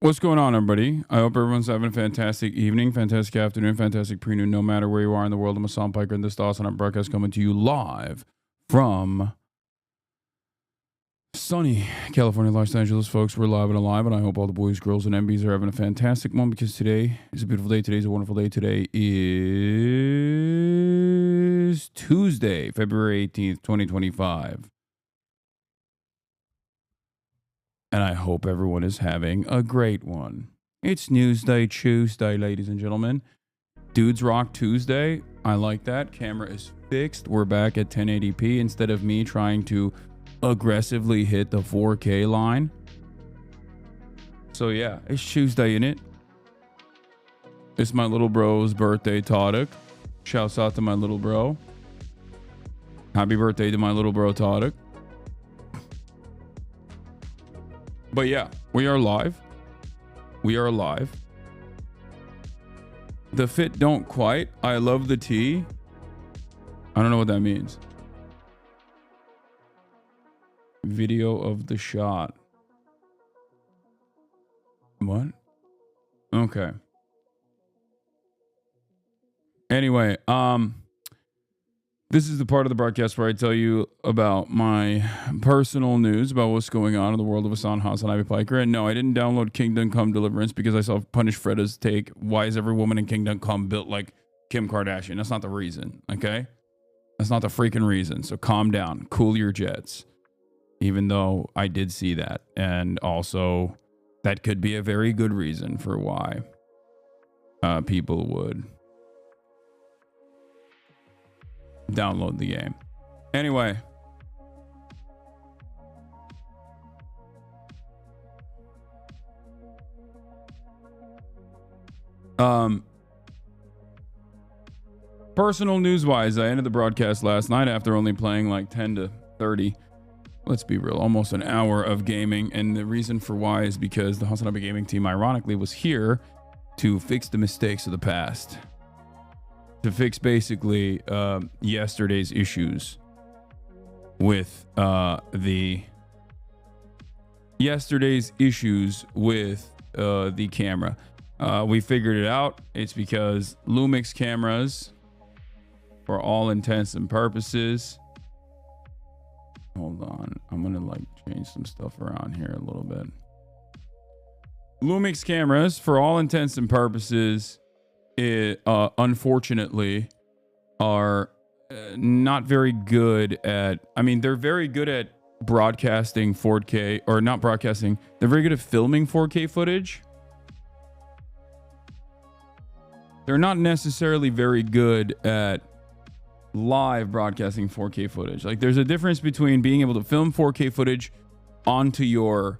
What's going on, everybody? I hope everyone's having a fantastic evening, fantastic afternoon, fantastic pre-noon, no matter where you are in the world. I'm Hasan Piker, and this is the HasanAbi broadcast coming to you live from sunny California, Los Angeles, folks. We're live and alive, and I hope all the boys, girls, and MBs are having a fantastic one because today is a beautiful day. Today's a wonderful day. Today is Tuesday, February 18th, 2025. And I hope everyone is having a great one. It's Newsday Tuesday, ladies and gentlemen. Dudes Rock Tuesday. I like that. Camera is fixed. We're back at 1080p instead of me trying to aggressively hit the 4K line. So yeah, it's Tuesday in it. It's my little bro's birthday, Tadek. Shouts out to my little bro. Happy birthday to my little bro, Tadek. But yeah, we are live. We are live. The fit don't quite. I love the tea. I don't know what that means. Video of the shot. What? Okay. Anyway, this is the part of the broadcast where I tell you about my personal news about what's going on in the world of HasanAbi Piker. And no, I didn't download Kingdom Come Deliverance because I saw Punish Freda's take. Why is every woman in Kingdom Come built like Kim Kardashian? That's not the reason, okay? That's not the freaking reason. So calm down. Cool your jets. Even though I did see that. And also, that could be a very good reason for why people would download the game. Anyway, personal news wise, I ended the broadcast last night after only playing like 10 to 30, let's be real, almost an hour of gaming. And the reason for why is because the HasanAbi gaming team ironically was here to fix the mistakes of the past. To fix basically yesterday's issues with the camera. We figured it out. It's because Lumix cameras, for all intents and purposes. Hold on, I'm gonna like change some stuff around here a little bit. Lumix cameras, for all intents and purposes, unfortunately are not very good at, I mean, they're very good at broadcasting 4K, or not broadcasting, they're very good at filming 4K footage, they're not necessarily very good at live broadcasting 4K footage. Like, there's a difference between being able to film 4K footage onto your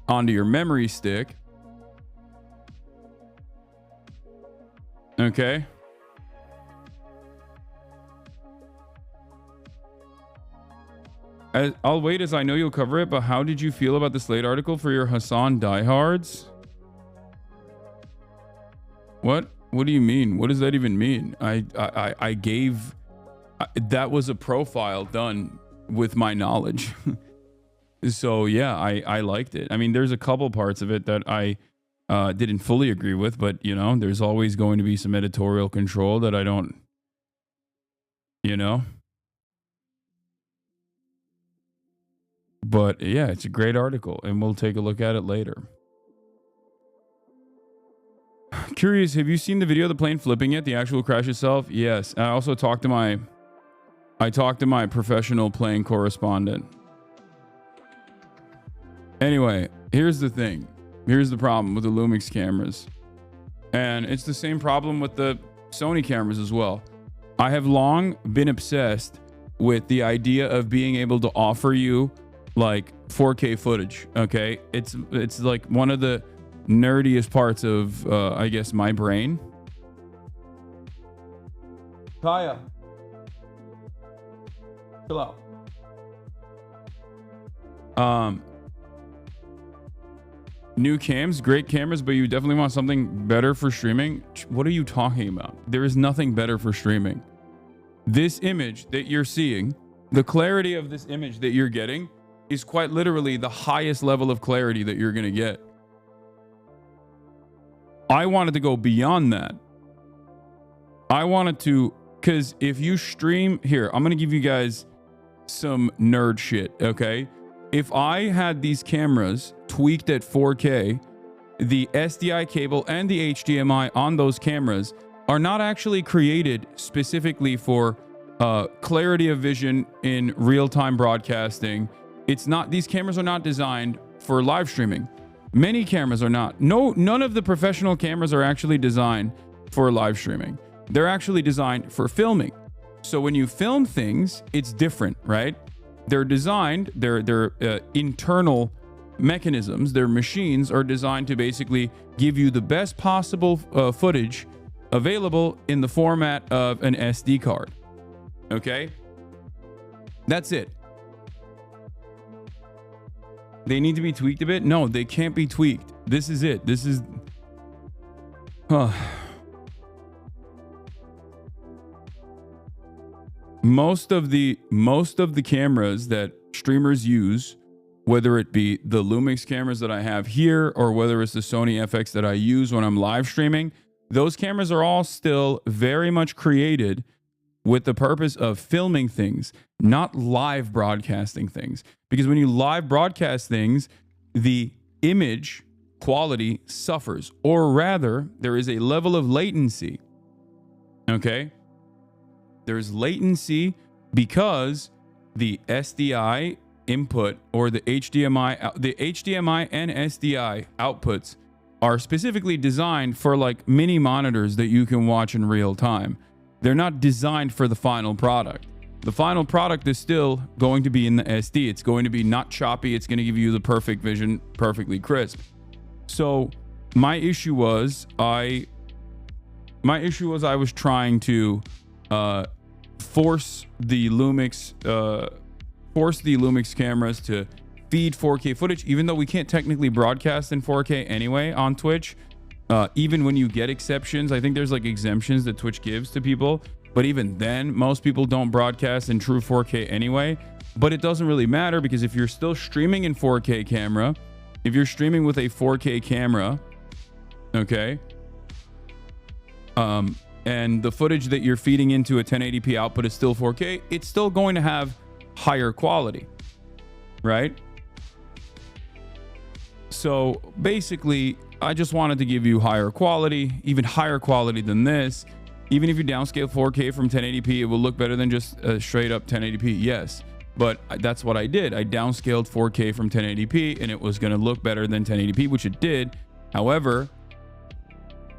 memory stick. Okay. I'll wait, as I know you'll cover it, but how did you feel about the Slate article for your Hasan diehards? What do you mean? What does that even mean? I gave, that was a profile done with my knowledge. So yeah, I liked it. I mean, there's a couple parts of it that I didn't fully agree with, but you know, there's always going to be some editorial control that I don't, you know. But yeah, it's a great article, and we'll take a look at it later. Curious, have you seen the video of the plane flipping yet? The actual crash itself? Yes. I also talked to my professional plane correspondent. Anyway, here's the thing. Here's the problem with the Lumix cameras. And it's the same problem with the Sony cameras as well. I have long been obsessed with the idea of being able to offer you like 4K footage. Okay, it's like one of the nerdiest parts of I guess my brain. Kaya, chill out. New cams, great cameras, but you definitely want something better for streaming. What are you talking about? There is nothing better for streaming. This image that you're seeing, the clarity of this image that you're getting is quite literally the highest level of clarity that you're going to get. I wanted to go beyond that. I wanted to, because if you stream here, I'm going to give you guys some nerd shit, okay? If I had these cameras tweaked at 4K, the SDI cable and the HDMI on those cameras are not actually created specifically for clarity of vision in real-time broadcasting. It's not, these cameras are not designed for live streaming. Many cameras are not. None of the professional cameras are actually designed for live streaming. They're actually designed for filming. So when you film things, it's different, right? They're designed, their internal mechanisms, their machines are designed to basically give you the best possible footage available in the format of an SD card. Okay? That's it. They need to be tweaked a bit? No, they can't be tweaked. This is it. This is... Most of the cameras that streamers use, whether it be the Lumix cameras that I have here or whether it's the Sony FX that I use when I'm live streaming, those cameras are all still very much created with the purpose of filming things, not live broadcasting things. Because when you live broadcast things, the image quality suffers, or rather, there is a level of latency. Okay? There's latency because the SDI input or the HDMI and SDI outputs are specifically designed for like mini monitors that you can watch in real time. They're not designed for the final product. The final product is still going to be in the SD. It's going to be not choppy. It's going to give you the perfect vision, perfectly crisp. So my issue was I was trying to force the Lumix cameras to feed 4K footage, even though we can't technically broadcast in 4K anyway on Twitch. Even when you get exceptions, I think there's like exemptions that Twitch gives to people, but even then most people don't broadcast in true 4K anyway. But it doesn't really matter, because if you're still streaming in 4K camera, if you're streaming with a 4K camera, okay, and the footage that you're feeding into a 1080p output is still 4K, it's still going to have higher quality, right? So basically, I just wanted to give you higher quality, even higher quality than this. Even if you downscale 4K from 1080p, it will look better than just straight up 1080p, yes. But that's what I did. I downscaled 4K from 1080p, and it was going to look better than 1080p, which it did. However,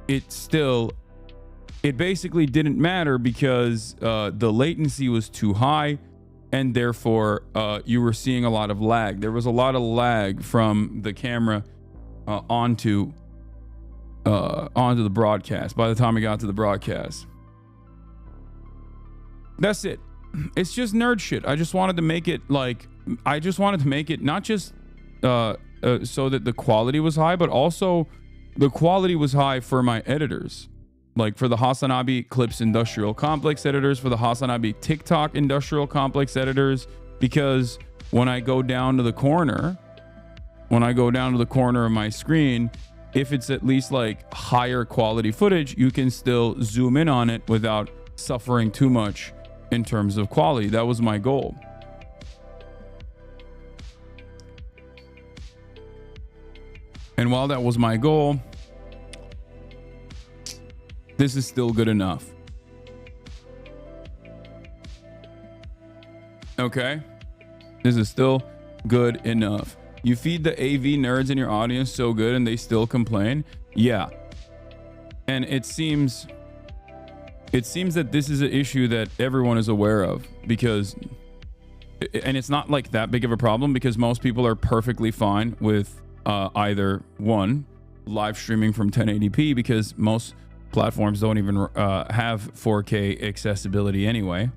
it basically didn't matter because the latency was too high, and therefore you were seeing a lot of lag. There was a lot of lag from the camera onto the broadcast by the time it got to the broadcast. That's it. It's just nerd shit. I just wanted to make it not just so that the quality was high, but also the quality was high for my editors. Like for the HasanAbi Clips Industrial Complex editors, for the HasanAbi TikTok Industrial Complex editors, because when I go down to the corner of my screen, if it's at least like higher quality footage, you can still zoom in on it without suffering too much in terms of quality. That was my goal. And while that was my goal, this is still good enough. Okay? This is still good enough. You feed the AV nerds in your audience so good and they still complain? Yeah. And it seems that this is an issue that everyone is aware of, because, and it's not like that big of a problem because most people are perfectly fine with either one, live streaming from 1080p, because most platforms don't even have 4K accessibility anyway.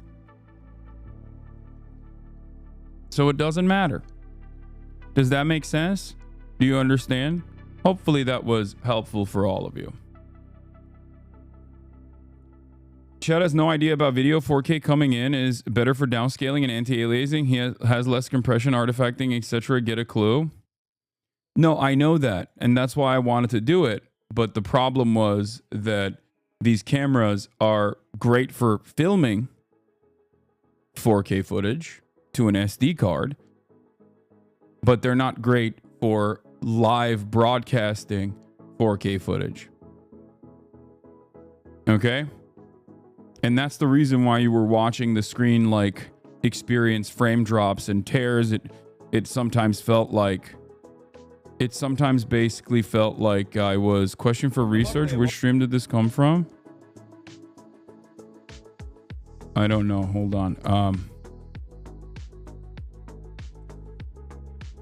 So it doesn't matter. Does that make sense? Do you understand? Hopefully that was helpful for all of you. Chad has no idea about video. 4K coming in is better for downscaling and anti-aliasing. He has less compression, artifacting, etc. Get a clue? No, I know that, and that's why I wanted to do it. But the problem was that these cameras are great for filming 4K footage to an SD card, but they're not great for live broadcasting 4K footage. Okay? And that's the reason why you were watching the screen like experience frame drops and tears. It sometimes basically felt like I was question for research. Which stream did this come from? I don't know. Hold on.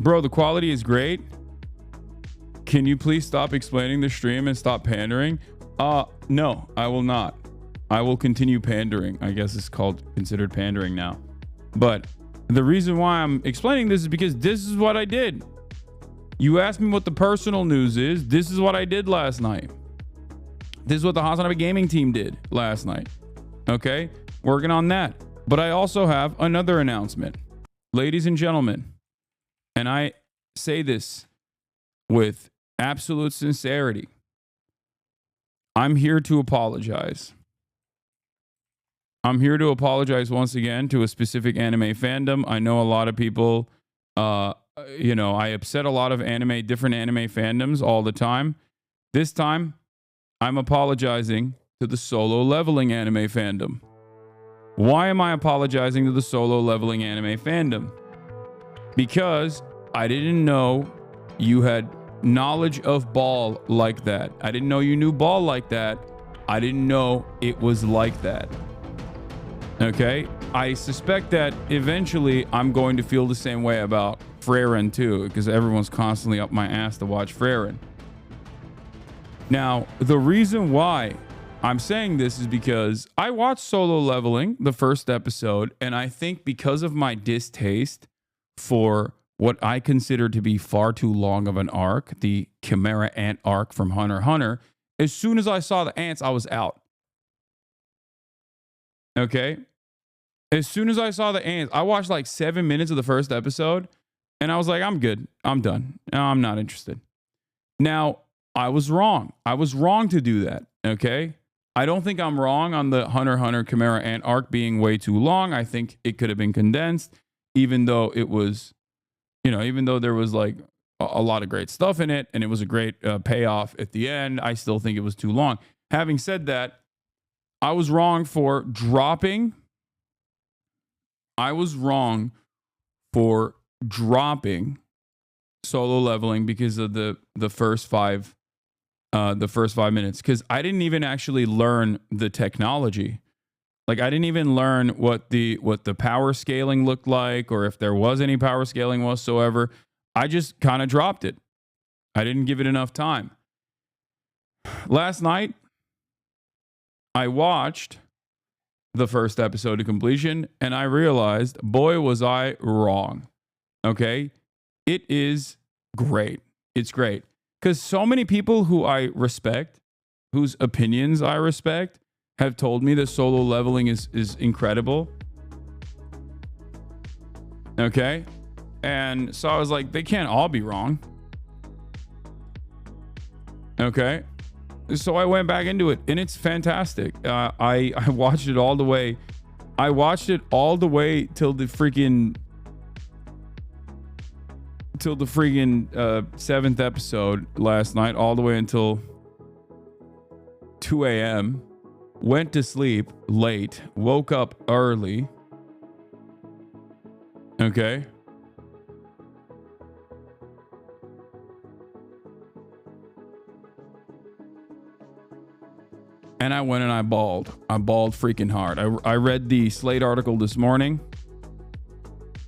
Bro, the quality is great. Can you please stop explaining the stream and stop pandering? No, I will not. I will continue pandering. I guess it's considered pandering now. But the reason why I'm explaining this is because this is what I did. You asked me what the personal news is. This is what I did last night. This is what the HasanAbi gaming team did last night. Okay? Working on that. But I also have another announcement. Ladies and gentlemen, and I say this with absolute sincerity, I'm here to apologize. I'm here to apologize once again to a specific anime fandom. I know a lot of people, I upset a lot of different anime fandoms all the time. This time, I'm apologizing to the Solo Leveling anime fandom. Why am I apologizing to the Solo Leveling anime fandom? Because I didn't know you had knowledge of Ball like that. I didn't know you knew Ball like that. I didn't know it was like that. Okay? I suspect that eventually I'm going to feel the same way about Frieren too, because everyone's constantly up my ass to watch Frieren. Now, the reason why I'm saying this is because I watched Solo Leveling, the first episode, and I think because of my distaste for what I consider to be far too long of an arc, the Chimera Ant arc from Hunter x Hunter, as soon as I saw the ants, I was out. Okay? As soon as I saw the ants, I watched like 7 minutes of the first episode, and I was like, I'm good. I'm done. No, I'm not interested. Now, I was wrong. I was wrong to do that. Okay? I don't think I'm wrong on the Hunter x Hunter Chimera Ant arc being way too long. I think it could have been condensed, even though it was, even though there was like a lot of great stuff in it and it was a great payoff at the end, I still think it was too long. Having said that, I was wrong for dropping Solo Leveling because of the first 5 the first 5 minutes, because I didn't even actually learn the technology. Like, I didn't even learn what the power scaling looked like, or if there was any power scaling whatsoever. I just kind of dropped it. I didn't give it enough time. Last night, I watched the first episode to completion, and I realized, boy, was I wrong. Okay? It is great. It's great. Because so many people who I respect, whose opinions I respect, have told me that solo leveling is incredible. Okay? And so I was like, they can't all be wrong. Okay? So I went back into it, and it's fantastic. I watched it all the way. I watched it all the way till the freaking 7th episode last night, all the way until 2 a.m. Went to sleep late, woke up early. Okay. And I went and I bawled. I bawled freaking hard. I read the Slate article this morning.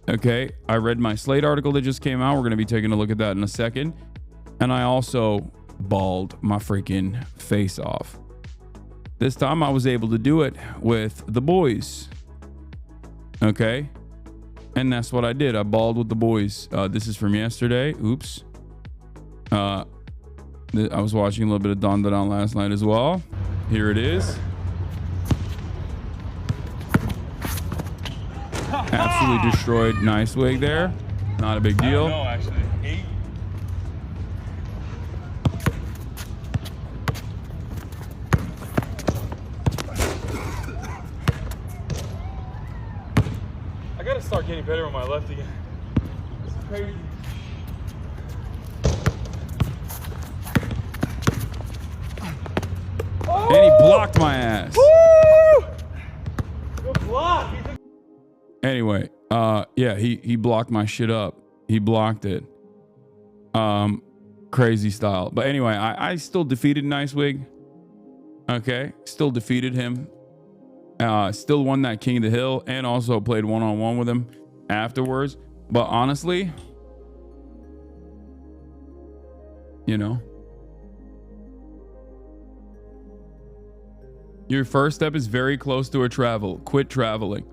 Okay. I read my Slate article that just came out. We're going to be taking a look at that in a second. And I also bawled my freaking face off. This time I was able to do it with the boys. Okay. And that's what I did. I bawled with the boys. This is from yesterday. Oops. I was watching a little bit of Don Don last night as well. Here it is. Absolutely destroyed Nice Wig there. Not a big deal. No, actually. 8. I gotta start getting better with my left again. It's crazy. And he blocked my ass. Woo! Good block. Anyway, yeah, he blocked my shit up. He blocked it. Crazy style. But anyway, I still defeated Nice Wig. Okay. Still defeated him. Still won that King of the Hill, and also played one-on-one with him afterwards. But honestly, you know, your first step is very close to a travel. Quit traveling.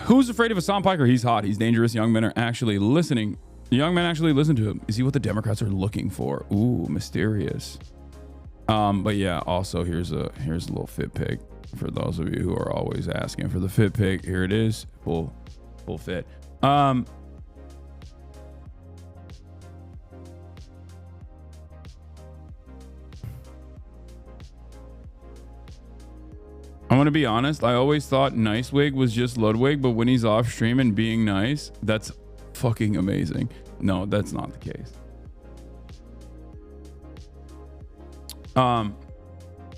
Who's afraid of Hassan Piker? He's hot. He's dangerous. Young men are actually listening. Young men actually listen to him. Is he what the Democrats are looking for? Ooh, mysterious. But yeah, also here's a little fit pic for those of you who are always asking for the fit pic. Here it is. Full fit. I'm gonna be honest. I always thought Nice Wig was just Ludwig, but when he's off stream and being nice, that's fucking amazing. No, that's not the case.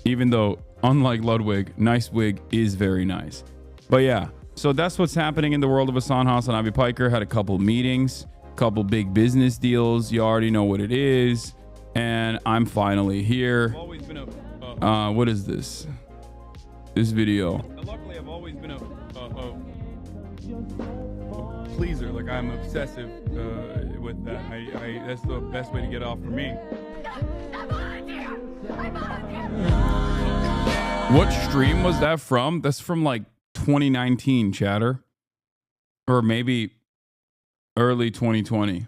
Even though, unlike Ludwig, Nice Wig is very nice. But yeah, so that's what's happening in the world of HasanAbi Piker. Had a couple meetings, couple big business deals. You already know what it is, and I'm finally here. I've always been a what is this? This video. Luckily, I've always been a pleaser. Like, I'm obsessive with that. That's the best way to get off for me. What stream was that from? That's from like 2019, chatter, or maybe early 2020.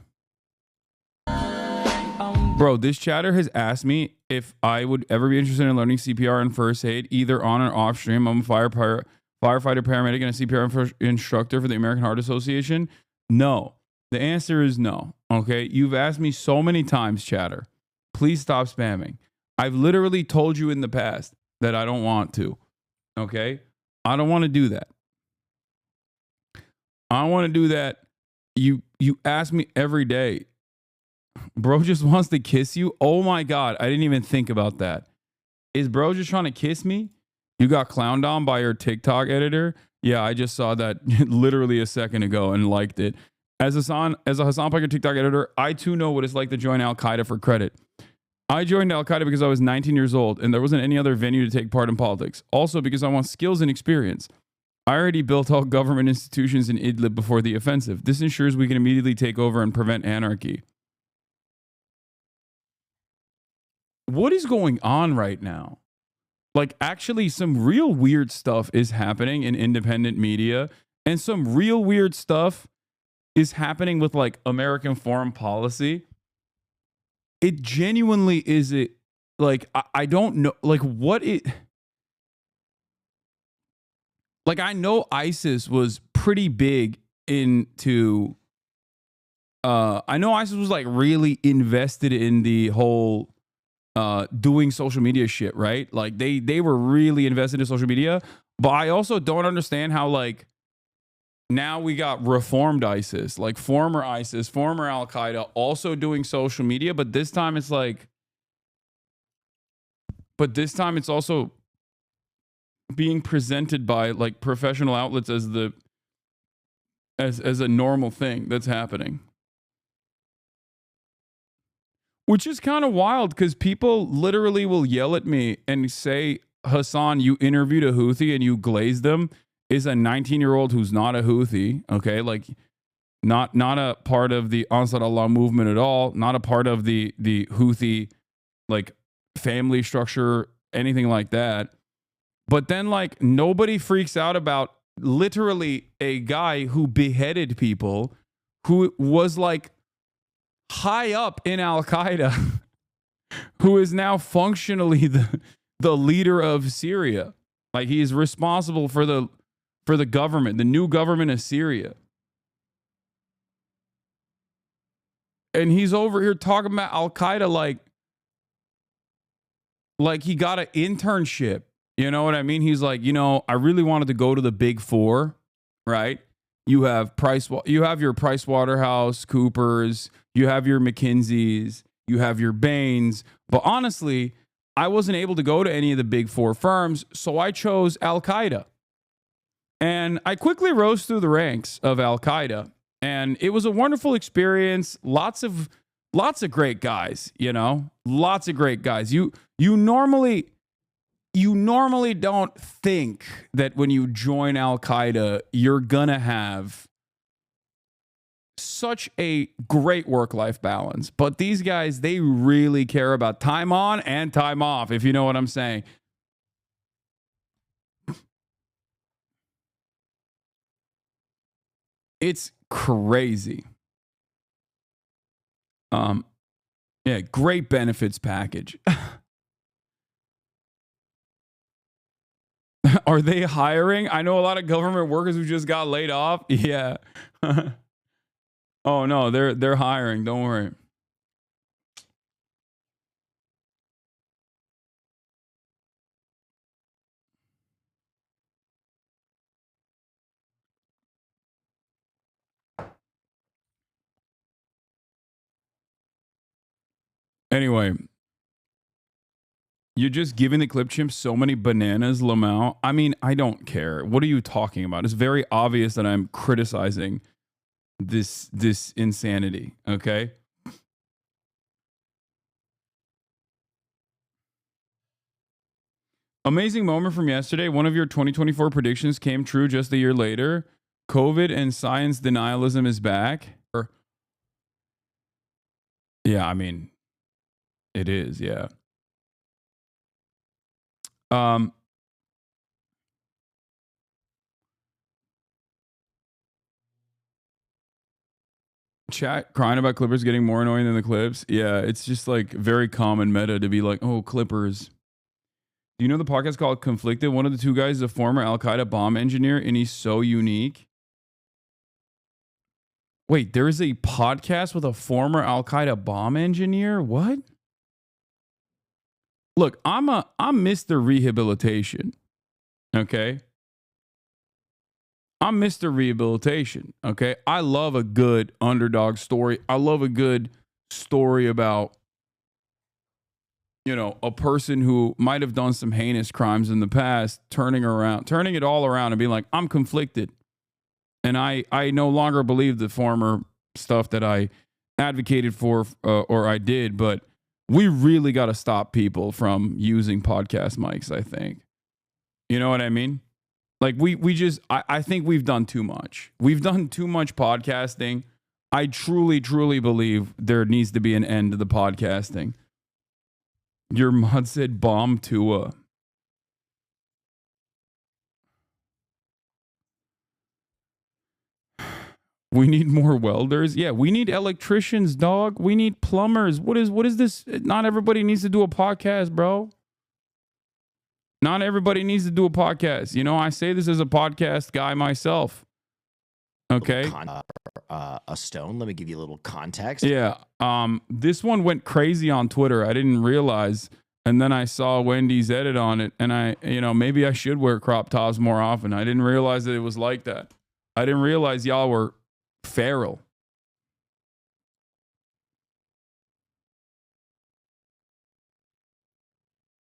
Bro, this chatter has asked me if I would ever be interested in learning CPR and first aid, either on or off stream. I'm a firefighter, paramedic, and a CPR instructor for the American Heart Association. No. The answer is no. Okay? You've asked me so many times, chatter. Please stop spamming. I've literally told you in the past that I don't want to. Okay? I don't want to do that. I want to do that. You ask me every day. Bro just wants to kiss you? Oh my God. I didn't even think about that. Is bro just trying to kiss me? You got clowned on by your TikTok editor? Yeah, I just saw that literally a second ago and liked it. As a Hassan Piker TikTok editor, I too know what it's like to join Al Qaeda for credit. I joined Al Qaeda because I was 19 years old and there wasn't any other venue to take part in politics. Also because I want skills and experience. I already built all government institutions in Idlib before the offensive. This ensures we can immediately take over and prevent anarchy. What is going on right now? Like, actually, some real weird stuff is happening in independent media, and some real weird stuff is happening with like American foreign policy. It genuinely is it like I don't know like what it like I know ISIS was pretty big into I know ISIS was like really invested in the whole doing social media shit, right? Like they were really invested in social media, but I also don't understand how like now we got reformed ISIS, like former ISIS, former Al Qaeda, also doing social media, but this time it's also being presented by like professional outlets as as a normal thing that's happening. Which is kind of wild because people literally will yell at me and say, Hassan, you interviewed a Houthi and you glazed them. Is a 19-year-old who's not a Houthi, okay? Like, not a part of the Ansar Allah movement at all, not a part of the Houthi, like, family structure, anything like that. But then, like, nobody freaks out about literally a guy who beheaded people, who was, like, high up in Al Qaeda, who is now functionally the leader of Syria. Like he is responsible for the government, the new government of Syria. And he's over here talking about Al Qaeda like he got an internship. You know what I mean? He's like, I really wanted to go to the big four, right? You have your Price Waterhouse Coopers, you have your McKinseys, you have your Bains. But honestly, I wasn't able to go to any of the big four firms, so I chose Al Qaeda. And I quickly rose through the ranks of Al Qaeda, and it was a wonderful experience. Lots of great guys, lots of great guys. You normally don't think that when you join Al Qaeda, you're gonna have such a great work-life balance. But these guys, they really care about time on and time off, if you know what I'm saying. It's crazy. Yeah, great benefits package. Are they hiring? I know a lot of government workers who just got laid off. Yeah. Oh no, they're hiring. Don't worry. Anyway, you're just giving the clip chimp so many bananas, Lamau. I mean, I don't care. What are you talking about? It's very obvious that I'm criticizing this insanity, okay? Amazing moment from yesterday. One of your 2024 predictions came true just a year later. COVID and science denialism is back. Yeah, I mean, it is, yeah. Chat crying about Clippers getting more annoying than the Clips. Yeah, it's just like very common meta to be like, oh, Clippers. Do you know the podcast called Conflicted? One of the two guys is a former Al Qaeda bomb engineer, and he's so unique. Wait, there is a podcast with a former Al Qaeda bomb engineer? What? Look, I'm Mr. Rehabilitation. Okay? I'm Mr. Rehabilitation. Okay? I love a good underdog story. I love a good story about you know, a person who might have done some heinous crimes in the past, turning it all around and being like, I'm conflicted. And I no longer believe the former stuff that I advocated for or I did, but we really got to stop people from using podcast mics, I think. You know what I mean? Like I think we've done too much. We've done too much podcasting. I truly, truly believe there needs to be an end to the podcasting. Your mod said bomb Tua. We need more welders. Yeah, we need electricians, dog. We need plumbers. What is this? Not everybody needs to do a podcast, bro. Not everybody needs to do a podcast. You know, I say this as a podcast guy myself. Okay. A stone. Let me give you a little context. Yeah. This one went crazy on Twitter. I didn't realize. And then I saw Wendy's edit on it. And maybe I should wear crop tops more often. I didn't realize that it was like that. I didn't realize y'all were feral.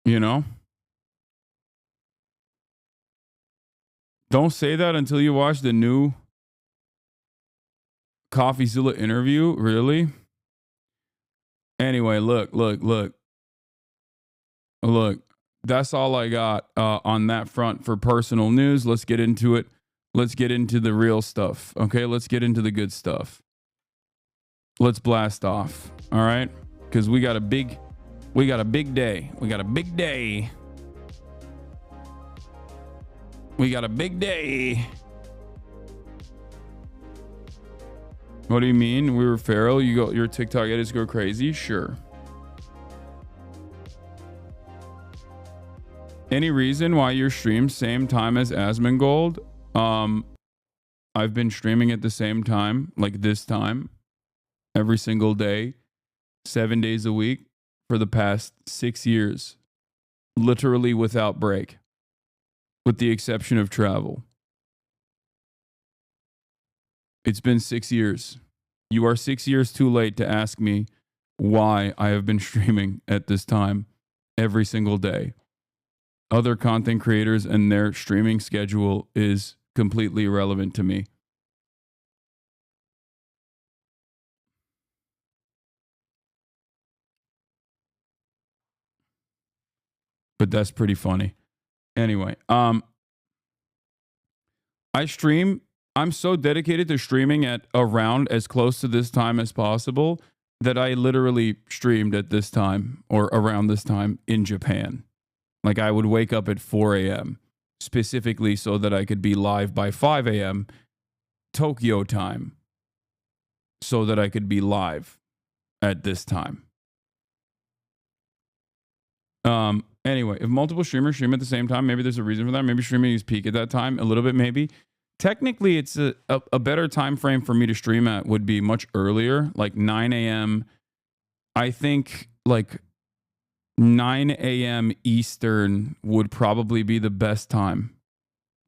You know? Don't say that until you watch the new CoffeeZilla interview. Really? Anyway, look. That's all I got on that front for personal news. Let's get into it. Let's get into the real stuff. Okay, let's get into the good stuff. Let's blast off. All right? Because we got a big day. We got a big day. We got a big day. What do you mean? We were feral? Your TikTok edits go crazy? Sure. Any reason why your stream same time as Asmongold? I've been streaming at the same time, like this time, every single day, 7 days a week for the past 6 years, literally without break, with the exception of travel. It's been 6 years. You are 6 years too late to ask me why I have been streaming at this time every single day. Other content creators and their streaming schedule is completely irrelevant to me. But that's pretty funny. Anyway, I stream. I'm so dedicated to streaming at around as close to this time as possible that I literally streamed at this time or around this time in Japan. Like I would wake up at 4 a.m. specifically so that I could be live by 5 a.m. Tokyo time so that I could be live at this time. Anyway, if multiple streamers stream at the same time, maybe there's a reason for that. Maybe streaming is peak at that time a little bit, maybe. Technically, it's a better time frame for me to stream at would be much earlier, like 9 a.m. I think like 9 a.m. Eastern would probably be the best time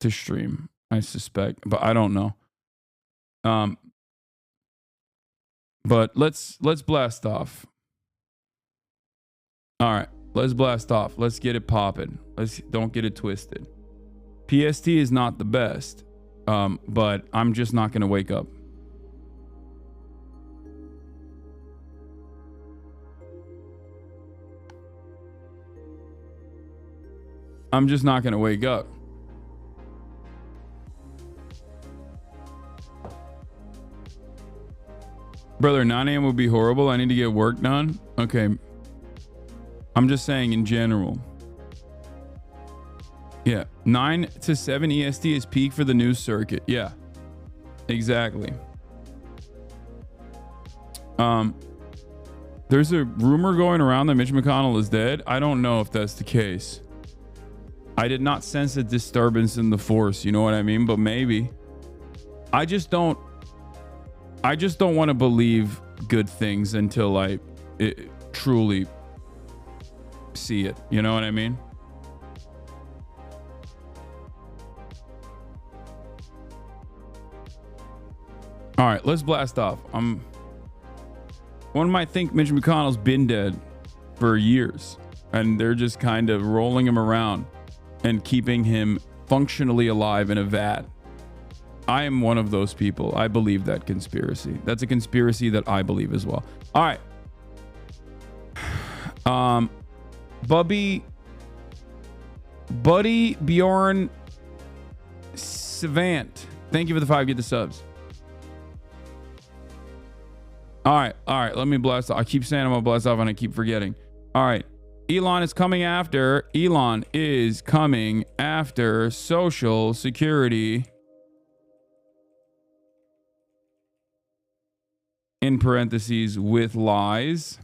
to stream, I suspect, but I don't know. But let's blast off. All right, let's blast off. Let's get it popping. Don't get it twisted. PST is not the best, but I'm just not going to wake up. I'm just not going to wake up. Brother, 9 a.m. would be horrible. I need to get work done. Okay. I'm just saying in general. Yeah. 9 to 7 EST is peak for the news circuit. Yeah. Exactly. There's a rumor going around that Mitch McConnell is dead. I don't know if that's the case. I did not sense a disturbance in the force, you know what I mean? But maybe. I just don't want to believe good things until I truly see it. You know what I mean? All right, let's blast off. One might think Mitch McConnell's been dead for years. and they're just kind of rolling him around and keeping him functionally alive in a vat. I am one of those people. I believe that conspiracy. That's a conspiracy that I believe as well. All right. Buddy Bjorn Savant. Thank you for the 5. Get the subs. All right. Let me blast off. I keep saying I'm gonna blast off and I keep forgetting. All right. Elon is coming after Social Security. In parentheses, with lies.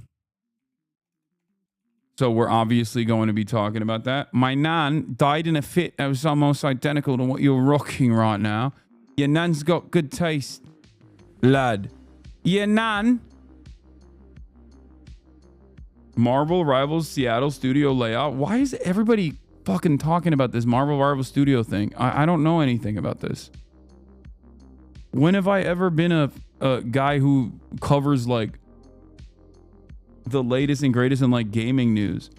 So we're obviously going to be talking about that. My nan died in a fit that was almost identical to what you're rocking right now. Your nan's got good taste, lad. Your nan. Marvel Rivals Seattle studio layout. Why is everybody fucking talking about this Marvel Rivals studio thing? I don't know anything about this. When have I ever been a guy who covers like the latest and greatest in like gaming news?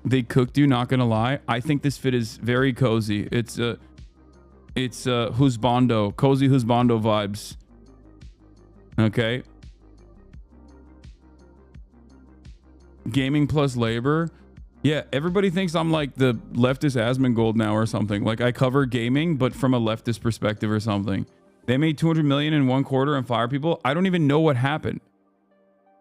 They cooked you, not gonna lie. I think this fit is very cozy. It's husbando, cozy husbando vibes. Okay. Gaming plus labor. Yeah, everybody thinks I'm like the leftist Asmongold now or something. Like I cover gaming, but from a leftist perspective or something. They made 200 million in 1 quarter and fire people. I don't even know what happened.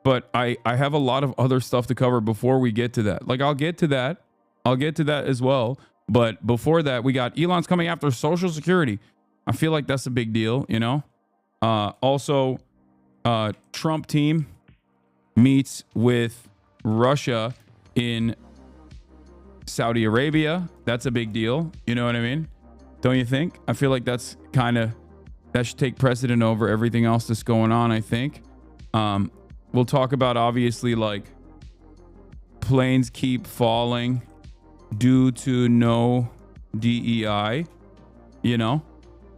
But I have a lot of other stuff to cover before we get to that. Like I'll get to that as well. But before that, we got Elon's coming after Social Security. I feel like that's a big deal, you know? Also, Trump team meets with Russia in Saudi Arabia. That's a big deal. You know what I mean? Don't you think? I feel like that should take precedent over everything else that's going on, I think. We'll talk about obviously like planes keep falling due to no DEI. You know,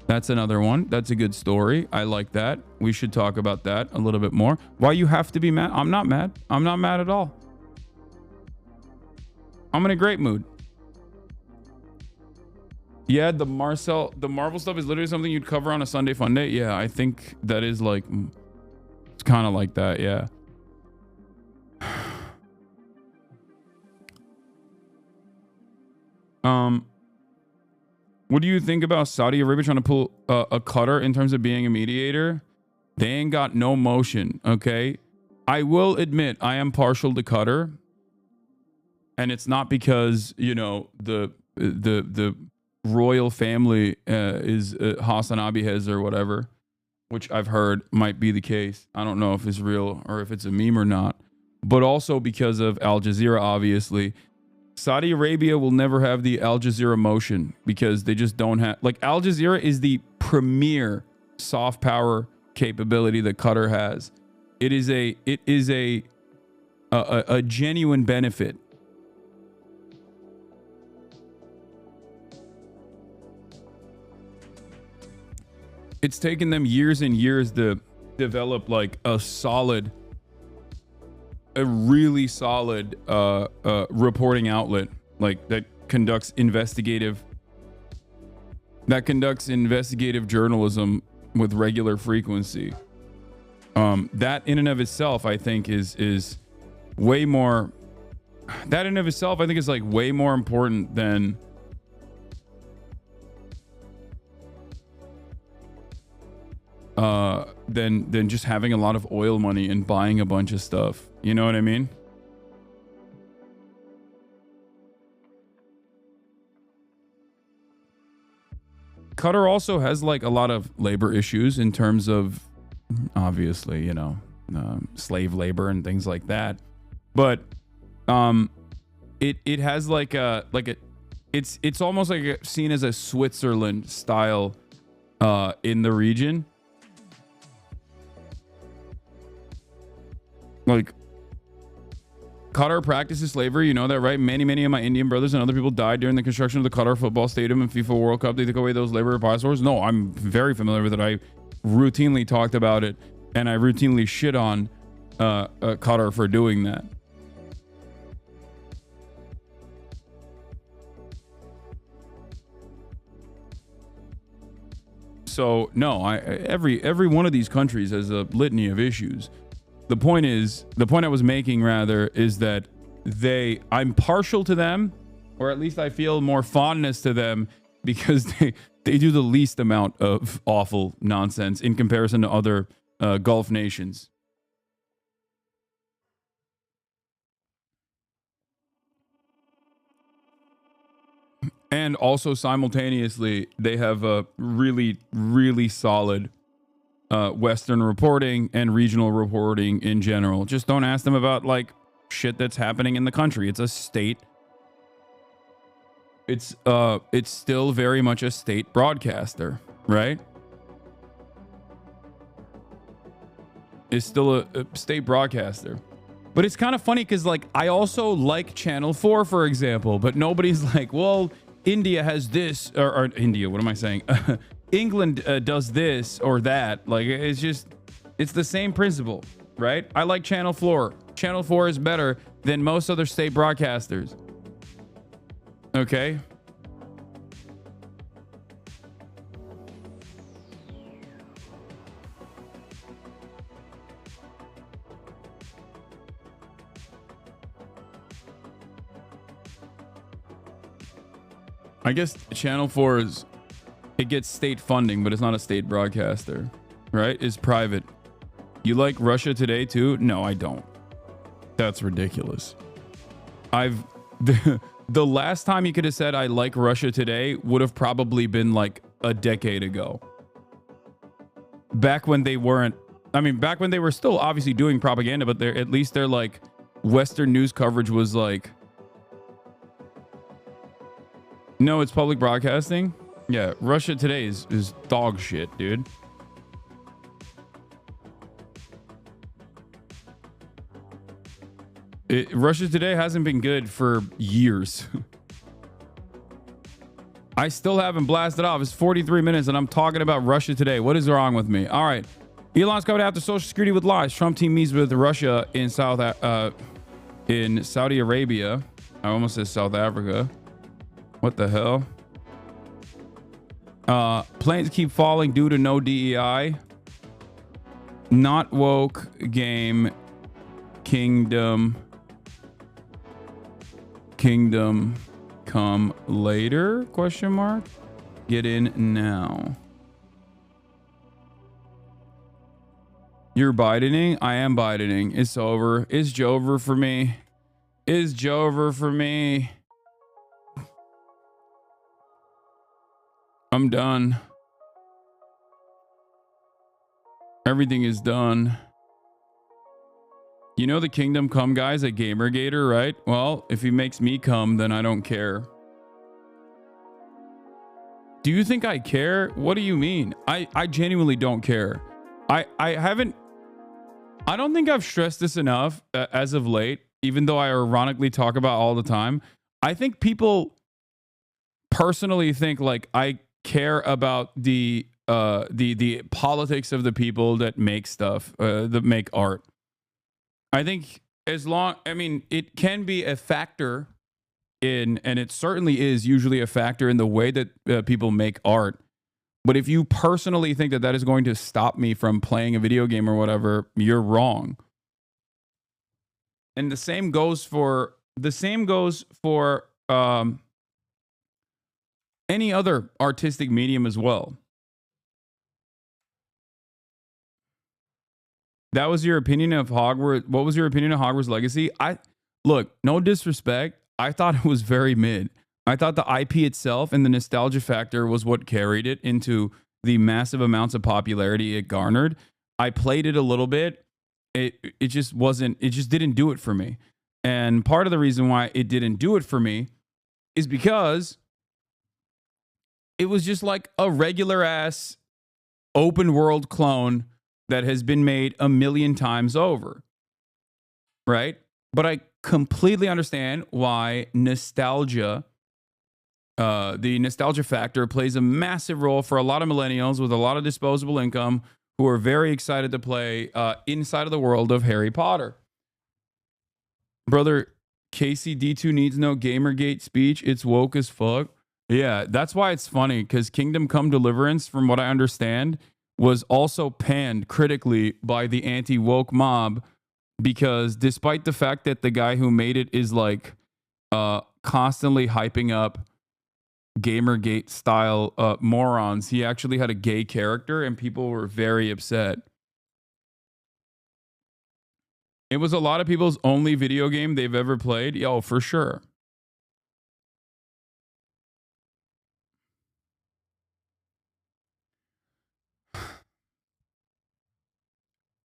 that's another one. That's a good story. I like that. We should talk about that a little bit more. Why you have to be mad? I'm not mad. I'm not mad at all. I'm in a great mood. Yeah, the Marvel stuff is literally something you'd cover on a Sunday fun day. Yeah, I think that is like, it's kind of like that. Yeah. What do you think about Saudi Arabia trying to pull a Qatar in terms of being a mediator? They ain't got no motion. Okay. I will admit I am partial to Qatar. And it's not because, you know, the royal family is HasanAbi has or whatever, which I've heard might be the case. I don't know if it's real or if it's a meme or not, but also because of Al Jazeera, obviously. Saudi Arabia will never have the Al Jazeera motion because they just don't have, like, Al Jazeera is the premier soft power capability that Qatar has. It is a genuine benefit. It's taken them years and years to develop like a really solid reporting outlet, like that conducts investigative journalism with regular frequency. That in and of itself, I think is way more. That in and of itself, I think is like way more important than just having a lot of oil money and buying a bunch of stuff. You know what I mean? Qatar also has like a lot of labor issues in terms of, obviously, you know, slave labor and things like that. But it has like a it's almost like seen as a Switzerland style in the region. Like, Qatar practices slavery, you know that, right? Many of my Indian brothers and other people died during the construction of the Qatar football stadium and FIFA World Cup. They took away those labor repositories. No, I'm very familiar with it. I routinely talked about it, and I routinely shit on Qatar for doing that. So no, every one of these countries has a litany of issues. The point I was making rather is that I'm partial to them, or at least I feel more fondness to them because they do the least amount of awful nonsense in comparison to other Gulf nations. And also simultaneously, they have a really, really solid Western reporting and regional reporting in general. Just don't ask them about like shit that's happening in the country. It's a state. It's still very much a state broadcaster, right? It's still a state broadcaster. But it's kind of funny because like I also like Channel 4, for example, but nobody's like, well, India has this, or India, what am I saying? England does this or that. Like, it's the same principle, right? I like Channel 4. Channel 4 is better than most other state broadcasters. Okay? I guess Channel 4 it gets state funding, but it's not a state broadcaster, right? It's private. You like Russia Today too? No, I don't. That's ridiculous. The last time you could have said I like Russia Today would have probably been like a decade ago. Back when they weren't, back when they were still obviously doing propaganda, but at least their like Western news coverage was like, no, it's public broadcasting. Yeah, Russia Today is dog shit, dude. Russia Today hasn't been good for years. I still haven't blasted off. It's 43 minutes and I'm talking about Russia Today. What is wrong with me? All right. Elon's coming after Social Security with lies. Trump team meets with Russia in Saudi Arabia. I almost said South Africa. What the hell? Planes keep falling due to no DEI. Not woke game. Kingdom come later? Question mark. Get in now. You're Bidening? I am Bidening. It's over. It's Jover for me. It's Jover for me. I'm done. Everything is done. You know the Kingdom Come guys at Gamergator, right? Well, if he makes me come, then I don't care. Do you think I care? What do you mean? I genuinely don't care. I don't think I've stressed this enough as of late, even though I ironically talk about all the time. I think people personally think like I care about the politics of the people that make stuff, that make art. I think it can be a factor in, and it certainly is usually a factor in the way that people make art. But if you personally think that is going to stop me from playing a video game or whatever, you're wrong. And the same goes for any other artistic medium as well. That was your opinion of Hogwarts. What was your opinion of Hogwarts Legacy? Look, no disrespect. I thought it was very mid. I thought the IP itself and the nostalgia factor was what carried it into the massive amounts of popularity it garnered. I played it a little bit. It just didn't do it for me. And part of the reason why it didn't do it for me is because it was just like a regular ass open world clone that has been made a million times over. Right? But I completely understand why nostalgia, the nostalgia factor plays a massive role for a lot of millennials with a lot of disposable income who are very excited to play inside of the world of Harry Potter. Brother, Casey D2 needs no Gamergate speech. It's woke as fuck. Yeah, that's why it's funny, because Kingdom Come Deliverance, from what I understand, was also panned critically by the anti-woke mob, because despite the fact that the guy who made it is like constantly hyping up Gamergate style morons, he actually had a gay character and people were very upset. It was a lot of people's only video game they've ever played. Yo, for sure.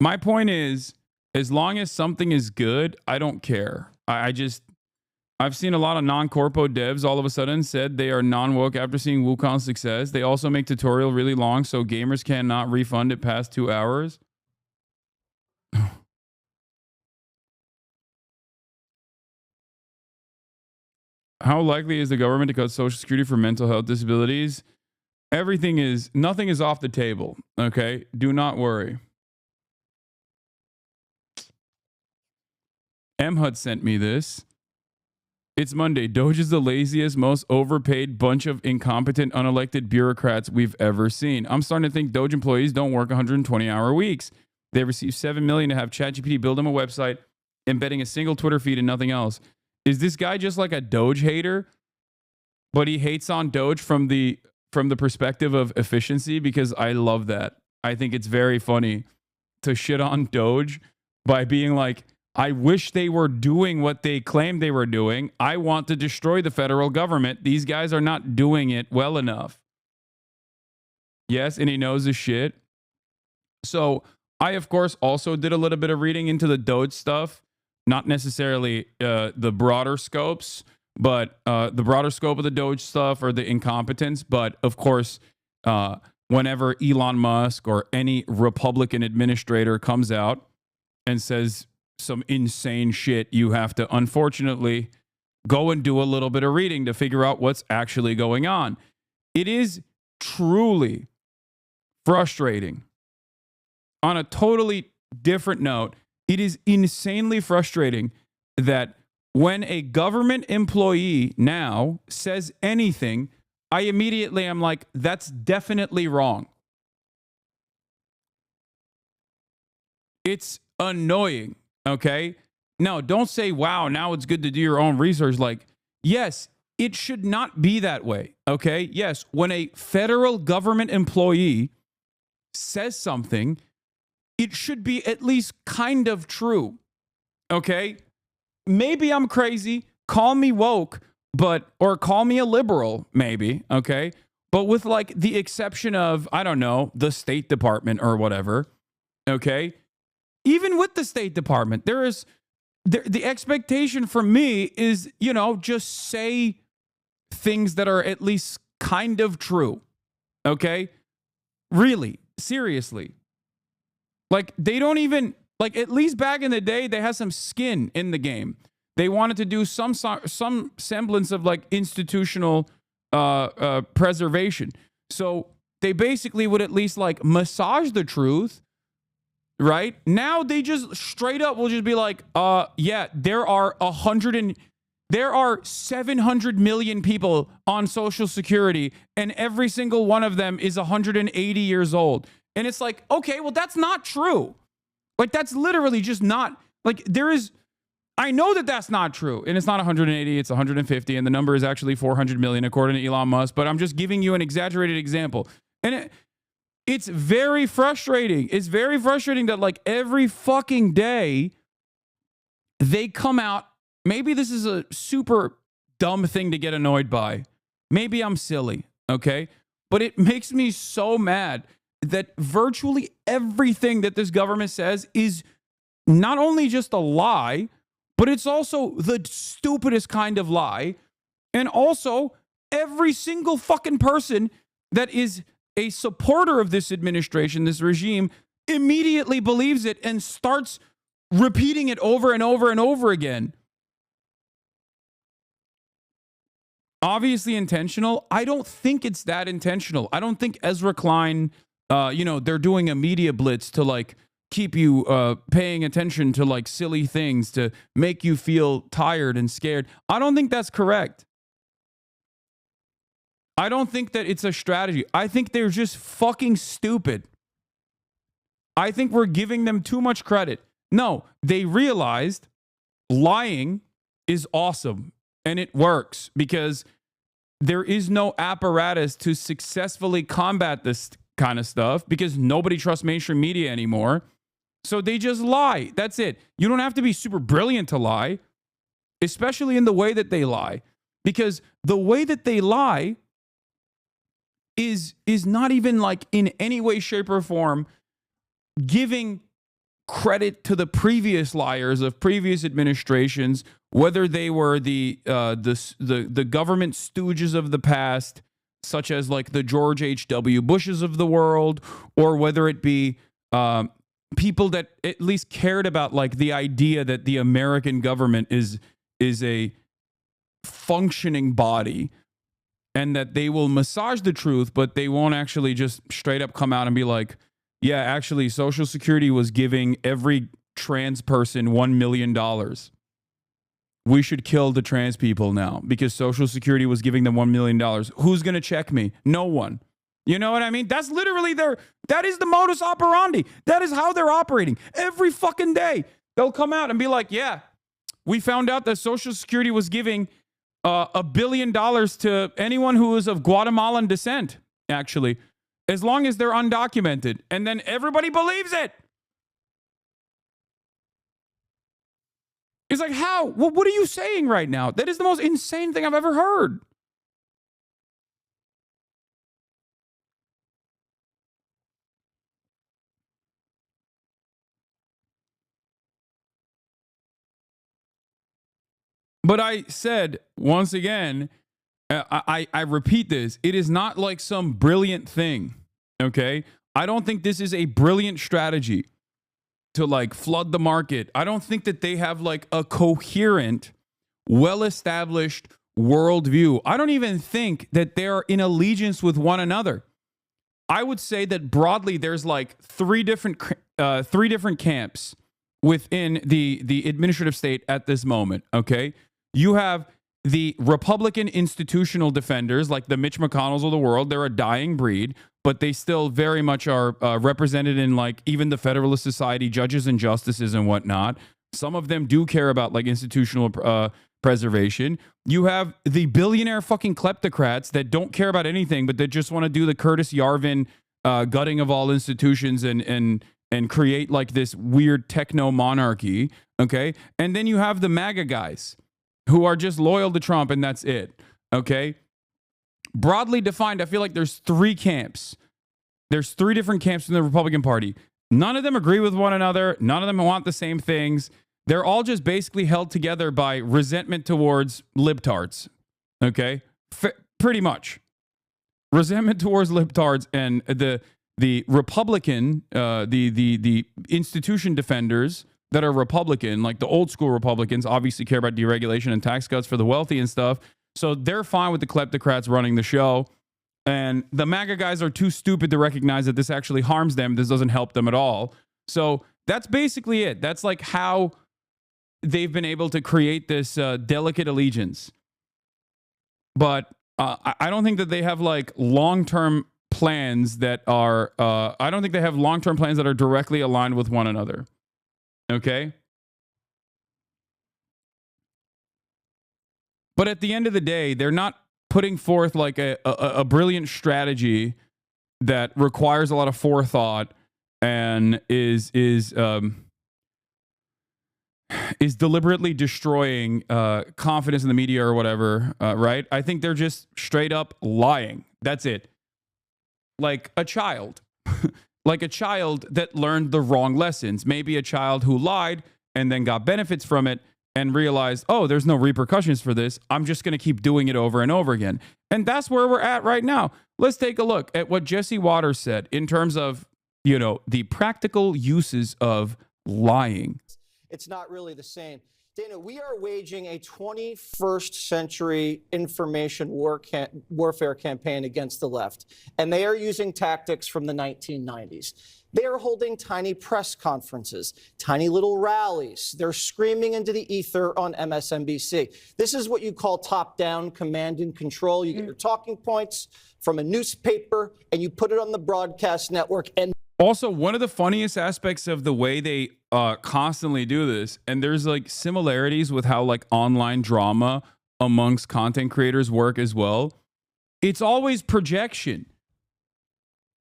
My point is, as long as something is good, I don't care. I've seen a lot of non-corpo devs all of a sudden said they are non-woke after seeing Wukong's success. They also make tutorial really long so gamers cannot refund it past 2 hours. How likely is the government to cut Social Security for mental health disabilities? Nothing is off the table. Okay? Do not worry. MHUD sent me this. It's Monday. Doge is the laziest, most overpaid bunch of incompetent, unelected bureaucrats we've ever seen. I'm starting to think Doge employees don't work 120-hour weeks. They receive $7 million to have ChatGPT build them a website, embedding a single Twitter feed and nothing else. Is this guy just like a Doge hater? But he hates on Doge from the perspective of efficiency, because I love that. I think it's very funny to shit on Doge by being like, I wish they were doing what they claimed they were doing. I want to destroy the federal government. These guys are not doing it well enough. Yes, and he knows his shit. So I, of course, also did a little bit of reading into the Doge stuff. Not necessarily the broader scopes, but the broader scope of the Doge stuff or the incompetence. But, of course, whenever Elon Musk or any Republican administrator comes out and says some insane shit, you have to, unfortunately, go and do a little bit of reading to figure out what's actually going on. It is truly frustrating. On a totally different note, it is insanely frustrating that when a government employee now says anything, I immediately am like, that's definitely wrong. It's annoying. Okay. No, don't say, wow, now it's good to do your own research. Like, yes, it should not be that way. Okay. Yes. When a federal government employee says something, it should be at least kind of true. Okay. Maybe I'm crazy. Call me woke, or call me a liberal, maybe. Okay. But with like the exception of, I don't know, the State Department or whatever. Okay. Even with the State Department, the expectation from me is, just say things that are at least kind of true. Okay? Really, seriously. Like, they don't even, like, at least back in the day, they had some skin in the game. They wanted to do some semblance of like institutional preservation. So they basically would at least like massage the truth. Right now, they just straight up will just be like, yeah, there are 700 million people on Social Security, and every single one of them is 180 years old. And it's like, okay, well, that's not true. Like, that's literally just not, like, I know that that's not true. And it's not 180, it's 150, and the number is actually 400 million, according to Elon Musk. But I'm just giving you an exaggerated example. And it's very frustrating. It's very frustrating that like every fucking day they come out. Maybe this is a super dumb thing to get annoyed by. Maybe I'm silly, okay? But it makes me so mad that virtually everything that this government says is not only just a lie, but it's also the stupidest kind of lie. And also, every single fucking person that is a supporter of this administration, this regime, immediately believes it and starts repeating it over and over and over again. Obviously intentional. I don't think it's that intentional. I don't think Ezra Klein, they're doing a media blitz to like keep you paying attention to like silly things to make you feel tired and scared. I don't think that's correct. I don't think that it's a strategy. I think they're just fucking stupid. I think we're giving them too much credit. No, they realized lying is awesome and it works because there is no apparatus to successfully combat this kind of stuff because nobody trusts mainstream media anymore. So they just lie. That's it. You don't have to be super brilliant to lie, especially in the way that they lie, because the way that they lie is not even like in any way, shape, or form giving credit to the previous liars of previous administrations, whether they were the government stooges of the past, such as like the George H.W. Bushes of the world, or whether it be people that at least cared about like the idea that the American government is a functioning body and that they will massage the truth, but they won't actually just straight up come out and be like, yeah, actually, Social Security was giving every trans person $1 million. We should kill the trans people now because Social Security was giving them $1 million. Who's going to check me? No one. You know what I mean? That's literally that is the modus operandi. That is how they're operating. Every fucking day, they'll come out and be like, yeah, we found out that Social Security was giving $1 billion to anyone who is of Guatemalan descent, actually, as long as they're undocumented. And then everybody believes it. It's like, how? What are you saying right now? That is the most insane thing I've ever heard. But I said, once again, I repeat this, it is not like some brilliant thing, okay? I don't think this is a brilliant strategy to like flood the market. I don't think that they have like a coherent, well-established worldview. I don't even think that they're in allegiance with one another. I would say that broadly there's like three different camps within the administrative state at this moment, okay? You have the Republican institutional defenders, like the Mitch McConnells of the world. They're a dying breed, but they still very much are represented in like even the Federalist Society, judges and justices and whatnot. Some of them do care about like institutional preservation. You have the billionaire fucking kleptocrats that don't care about anything, but that just want to do the Curtis Yarvin gutting of all institutions and create like this weird techno monarchy. Okay. And then you have the MAGA guys who are just loyal to Trump, and that's it. Okay. Broadly defined, I feel like there's three camps. There's three different camps in the Republican Party. None of them agree with one another. None of them want the same things. They're all just basically held together by resentment towards libtards. Okay. Pretty much. Resentment towards libtards, and the Republican, the institution defenders that are Republican, like the old school Republicans, obviously care about deregulation and tax cuts for the wealthy and stuff. So they're fine with the kleptocrats running the show. And the MAGA guys are too stupid to recognize that this actually harms them. This doesn't help them at all. So that's basically it. That's like how they've been able to create this delicate allegiance. But I don't think that they have like long-term plans that are, I don't think they have long-term plans that are directly aligned with one another. Okay? But at the end of the day, they're not putting forth like a brilliant strategy that requires a lot of forethought and is deliberately destroying confidence in the media or whatever, right? I think they're just straight up lying. That's it. Like a child. Like a child that learned the wrong lessons. Maybe a child who lied and then got benefits from it and realized, oh, there's no repercussions for this. I'm just going to keep doing it over and over again. And that's where we're at right now. Let's take a look at what Jesse Waters said in terms of, you know, the practical uses of lying. It's not really the same. Dana, we are waging a 21st century information warfare campaign against the left, and they are using tactics from the 1990s. They are holding tiny press conferences, tiny little rallies. They're screaming into the ether on MSNBC. This is what you call top-down command and control. You get your talking points from a newspaper, and you put it on the broadcast network, and also, one of the funniest aspects of the way they constantly do this, and there's like similarities with how like online drama amongst content creators work as well. It's always projection.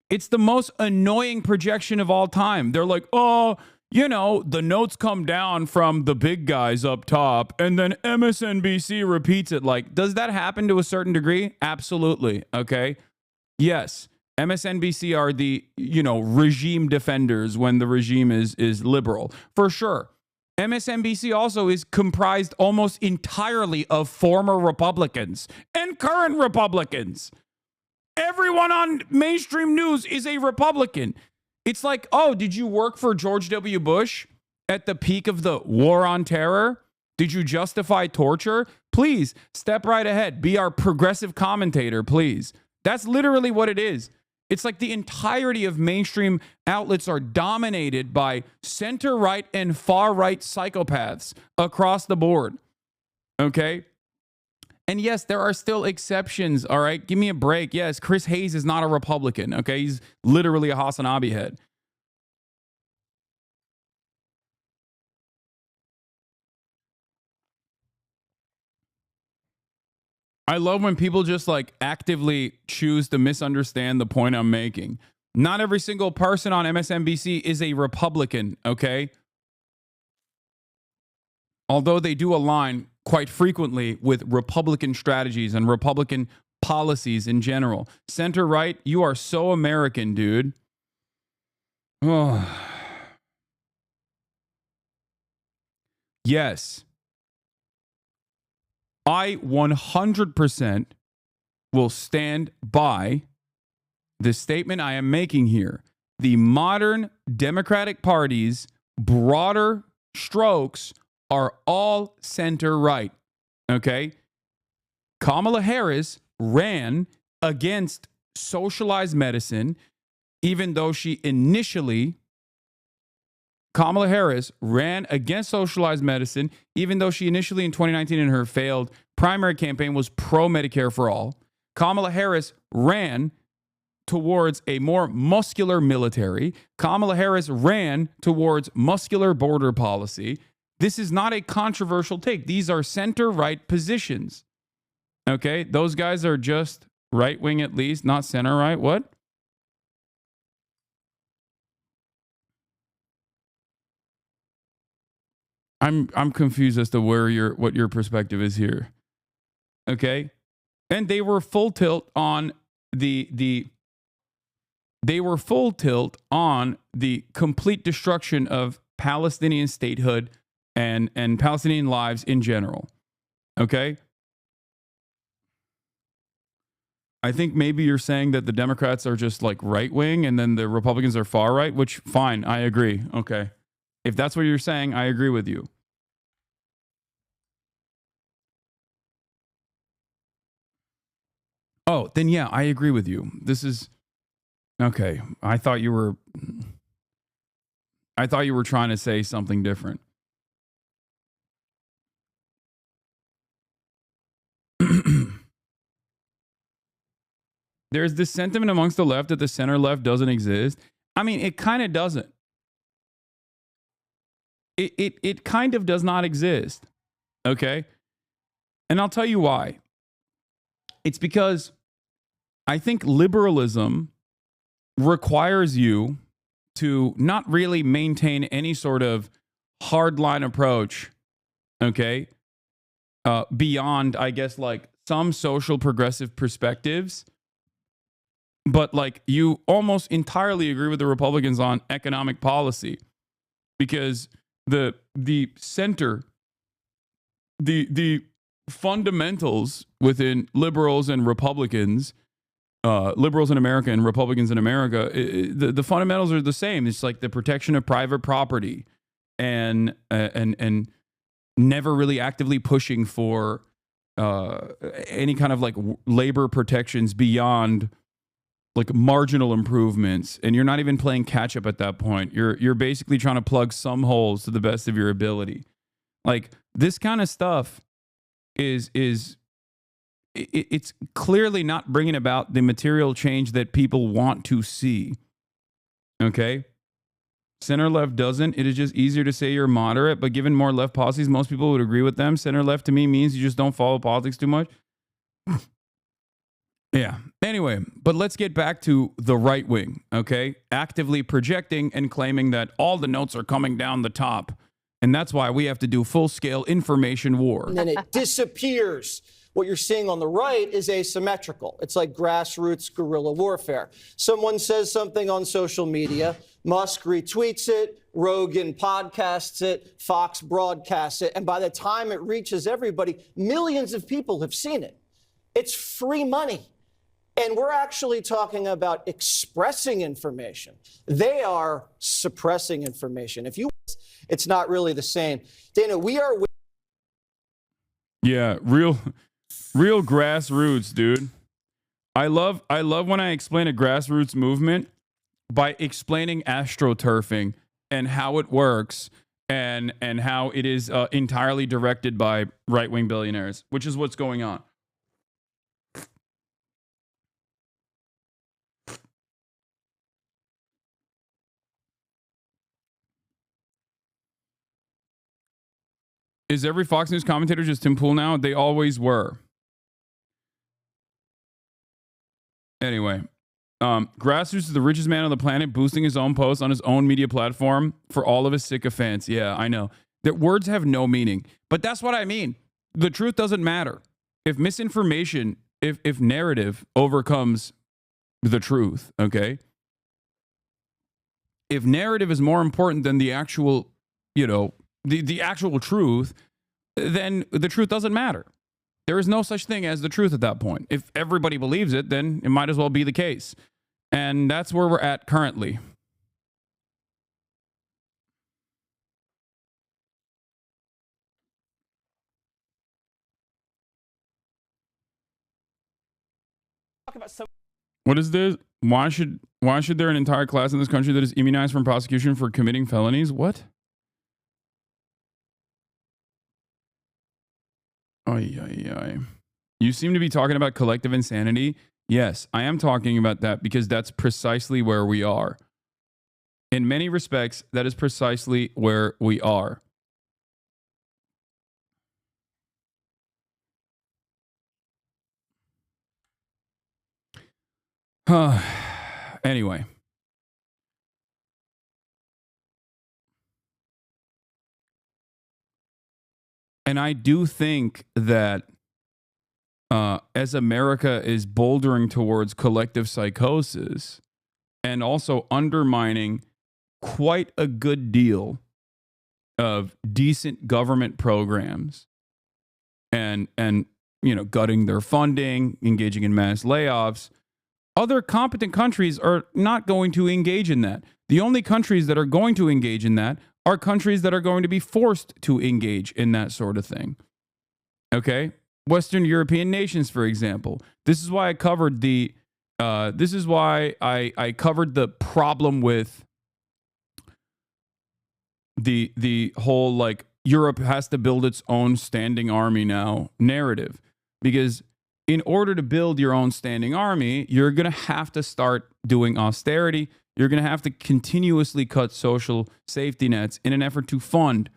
It's the most annoying projection of all time. They're like, oh, you know, the notes come down from the big guys up top, and then MSNBC repeats it. Like, does that happen to a certain degree? Absolutely. Okay. Yes. MSNBC are the, you know, regime defenders when the regime is liberal, for sure. MSNBC also is comprised almost entirely of former Republicans and current Republicans. Everyone on mainstream news is a Republican. It's like, oh, did you work for George W. Bush at the peak of the war on terror? Did you justify torture? Please step right ahead. Be our progressive commentator, please. That's literally what it is. It's like the entirety of mainstream outlets are dominated by center-right and far-right psychopaths across the board. Okay? And yes, there are still exceptions, all right? Give me a break. Yes, Chris Hayes is not a Republican, okay? He's literally a HasanAbi head. I love when people just like actively choose to misunderstand the point I'm making. Not every single person on MSNBC is a Republican, okay? Although they do align quite frequently with Republican strategies and Republican policies in general. Center right, you are so American, dude. Oh. Yes. I 100% will stand by the statement I am making here. The modern Democratic Party's broader strokes are all center right. Okay? Kamala Harris ran against socialized medicine, even though she initially Kamala Harris ran against socialized medicine, even though she initially in 2019 in her failed primary campaign was pro-Medicare for all. Kamala Harris ran towards a more muscular military. Kamala Harris ran towards muscular border policy. This is not a controversial take. These are center-right positions. Okay? Those guys are just right-wing at least, not center-right. What? I'm confused as to what your perspective is here. Okay? And they were full tilt on the complete destruction of Palestinian statehood and Palestinian lives in general. Okay? I think maybe you're saying that the Democrats are just like right wing and then the Republicans are far right, which fine, I agree. Okay. If that's what you're saying, I agree with you. Oh, then yeah, I agree with you. This is okay. I thought you were trying to say something different. There's this sentiment amongst the left that the center left doesn't exist. I mean, it kind of doesn't. It kind of does not exist. Okay? And I'll tell you why. It's because I think liberalism requires you to not really maintain any sort of hardline approach, okay, beyond, I guess, like some social progressive perspectives. But like you almost entirely agree with the Republicans on economic policy because the center, the fundamentals within liberals and Republicans, liberals in America and Republicans in America, the fundamentals are the same. It's like the protection of private property and never really actively pushing for any kind of like labor protections beyond like marginal improvements, and you're not even playing catch up at that point. You're basically trying to plug some holes to the best of your ability. Like this kind of stuff it's clearly not bringing about the material change that people want to see. Okay? Center left doesn't. It is just easier to say you're moderate, but given more left policies, most people would agree with them. Center left to me means you just don't follow politics too much. Yeah. Anyway, but let's get back to the right wing, okay? Actively projecting and claiming that all the notes are coming down the top. And that's why we have to do full-scale information war. And then it disappears. What you're seeing on the right is asymmetrical. It's like grassroots guerrilla warfare. Someone says something on social media, Musk retweets it, Rogan podcasts it, Fox broadcasts it, and by the time it reaches everybody, millions of people have seen it. It's free money. And we're actually talking about expressing information. They are suppressing information. It's not really the same. Dana, we are... Yeah, real grassroots, dude. I love when I explain a grassroots movement by explaining astroturfing and how it works and how it is entirely directed by right-wing billionaires, which is what's going on. Is every Fox News commentator just Tim Pool now? They always were. Anyway, Grassroots is the richest man on the planet, boosting his own posts on his own media platform for all of his sycophants. Yeah, I know. That words have no meaning. But that's what I mean. The truth doesn't matter. If misinformation, if narrative overcomes the truth, okay? If narrative is more important than the actual, the actual truth, then the truth doesn't matter. There is no such thing as the truth at that point. If everybody believes it, then it might as well be the case. And that's where we're at currently. What is this? Why should there an entire class in this country that is immunized from prosecution for committing felonies? What? Ay, ay, ay. You seem to be talking about collective insanity. Yes, I am talking about that because that's precisely where we are. In many respects, that is precisely where we are. Anyway. And I do think that as America is bouldering towards collective psychosis and also undermining quite a good deal of decent government programs and gutting their funding, engaging in mass layoffs, other competent countries are not going to engage in that. The only countries that are going to engage in that are countries that are going to be forced to engage in that sort of thing. Okay? Western European nations, for example. This is why I covered the problem with the whole like Europe has to build its own standing army now narrative. Because in order to build your own standing army, you're going to have to start doing austerity. You're going to have to continuously cut social safety nets in an effort to fund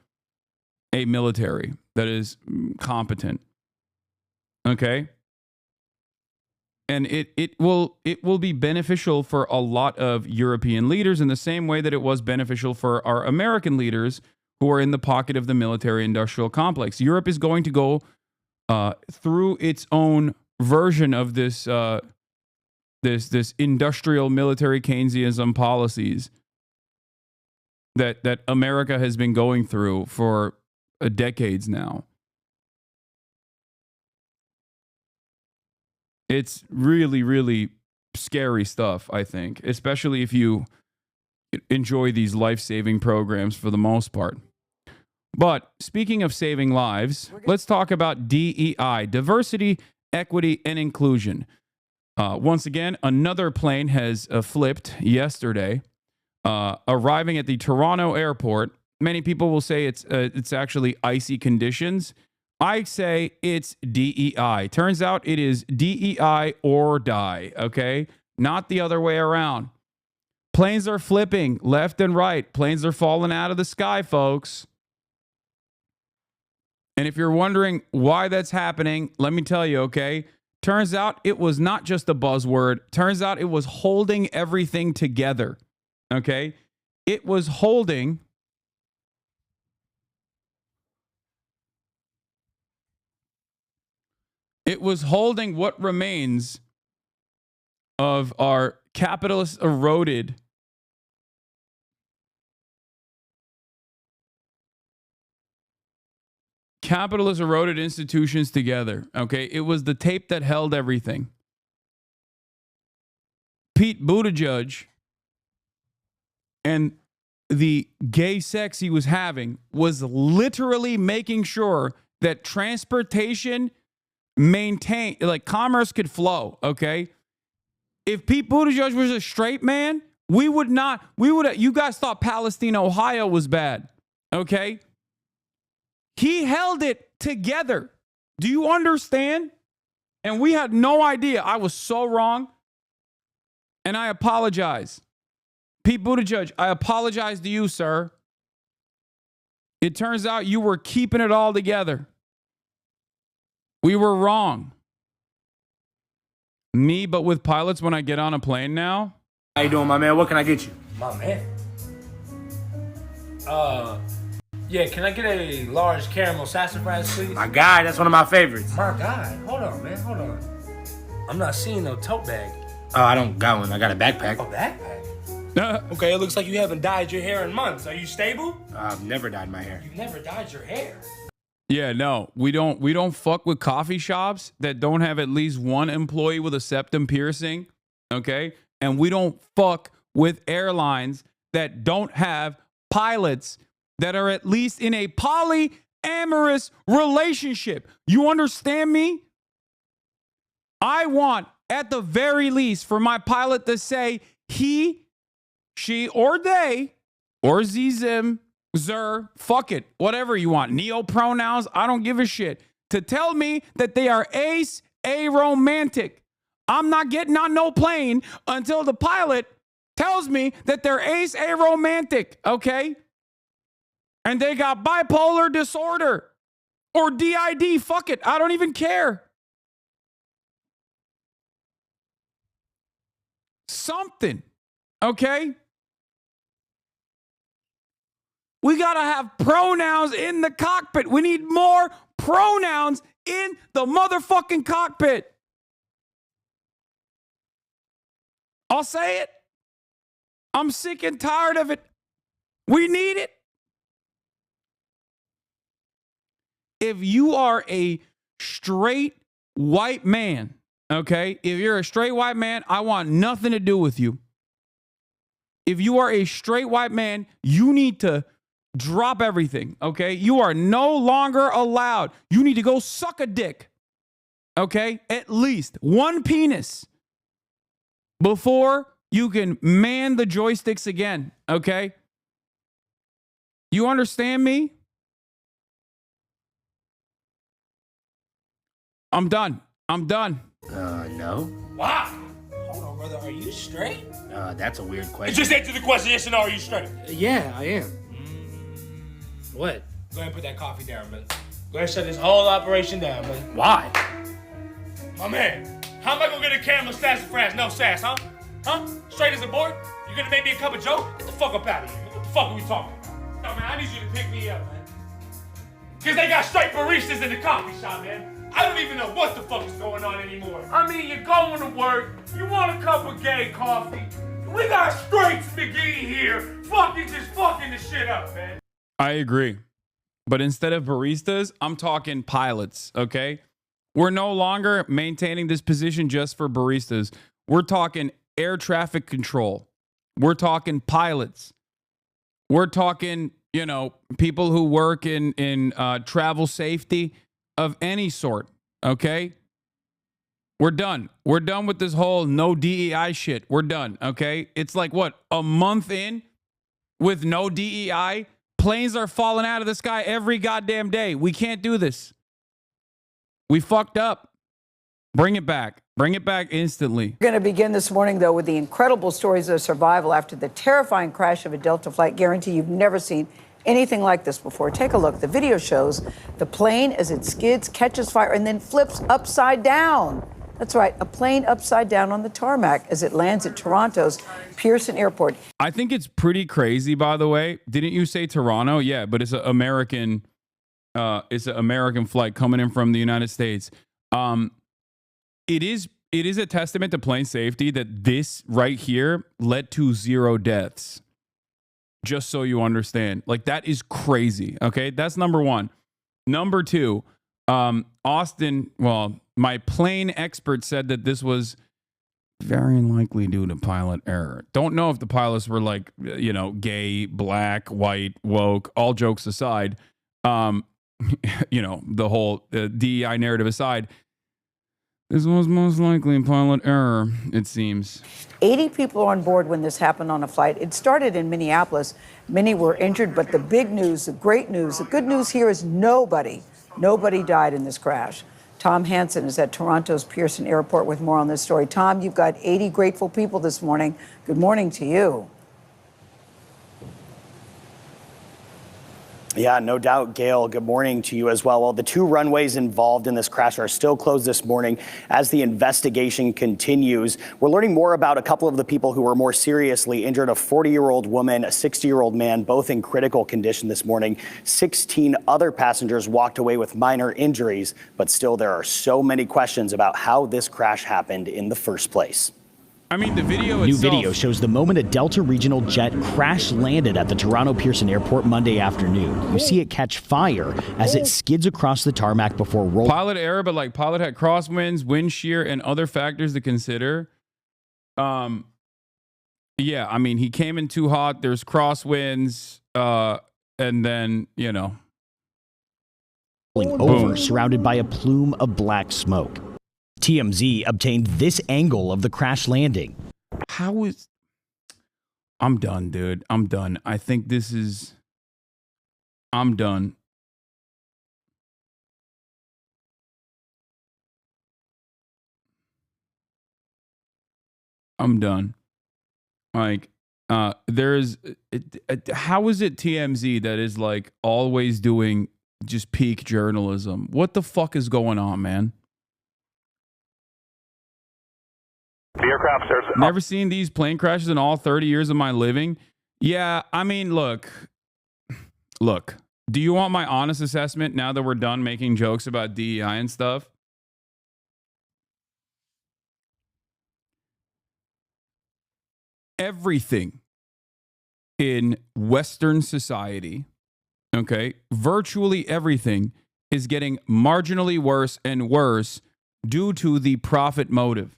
a military that is competent. Okay? And it will be beneficial for a lot of European leaders in the same way that it was beneficial for our American leaders who are in the pocket of the military-industrial complex. Europe is going to go through its own version of this this industrial military Keynesianism policies that America has been going through for decades now. It's really, really scary stuff, I think, especially if you enjoy these life-saving programs for the most part. But speaking of saving lives, let's talk about DEI, diversity, equity, and inclusion. Once again, another plane has flipped yesterday, arriving at the Toronto airport. Many people will say it's actually icy conditions. I say it's DEI. Turns out it is DEI or die, okay? Not the other way around. Planes are flipping left and right. Planes are falling out of the sky, folks. And if you're wondering why that's happening, let me tell you, okay? Turns out it was not just a buzzword. Turns out it was holding everything together, okay? It was holding what remains of our capitalist eroded institutions together. Okay. It was the tape that held everything. Pete Buttigieg and the gay sex he was having was literally making sure that transportation maintained, like commerce could flow. Okay. If Pete Buttigieg was a straight man, you guys thought Palestine, Ohio was bad. Okay. He held it together. Do you understand? And we had no idea. I was so wrong. And I apologize. Pete Buttigieg, I apologize to you, sir. It turns out you were keeping it all together. We were wrong. Me, but with pilots when I get on a plane now. How you doing, my man? What can I get you? My man. Yeah, can I get a large caramel sassafras, please? My guy, that's one of my favorites. My God, hold on, man, hold on. I'm not seeing no tote bag. Oh, I don't got one. I got a backpack. A backpack? Okay, it looks like you haven't dyed your hair in months. Are you stable? I've never dyed my hair. You've never dyed your hair? Yeah, no, we don't fuck with coffee shops that don't have at least one employee with a septum piercing, okay? And we don't fuck with airlines that don't have pilots that are at least in a polyamorous relationship. You understand me? I want, at the very least, for my pilot to say he, she, or they, or zim, zer, fuck it, whatever you want, neo pronouns, I don't give a shit, to tell me that they are aromantic. I'm not getting on no plane until the pilot tells me that they're aromantic, okay? And they got bipolar disorder or DID. Fuck it. I don't even care. Something. Okay? We got to have pronouns in the cockpit. We need more pronouns in the motherfucking cockpit. I'll say it. I'm sick and tired of it. We need it. If you are a straight white man, okay? If you're a straight white man, I want nothing to do with you. If you are a straight white man, you need to drop everything, okay? You are no longer allowed. You need to go suck a dick, okay? At least one penis before you can man the joysticks again, okay? You understand me? I'm done. No. Why? Hold on, brother. Are you straight? That's a weird question. Just answer the question. Yes or no, are you straight? Yeah, I am. What? Go ahead and put that coffee down, brother. Go ahead and shut this whole operation down, brother. Why? My man, how am I gonna get a caramel sassafras, no sass, huh? Huh? Straight as a board? You gonna make me a cup of joe? Get the fuck up out of here. What the fuck are we talking about? No, man, I need you to pick me up, man. Cause they got straight baristas in the coffee shop, man. I don't even know what the fuck is going on anymore. I mean, you're going to work, you want a cup of gay coffee. We got straight McGee here, fucking the shit up, man. I agree. But instead of baristas, I'm talking pilots, okay? We're no longer maintaining this position just for baristas. We're talking air traffic control. We're talking pilots. We're talking you know, people who work in travel safety of any sort. Okay. We're done. We're done with this whole no DEI shit. We're done. Okay. It's like what, a month in with no DEI? Planes are falling out of the sky every goddamn day. We can't do this. We fucked up. Bring it back. Bring it back instantly. We're going to begin this morning, though, with the incredible stories of survival after the terrifying crash of a Delta flight. Guarantee you've never seen anything like this before. Take a look. The video shows the plane as it skids, catches fire, and then flips upside down. That's right, a plane upside down on the tarmac as it lands at Toronto's Pearson Airport. I think it's pretty crazy, by the way. Didn't you say Toronto? Yeah, but it's an American flight coming in from the United States. It is a testament to plane safety that this right here led to 0 deaths. Just so you understand. Like, that is crazy. Okay, that's number one. Number two, Austin, well, my plane expert said that this was very likely due to pilot error. Don't know if the pilots were like, you know, gay, black, white, woke, all jokes aside, you know, the whole DEI narrative aside. This was most likely pilot error, it seems. 80 people on board when this happened on a flight. It started in Minneapolis. Many were injured, but the big news, the great news, the good news here is nobody died in this crash. Tom Hansen is at Toronto's Pearson Airport with more on this story. Tom, you've got 80 grateful people this morning. Good morning to you. Yeah, no doubt, Gail. Good morning to you as well. Well, the 2 runways involved in this crash are still closed this morning as the investigation continues. We're learning more about a couple of the people who were more seriously injured, a 40-year-old woman, a 60-year-old man, both in critical condition this morning. 16 other passengers walked away with minor injuries, but still there are so many questions about how this crash happened in the first place. I mean, the video New itself. video shows the moment a Delta regional jet crash landed at the Toronto Pearson Airport Monday afternoon. You see it catch fire as it skids across the tarmac before rolling. Pilot error, but like pilot had crosswinds, wind shear, and other factors to consider. Yeah, I mean, he came in too hot. There's crosswinds, and then, you know, over, surrounded by a plume of black smoke. TMZ obtained this angle of the crash landing. how is... I'm done, dude. I'm done. I think this is... I'm done. I'm done. Like, there's... how is it TMZ that is, like, always doing just peak journalism? What the fuck is going on, man? The aircraft serves... Never seen these plane crashes in all 30 years of my living. Yeah, I mean, look. Do you want my honest assessment now that we're done making jokes about DEI and stuff? Everything in Western society, okay, virtually everything is getting marginally worse and worse due to the profit motive.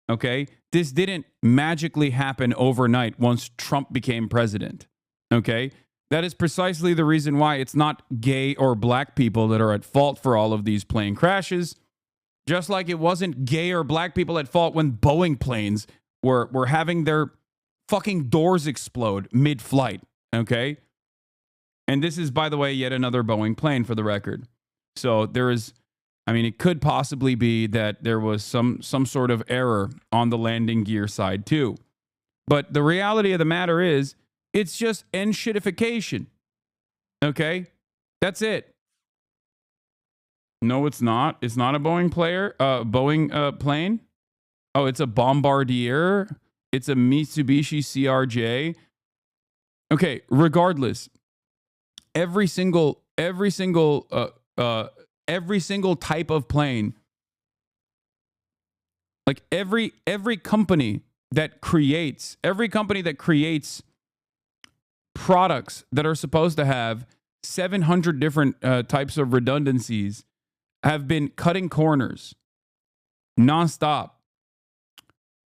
Okay, this didn't magically happen overnight once Trump became president. Okay, that is precisely the reason why it's not gay or black people that are at fault for all of these plane crashes. Just like it wasn't gay or black people at fault when Boeing planes were having their fucking doors explode mid-flight. Okay, and this is, by the way, yet another Boeing plane for the record. So there is. I mean, it could possibly be that there was some sort of error on the landing gear side too. But the reality of the matter is, it's just en-shitification. Okay? That's it. No, it's not. It's not a Boeing plane. Oh, it's a Bombardier. It's a Mitsubishi CRJ. Okay, regardless, every single type of plane, like every company that creates products that are supposed to have 700 different types of redundancies have been cutting corners nonstop.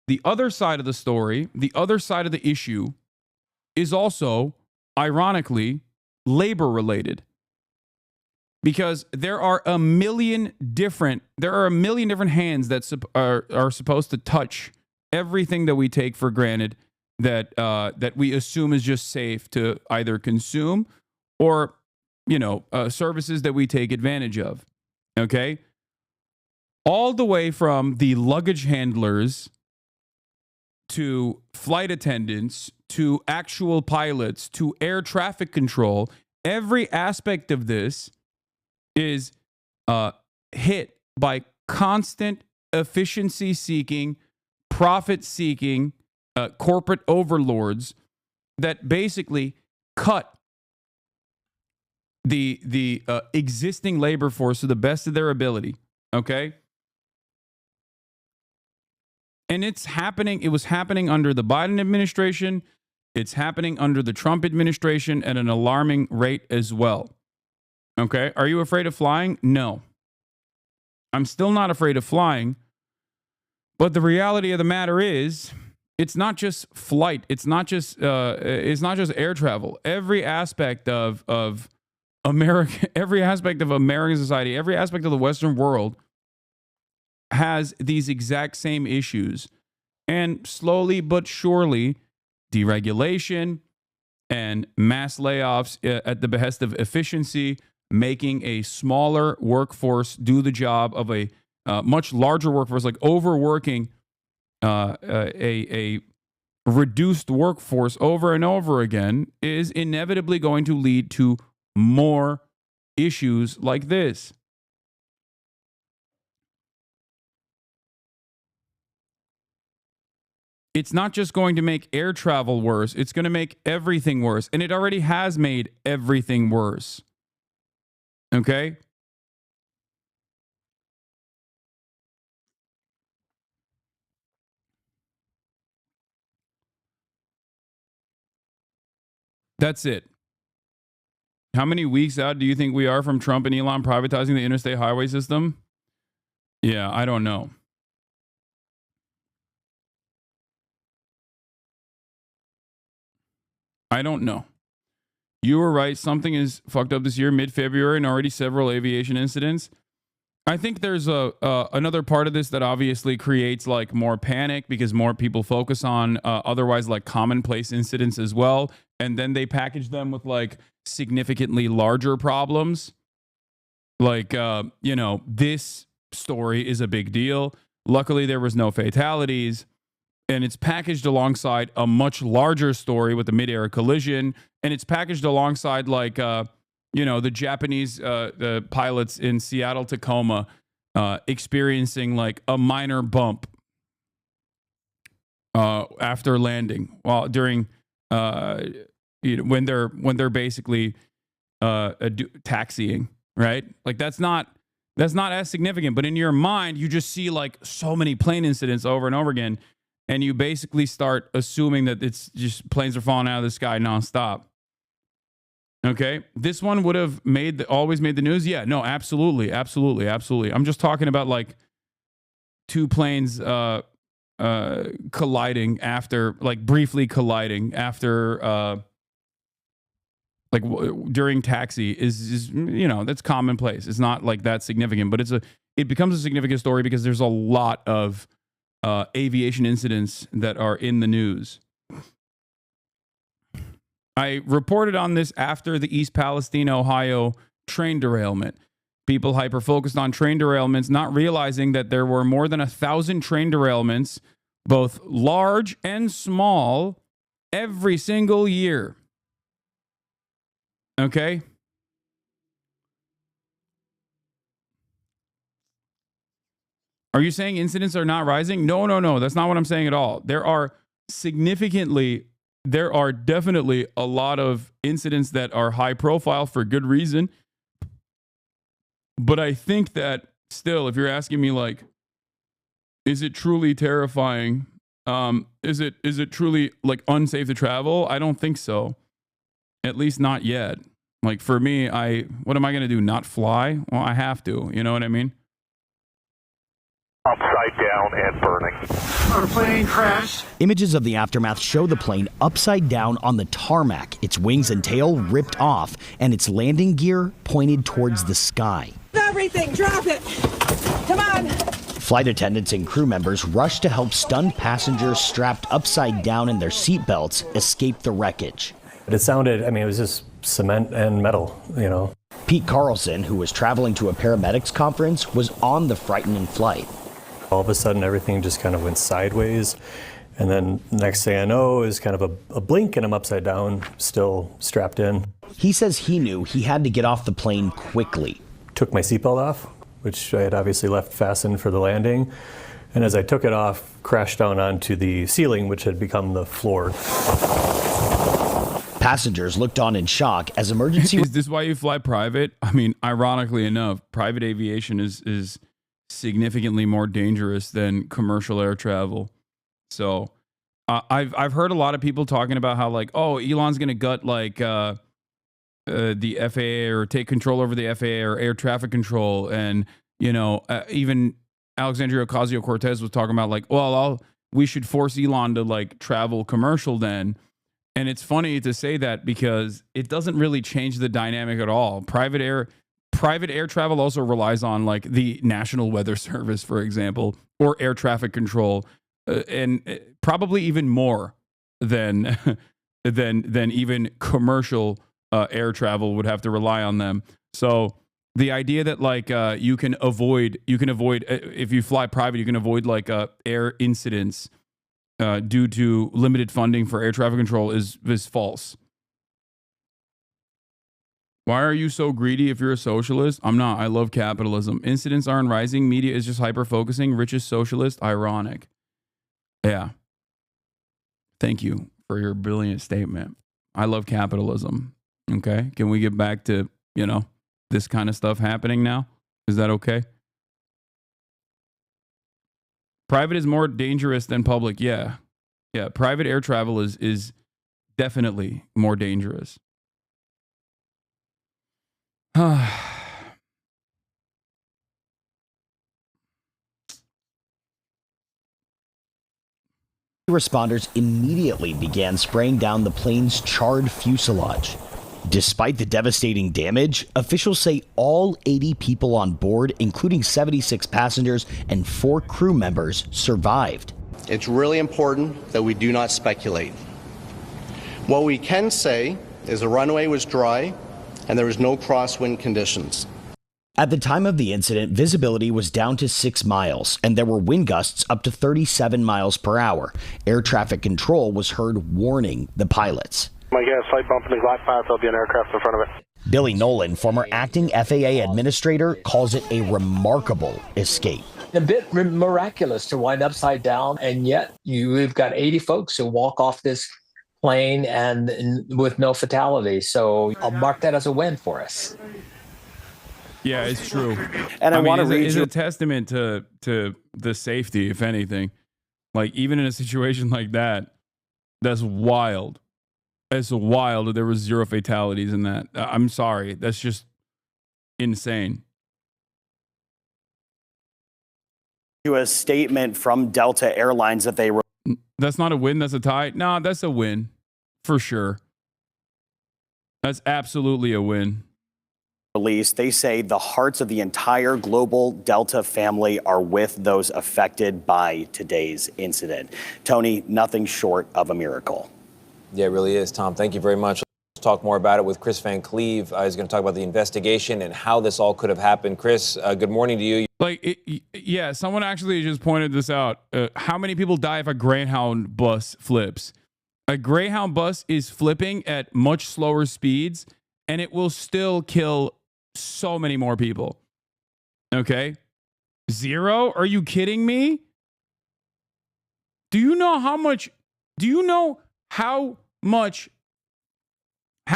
The other side of the story, the other side of the issue is also, ironically, labor related. Because there are a million different hands that are supposed to touch everything that we take for granted that we assume is just safe to either consume or, services that we take advantage of. Okay? All the way from the luggage handlers to flight attendants to actual pilots to air traffic control, every aspect of this is hit by constant efficiency-seeking, profit-seeking corporate overlords that basically cut the existing labor force to the best of their ability. Okay? And it's happening. It was happening under the Biden administration. It's happening under the Trump administration at an alarming rate as well. Okay. Are you afraid of flying? No. I'm still not afraid of flying. But the reality of the matter is, it's not just flight. It's not just air travel. Every aspect of America, every aspect of American society, every aspect of the Western world has these exact same issues. And slowly but surely, deregulation and mass layoffs at the behest of efficiency, making a smaller workforce do the job of a much larger workforce, like overworking a reduced workforce over and over again, is inevitably going to lead to more issues like this. It's not just going to make air travel worse, it's going to make everything worse. And it already has made everything worse. Okay? That's it. How many weeks out do you think we are from Trump and Elon privatizing the interstate highway system? Yeah, I don't know. I don't know. You were right. Something is fucked up this year, mid-February, and already several aviation incidents. I think there's another part of this that obviously creates like more panic because more people focus on otherwise like commonplace incidents as well. And then they package them with like significantly larger problems. Like, this story is a big deal. Luckily, there was no fatalities. And it's packaged alongside a much larger story with a mid-air collision. And it's packaged alongside like, the Japanese the pilots in Seattle, Tacoma experiencing like a minor bump after landing while during when they're basically taxiing, right? Like that's not as significant, but in your mind you just see like so many plane incidents over and over again, and you basically start assuming that it's just planes are falling out of the sky nonstop. Okay, this one would have always made the news. Yeah, no, absolutely. I'm just talking about like two planes colliding after, like briefly colliding after, during taxi is that's commonplace. It's not like that significant, but it becomes a significant story because there's a lot of aviation incidents that are in the news. I reported on this after the East Palestine, Ohio train derailment. People hyper-focused on train derailments, not realizing that there were more than 1,000 train derailments, both large and small, every single year. Okay? Are you saying incidents are not rising? No. That's not what I'm saying at all. There are definitely a lot of incidents that are high profile for good reason. But I think that still, if you're asking me like, is it truly terrifying? Is it truly like unsafe to travel? I don't think so. At least not yet. Like for me, what am I going to do? Not fly? Well, I have to. You know what I mean? upside down and burning. Our plane crashed. Images of the aftermath show the plane upside down on the tarmac, its wings and tail ripped off, and its landing gear pointed towards the sky. Everything, drop it. Come on. Flight attendants and crew members rushed to help stunned passengers strapped upside down in their seatbelts escape the wreckage. It sounded, I mean, it was just cement and metal, you know. Pete Carlson, who was traveling to a paramedics conference, was on the frightening flight. All of a sudden, everything just kind of went sideways. And then next thing I know is kind of a blink and I'm upside down, still strapped in. He says he knew he had to get off the plane quickly. Took my seatbelt off, which I had obviously left fastened for the landing. And as I took it off, crashed down onto the ceiling, which had become the floor. Passengers looked on in shock as emergency... Is this why you fly private? I mean, ironically enough, private aviation is significantly more dangerous than commercial air travel. So I've heard a lot of people talking about how, like, oh, Elon's going to gut like the FAA or take control over the FAA or air traffic control. And, you know, even Alexandria Ocasio-Cortez was talking about like, well, we should force Elon to like travel commercial then. And it's funny to say that because it doesn't really change the dynamic at all. Private air travel also relies on like the National Weather Service, for example, or air traffic control, and probably even more than even commercial air travel would have to rely on them. So the idea that like you can avoid if you fly private, you can avoid like air incidents due to limited funding for air traffic control is false. Why are you so greedy if you're a socialist? I'm not. I love capitalism. Incidents aren't rising. Media is just hyper-focusing. Richest socialist. Ironic. Yeah. Thank you for your brilliant statement. I love capitalism. Okay? Can we get back to, you know, this kind of stuff happening now? Is that okay? Private is more dangerous than public. Yeah. Yeah. Private air travel is definitely more dangerous. Responders immediately began spraying down the plane's charred fuselage. Despite the devastating damage, officials say all 80 people on board, including 76 passengers and 4 crew members, survived. It's really important that we do not speculate. What we can say is the runway was dry and there was no crosswind conditions. At the time of the incident, visibility was down to 6 miles, and there were wind gusts up to 37 miles per hour. Air traffic control was heard warning the pilots. My gas slight bump in the glide path, there'll be an aircraft in front of it. Billy Nolan, former acting FAA administrator, calls it a remarkable escape. A bit miraculous to wind upside down, and yet we've got 80 folks who walk off this plane and with no fatality. So I'll mark that as a win for us. Yeah, it's true. And I want to read it's you a testament to the safety, if anything. Like, even in a situation like that, that's wild. It's wild that there was 0 fatalities in that. I'm sorry. That's just insane. a statement from Delta Airlines that they were. That's not a win. That's a tie. No, that's a win for sure. That's absolutely a win. Release, they say the hearts of the entire global Delta family are with those affected by today's incident. Tony, nothing short of a miracle. Yeah, it really is, Tom. Thank you very much. Let's talk more about it with Chris Van Cleve. He's going to talk about the investigation and how this all could have happened. Chris, good morning to you. Yeah, someone actually just pointed this out. How many people die if a Greyhound bus flips? A Greyhound bus is flipping at much slower speeds, and it will still kill so many more people. Okay? 0? Are you kidding me? Do you know how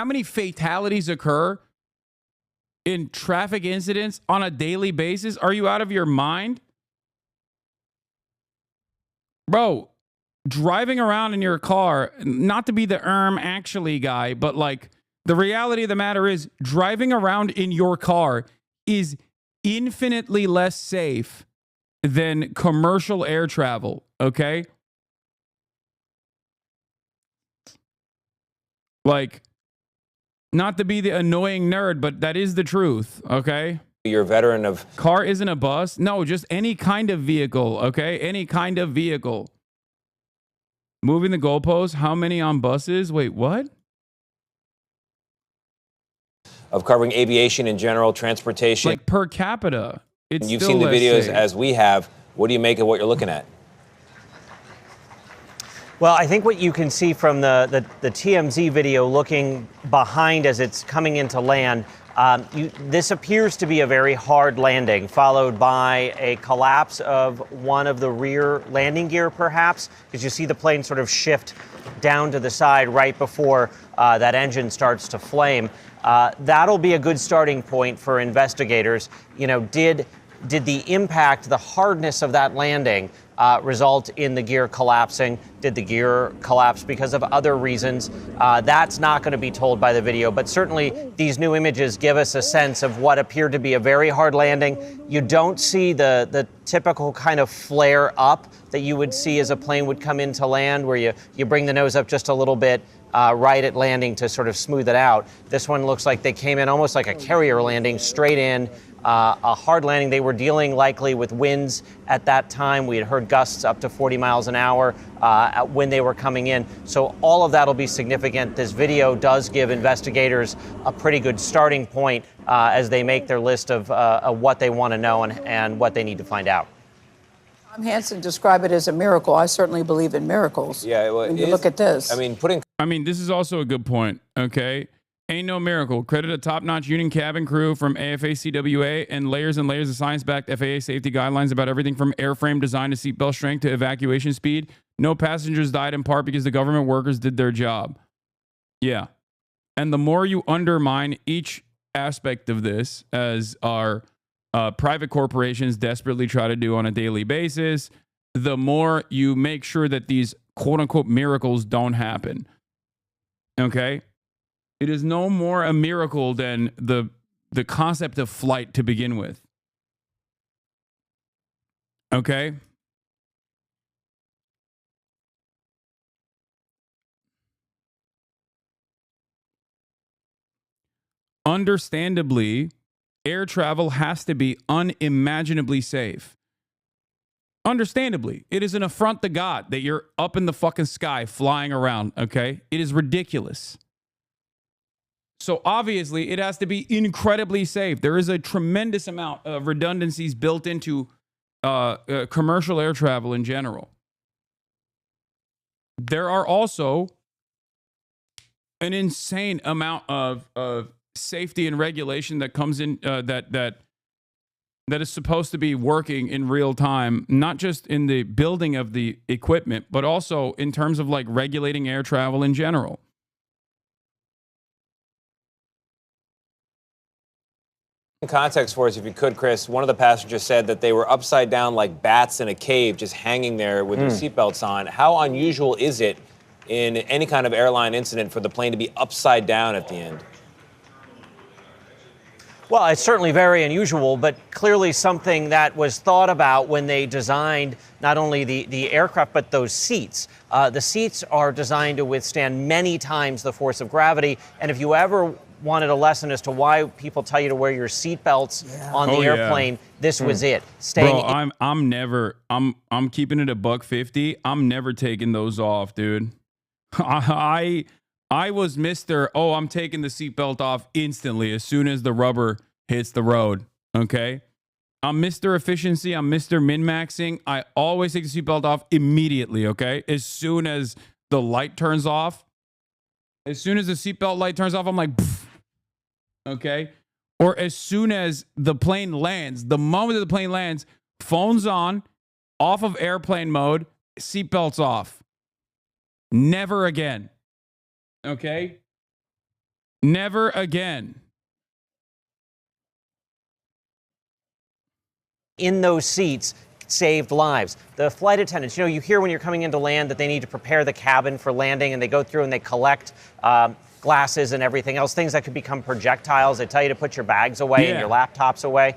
many fatalities occur in traffic incidents on a daily basis? Are you out of your mind? Bro, driving around in your car, not to be the actually guy, but like, the reality of the matter is driving around in your car is infinitely less safe than commercial air travel, okay? Like, not to be the annoying nerd, but that is the truth, okay? You're a veteran of... Car isn't a bus. No, just any kind of vehicle, okay? Any kind of vehicle. Moving the goalposts, how many on buses? Wait, what? Of covering aviation in general, transportation. Like per capita. It's You've still seen the less videos safe. as we have. What do you make of what you're looking at? Well, I think what you can see from the TMZ video looking behind as it's coming into land, this appears to be a very hard landing, followed by a collapse of one of the rear landing gear, perhaps, because you see the plane sort of shift down to the side right before that engine starts to flame. That'll be a good starting point for investigators. You know, did the impact, the hardness of that landing result in the gear collapsing? Did the gear collapse because of other reasons? That's not going to be told by the video, but certainly these new images give us a sense of what appeared to be a very hard landing. You don't see the typical kind of flare up that you would see as a plane would come into land, where you bring the nose up just a little bit right at landing to sort of smooth it out. This one looks like they came in almost like a carrier landing, straight in. A hard landing. They were dealing likely with winds at that time. We had heard gusts up to 40 miles an hour when they were coming in. So all of that will be significant. This video does give investigators a pretty good starting point as they make their list of what they want to know and what they need to find out. Tom Hansen described it as a miracle. I certainly believe in miracles. Yeah, well, when you look at this. I mean, this is also a good point, okay? Ain't no miracle. Credit a top-notch union cabin crew from AFA-CWA and layers of science-backed FAA safety guidelines about everything from airframe design to seatbelt strength to evacuation speed. No passengers died in part because the government workers did their job. Yeah. And the more you undermine each aspect of this, as our private corporations desperately try to do on a daily basis, the more you make sure that these quote-unquote miracles don't happen. Okay? It is no more a miracle than the concept of flight to begin with. Okay? Understandably, air travel has to be unimaginably safe. Understandably, it is an affront to God that you're up in the fucking sky flying around, okay? It is ridiculous. So obviously, it has to be incredibly safe. There is a tremendous amount of redundancies built into commercial air travel in general. There are also an insane amount of safety and regulation that comes in that is supposed to be working in real time, not just in the building of the equipment, but also in terms of like regulating air travel in general. Context for us, if you could, Chris. One of the passengers said that they were upside down like bats in a cave, just hanging there with their seatbelts on. How unusual is it in any kind of airline incident for the plane to be upside down at the end? Well, it's certainly very unusual, but clearly something that was thought about when they designed not only the aircraft, but those seats. The seats are designed to withstand many times the force of gravity. And if you ever wanted a lesson as to why people tell you to wear your seatbelts on the airplane, this was it. Bro, I'm keeping it $150. I'm never taking those off, dude. I was Mr. Oh, I'm taking the seatbelt off instantly as soon as the rubber hits the road. Okay. I'm Mr. Efficiency. I'm Mr. Min-maxing. I always take the seatbelt off immediately. Okay. As soon as the light turns off, as soon as the seatbelt light turns off, I'm like, pfft. Okay. Or as soon as the plane lands, the moment that the plane lands, phone's on, off of airplane mode, seatbelts off. Never again. Okay? Never again. In those seats saved lives. The flight attendants, you hear when you're coming into land that they need to prepare the cabin for landing, and they go through and they collect glasses and everything else, things that could become projectiles. They tell you to put your bags away and your laptops away.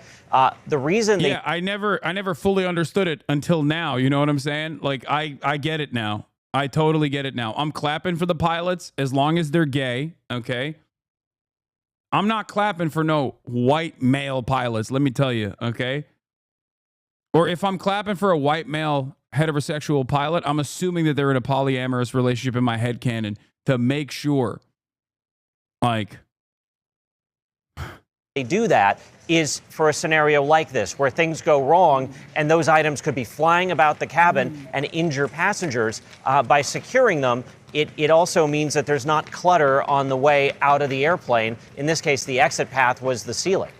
The reason they... Yeah, I never fully understood it until now. You know what I'm saying? Like, I get it now. I totally get it now. I'm clapping for the pilots as long as they're gay, okay? I'm not clapping for no white male pilots, let me tell you, okay? Or if I'm clapping for a white male heterosexual pilot, I'm assuming that they're in a polyamorous relationship in my headcanon to make sure, like... They do that is for a scenario like this, where things go wrong and those items could be flying about the cabin and injure passengers. By securing them, it also means that there's not clutter on the way out of the airplane. In this case, the exit path was the ceiling.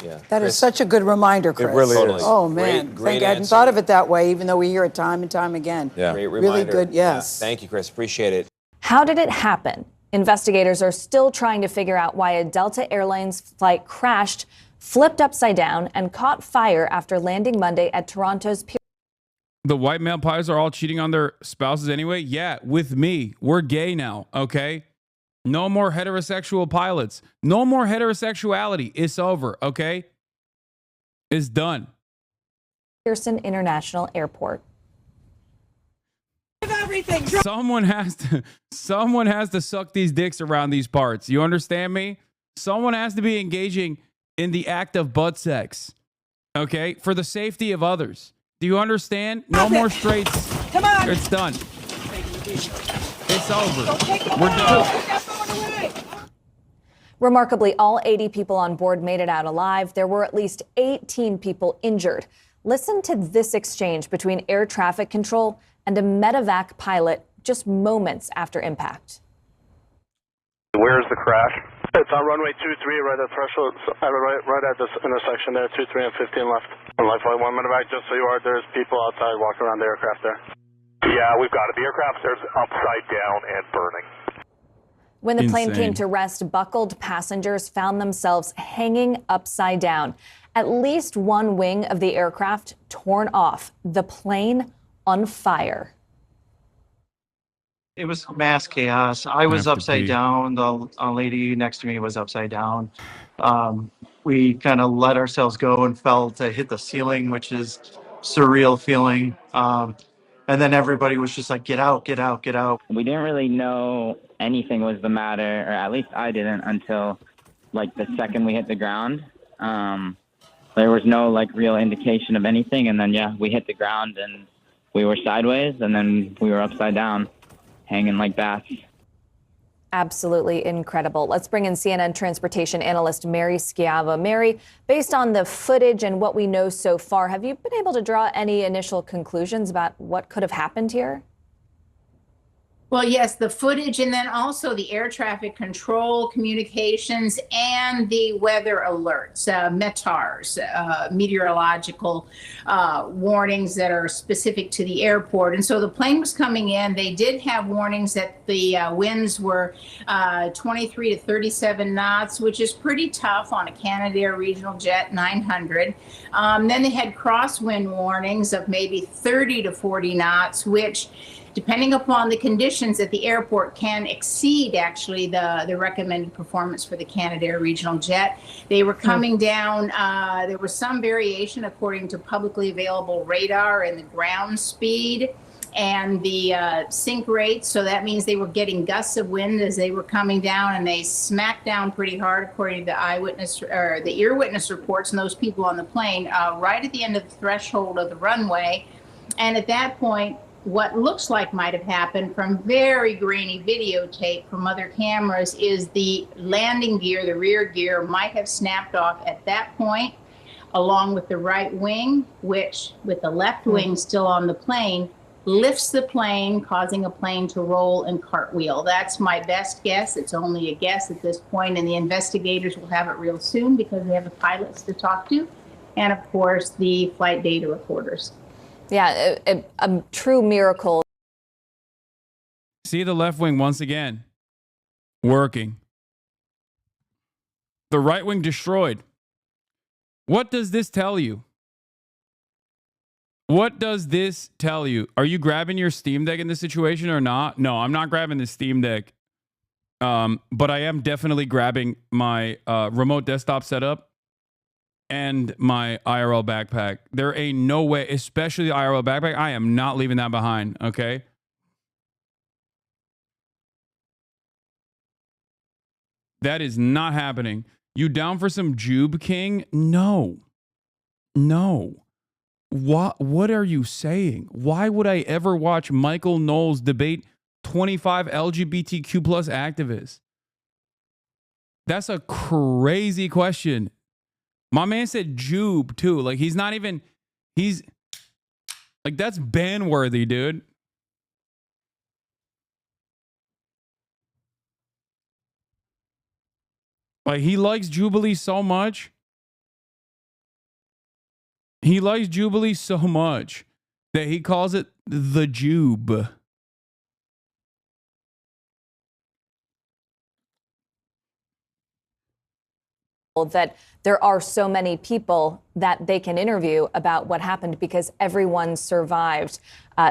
Yeah. That is such a good reminder, Chris. It really is. Oh, man. Great I hadn't thought of it that way, even though we hear it time and time again. Yeah. Great Really reminder. good, yes. Yeah. Thank you, Chris. Appreciate it. How did it happen? Investigators are still trying to figure out why a Delta Airlines flight crashed, flipped upside down, and caught fire after landing Monday at Toronto's Pier. The white male pilots are all cheating on their spouses anyway? Yeah, with me. We're gay now, okay? No more heterosexual pilots. No more heterosexuality. It's over, okay? It's done. Pearson International Airport. Someone has to suck these dicks around these parts. You understand me? Someone has to be engaging in the act of butt sex. Okay? For the safety of others. Do you understand? No more straights. Come on. It's done. It's over. We're done. Remarkably, all 80 people on board made it out alive. There were at least 18 people injured. Listen to this exchange between air traffic control and a medevac pilot just moments after impact. Where's the crash? It's on runway 23, right at threshold, right at this intersection there, 23 and 15 left. On Life Flight 1 medevac, just so you are, there's people outside walking around the aircraft there. Yeah, we've got it. The aircraft there's upside down and burning. When the plane came to rest, buckled passengers found themselves hanging upside down. At least one wing of the aircraft torn off. The plane on fire. It was mass chaos. I was upside down. The lady next to me was upside down. We kind of let ourselves go and fell to hit the ceiling, which is surreal feeling. And then everybody was just like, get out, get out, get out. We didn't really know anything was the matter, or at least I didn't, until like the second we hit the ground. There was no like real indication of anything. And then, yeah, we hit the ground and we were sideways and then we were upside down, hanging like bats. Absolutely incredible. Let's bring in CNN transportation analyst Mary Schiava. Mary, based on the footage and what we know so far, have you been able to draw any initial conclusions about what could have happened here? Well, yes, the footage and then also the air traffic control communications and the weather alerts, METARs, meteorological warnings that are specific to the airport. And so the plane was coming in. They did have warnings that the winds were 23 to 37 knots, which is pretty tough on a Canadair regional jet 900. Then they had crosswind warnings of maybe 30 to 40 knots, which depending upon the conditions at the airport, can exceed actually the recommended performance for the Canadair regional jet. They were coming down, there was some variation according to publicly available radar and the ground speed and the sink rate. So that means they were getting gusts of wind as they were coming down, and they smacked down pretty hard according to the eyewitness or the ear witness reports and those people on the plane right at the end of the threshold of the runway. And at that point, what looks like might have happened from very grainy videotape from other cameras is the landing gear, the rear gear, might have snapped off at that point, along with the right wing, which with the left wing still on the plane, lifts the plane, causing a plane to roll and cartwheel. That's my best guess. It's only a guess at this point, and the investigators will have it real soon because they have the pilots to talk to, and of course the flight data recorders. Yeah, a true miracle. See the left wing once again working. The right wing destroyed. What does this tell you? What does this tell you? Are you grabbing your Steam Deck in this situation or not? No, I'm not grabbing the Steam Deck But I am definitely grabbing my remote desktop setup and my IRL backpack. There ain't no way, especially the IRL backpack. I am not leaving that behind. Okay. That is not happening. You down for some Jube King? No. No. What are you saying? Why would I ever watch Michael Knowles debate 25 LGBTQ plus activists? That's a crazy question. My man said Jube too. Like he's like that's ban worthy, dude. Like he likes Jubilee so much. He likes Jubilee so much that he calls it the Jube. That there are so many people that they can interview about what happened because everyone survived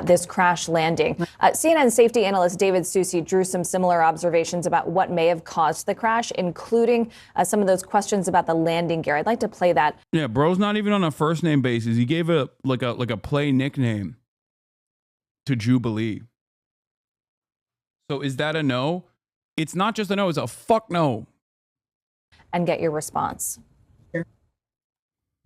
this crash landing. CNN safety analyst David Susi drew some similar observations about what may have caused the crash, including some of those questions about the landing gear. I'd like to play that. Yeah, bro's not even on a first name basis. He gave a play nickname to Jubilee. So is that a no? It's not just a no, it's a fuck no. And get your response.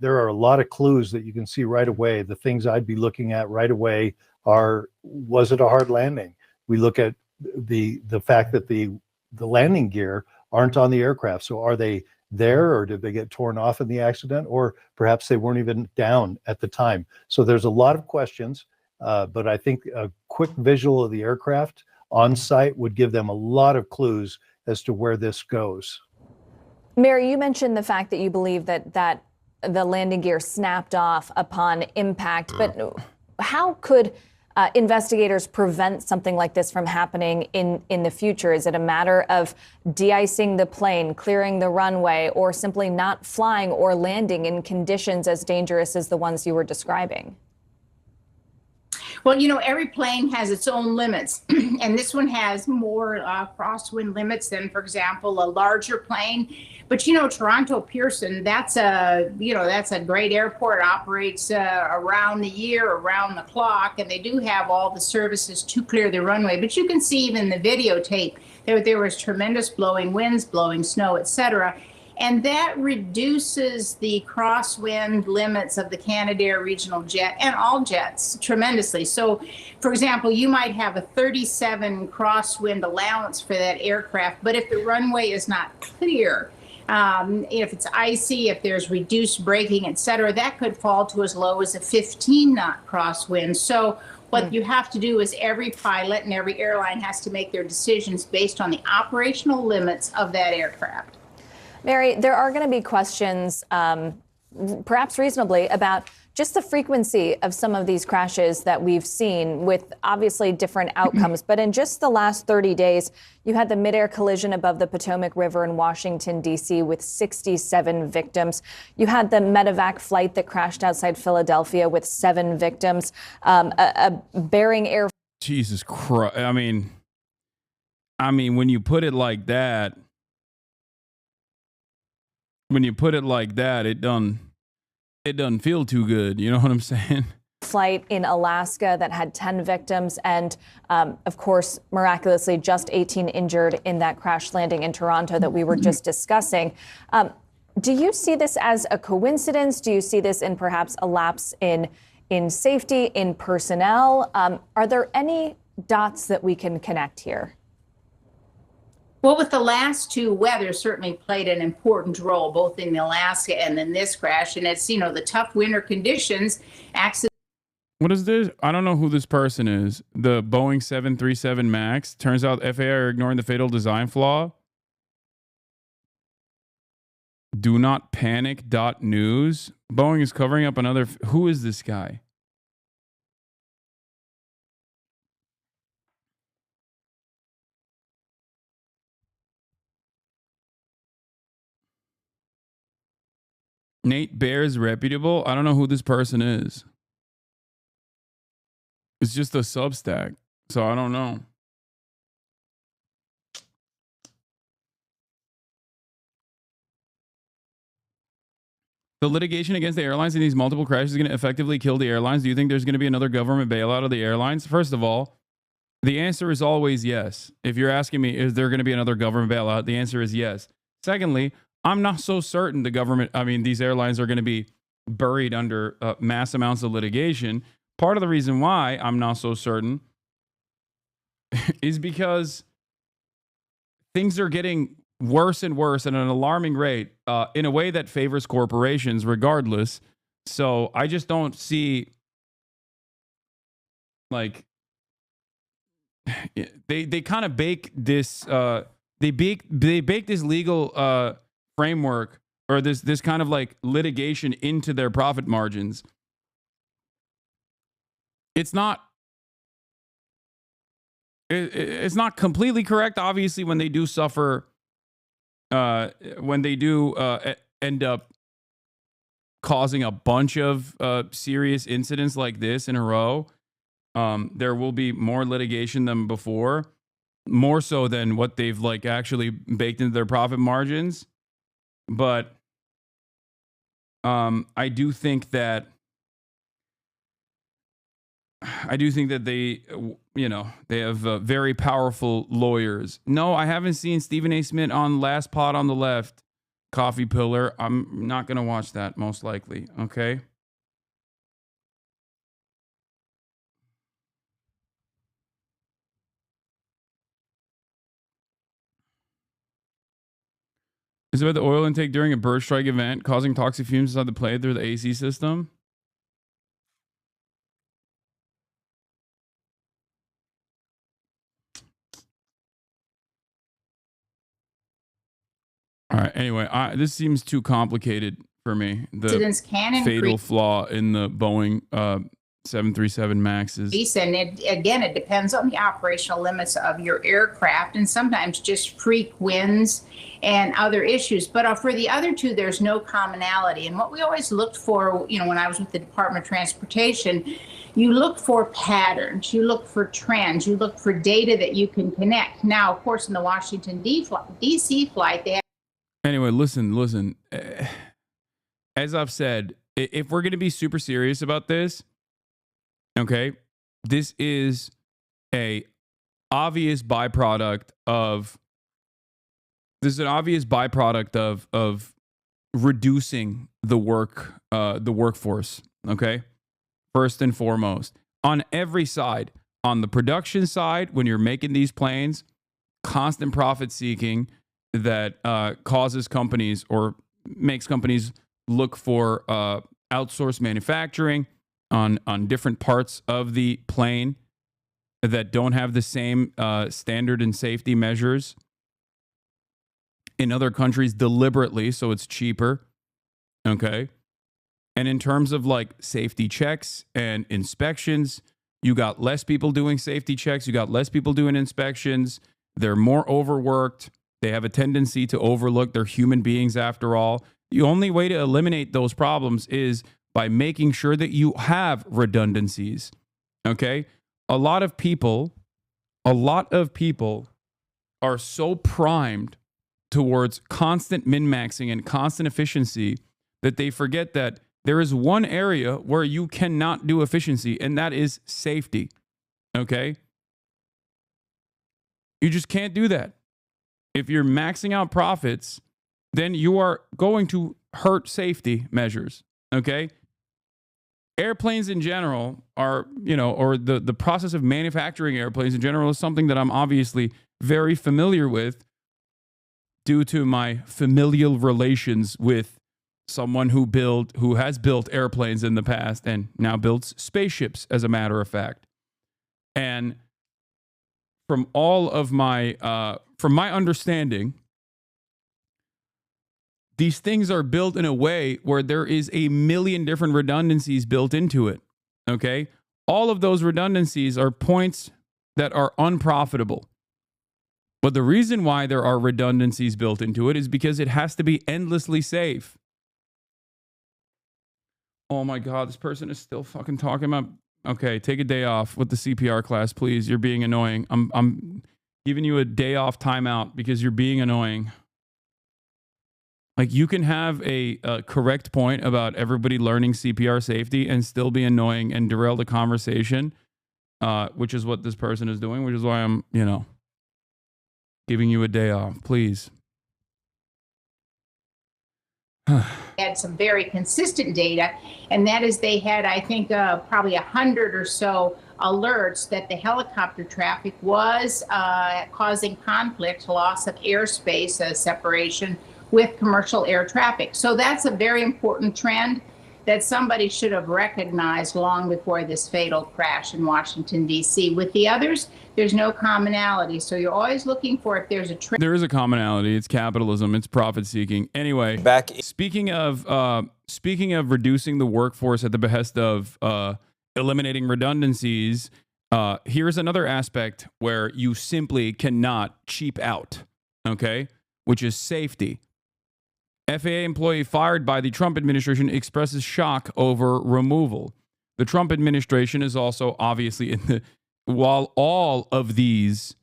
There are a lot of clues that you can see right away. The things I'd be looking at right away are, was it a hard landing? We look at the fact that the landing gear aren't on the aircraft. So are they there, or did they get torn off in the accident? Or perhaps they weren't even down at the time. So there's a lot of questions, but I think a quick visual of the aircraft on site would give them a lot of clues as to where this goes. Mary, you mentioned the fact that you believe that the landing gear snapped off upon impact, but how could investigators prevent something like this from happening in the future? Is it a matter of de-icing the plane, clearing the runway, or simply not flying or landing in conditions as dangerous as the ones you were describing? Well, every plane has its own limits, and this one has more crosswind limits than, for example, a larger plane. But Toronto Pearson, that's a great airport. It operates around the year, around the clock, and they do have all the services to clear the runway. But you can see even in the videotape there was tremendous blowing winds, blowing snow, etc. And that reduces the crosswind limits of the Canadair regional jet and all jets tremendously. So, for example, you might have a 37 crosswind allowance for that aircraft, but if the runway is not clear, if it's icy, if there's reduced braking, et cetera, that could fall to as low as a 15-knot crosswind. So what you have to do is every pilot and every airline has to make their decisions based on the operational limits of that aircraft. Mary, there are going to be questions, perhaps reasonably, about just the frequency of some of these crashes that we've seen with obviously different outcomes. But in just the last 30 days, you had the midair collision above the Potomac River in Washington, D.C. with 67 victims. You had the medevac flight that crashed outside Philadelphia with 7 victims. A Bering Air. Jesus Christ. I mean, when you put it like that, it doesn't feel too good. You know what I'm saying? Flight in Alaska that had 10 victims and, of course, miraculously, just 18 injured in that crash landing in Toronto that we were just discussing. Do you see this as a coincidence? Do you see this in perhaps a lapse in safety, in personnel? Are there any dots that we can connect here? Well, with the last two, weather certainly played an important role, both in Alaska and in this crash. And it's, the tough winter conditions. What is this? I don't know who this person is. The Boeing 737 MAX. Turns out FAA are ignoring the fatal design flaw. Do not panic. News. Boeing is covering up another. Who is this guy? Nate Bear's reputable. I don't know who this person is. It's just a Substack, so I don't know. The litigation against the airlines in these multiple crashes is going to effectively kill the airlines. Do you think there's going to be another government bailout of the airlines? First of all, the answer is always yes. If you're asking me, is there going to be another government bailout? The answer is yes. Secondly, I'm not so certain these airlines are going to be buried under mass amounts of litigation. Part of the reason why I'm not so certain is because things are getting worse and worse at an alarming rate in a way that favors corporations regardless. So I just don't see, like, they kind of bake this they bake this legal framework or this kind of like litigation into their profit margins. It's not completely correct, obviously, when they do suffer, when they do end up causing a bunch of serious incidents like this in a row. There will be more litigation than before, more so than what they've like actually baked into their profit margins. But I do think that they, they have very powerful lawyers. No, I haven't seen Stephen A. Smith on Last Pod on the Left, Coffee Pillar. I'm not going to watch that, most likely. Okay. Is it about the oil intake during a bird strike event causing toxic fumes inside the plane through the AC system? All right. Anyway, this seems too complicated for me. The Incidents can fatal increase. flaw in the Boeing 737 Maxes. And it depends on the operational limits of your aircraft and sometimes just freak winds and other issues. But for the other two, there's no commonality. And what we always looked for, when I was with the Department of Transportation, you look for patterns, you look for trends, you look for data that you can connect. Now, of course, in the Washington, D.C. flight, they had. Anyway, listen. As I've said, if we're going to be super serious about this, okay, this is an obvious byproduct of reducing the workforce. Okay, first and foremost, on every side, on the production side, when you're making these planes, constant profit seeking that causes companies or makes companies look for outsourced manufacturing on different parts of the plane that don't have the same standard and safety measures in other countries deliberately, so it's cheaper. Okay. And in terms of like safety checks and inspections, you got less people doing safety checks, you got less people doing inspections, they're more overworked, they have a tendency to overlook, they're human beings after all. The only way to eliminate those problems is by making sure that you have redundancies. Okay? A lot of people are so primed towards constant min-maxing and constant efficiency that they forget that there is one area where you cannot do efficiency, and that is safety. Okay? You just can't do that. If you're maxing out profits, then you are going to hurt safety measures. Okay? Airplanes in general are, or the process of manufacturing airplanes in general is something that I'm obviously very familiar with due to my familial relations with someone who has built airplanes in the past and now builds spaceships, as a matter of fact. And from all of my, from my understanding, these things are built in a way where there is a million different redundancies built into it. Okay? All of those redundancies are points that are unprofitable. But the reason why there are redundancies built into it is because it has to be endlessly safe. Oh my God, this person is still fucking talking about. Okay, take a day off with the CPR class, please. You're being annoying. I'm giving you a day off timeout because you're being annoying. Like, you can have a correct point about everybody learning CPR safety and still be annoying and derail the conversation, which is what this person is doing, which is why I'm, giving you a day off, please. Had some very consistent data, and that is they had, I think, probably 100 or so alerts that the helicopter traffic was causing conflict, loss of airspace, separation with commercial air traffic. So that's a very important trend that somebody should have recognized long before this fatal crash in Washington, D.C. With the others, there's no commonality. So you're always looking for if there's a trend. There is a commonality. It's capitalism. It's profit seeking. Anyway, speaking of reducing the workforce at the behest of eliminating redundancies, here's another aspect where you simply cannot cheap out, okay, which is safety. FAA employee fired by the Trump administration expresses shock over removal. The Trump administration is also obviously in the while all of these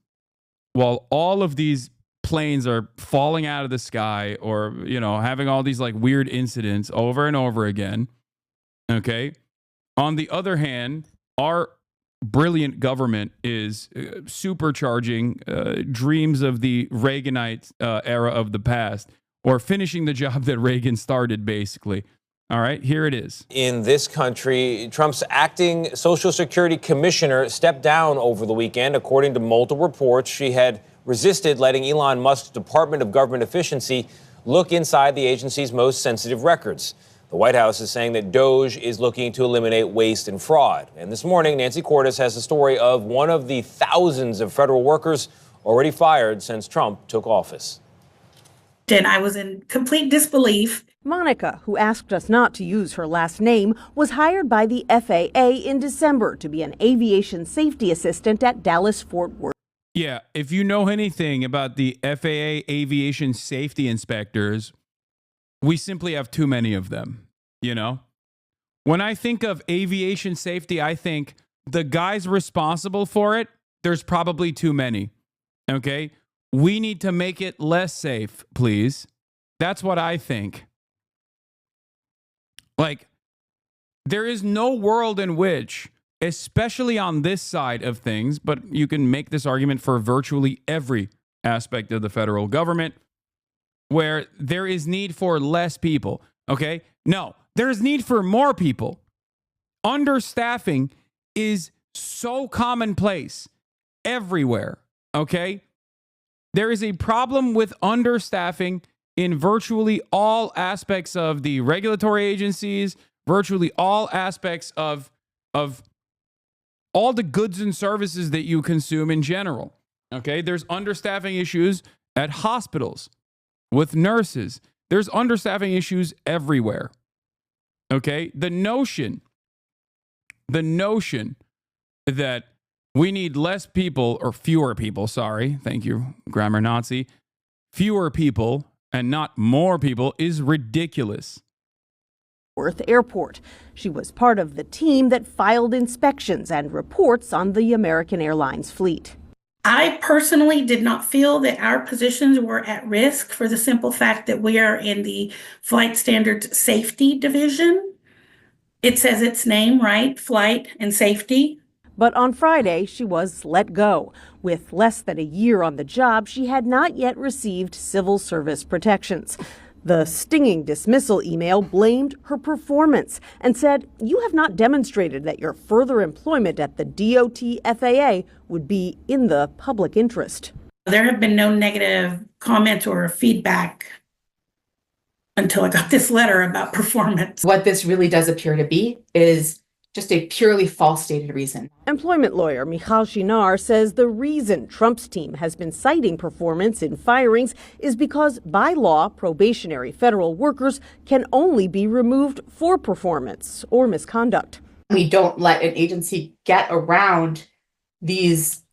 planes are falling out of the sky or having all these like weird incidents over and over again. Okay. On the other hand, our brilliant government is supercharging dreams of the Reaganite era of the past, or finishing the job that Reagan started, basically. All right, here it is. In this country, Trump's acting Social Security commissioner stepped down over the weekend. According to multiple reports, she had resisted letting Elon Musk's Department of Government Efficiency look inside the agency's most sensitive records. The White House is saying that DOGE is looking to eliminate waste and fraud. And this morning, Nancy Cordes has the story of one of the thousands of federal workers already fired since Trump took office. And I was in complete disbelief. Monica, who asked us not to use her last name, was hired by the FAA in December to be an aviation safety assistant at Dallas-Fort Worth. Yeah, if you know anything about the FAA aviation safety inspectors, we simply have too many of them, When I think of aviation safety, I think the guys responsible for it, there's probably too many, okay? We need to make it less safe, please. That's what I think. Like, there is no world in which, especially on this side of things, but you can make this argument for virtually every aspect of the federal government, where there is need for less people, okay? No, there is need for more people. Understaffing is so commonplace everywhere, okay? There is a problem with understaffing in virtually all aspects of the regulatory agencies, virtually all aspects of all the goods and services that you consume in general. Okay, there's understaffing issues at hospitals with nurses. There's understaffing issues everywhere. Okay, the notion that we need less people, or fewer people, sorry, thank you, grammar Nazi, fewer people and not more people is ridiculous. Worth Airport. She was part of the team that filed inspections and reports on the American Airlines fleet. I personally did not feel that our positions were at risk for the simple fact that we are in the Flight Standards Safety Division. It says its name, right? Flight and safety. But on Friday, she was let go. With less than a year on the job, she had not yet received civil service protections. The stinging dismissal email blamed her performance and said, "You have not demonstrated that your further employment at the DOT FAA would be in the public interest." There have been no negative comments or feedback until I got this letter about performance. What this really does appear to be is just a purely false stated reason. Employment lawyer Michal Shinar says the reason Trump's team has been citing performance in firings is because by law, probationary federal workers can only be removed for performance or misconduct. We don't let an agency get around these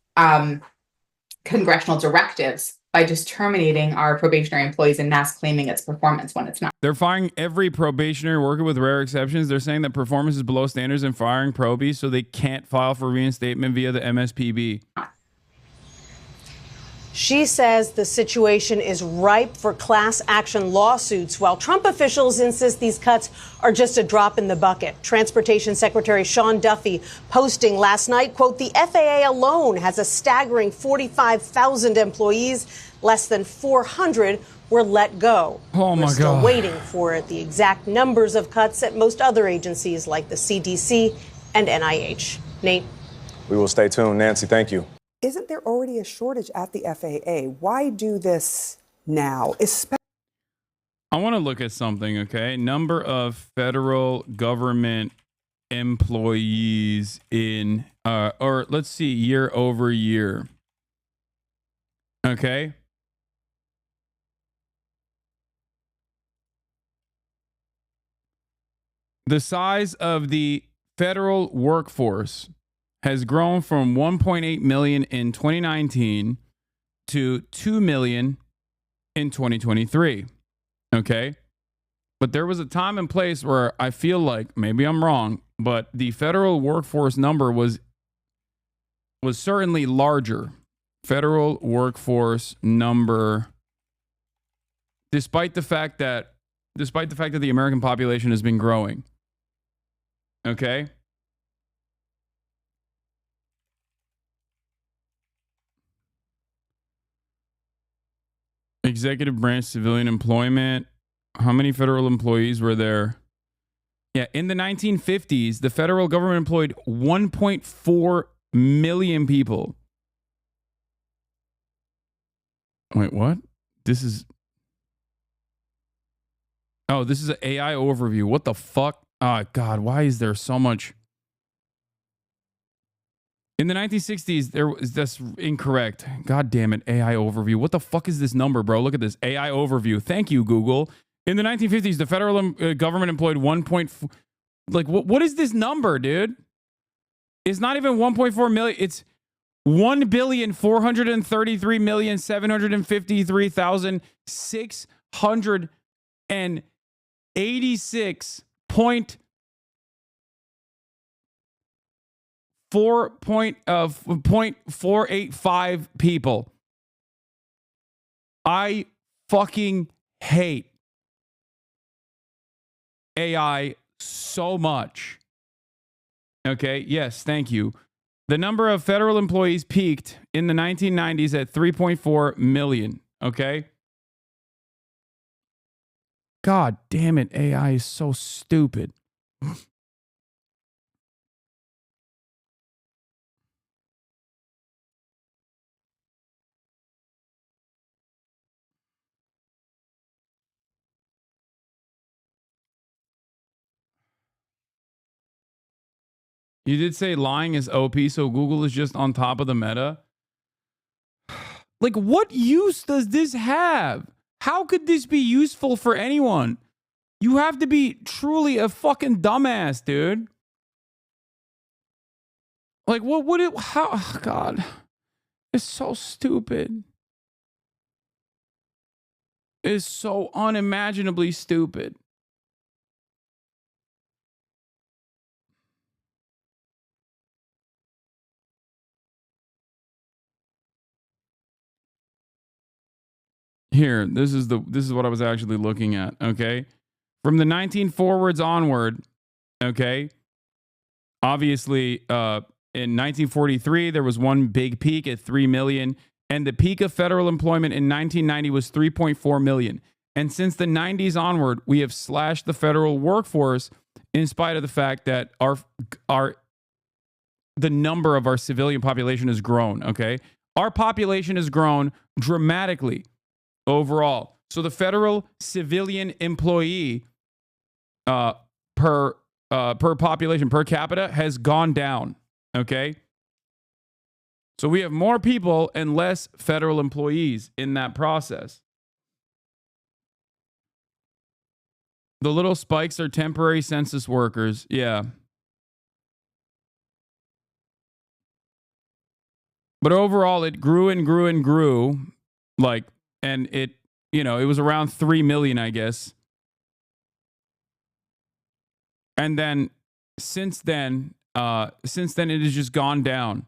congressional directives by just terminating our probationary employees and mass claiming it's performance when it's not. They're firing every probationary worker with rare exceptions. They're saying that performance is below standards and firing probies, so they can't file for reinstatement via the MSPB. She says the situation is ripe for class action lawsuits, while Trump officials insist these cuts are just a drop in the bucket. Transportation Secretary Sean Duffy posting last night, quote, the FAA alone has a staggering 45,000 employees. Less than 400 were let go. Oh my We're still God. waiting for the exact numbers of cuts at most other agencies like the CDC and NIH. Nate? We will stay tuned. Nancy, thank you. Isn't there already a shortage at the FAA? Why do this now? I want to look at something, okay? Number of federal government employees in, or let's see, year over year. Okay? The size of the federal workforce has grown from 1.8 million in 2019 to 2 million in 2023. Okay? But there was a time and place where I feel like, maybe I'm wrong, but the federal workforce number was certainly larger. Federal workforce number, despite the fact that the American population has been growing. Okay? Executive branch civilian employment. How many federal employees were there? Yeah, in the 1950s, the federal government employed 1.4 million people. Wait, what? This is an AI overview. What the fuck? Oh, God, why is there so much? In the 1960s, that's incorrect. God damn it, AI overview. What the fuck is this number, bro? Look at this, AI overview. Thank you, Google. In the 1950s, the federal government employed 1.4... Like, what is this number, dude? It's not even 1.4 million. It's 1,433,756.485 people. I fucking hate AI so much. Okay, yes, thank you. The number of federal employees peaked in the 1990s at 3.4 million. Okay. God damn it, AI is so stupid. You did say lying is OP, so Google is just on top of the meta. Like, what use does this have? How could this be useful for anyone? You have to be truly a fucking dumbass, dude. Like, what would it, how, oh God, it's so stupid. It's so unimaginably stupid. Here, this is what I was actually looking at, okay? From the 19 forwards onward, okay? Obviously, in 1943, there was one big peak at 3 million, and the peak of federal employment in 1990 was 3.4 million. And since the 90s onward, we have slashed the federal workforce in spite of the fact that the number of our civilian population has grown, okay? Our population has grown dramatically overall. So the federal civilian employee per population, per capita, has gone down, okay? So we have more people and less federal employees in that process. The little spikes are temporary census workers. Yeah. But overall, it grew and grew and grew. Like, and it, it was around 3 million, I guess. And then since then it has just gone down.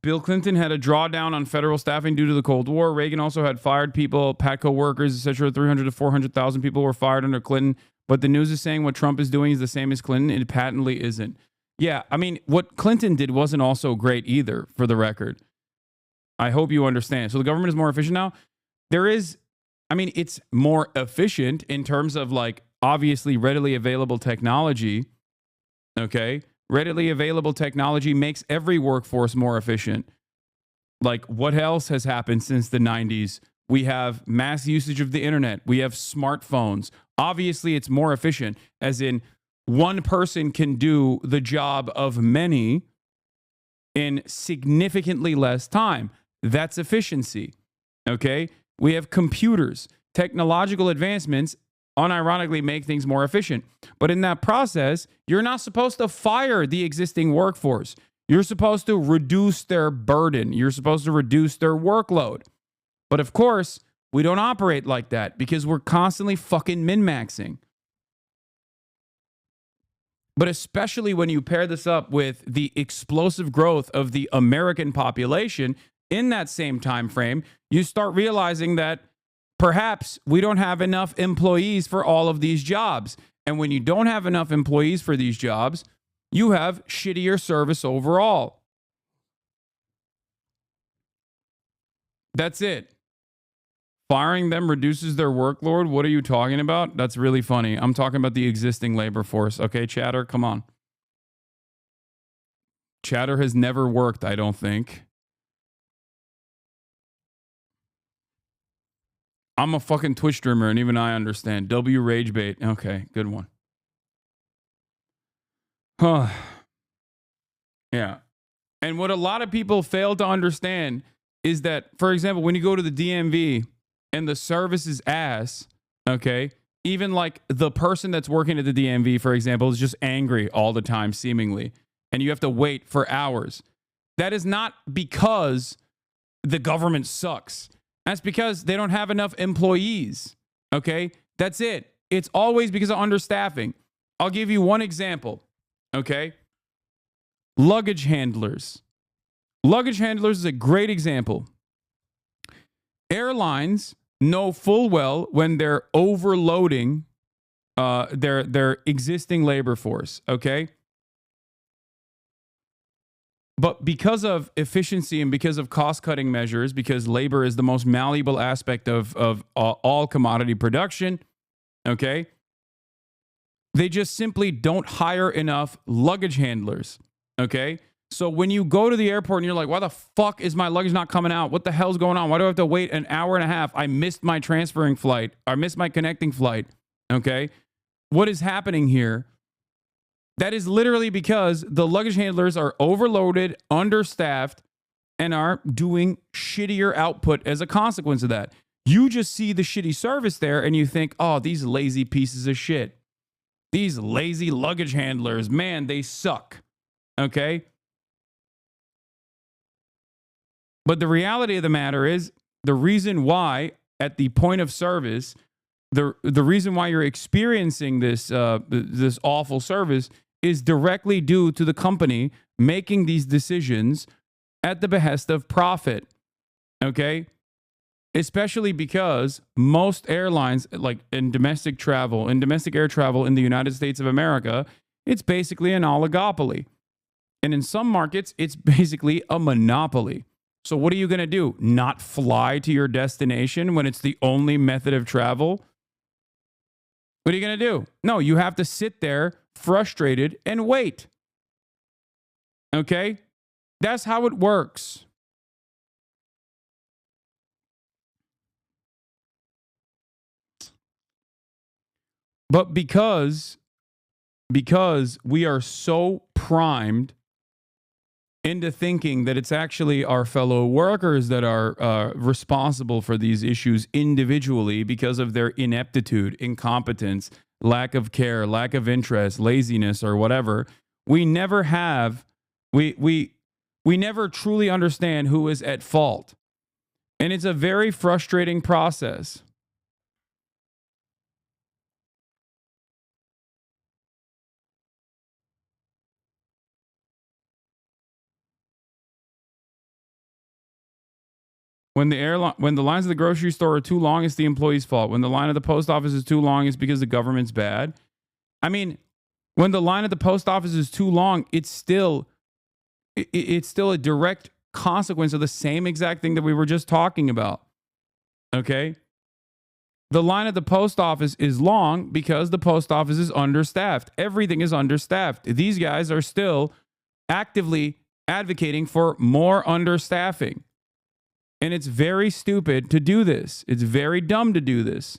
Bill Clinton had a drawdown on federal staffing due to the Cold War. Reagan also had fired people, Patco workers, etc. 300 to 400,000 people were fired under Clinton. But the news is saying what Trump is doing is the same as Clinton. It patently isn't. Yeah, I mean, what Clinton did wasn't also great either, for the record. I hope you understand. So the government is more efficient now. It's more efficient in terms of like obviously readily available technology. Okay. Readily available technology makes every workforce more efficient. Like, what else has happened since the 90s? We have mass usage of the internet. We have smartphones. Obviously, it's more efficient, as in one person can do the job of many in significantly less time. That's efficiency. Okay? We have computers. Technological advancements unironically make things more efficient. But in that process, you're not supposed to fire the existing workforce. You're supposed to reduce their burden. You're supposed to reduce their workload. But of course, we don't operate like that because we're constantly fucking min-maxing. But especially when you pair this up with the explosive growth of the American population in that same time frame, you start realizing that perhaps we don't have enough employees for all of these jobs. And when you don't have enough employees for these jobs, you have shittier service overall. That's it. Firing them reduces their workload. What are you talking about? That's really funny. I'm talking about the existing labor force. Okay, Chatter, come on. Chatter has never worked, I don't think. I'm a fucking Twitch streamer, and even I understand. W Ragebait. Okay, good one. Huh. Yeah. And what a lot of people fail to understand is that, for example, when you go to the DMV and the service is ass, okay, even like the person that's working at the DMV, for example, is just angry all the time, seemingly, and you have to wait for hours. That is not because the government sucks. That's because they don't have enough employees, okay? That's it. It's always because of understaffing. I'll give you one example, okay? Luggage handlers. Luggage handlers is a great example. Airlines know full well when they're overloading their existing labor force, okay? But because of efficiency and because of cost-cutting measures, because labor is the most malleable aspect of all commodity production, okay? They just simply don't hire enough luggage handlers, okay? So when you go to the airport and you're like, why the fuck is my luggage not coming out? What the hell's going on? Why do I have to wait an hour and a half? I missed my transferring flight. I missed my connecting flight, okay? What is happening here? That is literally because the luggage handlers are overloaded, understaffed, and are doing shittier output as a consequence of that. You just see the shitty service there and you think, oh, these lazy pieces of shit. These lazy luggage handlers, man, they suck. Okay? But the reality of the matter is the reason why at the point of service, the reason why you're experiencing this this awful service is directly due to the company making these decisions at the behest of profit. Okay? Especially because most airlines, like in domestic air travel in the United States of America, it's basically an oligopoly. And in some markets, it's basically a monopoly. So what are you going to do? Not fly to your destination when it's the only method of travel? What are you going to do? No, you have to sit there frustrated and wait. Okay? That's how it works. But because we are so primed into thinking that it's actually our fellow workers that are responsible for these issues individually because of their ineptitude, incompetence, lack of care, lack of interest, laziness, or whatever, we never truly understand who is at fault. And it's a very frustrating process. When the lines of the grocery store are too long, it's the employee's fault. When the line of the post office is too long, it's because the government's bad. I mean, when the line at the post office is too long, it's still a direct consequence of the same exact thing that we were just talking about. Okay? The line at the post office is long because the post office is understaffed. Everything is understaffed. These guys are still actively advocating for more understaffing. And it's very stupid to do this. It's very dumb to do this.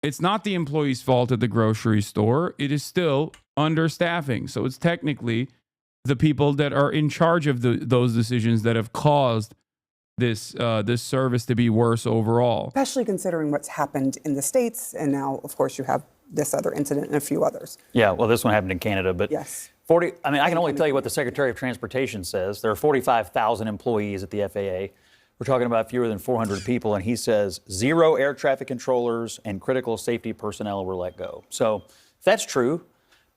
It's not the employee's fault at the grocery store. It is still understaffing. So it's technically the people that are in charge of those decisions that have caused this service to be worse overall. Especially considering what's happened in the States. And now, of course, you have this other incident and a few others. Yeah, well, this one happened in Canada, but yes. I can only tell you what the Secretary of Transportation says. There are 45,000 employees at the FAA. We're talking about fewer than 400 people, and he says 0 air traffic controllers and critical safety personnel were let go. So if that's true,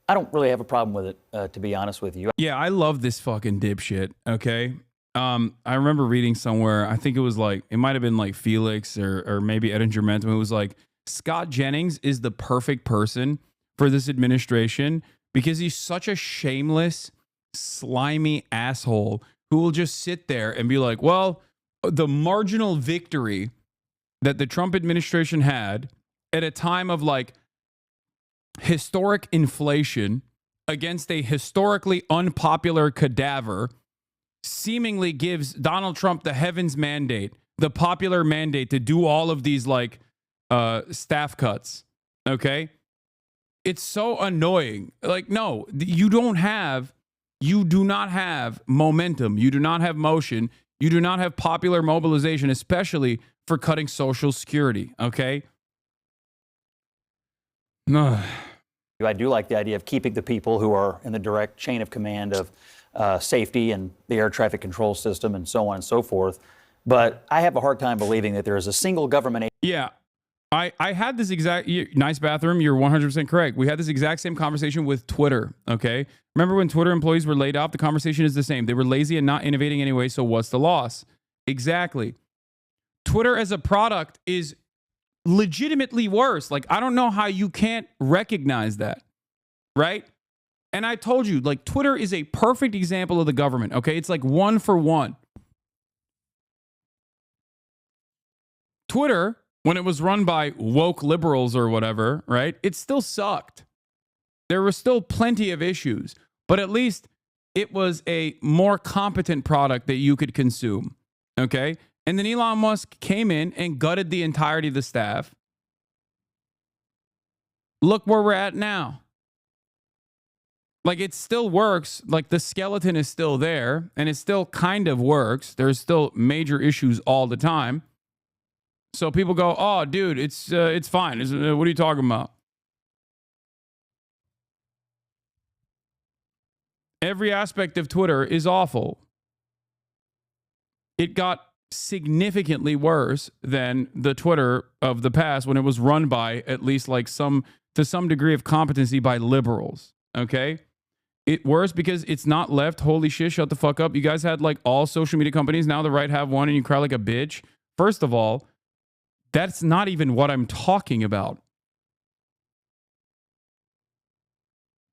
I don't really have a problem with it, to be honest with you. Yeah, I love this fucking dipshit, okay? I remember reading somewhere, I think it might have been like Felix or maybe Edinger Mentum, it was like, Scott Jennings is the perfect person for this administration because he's such a shameless, slimy asshole who will just sit there and be like, well, the marginal victory that the Trump administration had at a time of like historic inflation against a historically unpopular cadaver seemingly gives Donald Trump the heavens mandate, the popular mandate to do all of these like staff cuts. Okay. It's so annoying. Like, no, you do not have momentum. You do not have motion. You do not have popular mobilization, especially for cutting Social Security. Okay. No. I do like the idea of keeping the people who are in the direct chain of command of safety and the air traffic control system and so on and so forth. But I have a hard time believing that there is a single government. Yeah. I had this exact, nice bathroom, you're 100% correct. We had this exact same conversation with Twitter, okay? Remember when Twitter employees were laid off? The conversation is the same. They were lazy and not innovating anyway, so what's the loss? Exactly. Twitter as a product is legitimately worse. Like, I don't know how you can't recognize that, right? And I told you, like, Twitter is a perfect example of the government, okay? It's like 1 for 1. Twitter, when it was run by woke liberals or whatever, right? It still sucked. There were still plenty of issues, but at least it was a more competent product that you could consume, okay? And then Elon Musk came in and gutted the entirety of the staff. Look where we're at now. Like, it still works. Like, the skeleton is still there, and it still kind of works. There's still major issues all the time. So people go, oh, dude, it's fine. What are you talking about? Every aspect of Twitter is awful. It got significantly worse than the Twitter of the past when it was run by at least like to some degree of competency by liberals. Okay? It worse because it's not left. Holy shit, shut the fuck up. You guys had like all social media companies. Now the right have one and you cry like a bitch. First of all, that's not even what I'm talking about.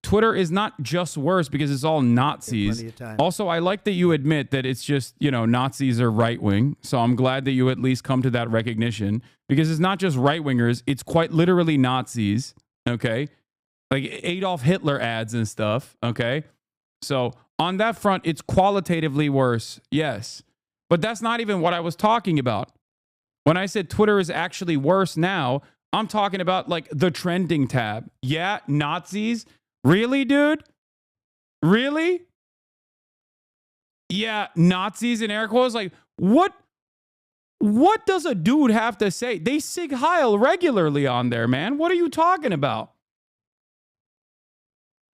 Twitter is not just worse because it's all Nazis. Also, I like that you admit that it's just, Nazis are right wing. So I'm glad that you at least come to that recognition because it's not just right wingers. It's quite literally Nazis. Okay. Like Adolf Hitler ads and stuff. Okay. So on that front, it's qualitatively worse. Yes. But that's not even what I was talking about. When I said Twitter is actually worse now, I'm talking about like the trending tab. Yeah, Nazis. Really, dude? Really? Yeah, Nazis in air quotes. Like, what does a dude have to say? They Sig Heil regularly on there, man. What are you talking about?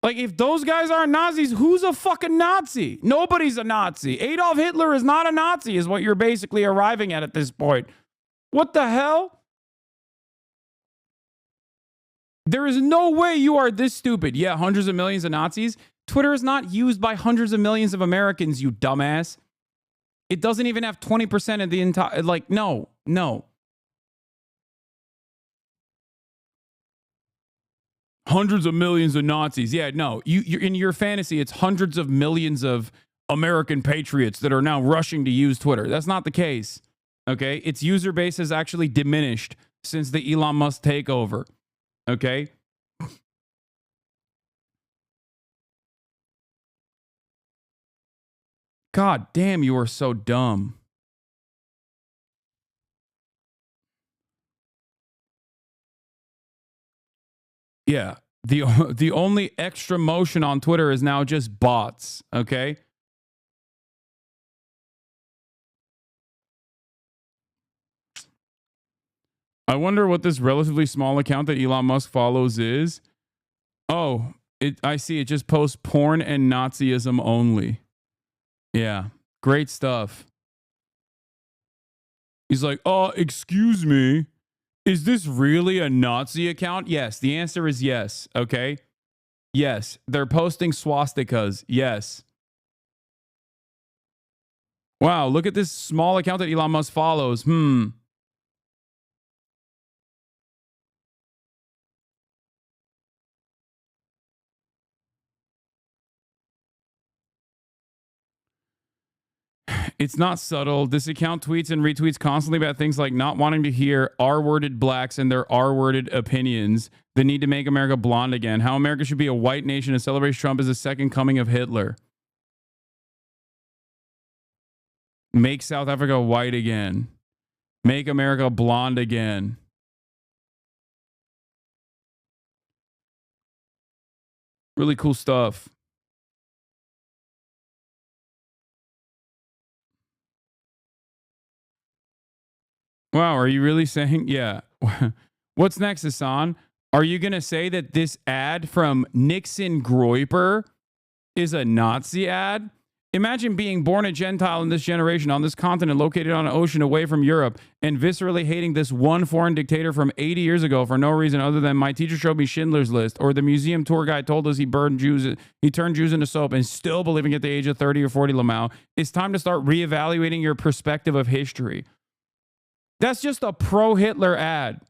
Like, if those guys aren't Nazis, who's a fucking Nazi? Nobody's a Nazi. Adolf Hitler is not a Nazi, is what you're basically arriving at this point. What the hell? There is no way you are this stupid. Yeah, hundreds of millions of Nazis. Twitter is not used by hundreds of millions of Americans, you dumbass. It doesn't even have 20% of the entire, like, no. Hundreds of millions of Nazis. Yeah, no. You're in your fantasy, it's hundreds of millions of American patriots that are now rushing to use Twitter. That's not the case. Okay? Its user base has actually diminished since the Elon Musk takeover. Okay? God damn, you are so dumb. Yeah. The only extra motion on Twitter is now just bots, okay? I wonder what this relatively small account that Elon Musk follows is. Oh, I see. It just posts porn and Nazism only. Yeah. Great stuff. He's like, oh, excuse me. Is this really a Nazi account? Yes. The answer is yes. Okay. Yes. They're posting swastikas. Yes. Wow. Look at this small account that Elon Musk follows. It's not subtle. This account tweets and retweets constantly about things like not wanting to hear R-worded blacks and their R-worded opinions, the need to make America blonde again, how America should be a white nation and celebrates Trump as the second coming of Hitler. Make South Africa white again. Make America blonde again. Really cool stuff. Wow, are you really saying? Yeah. What's next, Hasan? Are you going to say that this ad from Nixon Groyper is a Nazi ad? Imagine being born a Gentile in this generation on this continent located on an ocean away from Europe and viscerally hating this one foreign dictator from 80 years ago for no reason other than my teacher showed me Schindler's List, or the museum tour guide told us he turned Jews into soap, and still believing at the age of 30 or 40, Lamau. It's time to start reevaluating your perspective of history. That's just a pro-Hitler ad.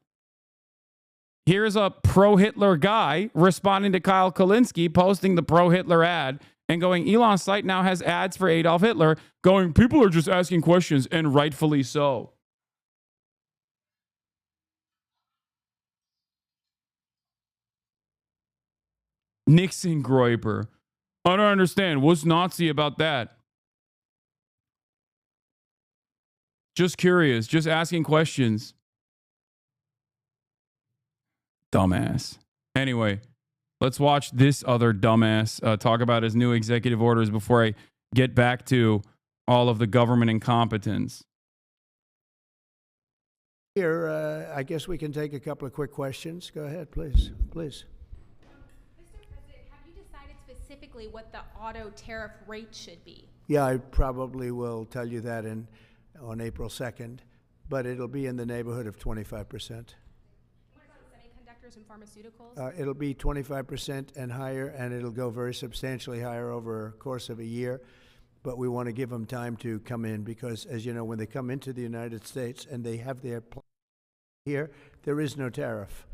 Here's a pro-Hitler guy responding to Kyle Kulinski posting the pro-Hitler ad and going, Elon's site now has ads for Adolf Hitler, going, people are just asking questions, and rightfully so. Nixon Groyper. I don't understand. What's Nazi about that? Just curious. Just asking questions. Dumbass. Anyway, let's watch this other dumbass talk about his new executive orders before I get back to all of the government incompetence. Here, I guess we can take a couple of quick questions. Go ahead, please. Please. Mr. President, have you decided specifically what the auto tariff rate should be? Yeah, I probably will tell you that on April 2nd, but it'll be in the neighborhood of 25%. What about semiconductors and pharmaceuticals? It'll be 25% and higher, and it'll go very substantially higher over a course of a year. But we want to give them time to come in because, as you know, when they come into the United States and they have their plan here, there is no tariff.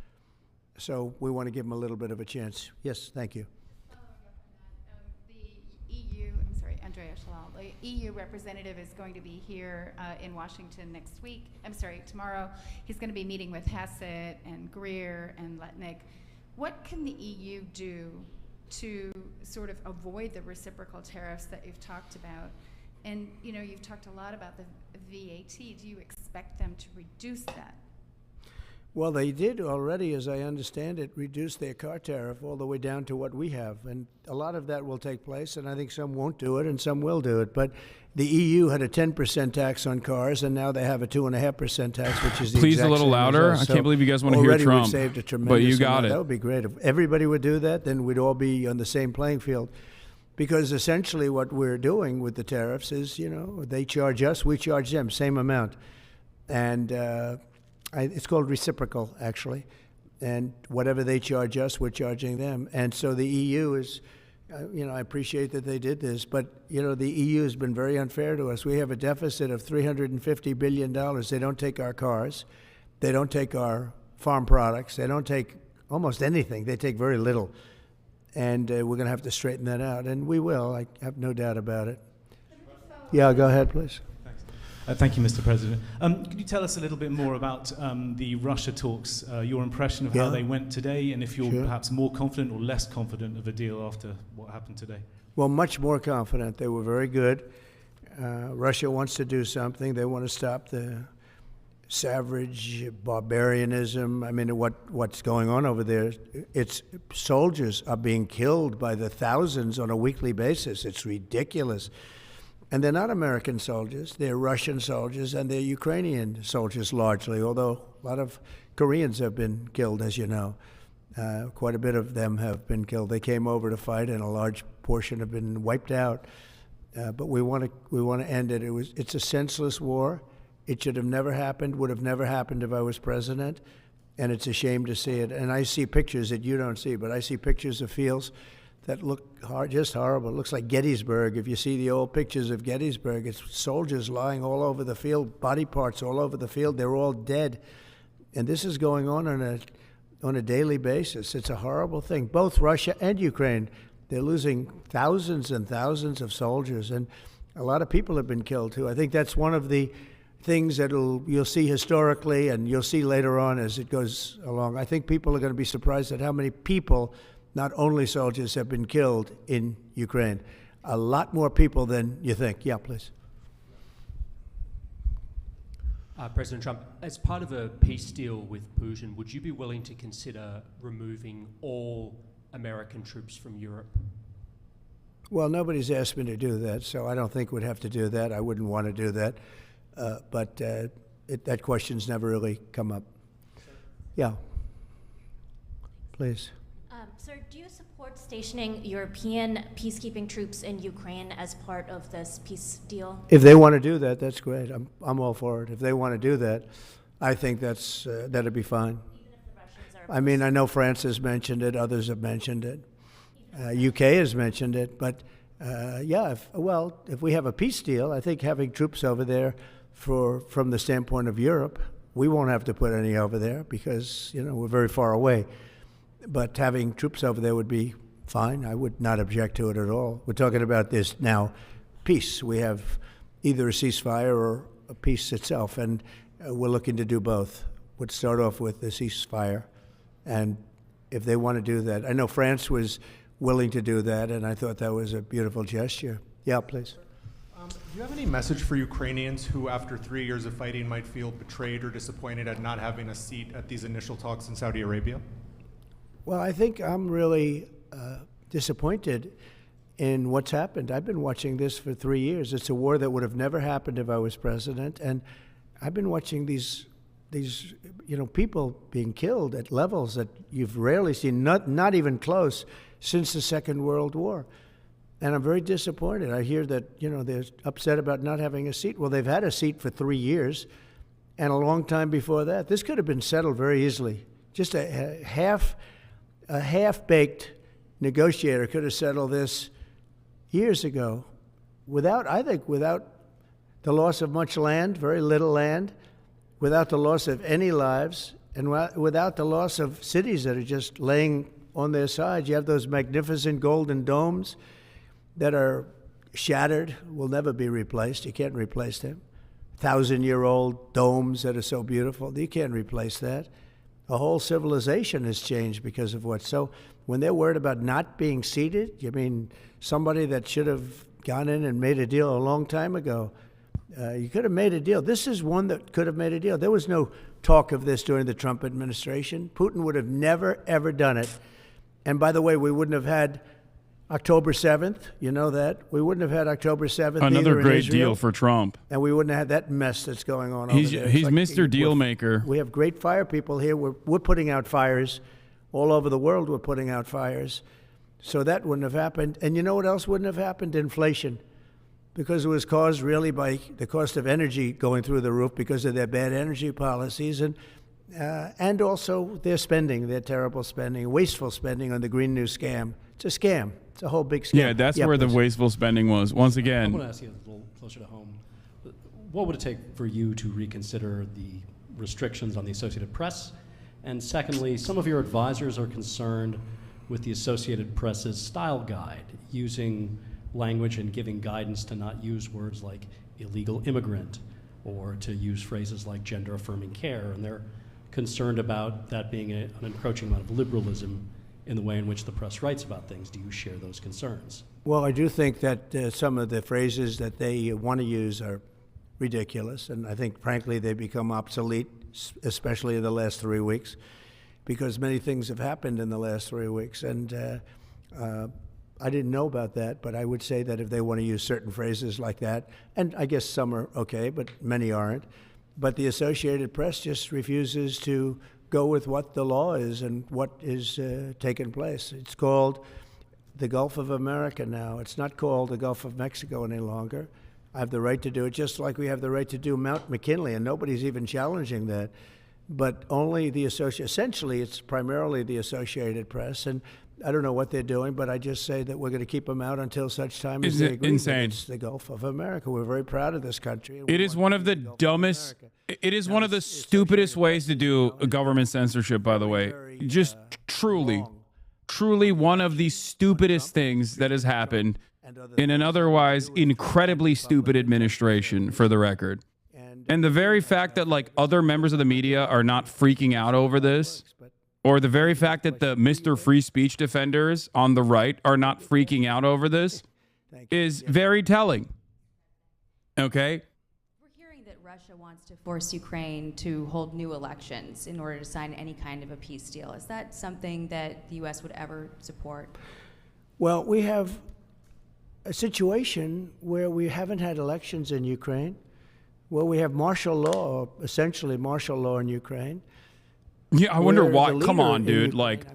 So we want to give them a little bit of a chance. Yes, thank you. The EU, I'm sorry, Andrea Shalal, the EU representative is going to be here in Washington next week. I'm sorry, tomorrow. He's going to be meeting with Hassett and Greer and Letnick. What can the EU do to sort of avoid the reciprocal tariffs that you've talked about? And, you know, you've talked a lot about the VAT. Do you expect them to reduce that? Well, they did already, as I understand it, reduce their car tariff all the way down to what we have. And a lot of that will take place, and I think some won't do it and some will do it. But the EU had a 10% tax on cars, and now they have a 2.5% tax, which is the Please exact a little same louder. as us. I can't believe you guys want to hear already Trump. We've saved a tremendous But you got amount. it. That would be great. If everybody would do that, then we'd all be on the same playing field. Because essentially what we're doing with the tariffs is, you know, they charge us, we charge them, same amount. And it's called reciprocal, actually. And whatever they charge us, we're charging them. And so the EU is I appreciate that they did this, but, the EU has been very unfair to us. We have a deficit of $350 billion. They don't take our cars. They don't take our farm products. They don't take almost anything. They take very little. And we're going to have to straighten that out, and we will. I have no doubt about it. Yeah, go ahead, please. Thank you, Mr. President. Could you tell us a little bit more about the Russia talks, your impression of how they went today, and if you're perhaps more confident or less confident of a deal after what happened today? Well, much more confident. They were very good. Russia wants to do something. They want to stop the savage barbarianism. I mean, what's going on over there? It's soldiers are being killed by the thousands on a weekly basis. It's ridiculous. And they're not American soldiers. They're Russian soldiers, and they're Ukrainian soldiers largely, although a lot of Koreans have been killed, as you know. Quite a bit of them have been killed. They came over to fight, and a large portion have been wiped out. But we want to end it. It's a senseless war. It should have never happened, would have never happened if I was president, and it's a shame to see it. And I see pictures that you don't see, but I see pictures of fields that look just horrible. It looks like Gettysburg. If you see the old pictures of Gettysburg, it's soldiers lying all over the field, body parts all over the field. They're all dead. And this is going on a daily basis. It's a horrible thing. Both Russia and Ukraine, they're losing thousands and thousands of soldiers, and a lot of people have been killed too. I think that's one of the things that you'll see historically, and you'll see later on as it goes along. I think people are going to be surprised at how many people, not only soldiers, have been killed in Ukraine. A lot more people than you think. Yeah, please. President Trump, as part of a peace deal with Putin, would you be willing to consider removing all American troops from Europe? Well, nobody's asked me to do that, so I don't think we'd have to do that. I wouldn't want to do that. But that question's never really come up. Yeah. Please. Sir, do you support stationing European peacekeeping troops in Ukraine as part of this peace deal? If they want to do that, that's great. I'm all for it. If they want to do that, I think that'd be fine. Even if the Russians are I mean, I know France has mentioned it. Others have mentioned it. UK has mentioned it. But if we have a peace deal, I think having troops over there from the standpoint of Europe, we won't have to put any over there because, we're very far away. But having troops over there would be fine. I would not object to it at all. We're talking about this now, peace. We have either a ceasefire or a peace itself, and we're looking to do both. We'd start off with the ceasefire, and if they want to do that. I know France was willing to do that, and I thought that was a beautiful gesture. Yeah, please. Do you have any message for Ukrainians who, after 3 years of fighting, might feel betrayed or disappointed at not having a seat at these initial talks in Saudi Arabia? Well, I think I'm really disappointed in what's happened. I've been watching this for 3 years. It's a war that would have never happened if I was president, and I've been watching these people being killed at levels that you've rarely seen, not even close, since the Second World War. And I'm very disappointed. I hear that, they're upset about not having a seat. Well, they've had a seat for 3 years and a long time before that. This could have been settled very easily. Just a half-baked negotiator could have settled this years ago without the loss of much land, very little land, without the loss of any lives, and without the loss of cities that are just laying on their sides. You have those magnificent golden domes that are shattered, will never be replaced. You can't replace them. 1,000-year-old domes that are so beautiful, you can't replace that. A whole civilization has changed because of what. So when they're worried about not being seated, you mean somebody that should have gone in and made a deal a long time ago? You could have made a deal. This is one that could have made a deal. There was no talk of this during the Trump administration. Putin would have never, ever done it. And by the way, we wouldn't have had October 7th. You know that. We wouldn't have had October 7th. Another great Israel, deal for Trump. And we wouldn't have had that mess that's going on over there. He's Mr. Deal Maker. We have great fire people here. We're putting out fires. All over the world we're putting out fires. So that wouldn't have happened. And you know what else wouldn't have happened? Inflation. Because it was caused really by the cost of energy going through the roof because of their bad energy policies and also their spending, their terrible spending, wasteful spending on the Green New Scam. It's a scam. It's a whole big scam. Yeah, that's where the wasteful spending was. Once I again, want to ask you a little closer to home. What would it take for you to reconsider the restrictions on the Associated Press? And secondly, some of your advisors are concerned with the Associated Press's style guide, using language and giving guidance to not use words like illegal immigrant or to use phrases like gender affirming care. And they're concerned about that being an encroaching amount of liberalism in the way in which the press writes about things. Do you share those concerns? Well, I do think that some of the phrases that they want to use are ridiculous, and I think, frankly, they become obsolete, especially in the last 3 weeks, because many things have happened in the last 3 weeks. And I didn't know about that, but I would say that if they want to use certain phrases like that, and I guess some are okay, but many aren't, but the Associated Press just refuses to go with what the law is and what is taking place. It's called the Gulf of America now. It's not called the Gulf of Mexico any longer. I have the right to do it, just like we have the right to do Mount McKinley, and nobody's even challenging that. But only the essentially, it's primarily the Associated Press, and I don't know what they're doing, but I just say that we're going to keep them out until such time as they agree. Insane? It's the Gulf of America. We're very proud of this country. It is one of the dumbest. It is one of the stupidest ways to do government censorship. By the way, just truly one of the stupidest things that has happened in an otherwise incredibly stupid administration, for the record. And the very fact that like other members of the media are not freaking out over this, or the very fact that the Mr. Free Speech defenders on the right are not freaking out over this is very telling. Okay? We're hearing that Russia wants to force Ukraine to hold new elections in order to sign any kind of a peace deal. Is that something that the U.S. would ever support? Well, we have a situation where we haven't had elections in Ukraine, where we have martial law, essentially martial law in Ukraine. Yeah, I wonder why. Come on, dude. Like,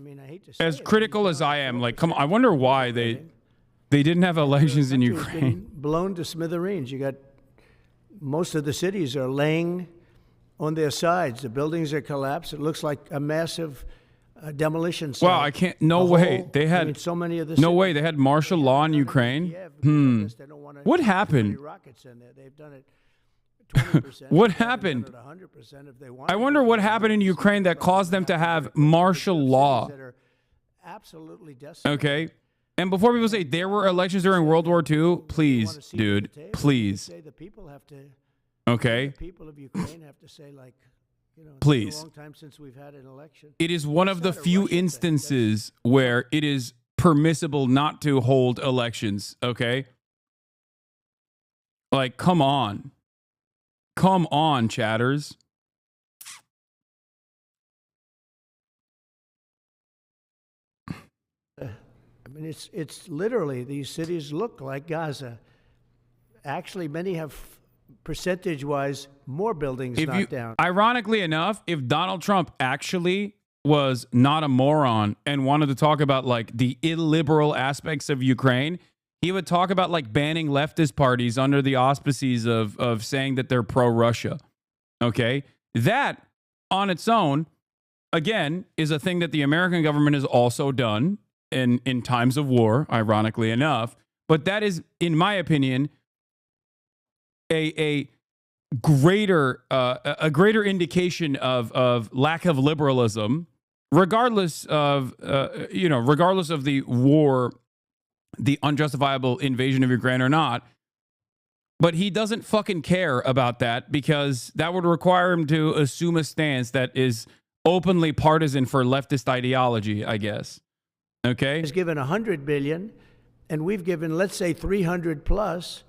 as critical as I am, like, come on. I wonder why they didn't have elections in Ukraine. Blown to smithereens. You got most of the cities are laying on their sides. The buildings are collapsed. It looks like a massive demolition site. Well, I can't. No way. They had so many of the. No way. They had martial law in Ukraine. What happened? They've done it. What happened? I wonder what happened in Ukraine that caused them to have martial law. Okay? And before people say there were elections during World War II, please, dude, please. Okay? People of Ukraine have to say, like, please. It's a long time since we've had an election. It is one of the few instances where it is permissible not to hold elections, okay? Like, come on. Come on, chatters. I mean, it's literally, these cities look like Gaza. Actually, many have percentage-wise more buildings knocked down. Ironically enough, if Donald Trump actually was not a moron and wanted to talk about like the illiberal aspects of Ukraine, he would talk about like banning leftist parties under the auspices of saying that they're pro-Russia. Okay? That on its own, again, is a thing that the American government has also done in times of war, ironically enough. But that is, in my opinion, a greater indication of lack of liberalism, regardless of the war, the unjustifiable invasion of Ukraine or not. But he doesn't fucking care about that because that would require him to assume a stance that is openly partisan for leftist ideology, I guess. Okay? He's given $100 billion, and we've given, let's say, 300 plus,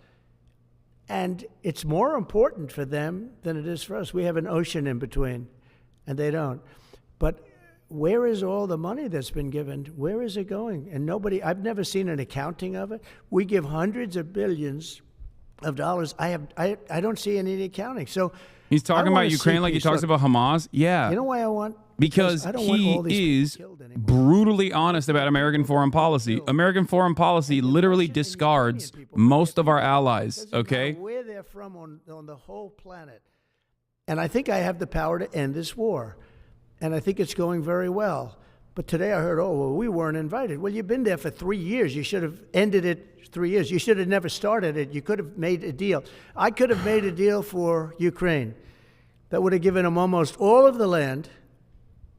and it's more important for them than it is for us. We have an ocean in between, and they don't. But where is all the money that's been given? Where is it going? And nobody, I've never seen an accounting of it. We give hundreds of billions of dollars. I don't see any accounting. So he's talking about Ukraine like he talks about Hamas. Yeah. You know why I want? Because he is brutally honest about American foreign policy. American foreign policy literally discards most of our allies. Okay. Where they're from on the whole planet, and I think I have the power to end this war. And I think it's going very well. But today I heard, oh, well, we weren't invited. Well, you've been there for 3 years. You should have ended it 3 years. You should have never started it. You could have made a deal. I could have made a deal for Ukraine that would have given them almost all of the land,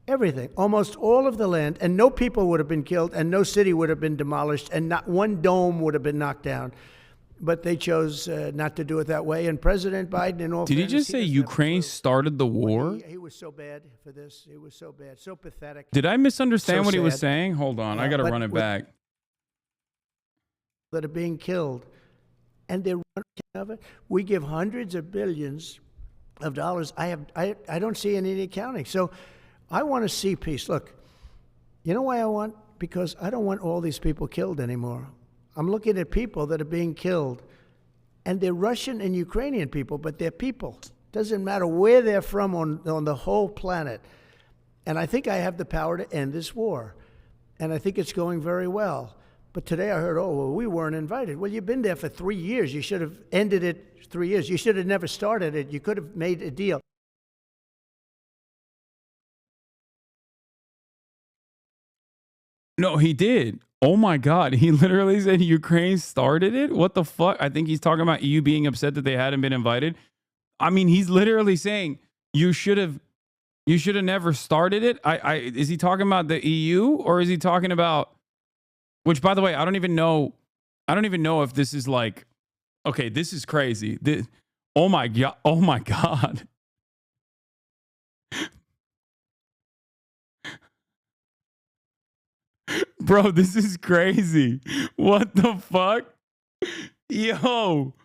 everything, almost all of the land, and no people would have been killed, and no city would have been demolished, and not one dome would have been knocked down. But they chose not to do it that way. And President Biden, in all Did he fairness, just say Ukraine started the war? He was so bad for this. He was so bad, so pathetic. Did I misunderstand So what he was sad. saying? Hold on, I got to But run it with- back. That are being killed, and they're running of it. We give hundreds of billions of dollars. I don't see any accounting. So I want to see peace. Look, you know why I want? Because I don't want all these people killed anymore. I'm looking at people that are being killed, and they're Russian and Ukrainian people, but they're people. Doesn't matter where they're from on the whole planet. And I think I have the power to end this war. And I think it's going very well. But today I heard, oh, well, we weren't invited. Well, you've been there for 3 years. You should have ended it 3 years. You should have never started it. You could have made a deal. No, he did. Oh my God. He literally said Ukraine started it? What the fuck? I think he's talking about EU being upset that they hadn't been invited. I mean, he's literally saying you should have never started it. Is he talking about the EU, or is he talking about, which by the way, I don't even know if this is like, okay, this is crazy. Oh my God. Bro, this is crazy. What the fuck? Yo.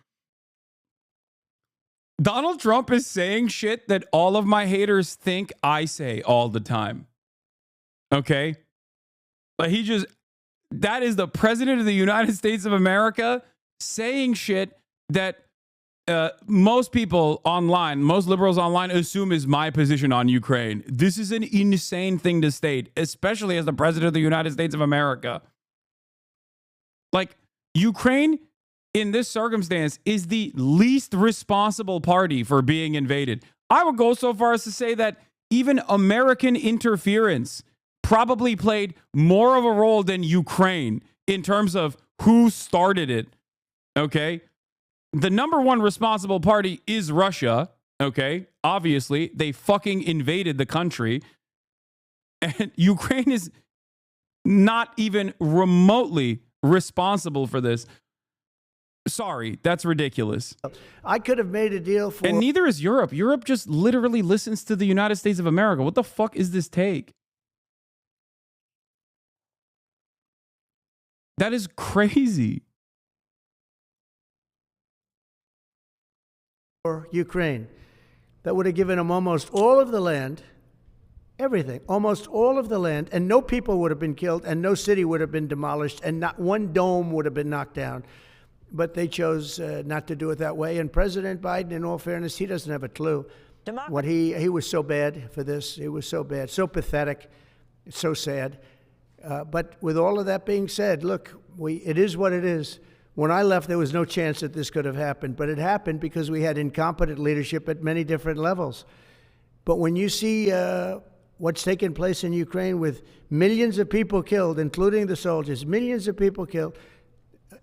Donald Trump is saying shit that all of my haters think I say all the time. Okay? Like that is the president of the United States of America saying shit that most people online, most liberals online assume is my position on Ukraine. This is an insane thing to state, especially as the president of the United States of America. Like, Ukraine in this circumstance is the least responsible party for being invaded. I would go so far as to say that even American interference probably played more of a role than Ukraine in terms of who started it. Okay? The number one responsible party is Russia. Okay? Obviously, they fucking invaded the country. And Ukraine is not even remotely responsible for this. Sorry, that's ridiculous. I could have made a deal for... And neither is Europe. Europe just literally listens to the United States of America. What the fuck is this take? That is crazy. For Ukraine, that would have given them almost all of the land, everything, almost all of the land, and no people would have been killed, and no city would have been demolished, and not one dome would have been knocked down. But they chose not to do it that way. And President Biden, in all fairness, he doesn't have a clue. What he was so bad for this. He was so bad, so pathetic, so sad. But with all of that being said, look, it is what it is. When I left, there was no chance that this could have happened. But it happened because we had incompetent leadership at many different levels. But when you see what's taken place in Ukraine with millions of people killed, including the soldiers, millions of people killed,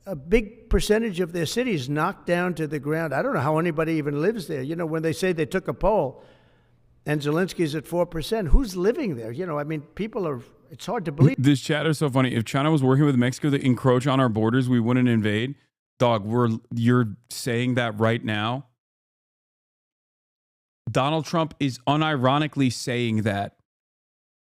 a big percentage of their cities knocked down to the ground. I don't know how anybody even lives there. You know, when they say they took a poll and Zelensky's at 4%, who's living there? You know, I mean, people are, it's hard to believe. This chat is so funny. If China was working with Mexico to encroach on our borders, we wouldn't invade. Dog, you're saying that right now? Donald Trump is unironically saying that.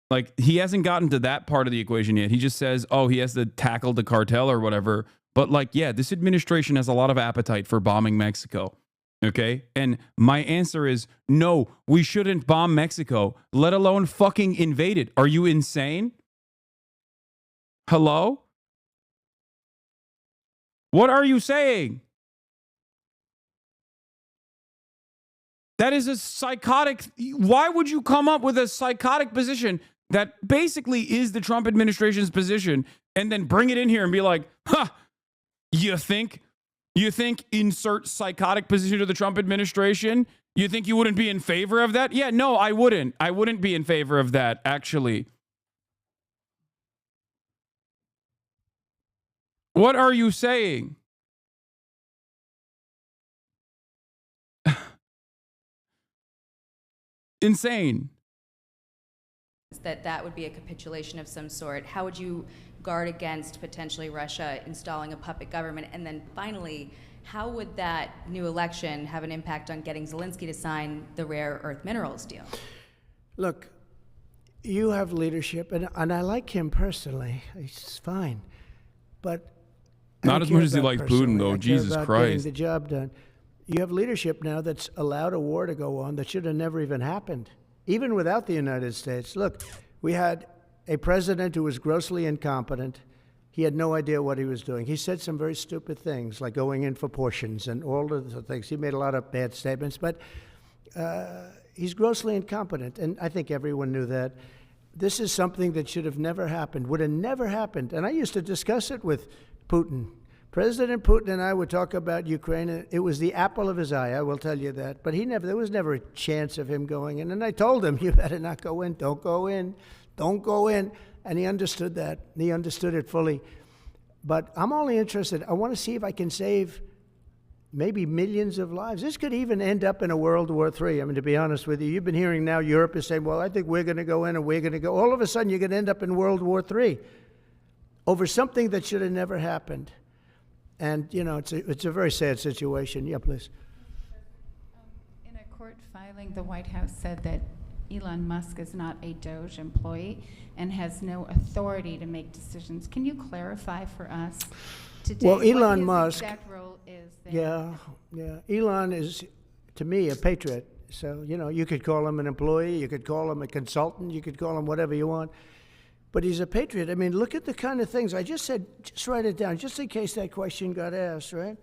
Like, he hasn't gotten to that part of the equation yet. He just says, oh, he has to tackle the cartel or whatever. But like, yeah, this administration has a lot of appetite for bombing Mexico. Okay? And my answer is, no, we shouldn't bomb Mexico, let alone fucking invade it. Are you insane? Hello? What are you saying? That is a psychotic. Why would you come up with a psychotic position that basically is the Trump administration's position and then bring it in here and be like, huh, you think insert psychotic position to the Trump administration? You think you wouldn't be in favor of that? Yeah, no, I wouldn't. I wouldn't be in favor of that, actually. What are you saying? Insane. That would be a capitulation of some sort. How would you guard against potentially Russia installing a puppet government? And then finally, how would that new election have an impact on getting Zelensky to sign the rare earth minerals deal? Look, you have leadership, and I like him personally. He's fine. But I not don't as care much as he about likes personally. Putin, though. I care Jesus about Christ. getting the job done. You have leadership now that's allowed a war to go on that should have never even happened, even without the United States. Look, we had a president who was grossly incompetent. He had no idea what he was doing. He said some very stupid things, like going in for portions and all of the things. He made a lot of bad statements, but he's grossly incompetent, and I think everyone knew that. This is something that should have never happened, would have never happened. And I used to discuss it with Putin. President Putin and I would talk about Ukraine, and it was the apple of his eye, I will tell you that. But there was never a chance of him going in. And I told him, you better not go in, don't go in, don't go in. And he understood that. He understood it fully. But I'm only interested, I want to see if I can save maybe millions of lives. This could even end up in a World War III. I mean, to be honest with you, you've been hearing now Europe is saying, well, I think we're going to go in and we're going to go. All of a sudden, you're going to end up in World War III over something that should have never happened. And, you know, it's a very sad situation. Yeah, please. In a court filing, the White House said that Elon Musk is not a DOJ employee and has no authority to make decisions. Can you clarify for us today well, Elon what his Musk, exact role is there? Yeah. Elon is, to me, a patriot. So, you know, you could call him an employee, you could call him a consultant, you could call him whatever you want. But he's a patriot. I mean, look at the kind of things. I just said, just write it down, just in case that question got asked, right?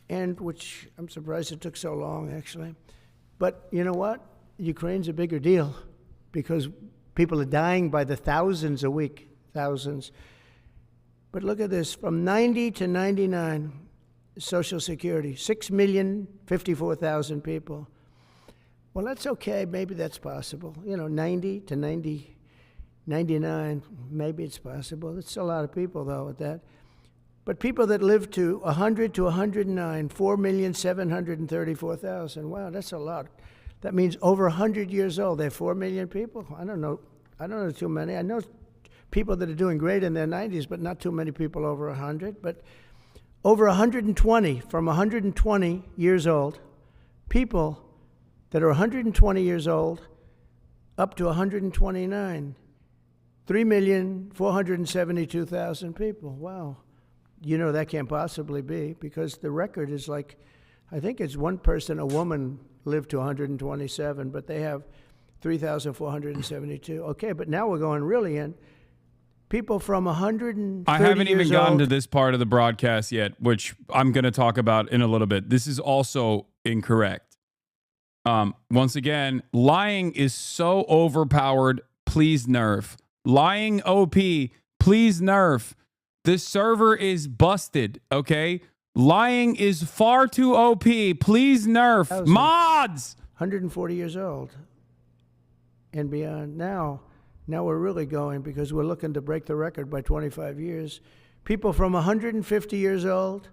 And which I'm surprised it took so long, actually. But you know what? Ukraine's a bigger deal because people are dying by the thousands a week, thousands. But look at this, from 90 to 99, Social Security, 6,054,000 people. Well, that's okay, maybe that's possible. You know, 90 to 99, maybe it's possible. It's a lot of people, though, at that. But people that live to 100 to 109, 4,734,000. Wow, that's a lot. That means over 100 years old. They're 4 million people. I don't know too many. I know people that are doing great in their 90s, but not too many people over 100. But over 120, from 120 years old, people that are 120 years old up to 129. 3,472,000 people. Wow. You know, that can't possibly be because the record is like, I think it's one person, a woman, lived to 127, but they have 3,472. Okay, but now we're going really in. People from 130 I haven't even gotten old, to this part of the broadcast yet, which I'm going to talk about in a little bit. This is also incorrect. Once again, lying is so overpowered. Please nerf. Lying OP, please nerf. The server is busted, okay? Lying is far too OP. Please nerf. Mods! 140 years old and beyond. Now we're really going because we're looking to break the record by 25 years. People from 150 years old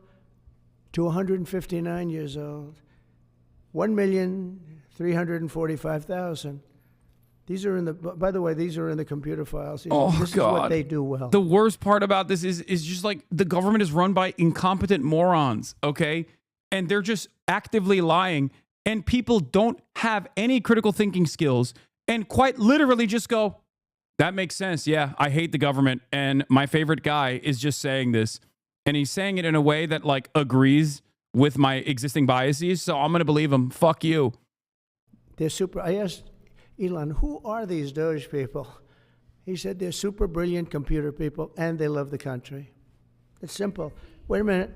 to 159 years old. 1,345,000. These are in the, by the way, these are in the computer files. This is what they do well. The worst part about this is just like the government is run by incompetent morons, okay? And they're just actively lying. And people don't have any critical thinking skills and quite literally just go, that makes sense. Yeah, I hate the government. And my favorite guy is just saying this. And he's saying it in a way that like agrees with my existing biases. So I'm going to believe him. Fuck you. They're super. I asked Elon, who are these Doge people? He said they're super brilliant computer people and they love the country. It's simple. Wait a minute.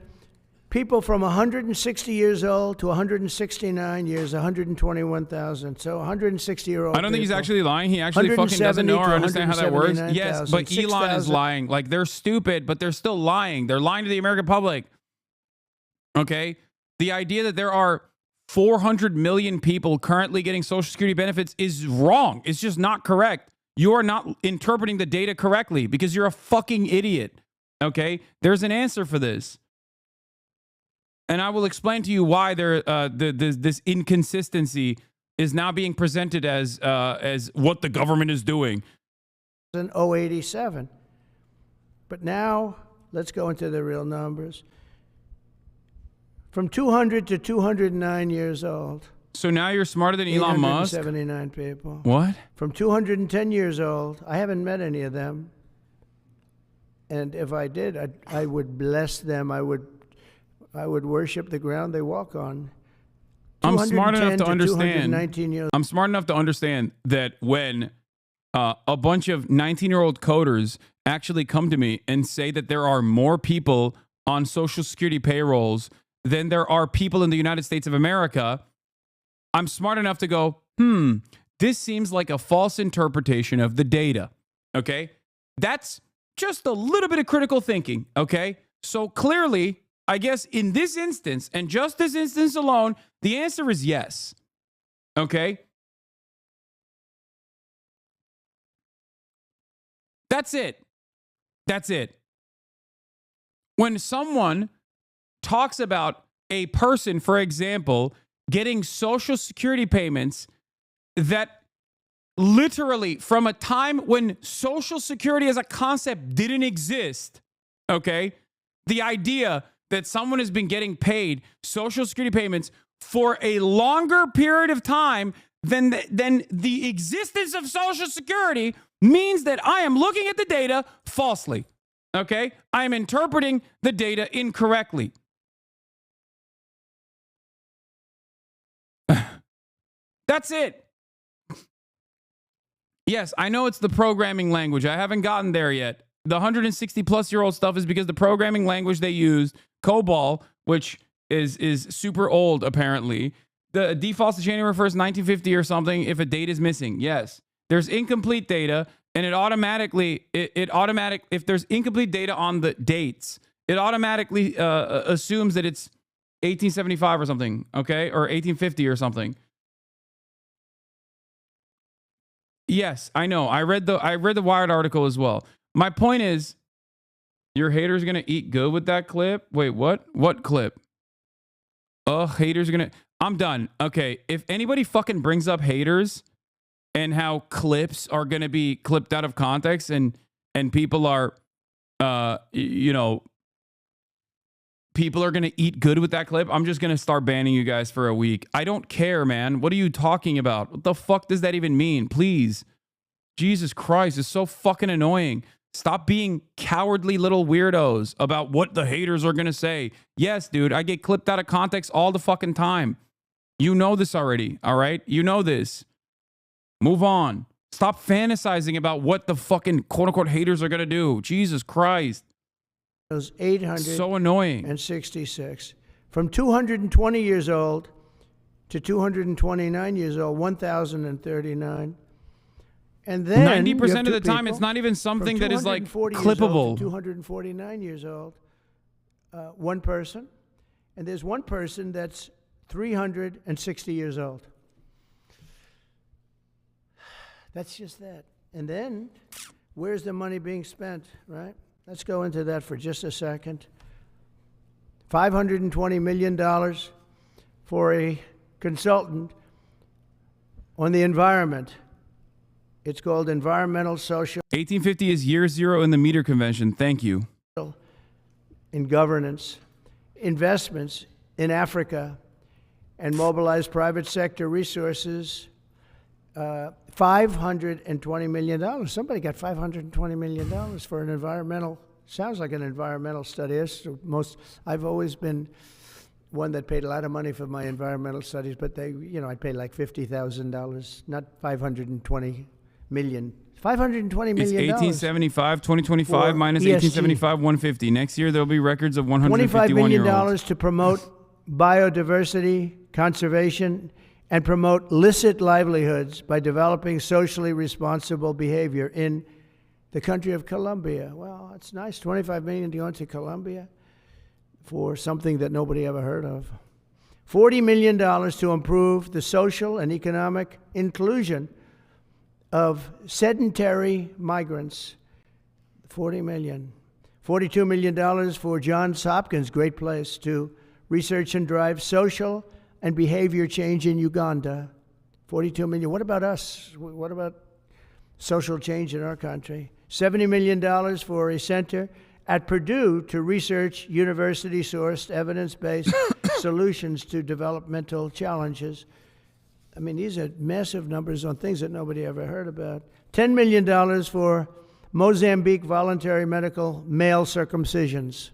People from 160 years old to 169 years, 121,000. So 160-year-old. I don't think he's actually lying. He actually fucking doesn't know or understand how that works. Yes, but 6, Elon is lying. Like, they're stupid, but they're still lying. They're lying to the American public. Okay? The idea that there are 400 million people currently getting Social Security benefits is wrong. It's just not correct. You are not interpreting the data correctly because you're a fucking idiot. Okay? There's an answer for this. And I will explain to you why this inconsistency is now being presented as what the government is doing. In 087. But now, let's go into the real numbers. From 200 to 209 years old. So now you're smarter than Elon Musk? 879 people. What? From 210 years old. I haven't met any of them. And if I did, I would bless them. I would worship the ground they walk on. I'm smart enough to understand. I'm smart enough to understand that when a bunch of 19-year-old coders actually come to me and say that there are more people on Social Security payrolls than there are people in the United States of America, I'm smart enough to go, this seems like a false interpretation of the data. Okay? That's just a little bit of critical thinking. Okay? So clearly, I guess in this instance, and just this instance alone, the answer is yes. Okay? That's it. That's it. When someone talks about a person, for example, getting Social Security payments that literally from a time when Social Security as a concept didn't exist, okay? The idea that someone has been getting paid Social Security payments for a longer period of time than the existence of Social Security means that I am looking at the data falsely, okay? I am interpreting the data incorrectly. That's it. Yes, I know it's the programming language. I haven't gotten there yet. The 160-plus-year-old stuff is because the programming language they used, COBOL, which is super old, apparently, the defaults to January 1st, 1950 or something if a date is missing. Yes. There's incomplete data, and it automatically, if there's incomplete data on the dates, it automatically assumes that it's 1875 or something, okay? Or 1850 or something. Yes, I know. I read the Wired article as well. My point is, your haters gonna eat good with that clip? Wait, what? What clip? Haters are gonna... I'm done. Okay, if anybody fucking brings up haters and how clips are gonna be clipped out of context and people are, people are going to eat good with that clip, I'm just going to start banning you guys for a week. I don't care, man. What are you talking about? What the fuck does that even mean? Please. Jesus Christ, it's so fucking annoying. Stop being cowardly little weirdos about what the haters are going to say. Yes, dude, I get clipped out of context all the fucking time. You know this already, all right? You know this. Move on. Stop fantasizing about what the fucking quote-unquote haters are going to do. Jesus Christ. Those 800 so annoying. And 66. From 220 years old to 229 years old, 1,039. And then 90% of the time, it's not even something that is like clippable. 249 years old, one person. And there's one person that's 360 years old. That's just that. And then, where's the money being spent, right? Let's go into that for just a second. $520 million for a consultant on the environment. It's called Environmental Social. 1850 is year zero in the meter convention. Thank you. In governance, investments in Africa, and mobilize private sector resources. $520 million. Somebody got $520 million for an environmental, sounds like an environmental study. I've always been one that paid a lot of money for my environmental studies, but I paid like $50,000, not $520 million. $520 million. It's 1875, 2025 minus ESG. 1875, 150. Next year, there'll be records of 151 $25 million year olds. to promote biodiversity, conservation, and promote licit livelihoods by developing socially responsible behavior in the country of Colombia. Well, it's nice, $25 million to go into Colombia for something that nobody ever heard of. $40 million to improve the social and economic inclusion of sedentary migrants. $40 million. $42 million for Johns Hopkins, great place, to research and drive social and behavior change in Uganda. $42 million. What about us? What about social change in our country? $70 million for a center at Purdue to research university-sourced, evidence-based solutions to developmental challenges. I mean, these are massive numbers on things that nobody ever heard about. $10 million for Mozambique voluntary medical male circumcisions.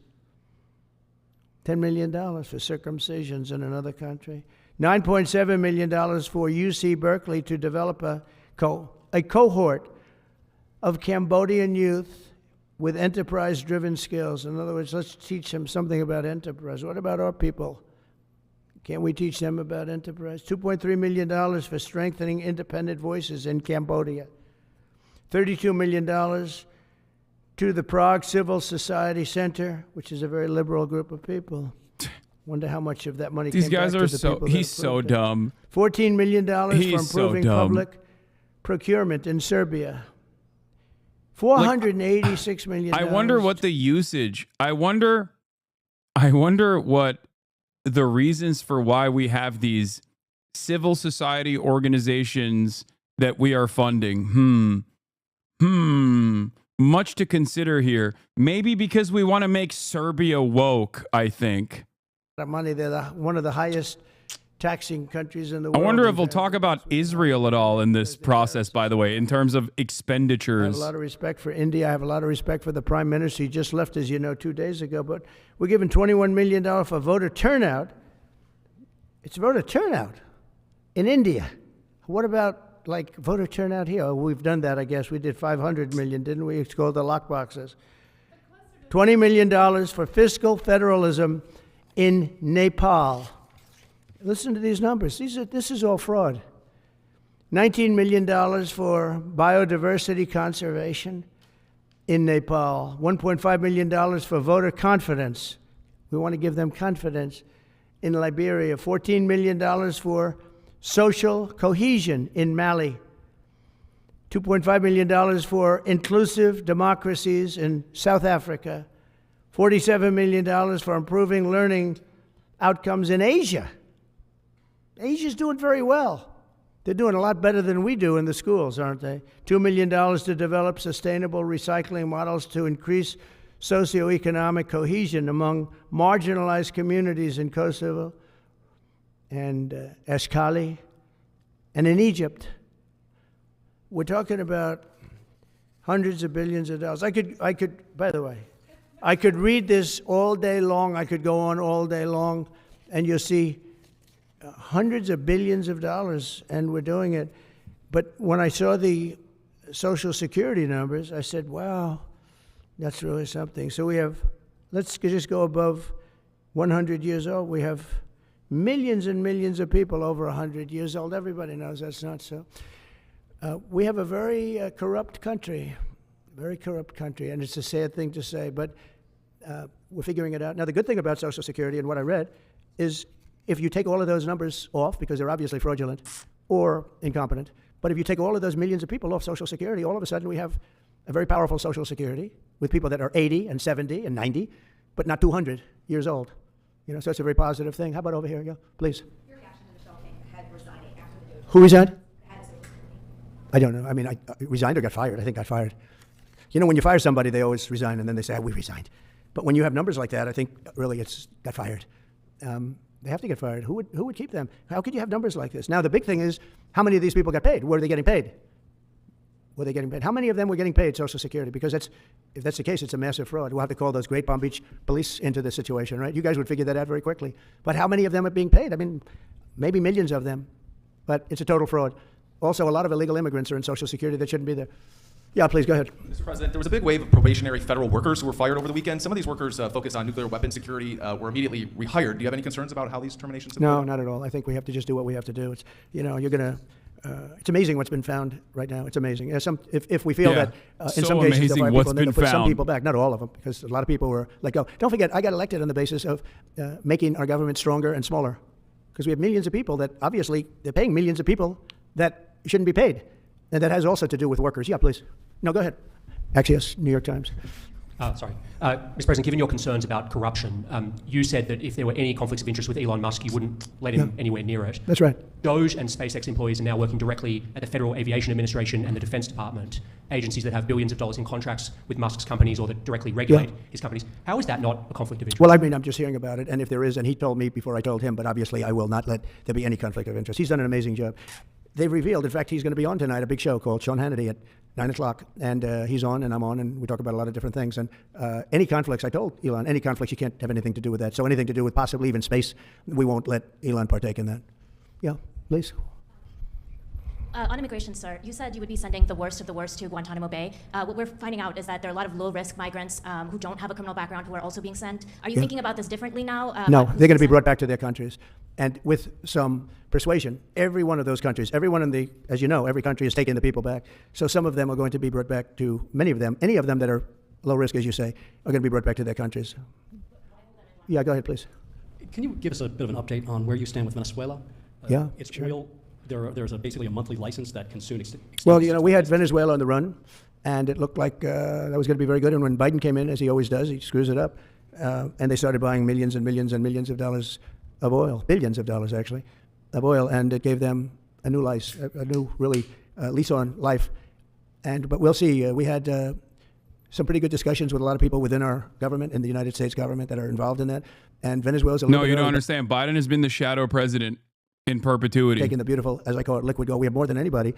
$10 million for circumcisions in another country. $9.7 million for UC Berkeley to develop a cohort of Cambodian youth with enterprise-driven skills. In other words, let's teach them something about enterprise. What about our people? Can't we teach them about enterprise? $2.3 million for strengthening independent voices in Cambodia. $32 million to the Prague Civil Society Center, which is a very liberal group of people. Wonder how much of that money These came guys back are to the so, people that he's so approved it. dumb. $14 million for He's so improving dumb. public procurement in Serbia. $486 million. I wonder what the usage, I wonder what the reasons for why we have these civil society organizations that we are funding. Much to consider here. Maybe because we want to make Serbia woke, I think. Money, they're one of the highest taxing countries in the I world. wonder if we'll talk about Israel at all in this process, by the way, in terms of I have expenditures. a lot of respect for India. I have a lot of respect for the Prime Minister. He just left, as you know, 2 days ago. But we're giving $21 million for voter turnout. It's voter turnout in India. What about, like, voter turnout here? Oh, we've done that, I guess. We did 500 million, didn't we? It's called the lockboxes. $20 million for fiscal federalism in Nepal. Listen to these numbers. This is all fraud. $19 million for biodiversity conservation in Nepal. $1.5 million for voter confidence. We want to give them confidence in Liberia. $14 million for social cohesion in Mali. $2.5 million for inclusive democracies in South Africa. $47 million for improving learning outcomes in Asia. Asia's doing very well. They're doing a lot better than we do in the schools, aren't they? $2 million to develop sustainable recycling models to increase socioeconomic cohesion among marginalized communities in Kosovo and Eshkali and in Egypt. We're talking about hundreds of billions of dollars. I could, by the way, I could read this all day long. I could go on all day long, and you'll see hundreds of billions of dollars, and we're doing it. But when I saw the Social Security numbers, I said, wow, that's really something. So we have, let's just go above 100 years old. We have millions and millions of people over 100 years old. Everybody knows that's not so. We have a very corrupt country, and it's a sad thing to say, but we're figuring it out. Now, the good thing about Social Security and what I read is if you take all of those numbers off, because they're obviously fraudulent or incompetent, but if you take all of those millions of people off Social Security, all of a sudden we have a very powerful Social Security with people that are 80 and 70 and 90, but not 200 years old. You know, so it's a very positive thing. How about over here? Yeah, please. Your reaction to Michelle Head resigning after the news. Who resigned? I don't know. I mean, I resigned or got fired. I think got fired. You know, when you fire somebody, they always resign, and then they say, we resigned. But when you have numbers like that, I think really it's got fired. They have to get fired. Who would keep them? How could you have numbers like this? Now, the big thing is, how many of these people got paid? Were they getting paid? Were they getting paid? How many of them were getting paid Social Security? Because if that's the case, it's a massive fraud. We'll have to call those great Palm Beach police into the situation, right? You guys would figure that out very quickly. But how many of them are being paid? I mean, maybe millions of them, but it's a total fraud. Also, a lot of illegal immigrants are in Social Security that shouldn't be there. Yeah, please, go ahead. Mr. President, there was a big wave of probationary federal workers who were fired over the weekend. Some of these workers focused on nuclear weapon security were immediately rehired. Do you have any concerns about how these terminations have No, played out? not at all. I think we have to just do what we have to do. It's, you know, you're going to, it's amazing what's been found right now. It's amazing. If we feel that in some cases they'll fire people, and then they'll put some people back, not all of them, because a lot of people were let go. Don't forget, I got elected on the basis of making our government stronger and smaller, because we have millions of people that obviously they're paying millions of people that shouldn't be paid. And that has also to do with workers. Yeah, please. No, go ahead. Axios, New York Times. Sorry. Mr. President, given your concerns about corruption, you said that if there were any conflicts of interest with Elon Musk, you wouldn't let him anywhere near it. That's right. Doge and SpaceX employees are now working directly at the Federal Aviation Administration and the Defense Department, agencies that have billions of dollars in contracts with Musk's companies or that directly regulate his companies. How is that not a conflict of interest? Well, I mean, I'm just hearing about it, and if there is, and he told me before I told him, but obviously I will not let there be any conflict of interest. He's done an amazing job. They've revealed, in fact, he's going to be on tonight, a big show called Sean Hannity at 9 o'clock, and he's on and I'm on, and we talk about a lot of different things. And any conflicts, I told Elon, any conflicts, you can't have anything to do with that. So anything to do with possibly even space, we won't let Elon partake in that. Yeah, please. On immigration, sir, you said you would be sending the worst of the worst to Guantanamo Bay. What we're finding out is that there are a lot of low-risk migrants who don't have a criminal background who are also being sent. Are you thinking about this differently now? No, they're going to be brought back to their countries. And with some persuasion, every one of those countries, everyone in the, as you know, every country is taking the people back. So some of them are going to be brought back to, many of them, any of them that are low risk, as you say, are going to be brought back to their countries. Yeah, go ahead, please. Can you give us a bit of an update on where you stand with Venezuela? Yeah, it's sure. real. There's basically a monthly license that can soon extend. Well, you know, we had Venezuela on the run, and it looked like that was going to be very good. And when Biden came in, as he always does, he screws it up. And they started buying millions and millions and millions of dollars of oil, billions of dollars actually, of oil, and it gave them a new lease, a new really lease on life. But we'll see. We had some pretty good discussions with a lot of people within our government, in the United States government, that are involved in that. And Venezuela's a little No, bit you don't early, understand. Biden has been the shadow president in perpetuity. taking the beautiful, as I call it, liquid gold. We have more than anybody.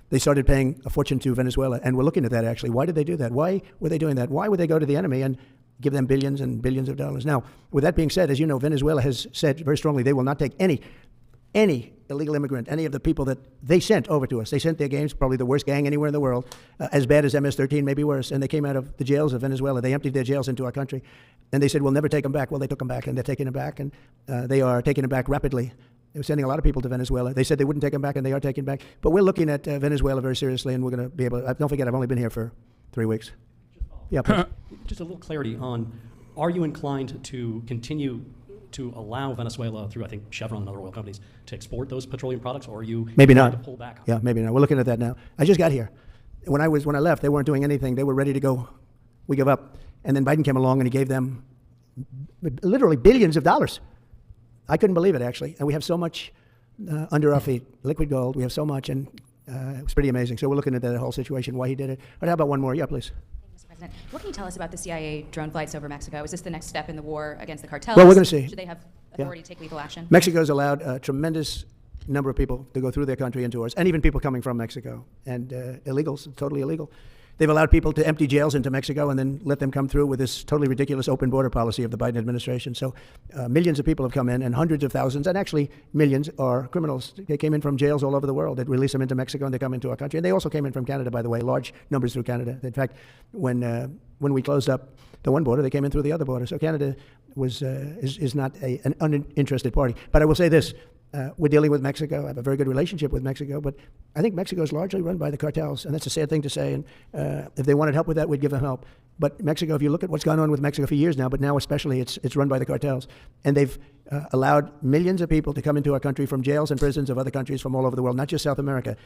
They started paying a fortune to Venezuela, and we're looking at that actually. Why did they do that? Why were they doing that? Why would they go to the enemy and give them billions and billions of dollars? Now, with that being said, as you know, Venezuela has said very strongly they will not take any illegal immigrant, any of the people that they sent over to us. They sent their gangs, probably the worst gang anywhere in the world, as bad as MS-13, maybe worse, and they came out of the jails of Venezuela. They emptied their jails into our country, and they said, we'll never take them back. Well, they took them back, and they're taking them back, and they are taking them back rapidly. They were sending a lot of people to Venezuela. They said they wouldn't take them back, and they are taking back. But we're looking at Venezuela very seriously, and we're going to be able to, don't forget, I've only been here for 3 weeks. Yeah, please. Just a little clarity on, are you inclined to continue to allow Venezuela, through I think Chevron and other oil companies, to export those petroleum products, or are you Maybe trying not. to pull back? Yeah, maybe not. We're looking at that now. I just got here. When I left, they weren't doing anything. They were ready to go. We give up. And then Biden came along and he gave them literally billions of dollars. I couldn't believe it, actually. And we have so much under our feet, liquid gold. We have so much, and it was pretty amazing. So we're looking at that whole situation, why he did it. But how about one more? Yeah, please. Mr. President, what can you tell us about the CIA drone flights over Mexico? Is this the next step in the war against the cartels? Well, we're going to see. Should they have authority to take lethal action? Mexico's allowed a tremendous number of people to go through their country into ours, and even people coming from Mexico, and illegals, totally illegal. They've allowed people to empty jails into Mexico and then let them come through with this totally ridiculous open border policy of the Biden administration. So millions of people have come in, and hundreds of thousands, and actually millions, are criminals. They came in from jails all over the world. They'd release them into Mexico, and they come into our country. And they also came in from Canada, by the way, large numbers through Canada. In fact, when we closed up the one border, they came in through the other border. So Canada is not an uninterested party. But I will say this. We're dealing with Mexico. I have a very good relationship with Mexico, but I think Mexico is largely run by the cartels, and that's a sad thing to say. And if they wanted help with that, we'd give them help. But Mexico, if you look at what's gone on with Mexico for years now, but now especially, it's run by the cartels. And they've allowed millions of people to come into our country from jails and prisons of other countries from all over the world, not just South America,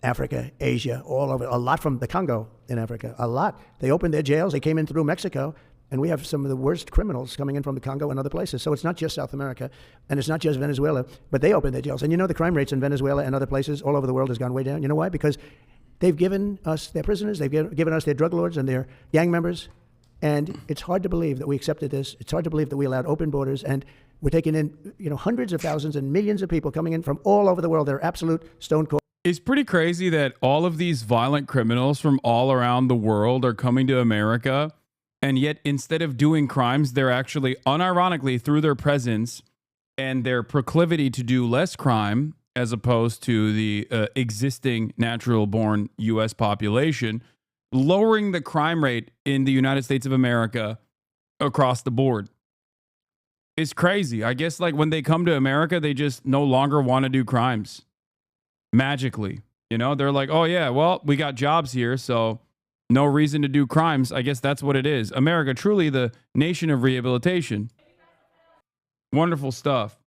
Africa, Asia, all over. A lot from the Congo in Africa, a lot. They opened their jails. They came in through Mexico. And we have some of the worst criminals coming in from the Congo and other places. So it's not just South America, and it's not just Venezuela, but they open their jails. And you know the crime rates in Venezuela and other places all over the world has gone way down. You know why? Because they've given us their prisoners, they've given us their drug lords and their gang members. And it's hard to believe that we accepted this. It's hard to believe that we allowed open borders, and we're taking in hundreds of thousands and millions of people coming in from all over the world. They're absolute stone cold. It's pretty crazy that all of these violent criminals from all around the world are coming to America. And yet, instead of doing crimes, they're actually, unironically, through their presence and their proclivity to do less crime, as opposed to the existing natural-born U.S. population, lowering the crime rate in the United States of America across the board. It's crazy. I guess, like, when they come to America, they just no longer want to do crimes. Magically. They're like, oh, yeah, well, we got jobs here, so no reason to do crimes. I guess that's what it is. America, truly the nation of rehabilitation. Wonderful stuff.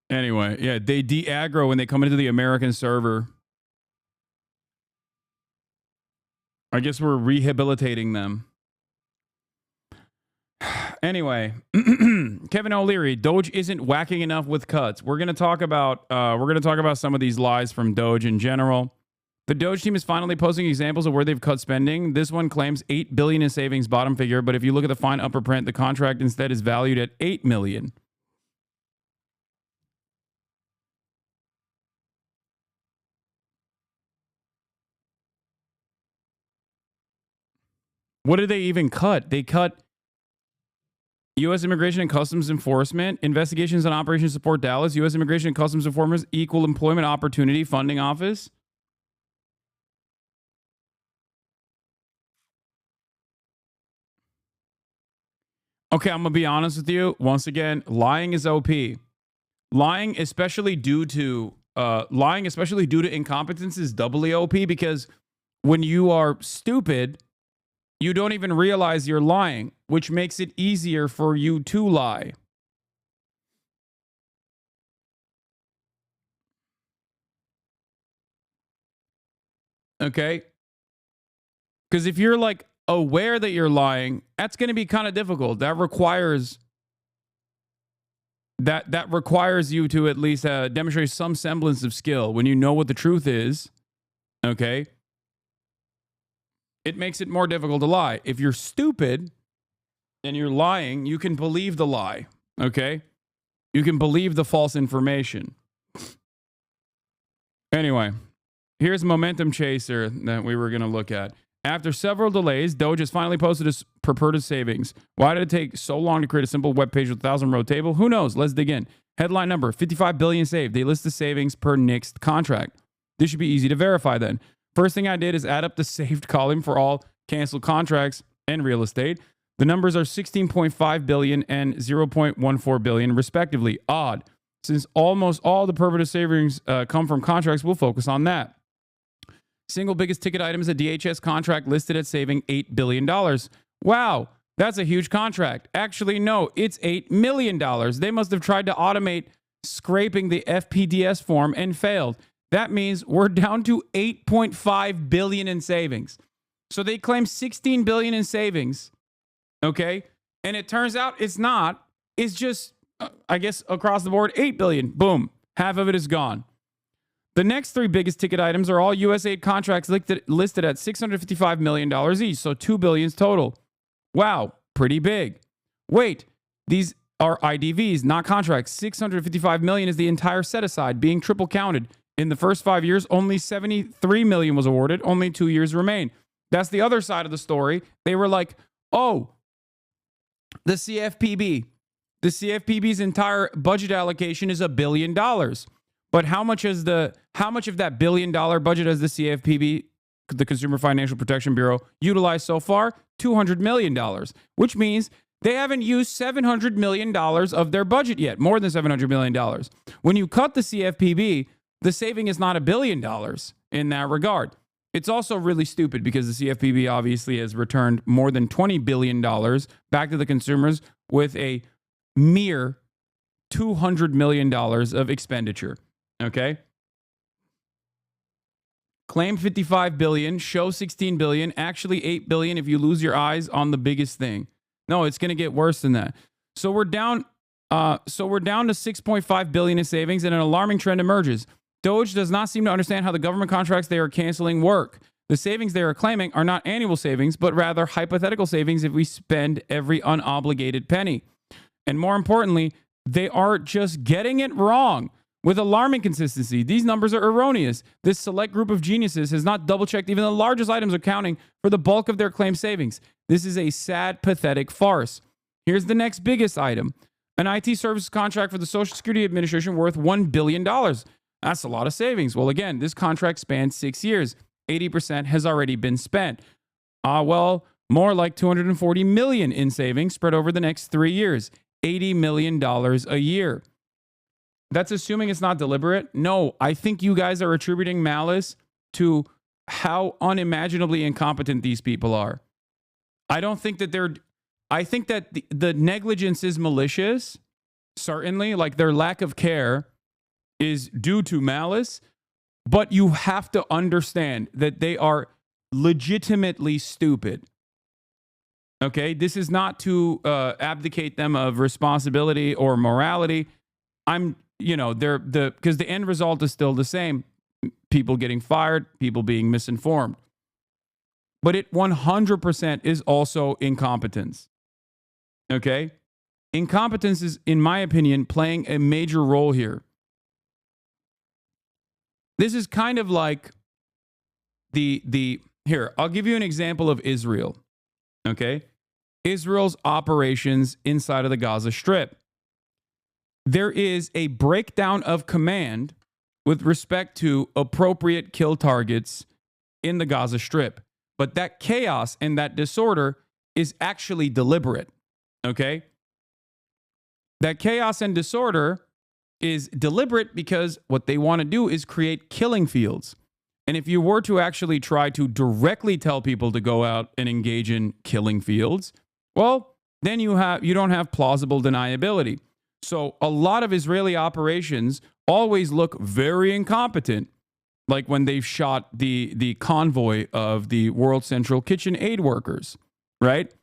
Anyway, yeah, they de-aggro when they come into the American server. I guess we're rehabilitating them. Anyway, Kevin O'Leary, Doge isn't whacking enough with cuts. We're gonna talk about some of these lies from Doge in general. The Doge team is finally posting examples of where they've cut spending. This one claims $8 billion in savings, bottom figure, but if you look at the fine upper print, the contract instead is valued at $8 million. What did they even cut? They cut U.S. Immigration and Customs Enforcement, Investigations and Operations Support Dallas, U.S. Immigration and Customs Enforcement, Equal Employment Opportunity Funding Office. Okay, I'm going to be honest with you. Once again, lying is OP. Lying, especially due to incompetence, is doubly OP because when you are stupid, you don't even realize you're lying, which makes it easier for you to lie. Okay? Because if you're like aware that you're lying, that's going to be kind of difficult. That requires you to at least demonstrate some semblance of skill. When you know what the truth is, okay, it makes it more difficult to lie. If you're stupid and you're lying, you can believe the lie, okay? You can believe the false information. Anyway, here's a momentum chaser that we were going to look at. After several delays, Doge has finally posted its purported savings. Why did it take so long to create a simple web page with a 1,000-row table? Who knows? Let's dig in. Headline number, $55 billion saved. They list the savings per next contract. This should be easy to verify then. First thing I did is add up the saved column for all canceled contracts and real estate. The numbers are $16.5 billion and $0.14 billion, respectively. Odd. Since almost all the purported savings come from contracts, we'll focus on that. Single biggest ticket item is a DHS contract listed at saving $8 billion. Wow, that's a huge contract. Actually, no, it's $8 million. They must have tried to automate scraping the FPDS form and failed. That means we're down to $8.5 billion in savings. So they claim $16 billion in savings, okay? And it turns out it's not. It's just, I guess, across the board, $8 billion. Boom, half of it is gone. The next three biggest ticket items are all USAID contracts listed at $655 million each, so $2 billion total. Wow, pretty big. Wait, these are IDVs, not contracts. $655 million is the entire set aside, being triple counted. In the first 5 years, only $73 million was awarded. Only 2 years remain. That's the other side of the story. They were like, oh, the CFPB. The CFPB's entire budget allocation is $1 billion. But how much of that $1 billion budget has the CFPB, the Consumer Financial Protection Bureau, utilized so far? $200 million, which means they haven't used $700 million of their budget yet, more than $700 million. When you cut the CFPB, the saving is not $1 billion in that regard. It's also really stupid because the CFPB obviously has returned more than $20 billion back to the consumers with a mere $200 million of expenditure. Okay? Claim $55 billion, show $16 billion, actually $8 billion if you lose your eyes on the biggest thing. No, it's going to get worse than that. So we're down to $6.5 billion in savings, and an alarming trend emerges. Doge does not seem to understand how the government contracts they are canceling work. The savings they are claiming are not annual savings, but rather hypothetical savings if we spend every unobligated penny. And more importantly, they are just getting it wrong. With alarming consistency, these numbers are erroneous. This select group of geniuses has not double-checked even the largest items accounting for the bulk of their claimed savings. This is a sad, pathetic farce. Here's the next biggest item. An IT services contract for the Social Security Administration worth $1 billion. That's a lot of savings. Well, again, this contract spans 6 years. 80% has already been spent. Well, more like $240 million in savings spread over the next 3 years. $80 million a year. That's assuming it's not deliberate. No, I think you guys are attributing malice to how unimaginably incompetent these people are. I don't think that I think that the negligence is malicious, certainly, like their lack of care is due to malice, but you have to understand that they are legitimately stupid. Okay, this is not to abdicate them of responsibility or morality. Because the end result is still the same: people getting fired, people being misinformed. But it 100% is also incompetence. Okay, incompetence is, in my opinion, playing a major role here. This is kind of like here. I'll give you an example of Israel. Okay. Israel's operations inside of the Gaza Strip. There is a breakdown of command with respect to appropriate kill targets in the Gaza Strip. But that chaos and that disorder is actually deliberate. Okay? That chaos and disorder is deliberate because what they want to do is create killing fields. And if you were to actually try to directly tell people to go out and engage in killing fields, well, then you don't have plausible deniability. So a lot of Israeli operations always look very incompetent, like when they've shot the convoy of the World Central Kitchen aid workers, right?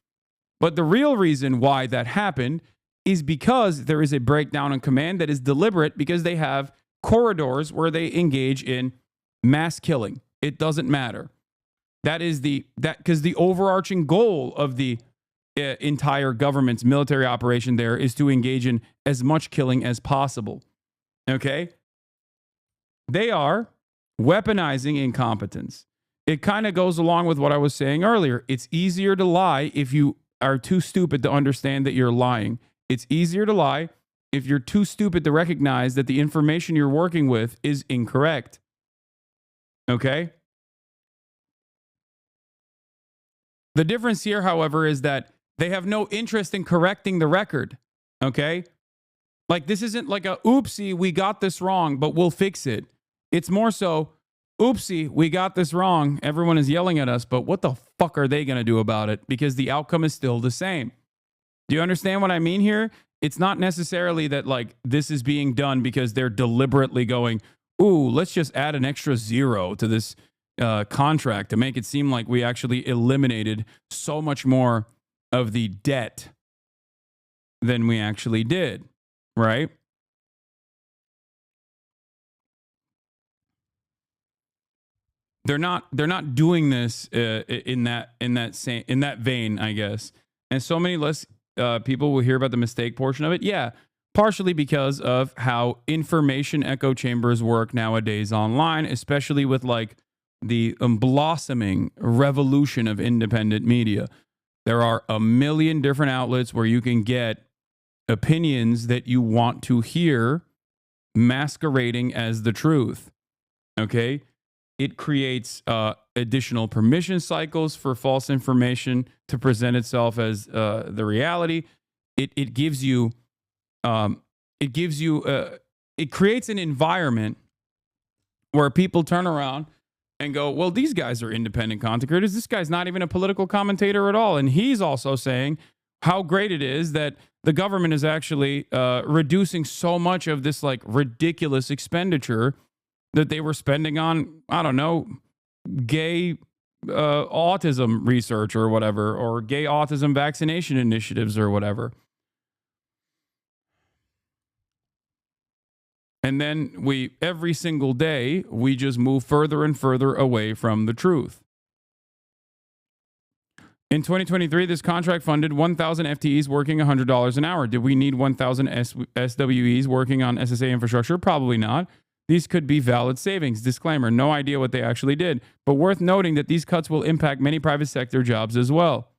But the real reason why that happened is because there is a breakdown in command that is deliberate, because they have corridors where they engage in mass killing. It doesn't matter. Because the overarching goal of the entire government's military operation there is to engage in as much killing as possible. Okay? They are weaponizing incompetence. It kind of goes along with what I was saying earlier. It's easier to lie if you are too stupid to understand that you're lying. It's easier to lie if you're too stupid to recognize that the information you're working with is incorrect. Okay? The difference here, however, is that they have no interest in correcting the record. Okay? Like, this isn't like a, oopsie, we got this wrong, but we'll fix it. It's more so, oopsie, we got this wrong. Everyone is yelling at us, but what the fuck are they going to do about it? Because the outcome is still the same. Do you understand what I mean here? It's not necessarily that, like, this is being done because they're deliberately going, ooh, let's just add an extra zero to this contract to make it seem like we actually eliminated so much more of the debt than we actually did, right? They're not doing this in that vein, I guess. And so many less people will hear about the mistake portion of it. Yeah, partially because of how information echo chambers work nowadays online, especially with like the blossoming revolution of independent media. There are a million different outlets where you can get opinions that you want to hear masquerading as the truth. Okay? It creates additional permission cycles for false information to present itself as the reality. It creates an environment where people turn around and go, well, these guys are independent content creators. This guy's not even a political commentator at all. And he's also saying how great it is that the government is actually reducing so much of this like ridiculous expenditure that they were spending on, I don't know, gay autism research or whatever, or gay autism vaccination initiatives or whatever. And then every single day, we just move further and further away from the truth. In 2023, this contract funded 1,000 FTEs working $100 an hour. Did we need 1,000 SWEs working on SSA infrastructure? Probably not. These could be valid savings. Disclaimer, no idea what they actually did. But worth noting that these cuts will impact many private sector jobs as well.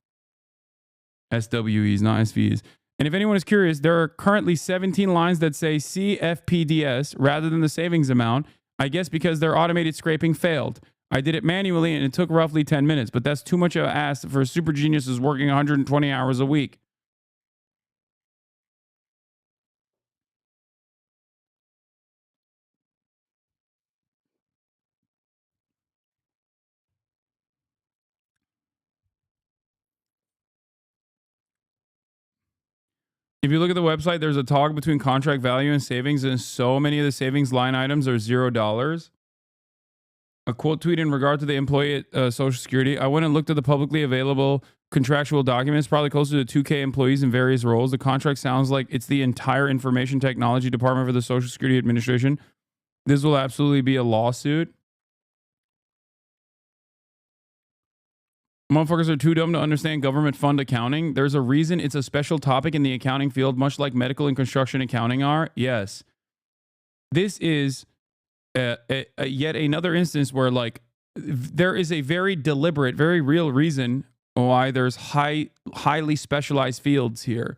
SWEs, not SVEs. And if anyone is curious, there are currently 17 lines that say CFPDS rather than the savings amount. I guess because their automated scraping failed. I did it manually and it took roughly 10 minutes, but that's too much of an ask for super geniuses working 120 hours a week. If you look at the website, there's a toggle between contract value and savings, and so many of the savings line items are $0. A quote tweet in regard to the employee at Social Security. I went and looked at the publicly available contractual documents, probably closer to 2K employees in various roles. The contract sounds like it's the entire information technology department for the Social Security Administration. This will absolutely be a lawsuit. Motherfuckers are too dumb to understand government fund accounting. There's a reason it's a special topic in the accounting field, much like medical and construction accounting are. Yes. This is yet another instance where, like, there is a very deliberate, very real reason why there's highly specialized fields here,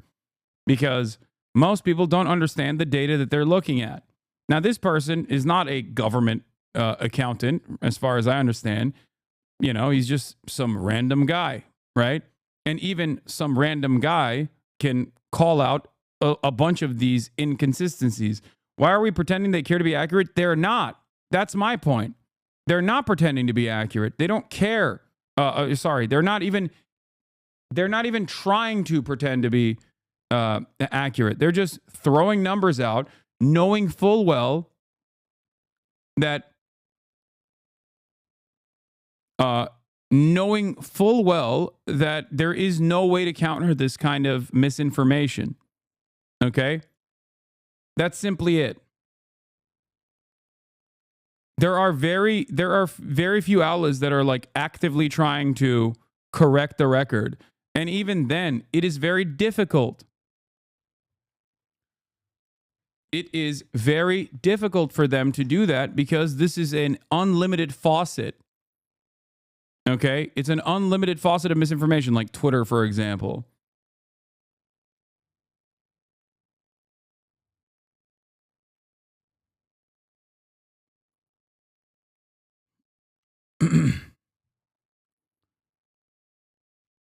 because most people don't understand the data that they're looking at. Now, this person is not a government accountant, as far as I understand. You know, he's just some random guy, right? And even some random guy can call out a bunch of these inconsistencies. Why are we pretending they care to be accurate? They're not. That's my point. They're not pretending to be accurate. They don't care. They're not even trying to pretend to be accurate. They're just throwing numbers out, knowing full well that there is no way to counter this kind of misinformation. Okay? That's simply it. There are very few outlets that are like actively trying to correct the record. And even then, it is very difficult. It is very difficult for them to do that because this is an unlimited faucet. Okay? It's an unlimited faucet of misinformation, like Twitter, for example.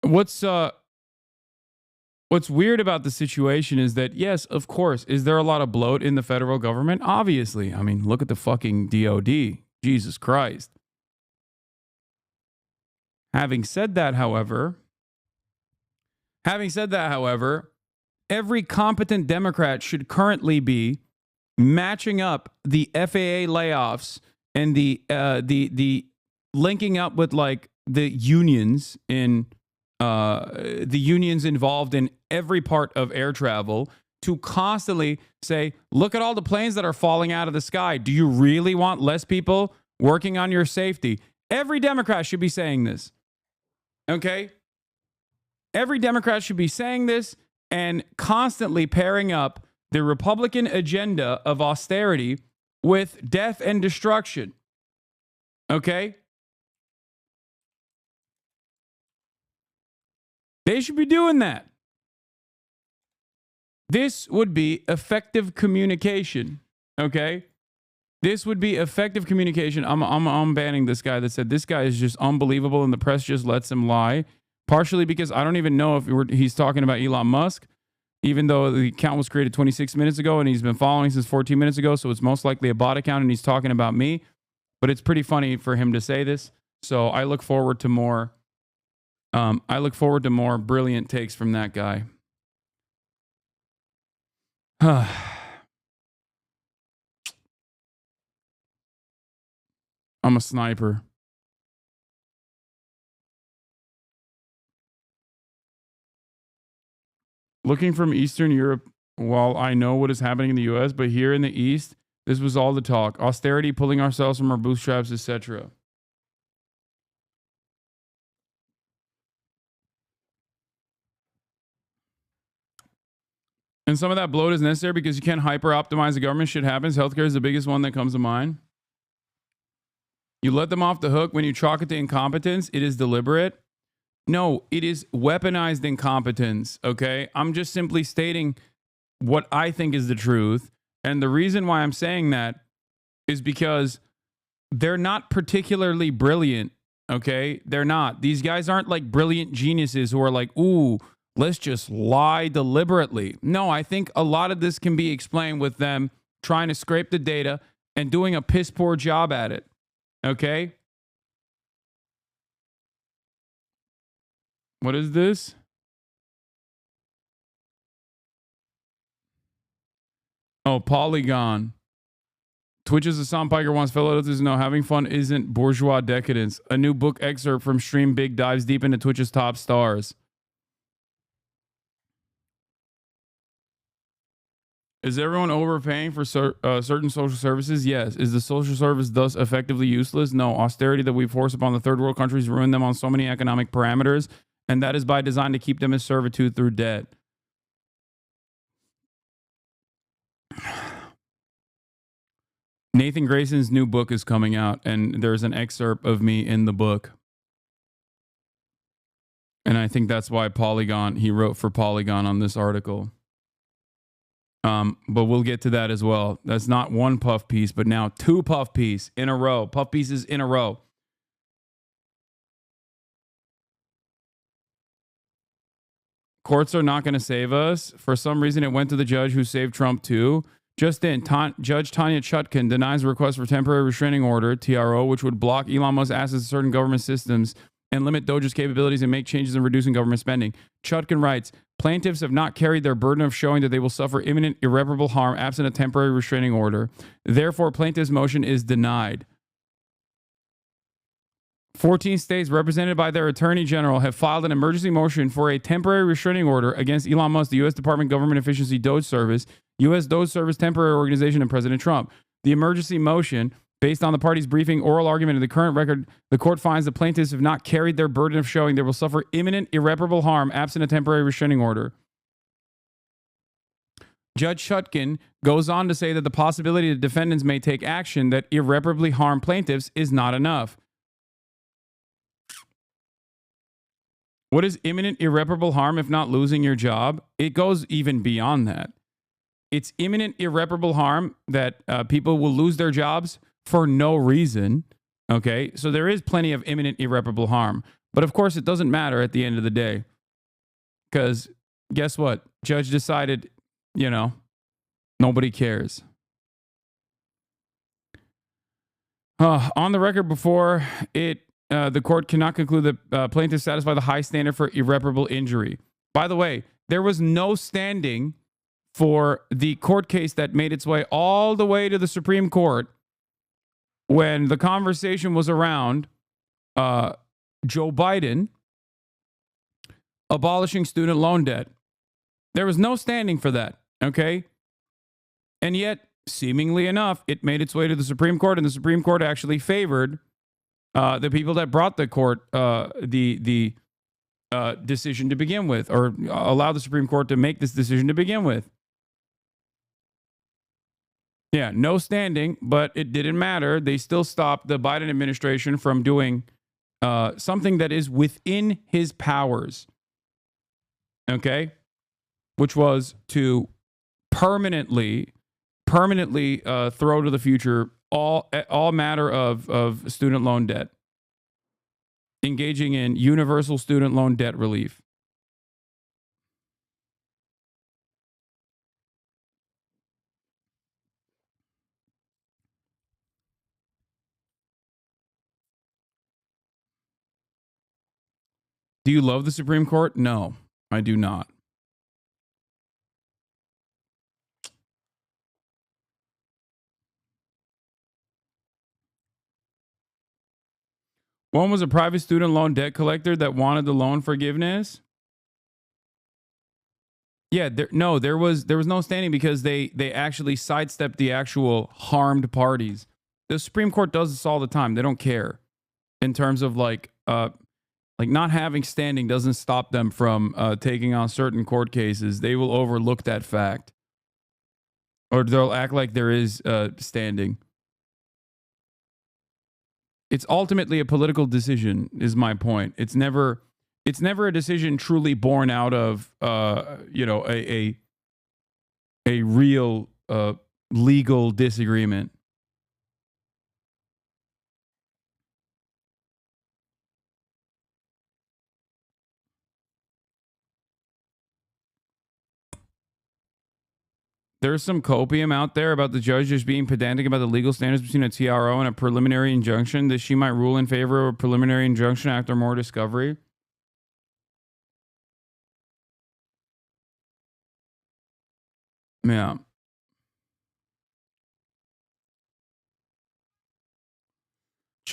What's weird about the situation is that, yes, of course, is there a lot of bloat in the federal government? Obviously. I mean, look at the fucking DOD. Jesus Christ. Having said that, however, every competent Democrat should currently be matching up the FAA layoffs and the linking up with like the unions involved in every part of air travel to constantly say, look at all the planes that are falling out of the sky. Do you really want less people working on your safety? Every Democrat should be saying this. Okay? Every Democrat should be saying this and constantly pairing up the Republican agenda of austerity with death and destruction. Okay? They should be doing that. This would be effective communication. Okay? This would be effective communication. I'm banning this guy that said this guy is just unbelievable and the press just lets him lie. Partially because I don't even know if he's talking about Elon Musk, even though the account was created 26 minutes ago and he's been following since 14 minutes ago. So it's most likely a bot account and he's talking about me. But it's pretty funny for him to say this. So I look forward to more. Brilliant takes from that guy. I'm a sniper. Looking from Eastern Europe, while I know what is happening in the US, but here in the East, this was all the talk. Austerity, pulling ourselves from our bootstraps, etc. And some of that bloat is necessary because you can't hyper-optimize the government. Shit happens. Healthcare is the biggest one that comes to mind. You let them off the hook when you chalk it to incompetence. It is deliberate. No, it is weaponized incompetence, okay? I'm just simply stating what I think is the truth. And the reason why I'm saying that is because they're not particularly brilliant, okay? They're not. These guys aren't like brilliant geniuses who are like, ooh, let's just lie deliberately. No, I think a lot of this can be explained with them trying to scrape the data and doing a piss poor job at it, okay? What is this? Oh, Polygon. Twitch's Hassan Piker wants fellow listeners to know having fun isn't bourgeois decadence. A new book excerpt from Stream Big dives deep into Twitch's top stars. Is everyone overpaying for certain social services? Yes. Is the social service thus effectively useless? No. Austerity that we force upon the third world countries ruin them on so many economic parameters, and that is by design to keep them in servitude through debt. Nathan Grayson's new book is coming out, and there's an excerpt of me in the book. And I think that's why he wrote for Polygon on this article. But we'll get to that as well. That's not one puff piece, but now 2 puff pieces in a row. Puff pieces in a row. Courts are not going to save us. For some reason, it went to the judge who saved Trump too. Just in, Judge Tanya Chutkan denies a request for temporary restraining order, TRO, which would block Elon Musk's access to certain government systems and limit Doge's capabilities and make changes in reducing government spending. Chutkan writes, plaintiffs have not carried their burden of showing that they will suffer imminent irreparable harm absent a temporary restraining order. Therefore, plaintiff's motion is denied. 14 states represented by their attorney general have filed an emergency motion for a temporary restraining order against Elon Musk, the U.S. Department of Government Efficiency Doge Service, U.S. Doge Service Temporary Organization, and President Trump. The emergency motion, based on the parties' briefing, oral argument, and the current record, the court finds the plaintiffs have not carried their burden of showing they will suffer imminent irreparable harm absent a temporary restraining order. Judge Chutkan goes on to say that the possibility that defendants may take action that irreparably harm plaintiffs is not enough. What is imminent irreparable harm if not losing your job? It goes even beyond that. It's imminent irreparable harm that people will lose their jobs for no reason. Okay, so there is plenty of imminent irreparable harm. But of course, it doesn't matter at the end of the day. Because guess what? Judge decided, nobody cares. On the record before it, the court cannot conclude that plaintiffs satisfy the high standard for irreparable injury. By the way, there was no standing for the court case that made its way all the way to the Supreme Court when the conversation was around Joe Biden abolishing student loan debt. There was no standing for that, okay? And yet, seemingly enough, it made its way to the Supreme Court, and the Supreme Court actually favored the people that brought the court the decision to begin with, or allowed the Supreme Court to make this decision to begin with. Yeah, no standing, but it didn't matter. They still stopped the Biden administration from doing something that is within his powers, okay? Which was to permanently throw to the future all matter of student loan debt, engaging in universal student loan debt relief. Do you love the Supreme Court? No, I do not. One was a private student loan debt collector that wanted the loan forgiveness. Yeah, there was no standing because they actually sidestepped the actual harmed parties. The Supreme Court does this all the time. They don't care in terms of like not having standing doesn't stop them from taking on certain court cases. They will overlook that fact, or they'll act like there is standing. It's ultimately a political decision, is my point. It's never a decision truly born out of a real legal disagreement. There's some copium out there about the judge just being pedantic about the legal standards between a TRO and a preliminary injunction, that she might rule in favor of a preliminary injunction after more discovery. Yeah.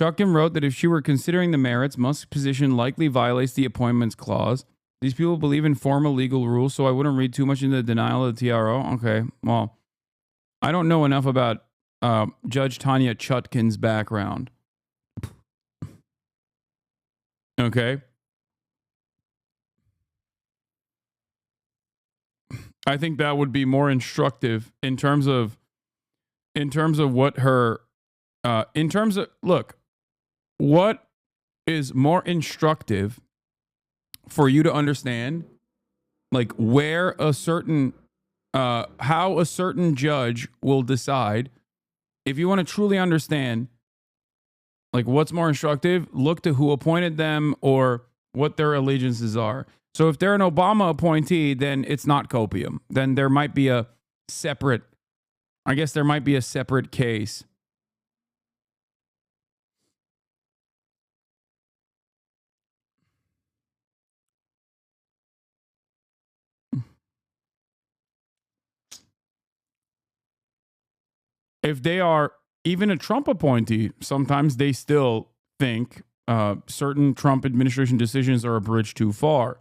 Chutkin wrote that if she were considering the merits, Musk's position likely violates the appointments clause. These people believe in formal legal rules, so I wouldn't read too much into the denial of the TRO. Okay, well, I don't know enough about Judge Tanya Chutkin's background. Okay. I think that would be more instructive in terms of what her look, what is more instructive for you to understand, like where a certain how a certain judge will decide. If you want to truly understand, like what's more instructive, look to who appointed them or what their allegiances are. So if they're an Obama appointee, then it's not copium. Then there might be a separate, I guess there might be a separate case. If they are even a Trump appointee, sometimes they still think certain Trump administration decisions are a bridge too far.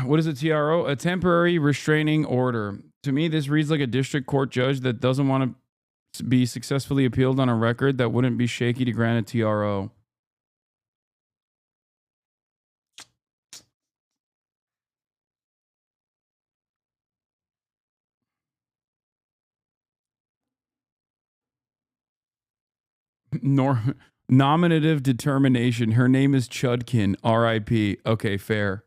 What is a TRO? A temporary restraining order. To me, this reads like a district court judge that doesn't want to be successfully appealed on a record that wouldn't be shaky to grant a TRO. Nominative determination. Her name is Chutkin. R.I.P. Okay, fair.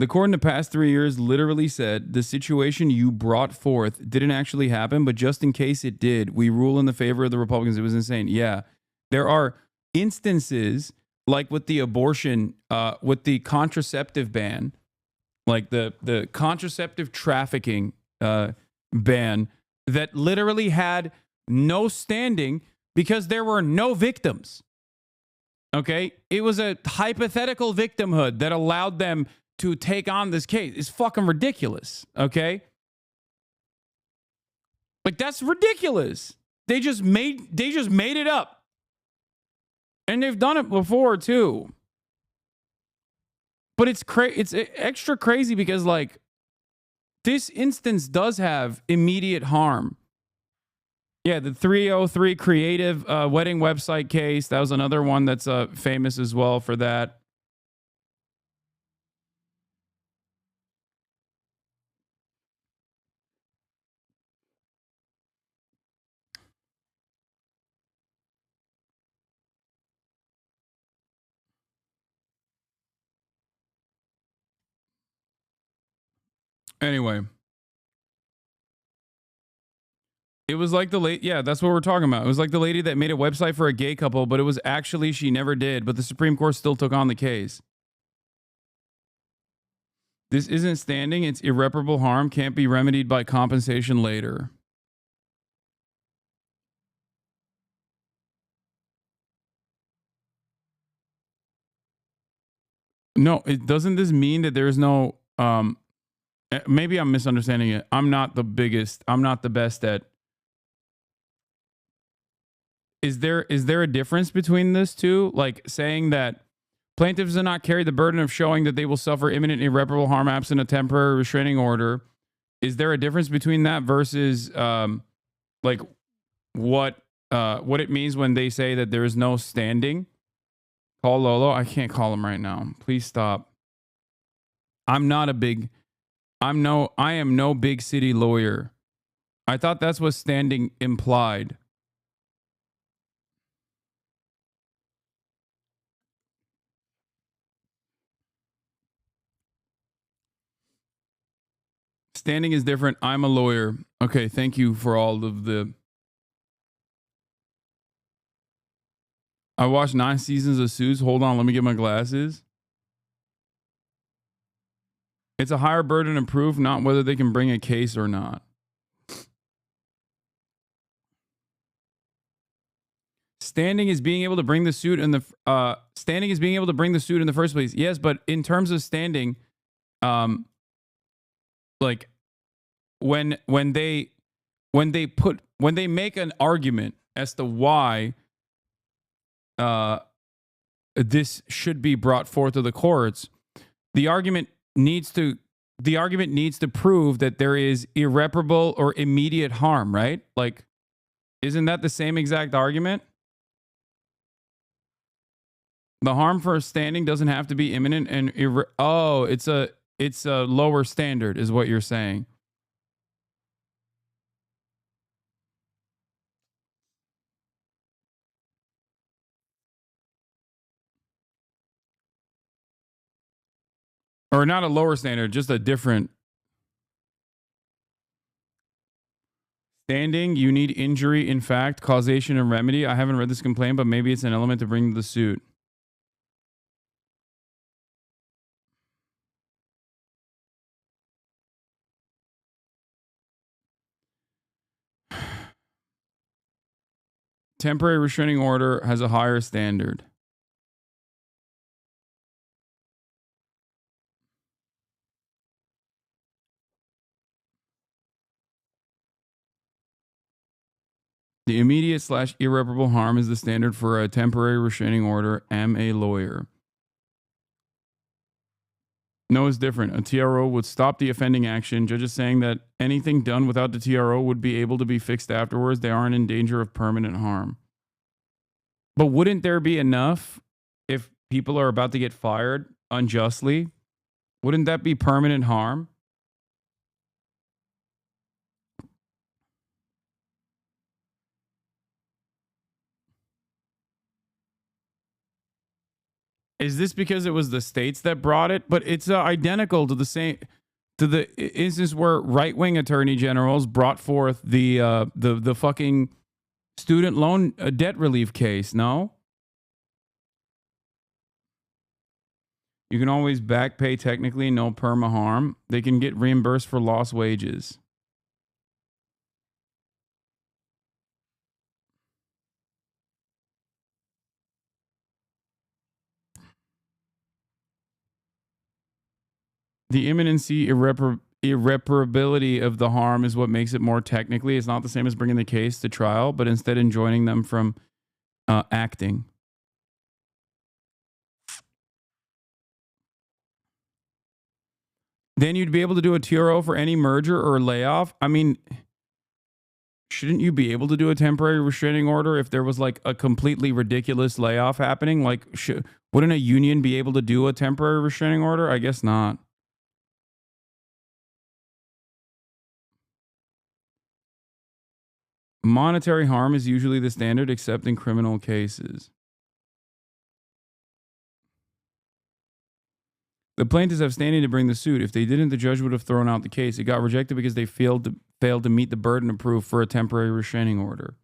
The court in the past 3 years literally said the situation you brought forth didn't actually happen, but just in case it did, we rule in the favor of the Republicans. It was insane. Yeah, there are instances like with the abortion, with the contraceptive ban, like the contraceptive trafficking ban that literally had no standing because there were no victims. Okay? It was a hypothetical victimhood that allowed them to take on this case. It's fucking ridiculous. Okay? Like, that's ridiculous. They just made it up. And they've done it before too. But it's extra crazy because, like, this instance does have immediate harm. Yeah, the 303 creative wedding website case. That was another one that's famous as well for that. Anyway. It was like the lady, yeah, that's what we're talking about. It was like the lady that made a website for a gay couple, but it was actually she never did, but the Supreme Court still took on the case. This isn't standing, it's irreparable harm, can't be remedied by compensation later. No, doesn't this mean that there's no maybe I'm misunderstanding it. I'm not the best at. Is there a difference between this two? Like saying that plaintiffs do not carry the burden of showing that they will suffer imminent irreparable harm absent a temporary restraining order. Is there a difference between that versus like what it means when they say that there is no standing? Call Lolo. I can't call him right now. Please stop. I am no big city lawyer. I thought that's what standing implied. Standing is different. I'm a lawyer. Okay, thank you for all of the... I watched 9 seasons of Suits. Hold on, let me get my glasses. It's a higher burden of proof, not whether they can bring a case or not. Standing is being able to bring the suit in the first place. Yes, but in terms of standing, like when they make an argument as to why this should be brought forth to the courts, the argument needs to prove that there is irreparable or immediate harm, right? Like, isn't that the same exact argument? The harm for standing doesn't have to be imminent and it's a lower standard is what you're saying. Or not a lower standard, just a different standing. You need injury, in fact, causation, and remedy. I haven't read this complaint, but maybe it's an element to bring the suit. Temporary restraining order has a higher standard. The immediate / irreparable harm is the standard for a temporary restraining order. Am a lawyer. No, it's different. A TRO would stop the offending action. Judges saying that anything done without the TRO would be able to be fixed afterwards. They aren't in danger of permanent harm. But wouldn't there be enough if people are about to get fired unjustly? Wouldn't that be permanent harm? Is this because it was the states that brought it? But it's identical to the instance where right-wing attorney generals brought forth the fucking student loan debt relief case. No, you can always back pay technically, no perma harm. They can get reimbursed for lost wages. The imminency, irreparability of the harm is what makes it more technically. It's not the same as bringing the case to trial, but instead enjoining them from acting. Then you'd be able to do a TRO for any merger or layoff. I mean, shouldn't you be able to do a temporary restraining order if there was like a completely ridiculous layoff happening? Like, wouldn't a union be able to do a temporary restraining order? I guess not. Monetary harm is usually the standard, except in criminal cases. The plaintiffs have standing to bring the suit. If they didn't, the judge would have thrown out the case. It got rejected because they failed to meet the burden of proof for a temporary restraining order.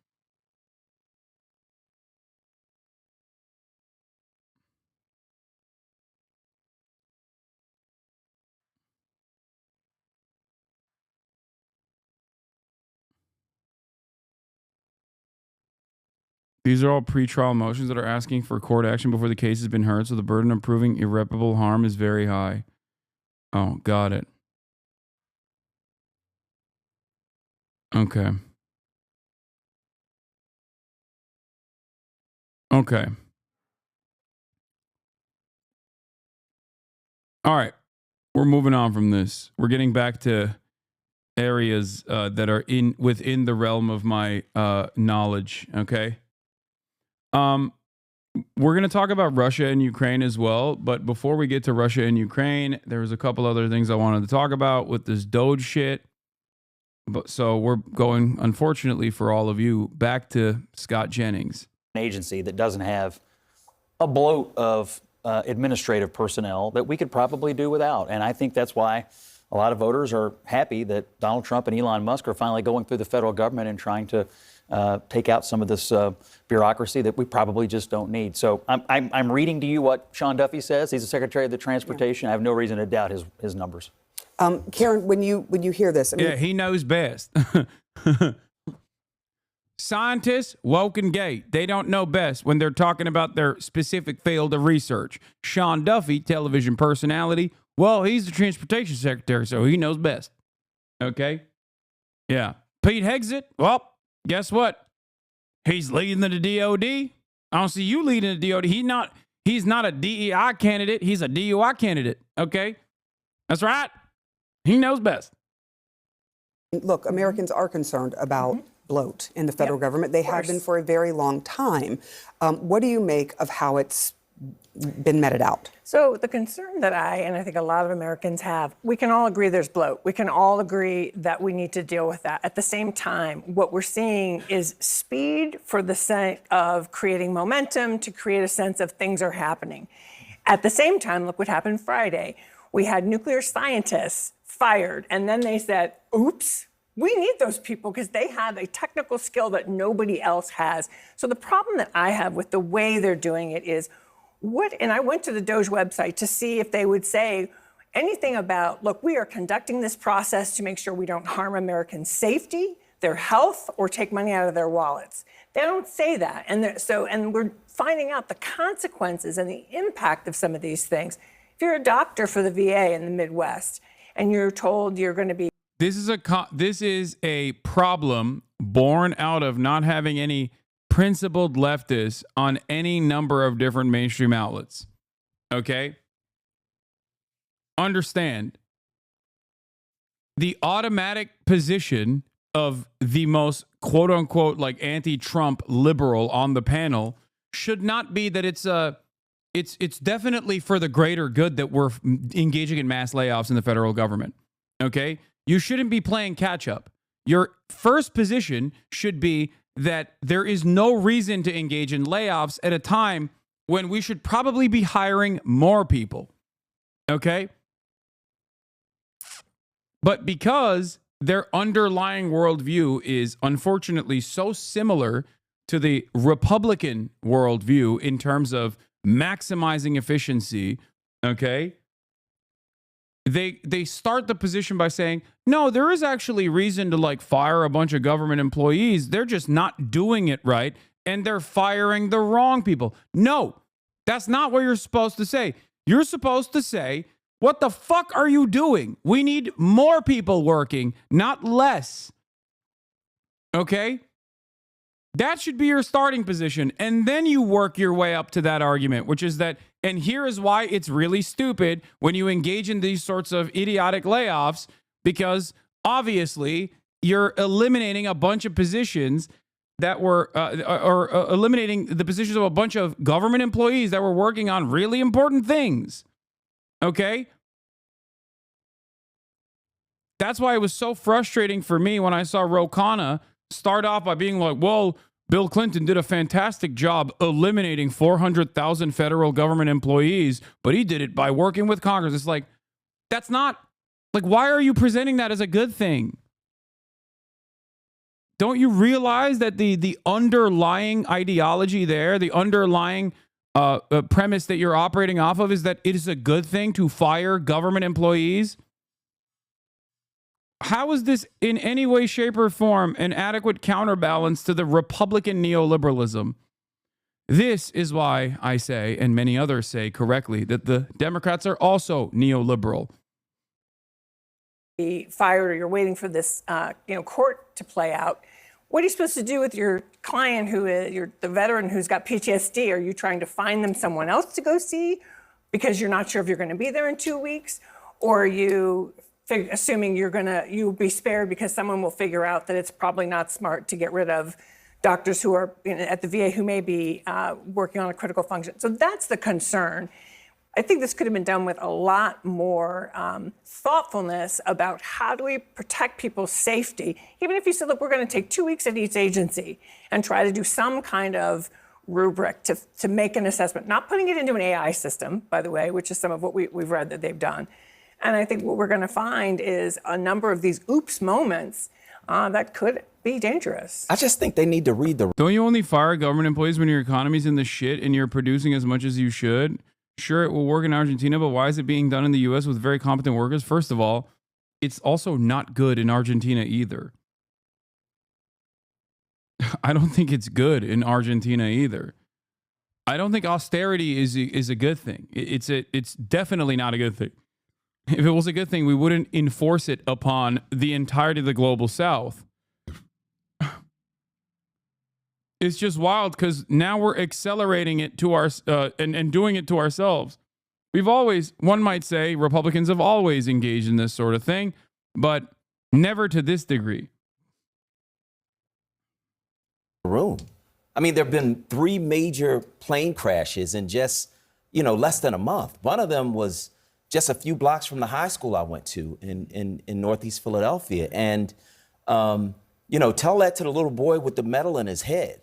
These are all pretrial motions that are asking for court action before the case has been heard, so the burden of proving irreparable harm is very high. Oh, got it. Okay. Okay. All right. We're moving on from this. We're getting back to areas that are within the realm of my knowledge. Okay. We're going to talk about Russia and Ukraine as well. But before we get to Russia and Ukraine, there's a couple other things I wanted to talk about with this Doge shit. So we're going, unfortunately for all of you, back to Scott Jennings. An agency that doesn't have a bloat of administrative personnel that we could probably do without. And I think that's why a lot of voters are happy that Donald Trump and Elon Musk are finally going through the federal government and trying to take out some of this bureaucracy that we probably just don't need. So I'm reading to you what Sean Duffy says. He's the Secretary of the Transportation. I have no reason to doubt his numbers. Karen, when you hear this, yeah, he knows best. Scientists, woke and gay. They don't know best when they're talking about their specific field of research. Sean Duffy, television personality, well, he's the transportation secretary, so he knows best. Okay? Yeah. Pete Hegseth, well, guess what? He's leading the DOD. I don't see you leading the DOD. He's not a DEI candidate. He's a DUI candidate. Okay? That's right. He knows best. Look, Americans are concerned about bloat in the federal government. They have been for a very long time. What do you make of how it's been meted out? So the concern that I think a lot of Americans have, we can all agree there's bloat. We can all agree that we need to deal with that. At the same time, what we're seeing is speed for the sake of creating momentum to create a sense of things are happening. At the same time, look what happened Friday. We had nuclear scientists fired, and then they said, oops, we need those people because they have a technical skill that nobody else has. So the problem that I have with the way they're doing it is and I went to the DOJ website to see if they would say anything about, look, we are conducting this process to make sure we don't harm American safety, their health, or take money out of their wallets. They don't say that. And we're finding out the consequences and the impact of some of these things. If you're a doctor for the VA in the Midwest and you're told you're going to be This is a problem born out of not having any principled leftists on any number of different mainstream outlets. Okay? Understand, the automatic position of the most quote unquote like anti-Trump liberal on the panel should not be that it's definitely for the greater good that we're engaging in mass layoffs in the federal government. Okay? You shouldn't be playing catch up. Your first position should be that there is no reason to engage in layoffs at a time when we should probably be hiring more people. Okay? But because their underlying worldview is unfortunately so similar to the Republican worldview in terms of maximizing efficiency, okay? They start the position by saying, no, there is actually reason to like fire a bunch of government employees. They're just not doing it right, and they're firing the wrong people. No, that's not what you're supposed to say. You're supposed to say, what the fuck are you doing? We need more people working, not less. Okay? That should be your starting position. And then you work your way up to that argument, which is that, and here is why it's really stupid when you engage in these sorts of idiotic layoffs, because obviously you're eliminating a bunch of positions that were, or eliminating the positions of a bunch of government employees that were working on really important things. Okay? That's why it was so frustrating for me when I saw Ro Khanna start off by being like, well, Bill Clinton did a fantastic job eliminating 400,000 federal government employees, but he did it by working with Congress. It's like, that's not, like, why are you presenting that as a good thing? Don't you realize that the underlying ideology there, the underlying premise that you're operating off of is that it is a good thing to fire government employees? How is this in any way, shape, or form an adequate counterbalance to the Republican neoliberalism? This is why I say, and many others say correctly, that the Democrats are also neoliberal. Be fired, or you're waiting for this, court to play out. What are you supposed to do with your client who is the veteran who's got PTSD? Are you trying to find them someone else to go see because you're not sure if you're going to be there in 2 weeks, or are you assuming you'll be spared because someone will figure out that it's probably not smart to get rid of doctors who are at the VA who may be working on a critical function? So that's the concern. I think this could have been done with a lot more thoughtfulness about how do we protect people's safety. Even if you said, look, we're going to take 2 weeks at each agency and try to do some kind of rubric to make an assessment, not putting it into an AI system, by the way, which is some of what we've read that they've done. And I think what we're going to find is a number of these oops moments that could be dangerous. I just think they need to read the... Don't you only fire government employees when your economy's in the shit and you're producing as much as you should? Sure, it will work in Argentina, but why is it being done in the U.S. with very competent workers? First of all, it's also not good in Argentina either. I don't think it's good in Argentina either. I don't think austerity is a good thing. It's definitely not a good thing. If it was a good thing, we wouldn't enforce it upon the entirety of the global South. It's just wild because now we're accelerating it to our and doing it to ourselves. We've always, one might say, Republicans have always engaged in this sort of thing, but never to this degree. Room. I mean, there have been 3 major plane crashes in just, less than a month. One of them was just a few blocks from the high school I went to in Northeast Philadelphia. And, tell that to the little boy with the metal in his head,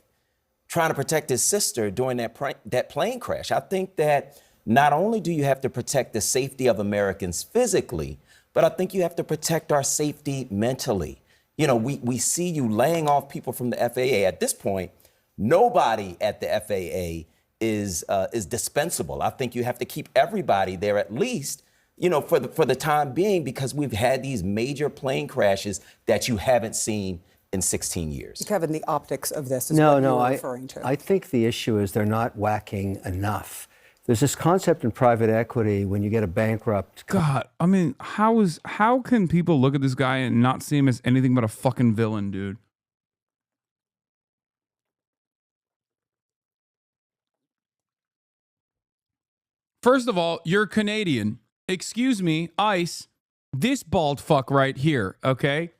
trying to protect his sister during that plane crash. I think that not only do you have to protect the safety of Americans physically, but I think you have to protect our safety mentally. We see you laying off people from the FAA. At this point, nobody at the FAA is dispensable. I think you have to keep everybody there at least, for the time being, because we've had these major plane crashes that you haven't seen in 16 years. Kevin, the optics of this is what you're referring to. I think the issue is they're not whacking enough. There's this concept in private equity when you get a bankrupt. God, I mean, how can people look at this guy and not see him as anything but a fucking villain, dude? First of all, you're Canadian. Excuse me, ICE, this bald fuck right here, okay?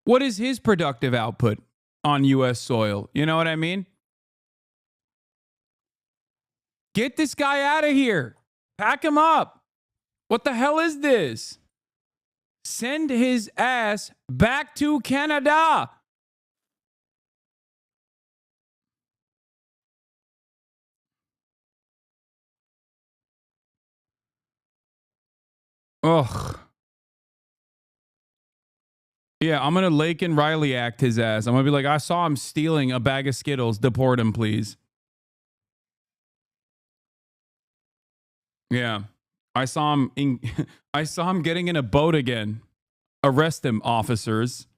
What is his productive output on U.S. soil? You know what I mean? Get this guy out of here. Pack him up. What the hell is this? Send his ass back to Canada. Ugh. Yeah, I'm going to Lake and Riley act his ass. I'm going to be like, I saw him stealing a bag of Skittles. Deport him, please. Yeah. I saw him getting in a boat again. Arrest him, officers.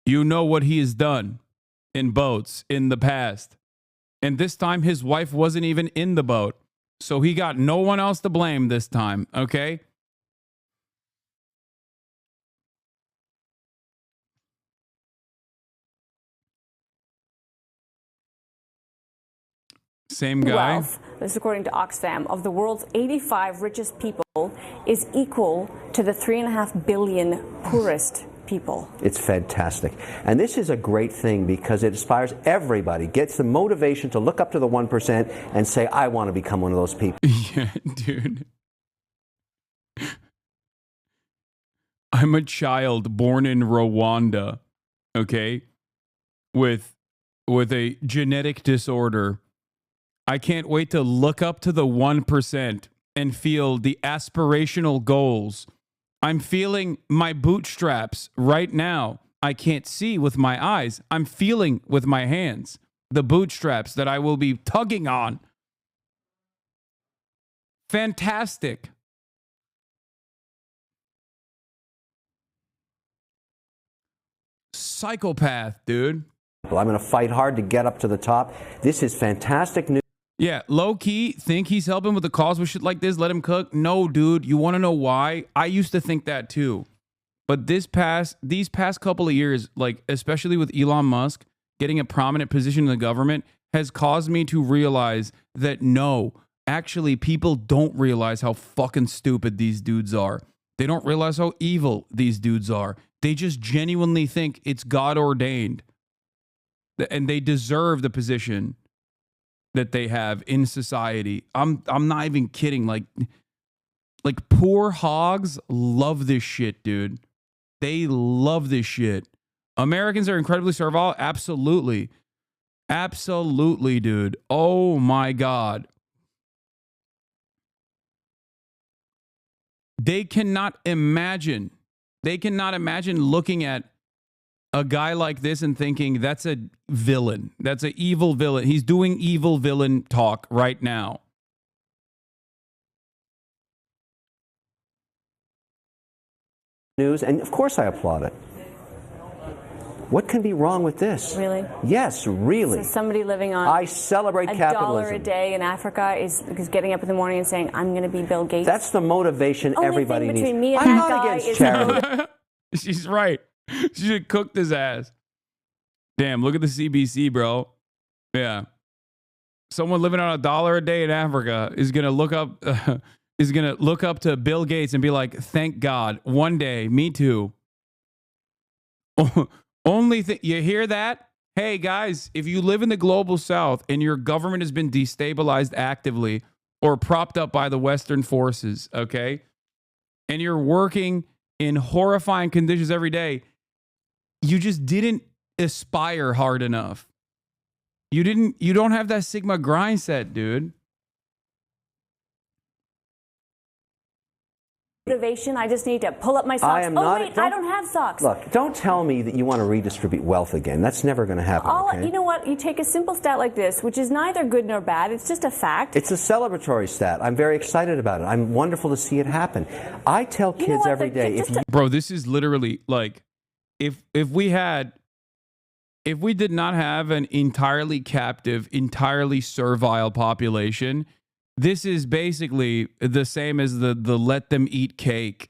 You know what he has done in boats in the past. And this time his wife wasn't even in the boat. So he got no one else to blame this time, okay? Same guy. Wealth, this is according to Oxfam, of the world's 85 richest people is equal to the 3.5 billion poorest people. It's fantastic. And this is a great thing because it inspires everybody, gets the motivation to look up to the 1% and say, I want to become one of those people. Yeah, dude. I'm a child born in Rwanda, okay, with a genetic disorder. I can't wait to look up to the 1% and feel the aspirational goals. I'm feeling my bootstraps right now. I can't see with my eyes. I'm feeling with my hands the bootstraps that I will be tugging on. Fantastic. Psychopath, dude. I'm going to fight hard to get up to the top. This is fantastic news. Yeah, low key, think he's helping with the cause with shit like this. Let him cook. No, dude. You want to know why? I used to think that too. But these past couple of years, like especially with Elon Musk getting a prominent position in the government, has caused me to realize that no, actually, people don't realize how fucking stupid these dudes are. They don't realize how evil these dudes are. They just genuinely think it's God ordained. And they deserve the position that they have in society. I'm not even kidding. Like poor hogs love this shit, dude. They love this shit. Americans are incredibly servile. Absolutely. Absolutely, dude. Oh my God. They cannot imagine looking at a guy like this and thinking that's a villain. That's an evil villain. He's doing evil villain talk right now. News, and of course I applaud it. What can be wrong with this? Really? Yes, really. So somebody living on I celebrate capitalism. $1 a day in Africa is getting up in the morning and saying, "I'm going to be Bill Gates." That's the motivation Only everybody thing needs. between me and I'm that not guy against is charity. She's right. She should cook his ass. Damn, look at the CBC, bro. Yeah. Someone living on $1 a day in Africa is gonna look up to Bill Gates and be like, "Thank God, one day, me too." Only thing you hear that? Hey guys, if you live in the global South and your government has been destabilized actively or propped up by the Western forces, okay, and you're working in horrifying conditions every day, you just didn't aspire hard enough. You don't have that Sigma grind set, dude. Motivation. I just need to pull up my socks. I am not. I don't have socks. Look, don't tell me that you want to redistribute wealth again. That's never going to happen. Okay? You know what? You take a simple stat like this, which is neither good nor bad. It's just a fact. It's a celebratory stat. I'm very excited about it. I'm wonderful to see it happen. I tell kids every day, Bro, this is literally like, if we did not have an entirely captive, entirely servile population, this is basically the same as the let them eat cake.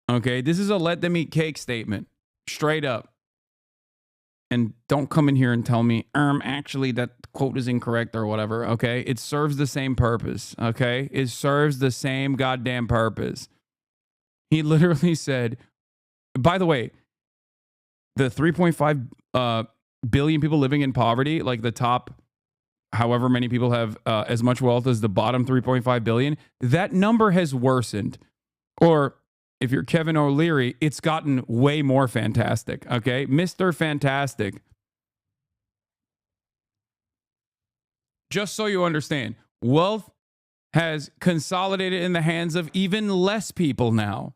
Okay, this is a let them eat cake statement, straight up. And don't come in here and tell me, actually that quote is incorrect or whatever. Okay, it serves the same purpose. Okay, it serves the same goddamn purpose. He literally said, by the way, the 3.5 billion people living in poverty, like the top however many people have as much wealth as the bottom 3.5 billion, that number has worsened. Or if you're Kevin O'Leary, it's gotten way more fantastic. Okay, Mr. Fantastic. Just so you understand, wealth has consolidated in the hands of even less people now.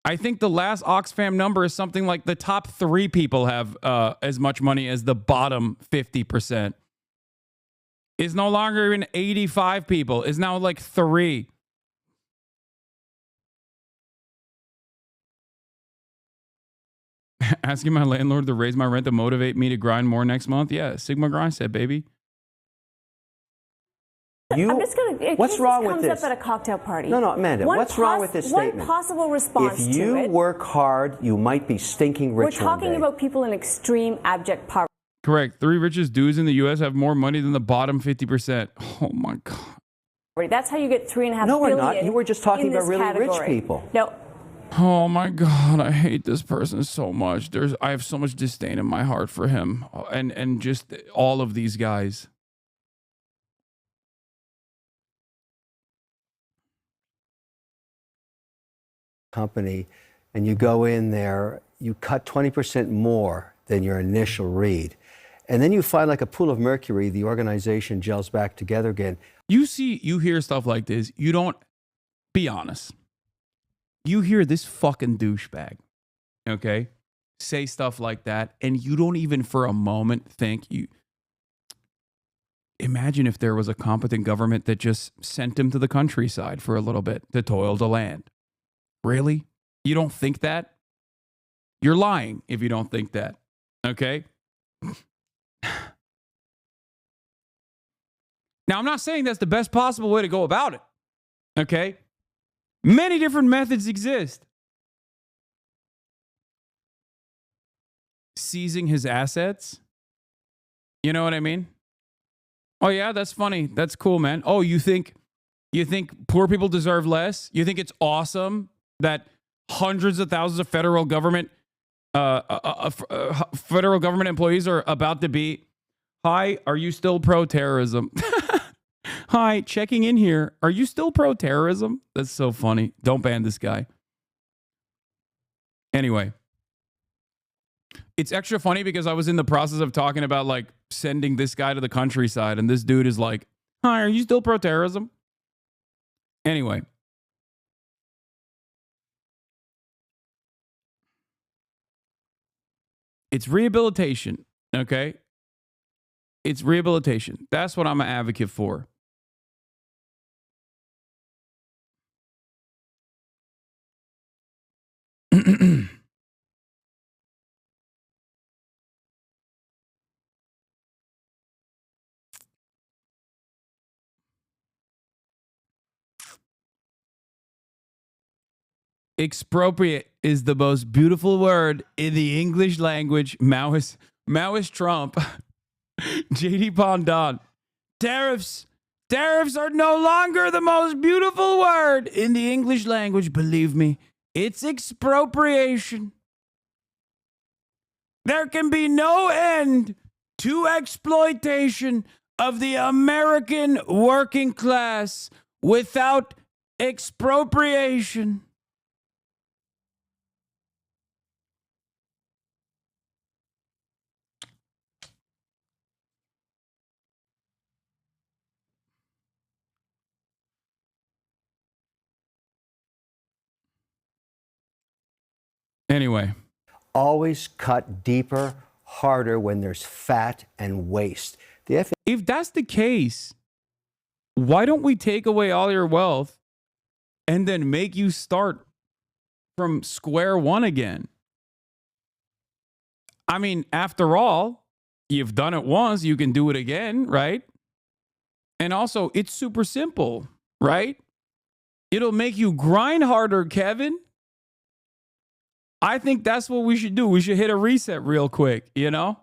I think the last Oxfam number is something like the top 3 people have as much money as the bottom 50%. It's no longer even 85 people. It's now like 3. Asking my landlord to raise my rent to motivate me to grind more next month. Yeah, Sigma grind set, baby. I'm just going to. What's wrong with comes this? up at a cocktail party. No, Amanda, what's wrong with this statement? One possible response If you to it. work hard, you might be stinking rich We're talking one day. about people in extreme abject poverty. Correct. 3 richest dudes in the U.S. have more money than the bottom 50%. Oh, my God. That's how you get $3.5 billion. No, we're not. You were just talking in about this really category. rich people. No. Oh, my God. I hate this person so much. I have so much disdain in my heart for him and just all of these guys. Company, and you go in there, you cut 20% more than your initial read. And then you find, like a pool of mercury, the organization gels back together again. You hear stuff like this. You don't, be honest. You hear this fucking douchebag, okay, say stuff like that, and you don't even for a moment think imagine if there was a competent government that just sent him to the countryside for a little bit to toil the land. Really? You don't think that? You're lying if you don't think that, okay? Now, I'm not saying that's the best possible way to go about it, okay? Many different methods exist. Seizing his assets? You know what I mean? Oh, yeah, that's funny. That's cool, man. Oh, you think poor people deserve less? You think it's awesome that hundreds of thousands of federal government employees are about to be, hi, are you still pro-terrorism? Hi, checking in here. Are you still pro-terrorism? That's so funny. Don't ban this guy. Anyway, it's extra funny because I was in the process of talking about like sending this guy to the countryside, and this dude is like, hi, are you still pro-terrorism? Anyway. It's rehabilitation, okay? It's rehabilitation. That's what I'm an advocate for. expropriate is the most beautiful word in the English language. Maoist Trump. JD Pondon. Tariffs are no longer the most beautiful word in the English language. Believe me, it's expropriation. There can be no end to exploitation of the American working class without expropriation. Anyway. Always cut deeper, harder when there's fat and waste. If that's the case, why don't we take away all your wealth and then make you start from square one again? I mean, after all, you've done it once, you can do it again, right? And also, it's super simple, right? It'll make you grind harder, Kevin. I think that's what we should do. We should hit a reset real quick, you know?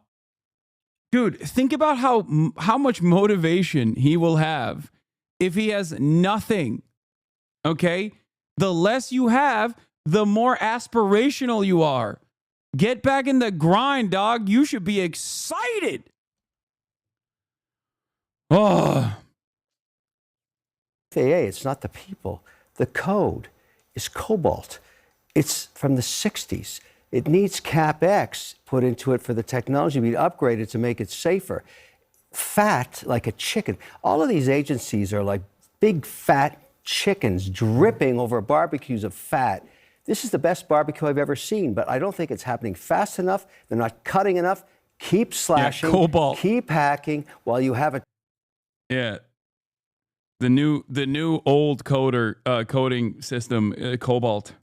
Dude, think about how much motivation he will have if he has nothing, okay? The less you have, the more aspirational you are. Get back in the grind, dog. You should be excited. Oh. FAA, it's not the people. The code is cobalt. It's from the 60s. It needs CapEx put into it for the technology to be upgraded to make it safer. Fat like a chicken. All of these agencies are like big fat chickens dripping over barbecues of fat. This is the best barbecue I've ever seen, but I don't think it's happening fast enough. They're not cutting enough. Keep slashing, cobalt. Keep hacking while you have a... Yeah. The new old coding system, cobalt.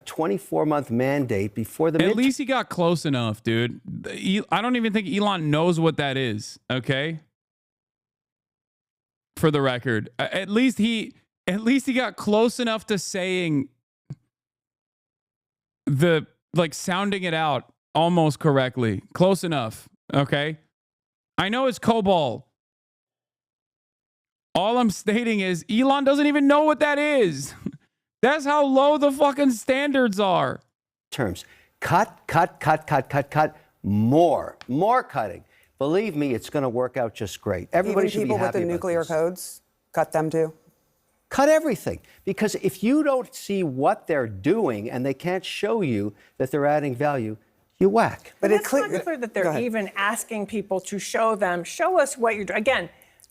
24-month mandate before the At least he got close enough, dude. I don't even think Elon knows what that is, okay? For the record. At least he got close enough to saying sounding it out almost correctly. Close enough, okay? I know it's cobalt. All I'm stating is Elon doesn't even know what that is. That's how low the fucking standards are. Terms. Cut. More cutting. Believe me, it's going to work out just great. Everybody should be happy with the nuclear codes, cut them too? Cut everything. Because if you don't see what they're doing and they can't show you that they're adding value, you whack. But it's not clear that they're even asking people to show us what you're doing. Again,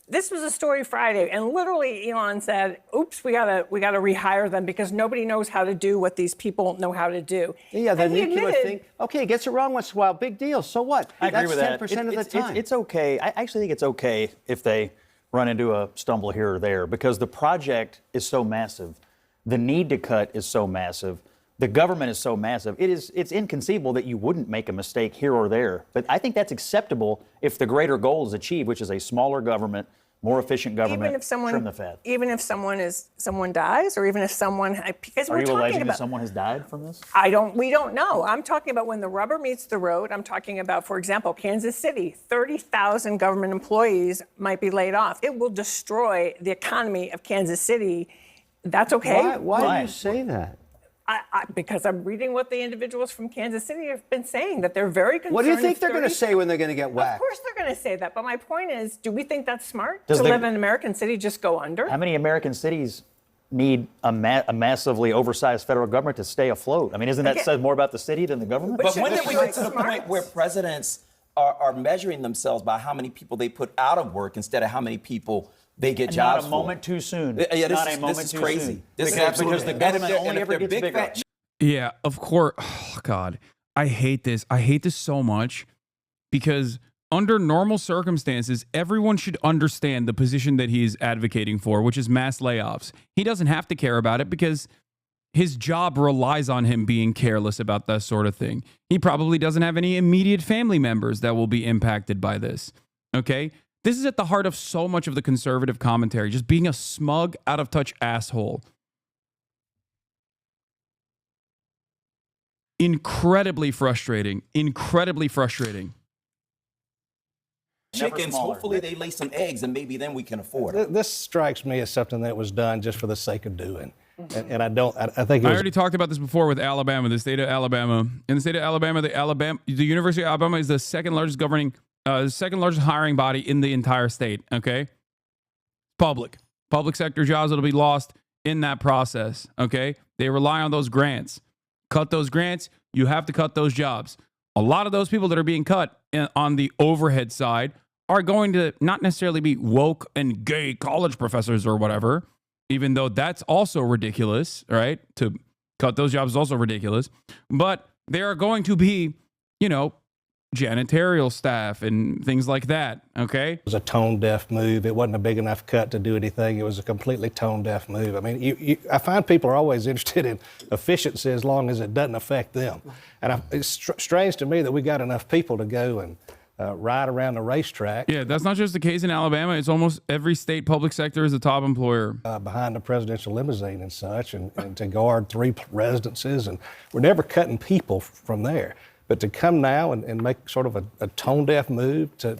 this was a story Friday, and literally Elon said, oops, we gotta rehire them because nobody knows how to do what these people know how to do. Yeah, the nuclear thing, okay, gets it wrong once in a while, big deal, so what? I agree with that. That's 10% of the time. It's okay. I actually think it's okay if they run into a stumble here or there because the project is so massive. The need to cut is so massive. The government is so massive. It's inconceivable that you wouldn't make a mistake here or there. But I think that's acceptable if the greater goal is achieved, which is a smaller government, more efficient government, trim the fat. Even if someone dies, or even if someone, because Are we're you talking alleging about, that someone has died from this? we don't know. I'm talking about when the rubber meets the road. I'm talking about, for example, Kansas City, 30,000 government employees might be laid off. It will destroy the economy of Kansas City. That's okay. Why do you say that? Because I'm reading what the individuals from Kansas City have been saying, that they're very concerned. What do you think they're going to say when they're going to get whacked? Of course they're going to say that. But my point is, do we think that's smart to live in an American city just go under? How many American cities need a massively oversized federal government to stay afloat? I mean, isn't that says more about the city than the government? But when did we get to the point where presidents are measuring themselves by how many people they put out of work instead of how many people they get jobs Not a for? moment too soon. Yeah, This is crazy. This is because the government only ever gets bigger. Yeah, of course. Oh, God. I hate this. I hate this so much because under normal circumstances, everyone should understand the position that he's advocating for, which is mass layoffs. He doesn't have to care about it because his job relies on him being careless about that sort of thing. He probably doesn't have any immediate family members that will be impacted by this. Okay? This is at the heart of so much of the conservative commentary, just being a smug, out of touch asshole. Incredibly frustrating. Incredibly frustrating. Chickens, hopefully they lay some eggs and maybe then we can afford it. This strikes me as something that was done just for the sake of doing. And I think it I was, already talked about this before with Alabama, the state of Alabama. In the state of Alabama, the University of Alabama is the second largest hiring body in the entire state. Okay, public sector jobs that'll be lost in that process. Okay, they rely on those grants. Cut those grants, you have to cut those jobs. A lot of those people that are being cut on the overhead side are going to not necessarily be woke and gay college professors or whatever, even though that's also ridiculous, right? To cut those jobs is also ridiculous. But they are going to be, janitorial staff and things like that, okay? It was a tone-deaf move. It wasn't a big enough cut to do anything. It was a completely tone-deaf move. I mean, I find people are always interested in efficiency as long as it doesn't affect them. And it's strange to me that we got enough people to go and ride around the racetrack. Yeah, that's not just the case in Alabama. It's almost every state public sector is a top employer. Behind the presidential limousine and such, and to guard 3 residences. And we're never cutting people from there. But to come now and make sort of a tone-deaf move to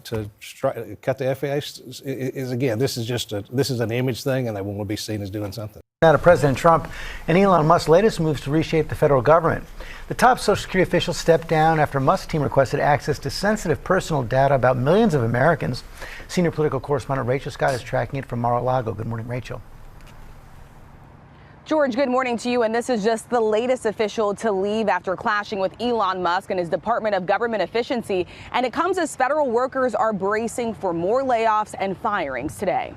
cut the FAA is again, this is an image thing, and they want to be seen as doing something. Now to President Trump and Elon Musk's latest moves to reshape the federal government. The top Social Security official stepped down after Musk's team requested access to sensitive personal data about millions of Americans. Senior political correspondent Rachel Scott is tracking it from Mar-a-Lago. Good morning, Rachel. George, good morning to you. And this is just the latest official to leave after clashing with Elon Musk and his Department of Government Efficiency. And it comes as federal workers are bracing for more layoffs and firings today.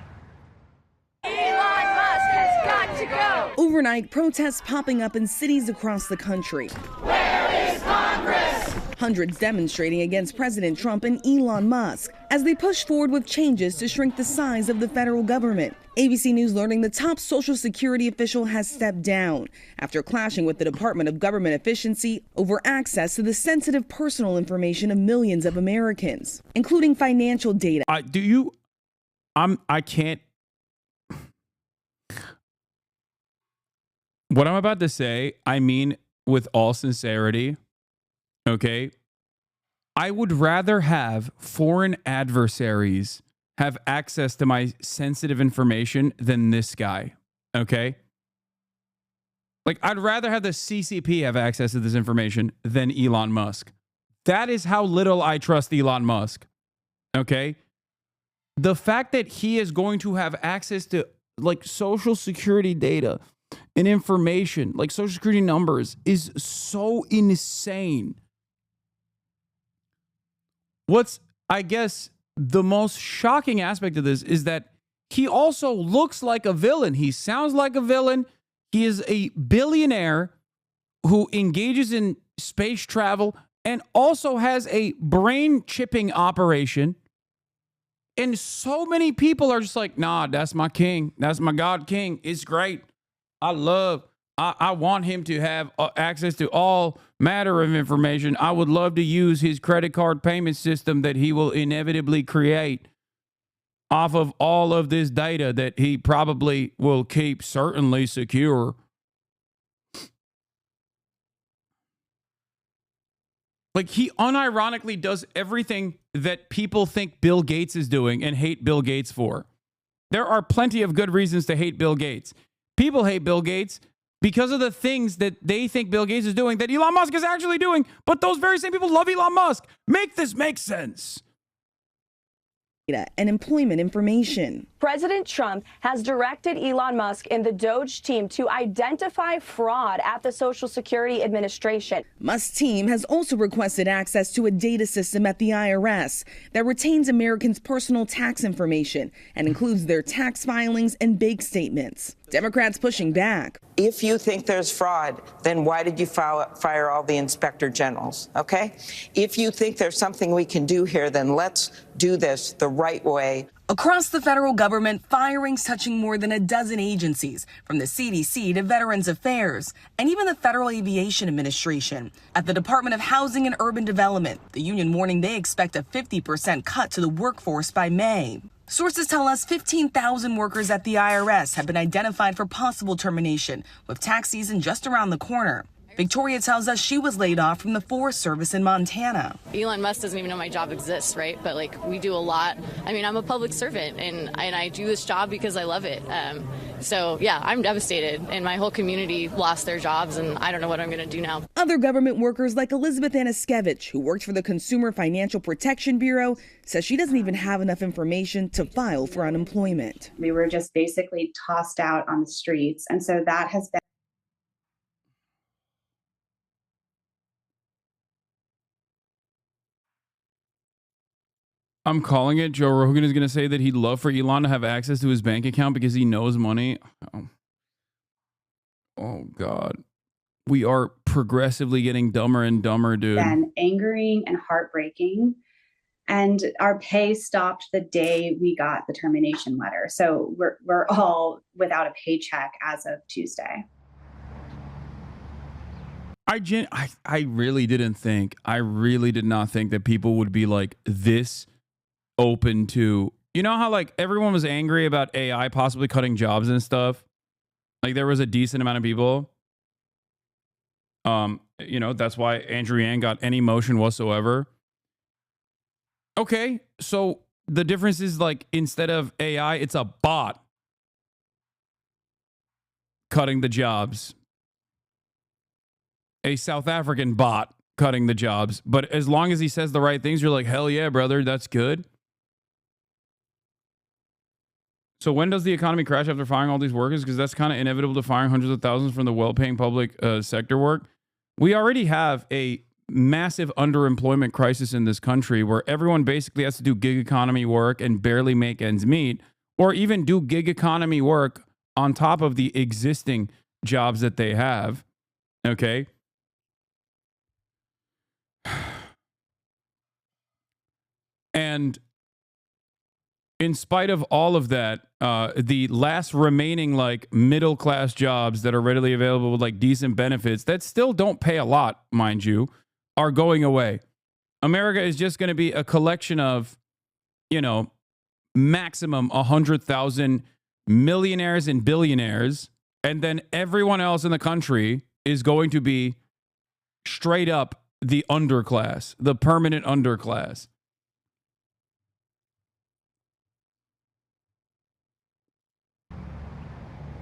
Elon Musk has got to go. Overnight, protests popping up in cities across the country. Where is Congress? Hundreds demonstrating against President Trump and Elon Musk as they push forward with changes to shrink the size of the federal government. ABC News learning the top Social Security official has stepped down after clashing with the Department of Government Efficiency over access to the sensitive personal information of millions of Americans, including financial data. I can't. What I'm about to say, I mean with all sincerity, okay? I would rather have foreign adversaries have access to my sensitive information than this guy, okay? Like, I'd rather have the CCP have access to this information than Elon Musk. That is how little I trust Elon Musk, okay? The fact that he is going to have access to, like, Social Security data and information, like Social Security numbers, is so insane. What's, I guess, the most shocking aspect of this is that he also looks like a villain. He sounds like a villain. He is a billionaire who engages in space travel and also has a brain chipping operation. And so many people are just like, nah, that's my king. That's my God king. It's great. I want him to have access to all matter of information. I would love to use his credit card payment system that he will inevitably create off of all of this data that he probably will keep certainly secure. Like, he unironically does everything that people think Bill Gates is doing and hate Bill Gates for. There are plenty of good reasons to hate Bill Gates. People hate Bill Gates because of the things that they think Bill Gates is doing that Elon Musk is actually doing. But those very same people love Elon Musk. Make this make sense. And employment information. President Trump has directed Elon Musk and the Doge team to identify fraud at the Social Security Administration. Musk's team has also requested access to a data system at the IRS that retains Americans' personal tax information and includes their tax filings and bank statements. Democrats pushing back. If you think there's fraud, then why did you fire all the inspector generals, okay? If you think there's something we can do here, then let's do this the right way. Across the federal government, firings touching more than a dozen agencies, from the CDC to Veterans Affairs, and even the Federal Aviation Administration. At the Department of Housing and Urban Development, the union warning they expect a 50% cut to the workforce by May. Sources tell us 15,000 workers at the IRS have been identified for possible termination, with tax season just around the corner. Victoria tells us she was laid off from the Forest Service in Montana. Elon Musk doesn't even know my job exists, right? But like, we do a lot. I mean, I'm a public servant, and I do this job because I love it. So yeah, I'm devastated, and my whole community lost their jobs, and I don't know what I'm going to do now. Other government workers like Elizabeth Anaskevich, who works for the Consumer Financial Protection Bureau, says she doesn't even have enough information to file for unemployment. We were just basically tossed out on the streets, and so that has been. I'm calling it. Joe Rogan is going to say that he'd love for Elon to have access to his bank account because he knows money. Oh God. We are progressively getting dumber and dumber, dude. Been angering and heartbreaking. And our pay stopped the day we got the termination letter. So we're all without a paycheck as of Tuesday. I really did not think that people would be like this open to, you know how like everyone was angry about AI possibly cutting jobs and stuff? Like there was a decent amount of people. You know, that's why Andrew Yang got any motion whatsoever. Okay, so the difference is like instead of AI, it's a bot cutting the jobs. A South African bot cutting the jobs. But as long as he says the right things, you're like, hell yeah, brother, that's good. So when does the economy crash after firing all these workers? Because that's kind of inevitable to firing hundreds of thousands from the well-paying public sector work. We already have a massive underemployment crisis in this country where everyone basically has to do gig economy work and barely make ends meet, or even do gig economy work on top of the existing jobs that they have. Okay. And in spite of all of that, the last remaining like middle class jobs that are readily available with like decent benefits that still don't pay a lot, mind you, are going away. America is just going to be a collection of, you know, maximum 100,000 millionaires and billionaires. And then everyone else in the country is going to be straight up the underclass, the permanent underclass.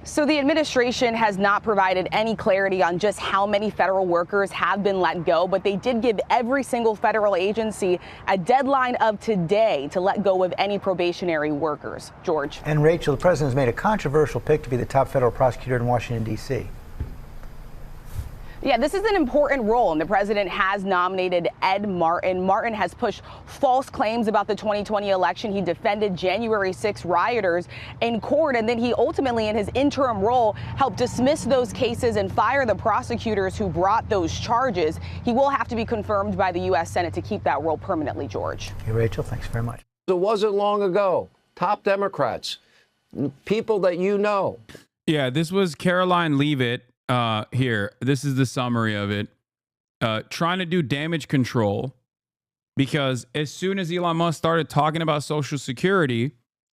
So the administration has not provided any clarity on just how many federal workers have been let go, but they did give every single federal agency a deadline of today to let go of any probationary workers. George. And Rachel, the president has made a controversial pick to be the top federal prosecutor in Washington, D.C. Yeah, this is an important role, and the president has nominated Ed Martin. Martin has pushed false claims about the 2020 election. He defended January 6 rioters in court, and then he ultimately, in his interim role, helped dismiss those cases and fire the prosecutors who brought those charges. He will have to be confirmed by the U.S. Senate to keep that role permanently, George. Hey, Rachel, thanks very much. It wasn't long ago. Top Democrats, people that you know. Yeah, this was Caroline Leavitt. Here, this is the summary of it. Trying to do damage control because as soon as Elon Musk started talking about Social Security,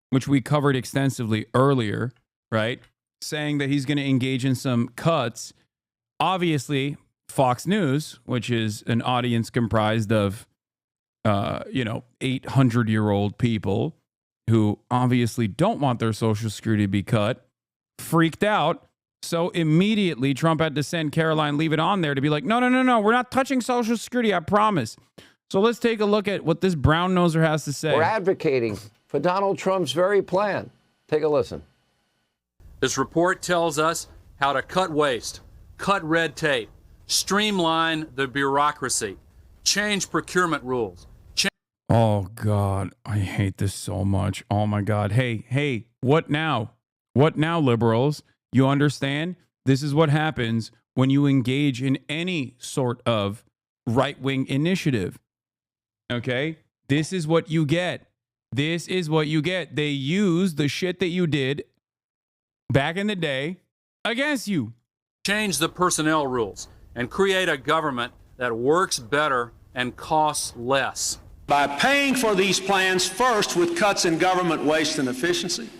which we covered extensively earlier, right? Saying that he's going to engage in some cuts. Obviously, Fox News, which is an audience comprised of, 800-year-old people who obviously don't want their Social Security to be cut, freaked out. So immediately Trump had to send Caroline Leavitt on there to be like, no, we're not touching Social Security, I promise. So let's take a look at what this brown noser has to say. We're advocating for Donald Trump's very plan. Take a listen. This report tells us how to cut waste, cut red tape, streamline the bureaucracy, change procurement rules. Oh, God, I hate this so much. Oh, my God. Hey, what now? What now, liberals? You understand? This is what happens when you engage in any sort of right-wing initiative. Okay? This is what you get. This is what you get. They use the shit that you did back in the day against you. Change the personnel rules and create a government that works better and costs less. By paying for these plans first with cuts in government waste and efficiency,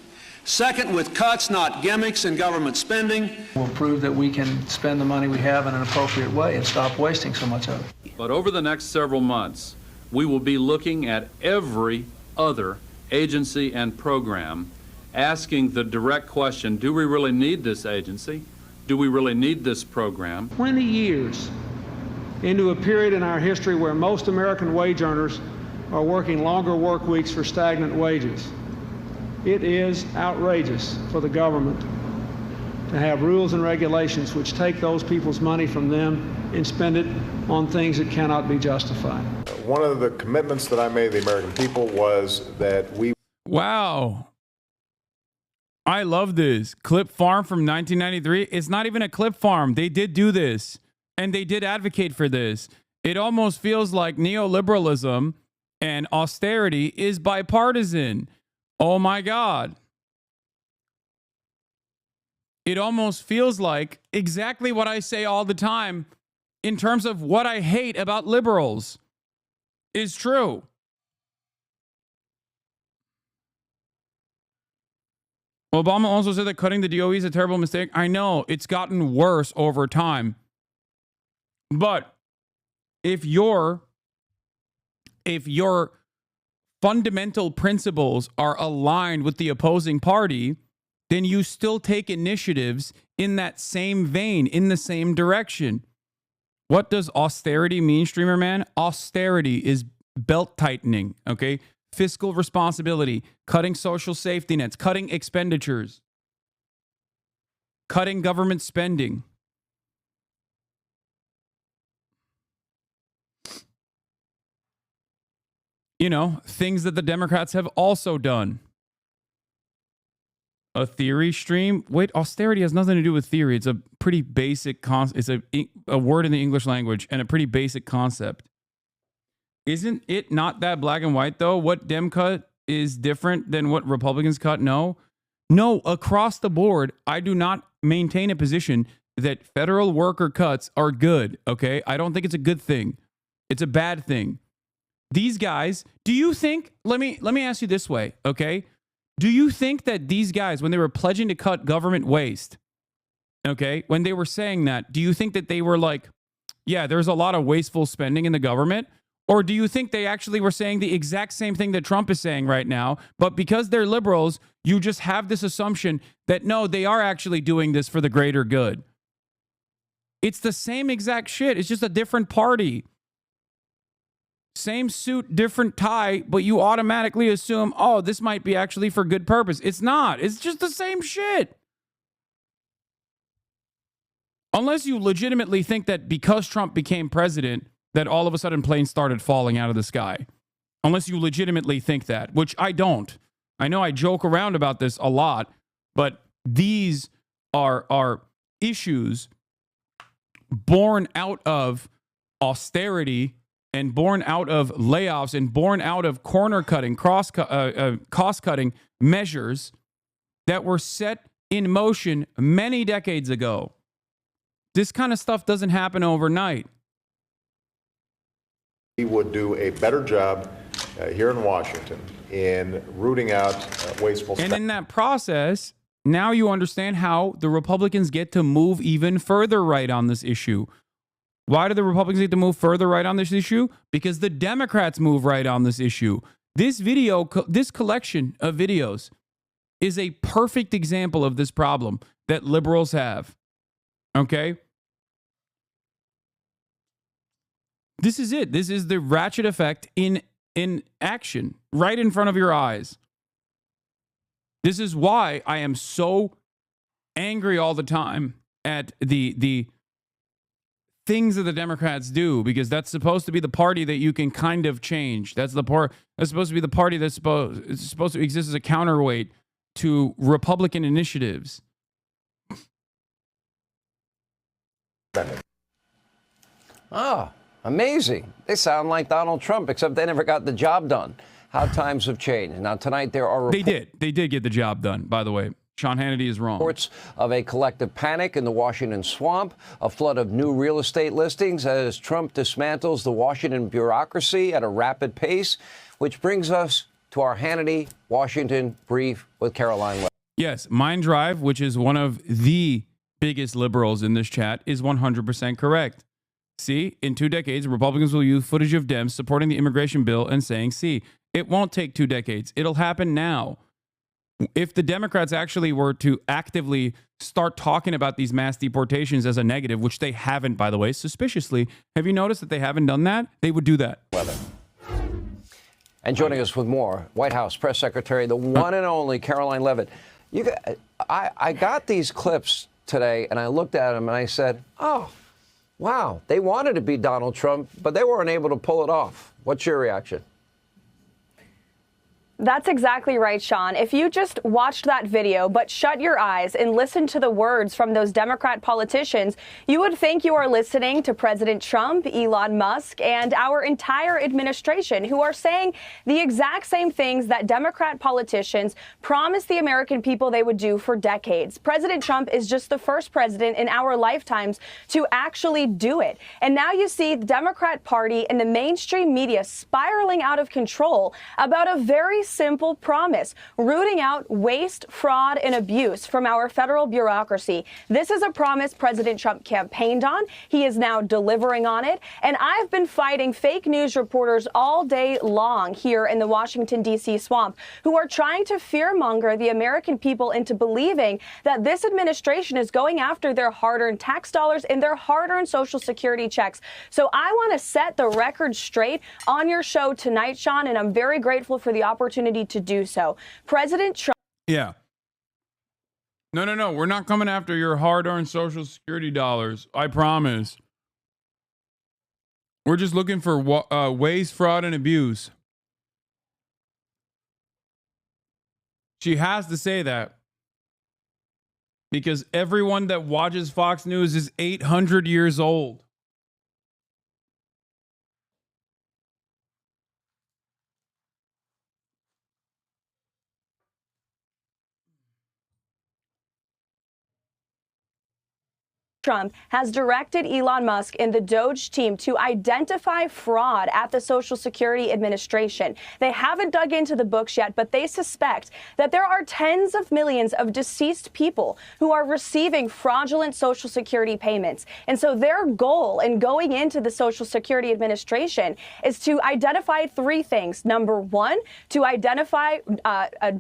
Second, with cuts, not gimmicks, in government spending. We'll prove that we can spend the money we have in an appropriate way and stop wasting so much of it. But over the next several months, we will be looking at every other agency and program, asking the direct question, do we really need this agency? Do we really need this program? 20 years into a period in our history where most American wage earners are working longer work weeks for stagnant wages. It is outrageous for the government to have rules and regulations which take those people's money from them and spend it on things that cannot be justified. One of the commitments that I made to the American people was that we... Wow. I love this. Clip Farm from 1993. It's not even a clip farm. They did do this, and they did advocate for this. It almost feels like neoliberalism and austerity is bipartisan. Oh my God. It almost feels like exactly what I say all the time in terms of what I hate about liberals is true. Obama also said that cutting the DOE is a terrible mistake. I know it's gotten worse over time. But if your fundamental principles are aligned with the opposing party, then you still take initiatives in that same vein, in the same direction. What does austerity mean, streamer man? Austerity is belt tightening, okay? Fiscal responsibility, cutting social safety nets, cutting expenditures, cutting government spending. You know, things that the Democrats have also done. A theory stream. Wait, austerity has nothing to do with theory. It's a pretty basic it's a word in the English language and a pretty basic concept. Isn't it not that black and white, though? What Dem cut is different than what Republicans cut? No. No, across the board, I do not maintain a position that federal worker cuts are good, okay? I don't think it's a good thing. It's a bad thing. These guys, do you think, let me ask you this way, okay? Do you think that these guys, when they were pledging to cut government waste, okay, when they were saying that, do you think that they were like, yeah, there's a lot of wasteful spending in the government? Or do you think they actually were saying the exact same thing that Trump is saying right now, but because they're liberals, you just have this assumption that no, they are actually doing this for the greater good? It's the same exact shit. It's just a different party. Same suit, different tie, but you automatically assume, oh, this might be actually for good purpose. It's not. It's just the same shit. Unless you legitimately think that because Trump became president, that all of a sudden planes started falling out of the sky. Unless you legitimately think that, which I don't. I know I joke around about this a lot, but these are issues born out of austerity and born out of layoffs and born out of corner cutting, cost cutting measures that were set in motion many decades ago. This kind of stuff doesn't happen overnight. We would do a better job here in Washington in rooting out wasteful spending. And in that process, now you understand how the Republicans get to move even further right on this issue. Why do the Republicans get to move further right on this issue? Because the Democrats move right on this issue. This video, this collection of videos is a perfect example of this problem that liberals have. Okay? This is it. This is the ratchet effect in action, right in front of your eyes. This is why I am so angry all the time at the things that the Democrats do, because that's supposed to be the party that you can kind of change. That's supposed to be the party that's supposed to exist as a counterweight to Republican initiatives. Ah, amazing. They sound like Donald Trump, except they never got the job done. How times have changed. Now, tonight there are reports. They did get the job done, by the way. Sean Hannity is wrong. Reports of a collective panic in the Washington swamp, a flood of new real estate listings as Trump dismantles the Washington bureaucracy at a rapid pace, which brings us to our Hannity Washington brief with Caroline Webb. Yes, Mind Drive, which is one of the biggest liberals in this chat, is 100% correct. See, in 2 decades, Republicans will use footage of Dems supporting the immigration bill and saying, see, it won't take 2 decades. It'll happen now. If the Democrats actually were to actively start talking about these mass deportations as a negative, which they haven't, by the way, suspiciously, have you noticed that they haven't done that? They would do that. And joining us with more, White House Press Secretary, the one and only Caroline Leavitt. I got these clips today, and I looked at them, and I said, oh, wow, they wanted to be Donald Trump, but they weren't able to pull it off. What's your reaction? That's exactly right, Sean. If you just watched that video, but shut your eyes and listened to the words from those Democrat politicians, you would think you are listening to President Trump, Elon Musk, and our entire administration, who are saying the exact same things that Democrat politicians promised the American people they would do for decades. President Trump is just the first president in our lifetimes to actually do it. And now you see the Democrat Party and the mainstream media spiraling out of control about a very simple promise, rooting out waste, fraud, and abuse from our federal bureaucracy. This is a promise President Trump campaigned on. He is now delivering on it. And I've been fighting fake news reporters all day long here in the Washington, D.C. swamp, who are trying to fearmonger the American people into believing that this administration is going after their hard-earned tax dollars and their hard-earned Social Security checks. So I want to set the record straight on your show tonight, Sean, and I'm very grateful for the opportunity to do so. President Trump. Yeah. No. We're not coming after your hard-earned Social Security dollars. I promise. We're just looking for waste, fraud, and abuse. She has to say that because everyone that watches Fox News is 800 years old. Trump has directed Elon Musk and the Doge team to identify fraud at the Social Security Administration. They haven't dug into the books yet, but they suspect that there are tens of millions of deceased people who are receiving fraudulent Social Security payments. And so their goal in going into the Social Security Administration is to identify 3 things. Number 1, to identify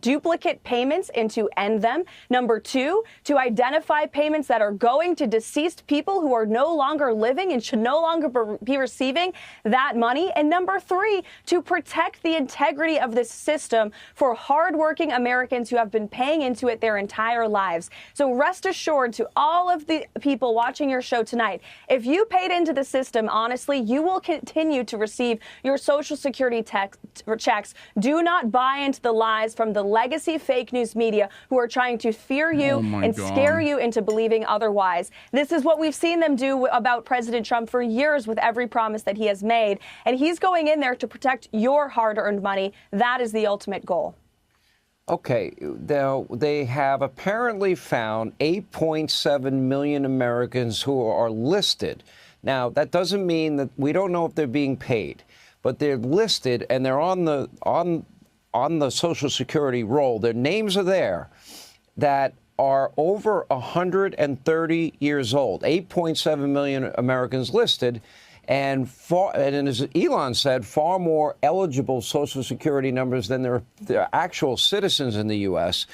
duplicate payments and to end them. Number 2, to identify payments that are going to deceased people who are no longer living and should no longer be receiving that money. And number 3, to protect the integrity of this system for hardworking Americans who have been paying into it their entire lives. So rest assured to all of the people watching your show tonight, if you paid into the system honestly, you will continue to receive your Social Security checks. Do not buy into the lies from the legacy fake news media who are trying to fear you and scare you into believing otherwise. This is what we've seen them do about President Trump for years with every promise that he has made. And he's going in there to protect your hard-earned money. That is the ultimate goal. Okay, now they have apparently found 8.7 million Americans who are listed. Now, that doesn't mean that we don't know if they're being paid, but they're listed and they're on the Social Security roll. Their names are there that are over 130 years old. 8.7 million Americans listed, and as Elon said, far more eligible Social Security numbers than there are actual citizens in the U.S.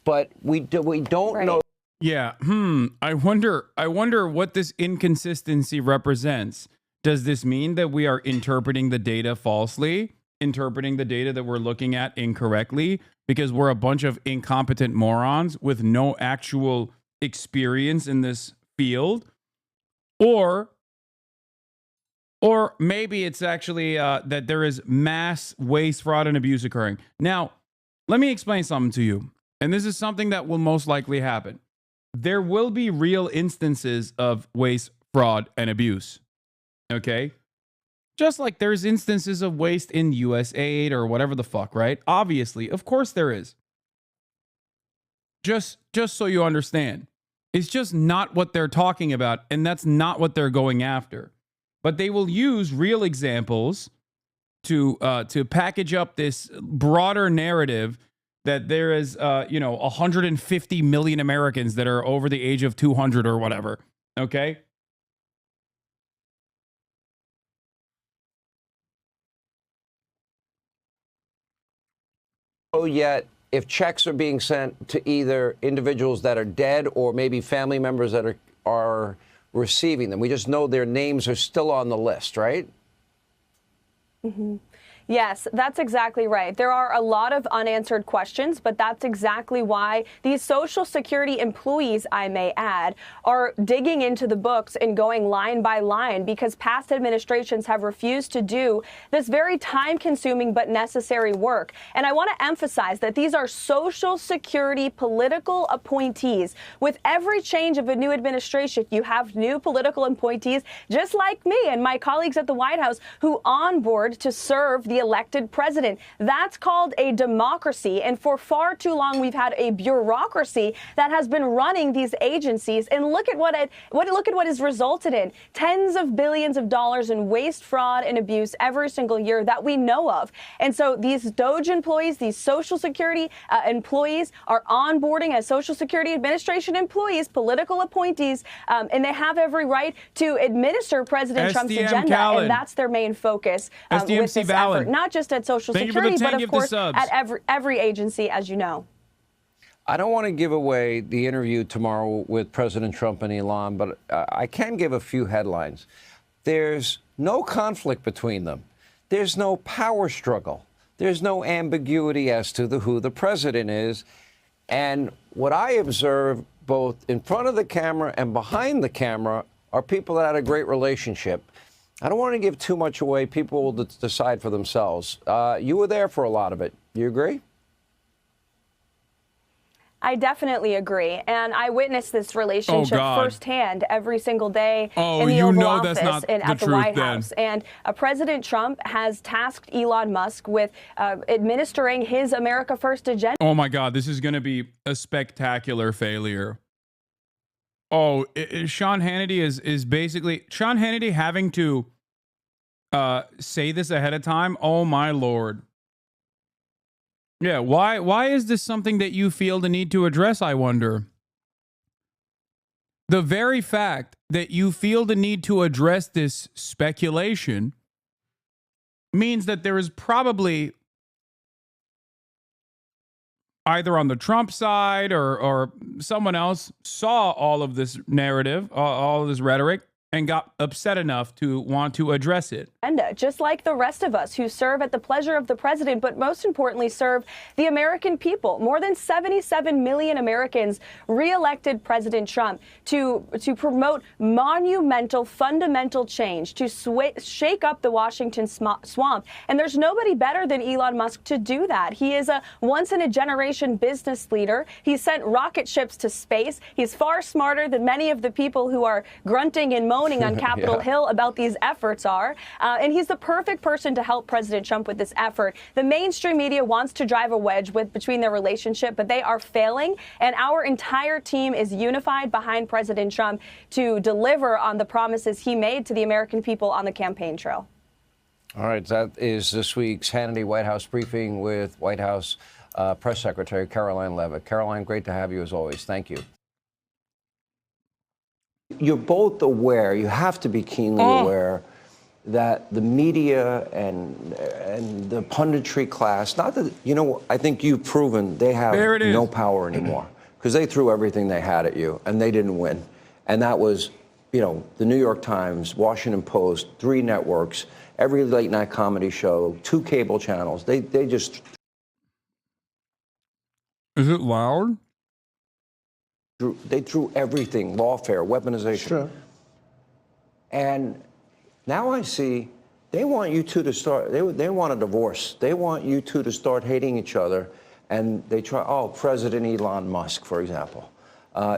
But we don't know. Yeah. I wonder what this inconsistency represents. Does this mean that we are interpreting the data falsely? Interpreting the data that we're looking at incorrectly because we're a bunch of incompetent morons with no actual experience in this field? Or maybe it's actually that there is mass waste, fraud, and abuse occurring. Now, let me explain something to you. And this is something that will most likely happen. There will be real instances of waste, fraud, and abuse. Okay? Just like there's instances of waste in USAID or whatever the fuck, right? Obviously, of course there is. Just so you understand. It's just not what they're talking about, and that's not what they're going after. But they will use real examples to package up this broader narrative that there is, 150 million Americans that are over the age of 200 or whatever. Okay. Yet, if checks are being sent to either individuals that are dead or maybe family members that are receiving them, we just know their names are still on the list, right? Mm-hmm. Yes, that's exactly right. There are a lot of unanswered questions, but that's exactly why these Social Security employees, I may add, are digging into the books and going line by line because past administrations have refused to do this very time-consuming but necessary work. And I want to emphasize that these are Social Security political appointees. With every change of a new administration, you have new political appointees, just like me and my colleagues at the White House, who onboard to serve the elected president. That's called a democracy. And for far too long, we've had a bureaucracy that has been running these agencies. And look at what has resulted in tens of billions of dollars in waste, fraud, and abuse every single year that we know of. And so these DOGE employees, these Social Security employees are onboarding as Social Security Administration employees, political appointees, and they have every right to administer President Trump's agenda. Khaled. And that's their main focus with this effort. Not just at Social Security, but of course at every agency, as you know. I don't want to give away the interview tomorrow with President Trump and Elon, but I can give a few headlines. There's no conflict between them. There's no power struggle. There's no ambiguity as to who the president is. And what I observe both in front of the camera and behind the camera are people that had a great relationship. I don't want to give too much away. People will decide for themselves. You were there for a lot of it. You agree? I definitely agree. And I witnessed this relationship firsthand every single day in the Oval Office and at the White House. And President Trump has tasked Elon Musk with administering his America First agenda. Oh, my God. This is going to be a spectacular failure. Oh, Sean Hannity is basically Sean Hannity having to say this ahead of time. Oh, my Lord. Yeah, why is this something that you feel the need to address, I wonder? The very fact that you feel the need to address this speculation means that there is probably either on the Trump side or someone else saw all of this narrative, all of this rhetoric, and got upset enough to want to address it. Just like the rest of us who serve at the pleasure of the president, but most importantly serve the American people. More than 77 million Americans re-elected President Trump to promote monumental, fundamental change, to shake up the Washington swamp. And there's nobody better than Elon Musk to do that. He is a once-in-a-generation business leader. He sent rocket ships to space. He's far smarter than many of the people who are grunting and moaning on Capitol Hill about these efforts are. And he's the perfect person to help President Trump with this effort. The mainstream media wants to drive a wedge between their relationship, but they are failing. And our entire team is unified behind President Trump to deliver on the promises he made to the American people on the campaign trail. All right. That is this week's Hannity White House briefing with White House Press Secretary Caroline Leavitt. Caroline, great to have you as always. Thank you. You're both aware, you have to be keenly aware, that the media and the punditry class, not that, I think you've proven they have no power anymore because they threw everything they had at you and they didn't win. And that was, the New York Times, Washington Post, 3 networks, every late night comedy show, 2 cable channels. They just. Is it loud? They threw everything, lawfare, weaponization. Sure. And now I see they want you two to start, they want a divorce. They want you two to start hating each other. And they try, President Elon Musk, for example.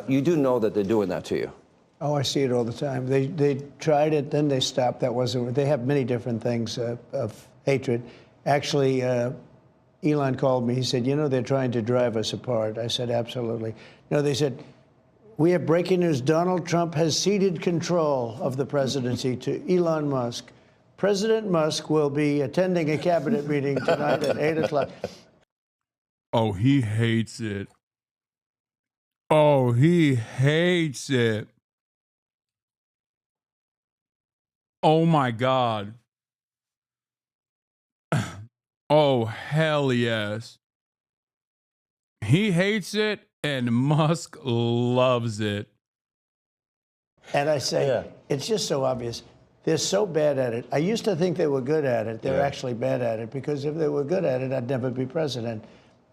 You do know that they're doing that to you. Oh, I see it all the time. They tried it, then they stopped. That wasn't, they have many different things of hatred. Actually, Elon called me. He said, they're trying to drive us apart. I said, absolutely. They said, we have breaking news. Donald Trump has ceded control of the presidency to Elon Musk. President Musk will be attending a cabinet meeting tonight at 8 o'clock. Oh, he hates it. Oh, he hates it. Oh my God. Oh, hell yes. He hates it and Musk loves it. And I say, it's just so obvious. They're so bad at it. I used to think they were good at it. They're actually bad at it, because if they were good at it, I'd never be president.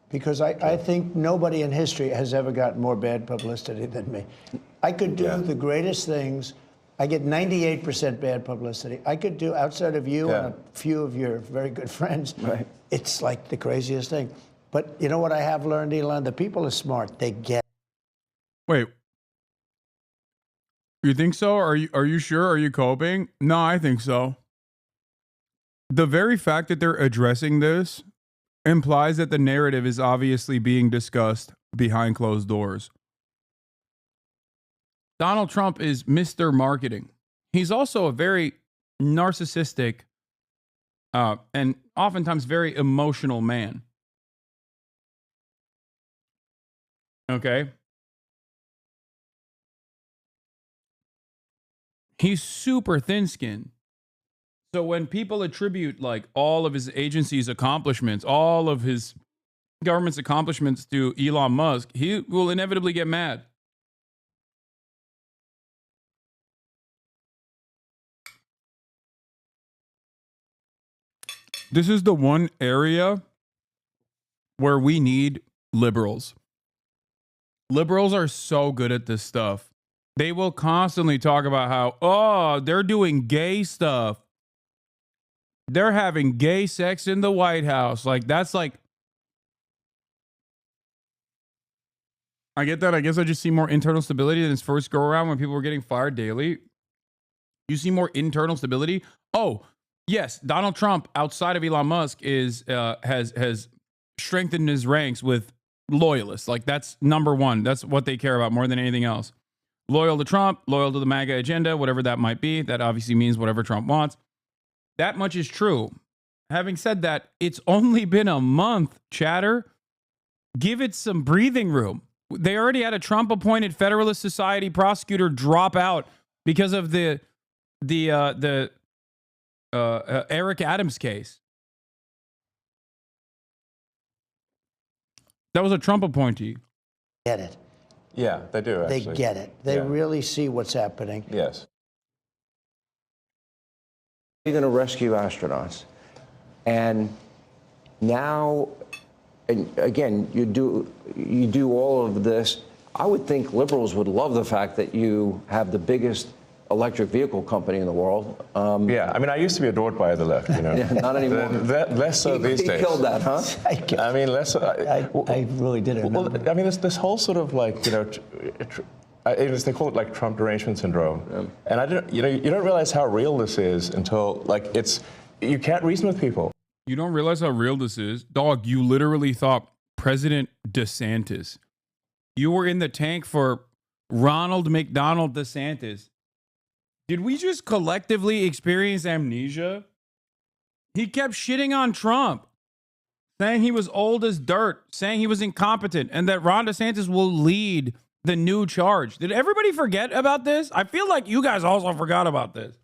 Because I think nobody in history has ever gotten more bad publicity than me. I could do the greatest things. I get 98% bad publicity. I could do, outside of you and a few of your very good friends, it's like the craziest thing. But you know what I have learned, Elon? The people are smart. They get. Wait. You think so? Are you sure? Are you coping? No, I think so. The very fact that they're addressing this implies that the narrative is obviously being discussed behind closed doors. Donald Trump is Mr. Marketing. He's also a very narcissistic and oftentimes very emotional man. Okay? He's super thin-skinned. So when people attribute like all of his agency's accomplishments, all of his government's accomplishments to Elon Musk, he will inevitably get mad. This is the one area where we need liberals. Liberals are so good at this stuff. They will constantly talk about how, oh, they're doing gay stuff. They're having gay sex in the White House. Like, that's like, I get that. I guess I just see more internal stability than his first go around when people were getting fired daily. You see more internal stability. Oh, yes, Donald Trump, outside of Elon Musk, has strengthened his ranks with loyalists. Like, that's number one. That's what they care about more than anything else. Loyal to Trump, loyal to the MAGA agenda, whatever that might be. That obviously means whatever Trump wants. That much is true. Having said that, it's only been a month, chatter. Give it some breathing room. They already had a Trump-appointed Federalist Society prosecutor drop out because of the Eric Adams case. That was a Trump appointee. Get it. Yeah, they do, actually. They get it. They really see what's happening. Yes. You're going to rescue astronauts. And now, and again, you do all of this. I would think liberals would love the fact that you have the biggest electric vehicle company in the world. Yeah, I mean, I used to be adored by the left, you know. Yeah, not anymore. Less so these days. He killed that, huh? I mean, less. I really didn't. Well, I mean, this whole sort of like, you know, they call it like Trump derangement syndrome, and I don't, you don't realize how real this is until like you can't reason with people. You don't realize how real this is, dog. You literally thought President DeSantis. You were in the tank for Ronald McDonald DeSantis. Did we just collectively experience amnesia? He kept shitting on Trump, saying he was old as dirt, saying he was incompetent, and that Ron DeSantis will lead the new charge. Did everybody forget about this? I feel like you guys also forgot about this.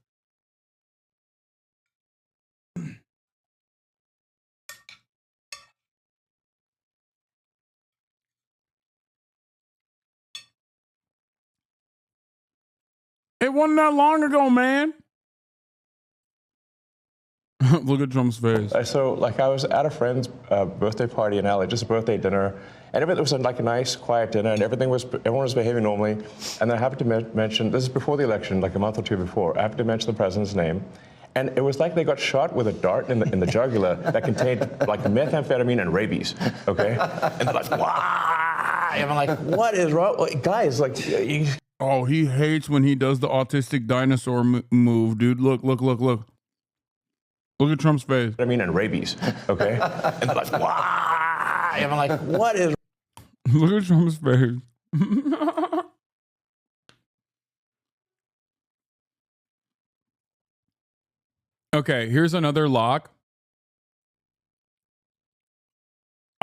It wasn't that long ago, man. Look at Trump's face. So, like, I was at a friend's birthday party in LA, just a birthday dinner, and it was like a nice, quiet dinner, and everyone was behaving normally. And then I happened to mention, this is before the election, like a month or two before, I happened to mention the president's name. And it was like they got shot with a dart in the jugular that contained like methamphetamine and rabies, okay? And they're like, wow! And I'm like, what is wrong? Like, guys, like, Oh, he hates when he does the autistic dinosaur move, dude. Look. Look at Trump's face. I mean, and rabies, okay? And they're like, wow! And I'm like, what is... Look at Trump's face. Okay, here's another lock.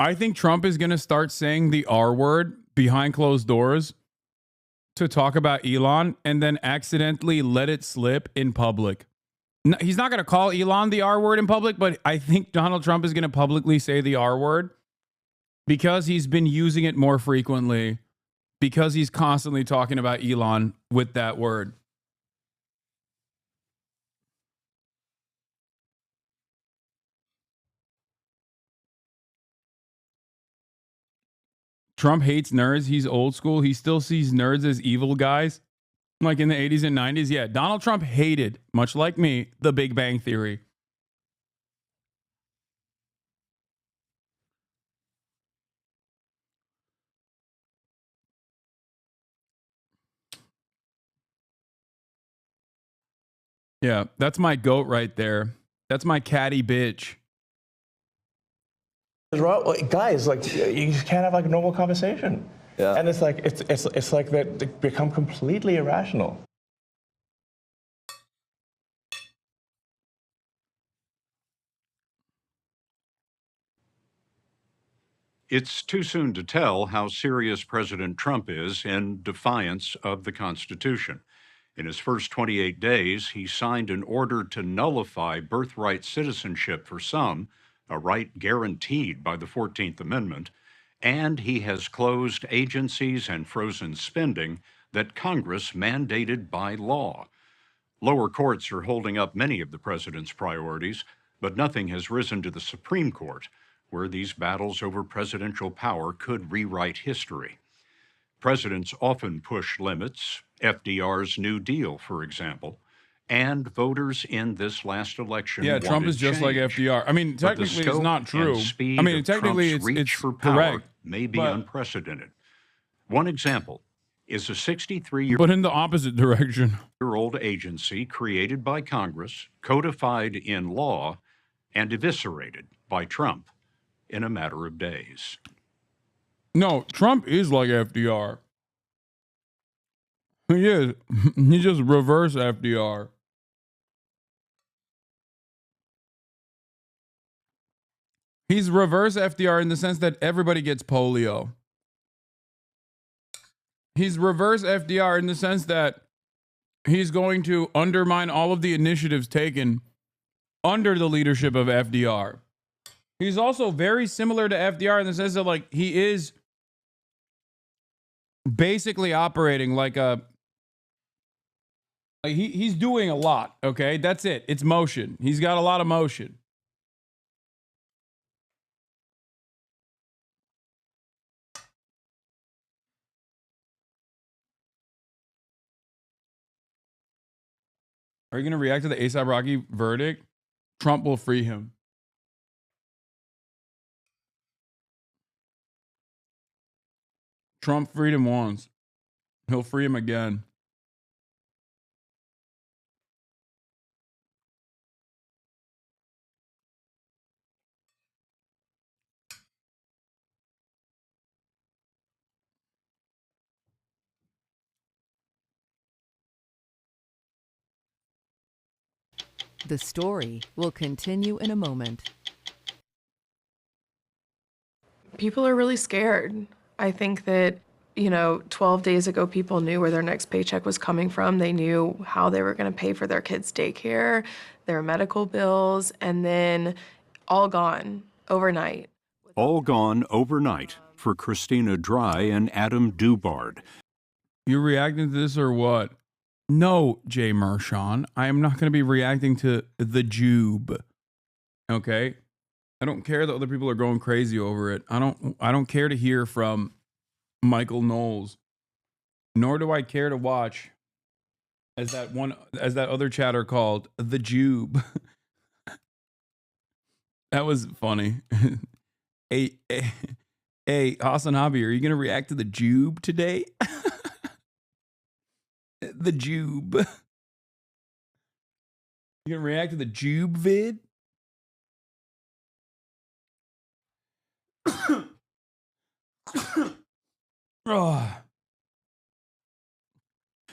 I think Trump is going to start saying the R word behind closed doors to talk about Elon and then accidentally let it slip in public. No, he's not going to call Elon the R word in public, but I think Donald Trump is going to publicly say the R word because he's been using it more frequently, because he's constantly talking about Elon with that word. Trump hates nerds. He's old school. He still sees nerds as evil guys, like in the 80s and 90s. Yeah, Donald Trump hated, much like me, the Big Bang Theory. Yeah, that's my goat right there. That's my catty bitch. Guys, like you just can't have like a normal conversation. Yeah. And it's like it's like they become completely irrational. It's too soon to tell how serious President Trump is in defiance of the Constitution. In his first 28 days, he signed an order to nullify birthright citizenship for some, a right guaranteed by the 14th Amendment, and he has closed agencies and frozen spending that Congress mandated by law. Lower courts are holding up many of the president's priorities, but nothing has risen to the Supreme Court, where these battles over presidential power could rewrite history. Presidents often push limits, FDR's New Deal, for example, and voters in this last election. Yeah, Trump is just like FDR. I mean, technically it's not true. I mean, technically it's for power correct. May be unprecedented. One example is a 63-year-old But in the opposite direction. agency created by Congress, codified in law, and eviscerated by Trump in a matter of days. No, Trump is like FDR. He is. He's just reverse FDR. He's reverse FDR in the sense that everybody gets polio. He's reverse FDR in the sense that he's going to undermine all of the initiatives taken under the leadership of FDR. He's also very similar to FDR in the sense that, like, he is basically operating like a... Like he's doing a lot, okay? That's it. It's motion. He's got a lot of motion. Are you going to react to the A$AP Rocky verdict? Trump will free him. Trump freed him once. He'll free him again. The story will continue in a moment. People are really scared. I think that, 12 days ago, people knew where their next paycheck was coming from. They knew how they were going to pay for their kids' daycare, their medical bills, and then all gone overnight. All gone overnight for Christina Dry and Adam Dubard. You reacting to this or what? No, Jay Mershon. I am not going to be reacting to the Jube. Okay? I don't care that other people are going crazy over it. I don't care to hear from Michael Knowles. Nor do I care to watch as that other chatter called the Jube. That was funny. Hey, HasanAbi, are you going to react to the Jube today? The Jube. You gonna react to the Jube vid?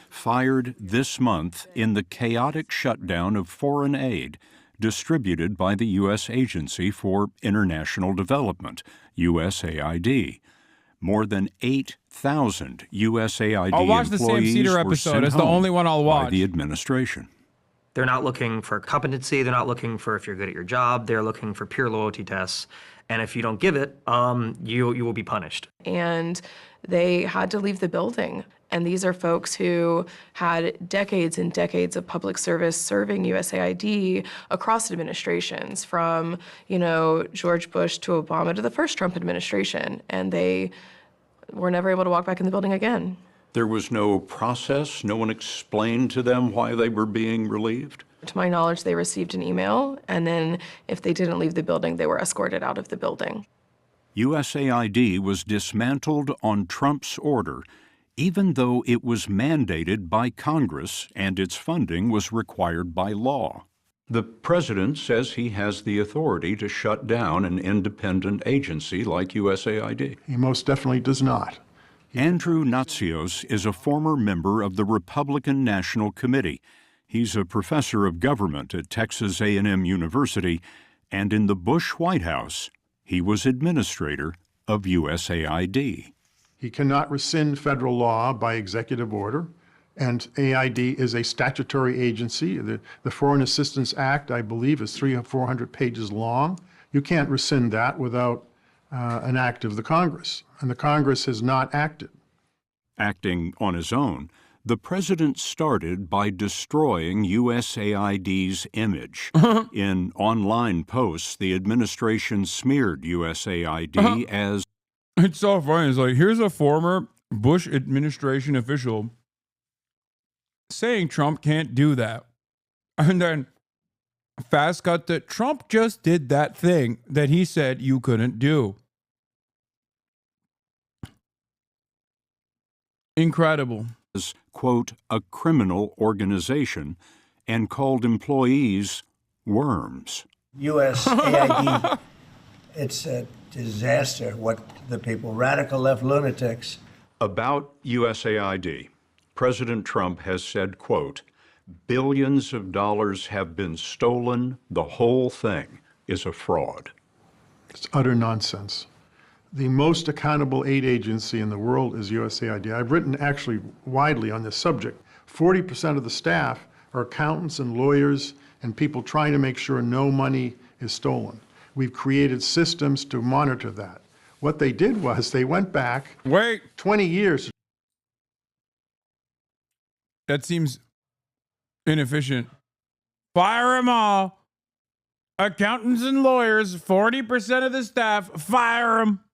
Fired this month in the chaotic shutdown of foreign aid distributed by the U.S. Agency for International Development, USAID. More than 8,000 USAID I'll watch the Sam employees Cedar were episode. sent It's the home only one I'll by watch. the administration. They're not looking for competency. They're not looking for if you're good at your job. They're looking for pure loyalty tests. And if you don't give it, you will be punished. And they had to leave the building. And these are folks who had decades and decades of public service serving USAID across administrations, from, George Bush to Obama to the first Trump administration. And they were never able to walk back in the building again. There was no process? No one explained to them why they were being relieved? To my knowledge, they received an email, and then if they didn't leave the building, they were escorted out of the building. USAID was dismantled on Trump's order, even though it was mandated by Congress and its funding was required by law. The president says he has the authority to shut down an independent agency like USAID. He most definitely does not. Andrew Natsios is a former member of the Republican National Committee. He's a professor of government at Texas A&M University, and in the Bush White House, he was administrator of USAID. He cannot rescind federal law by executive order, and AID is a statutory agency. The Foreign Assistance Act, I believe, is 300 or 400 pages long. You can't rescind that without an act of the Congress, and the Congress has not acted. Acting on his own, the president started by destroying USAID's image. In online posts, the administration smeared USAID as... It's so funny. It's like, here's a former Bush administration official saying Trump can't do that. And then fast cut that Trump just did that thing that he said you couldn't do. Incredible. As, quote, a criminal organization, and called employees worms. USAID, it's a disaster. What the people, radical left lunatics. About USAID, President Trump has said, quote, billions of dollars have been stolen. The whole thing is a fraud. It's utter nonsense. The most accountable aid agency in the world is USAID. I've written actually widely on this subject. 40% of the staff are accountants and lawyers and people trying to make sure no money is stolen. We've created systems to monitor that. What they did was they went back 20 years. That seems inefficient. Fire them all. Accountants and lawyers, 40% of the staff, fire them.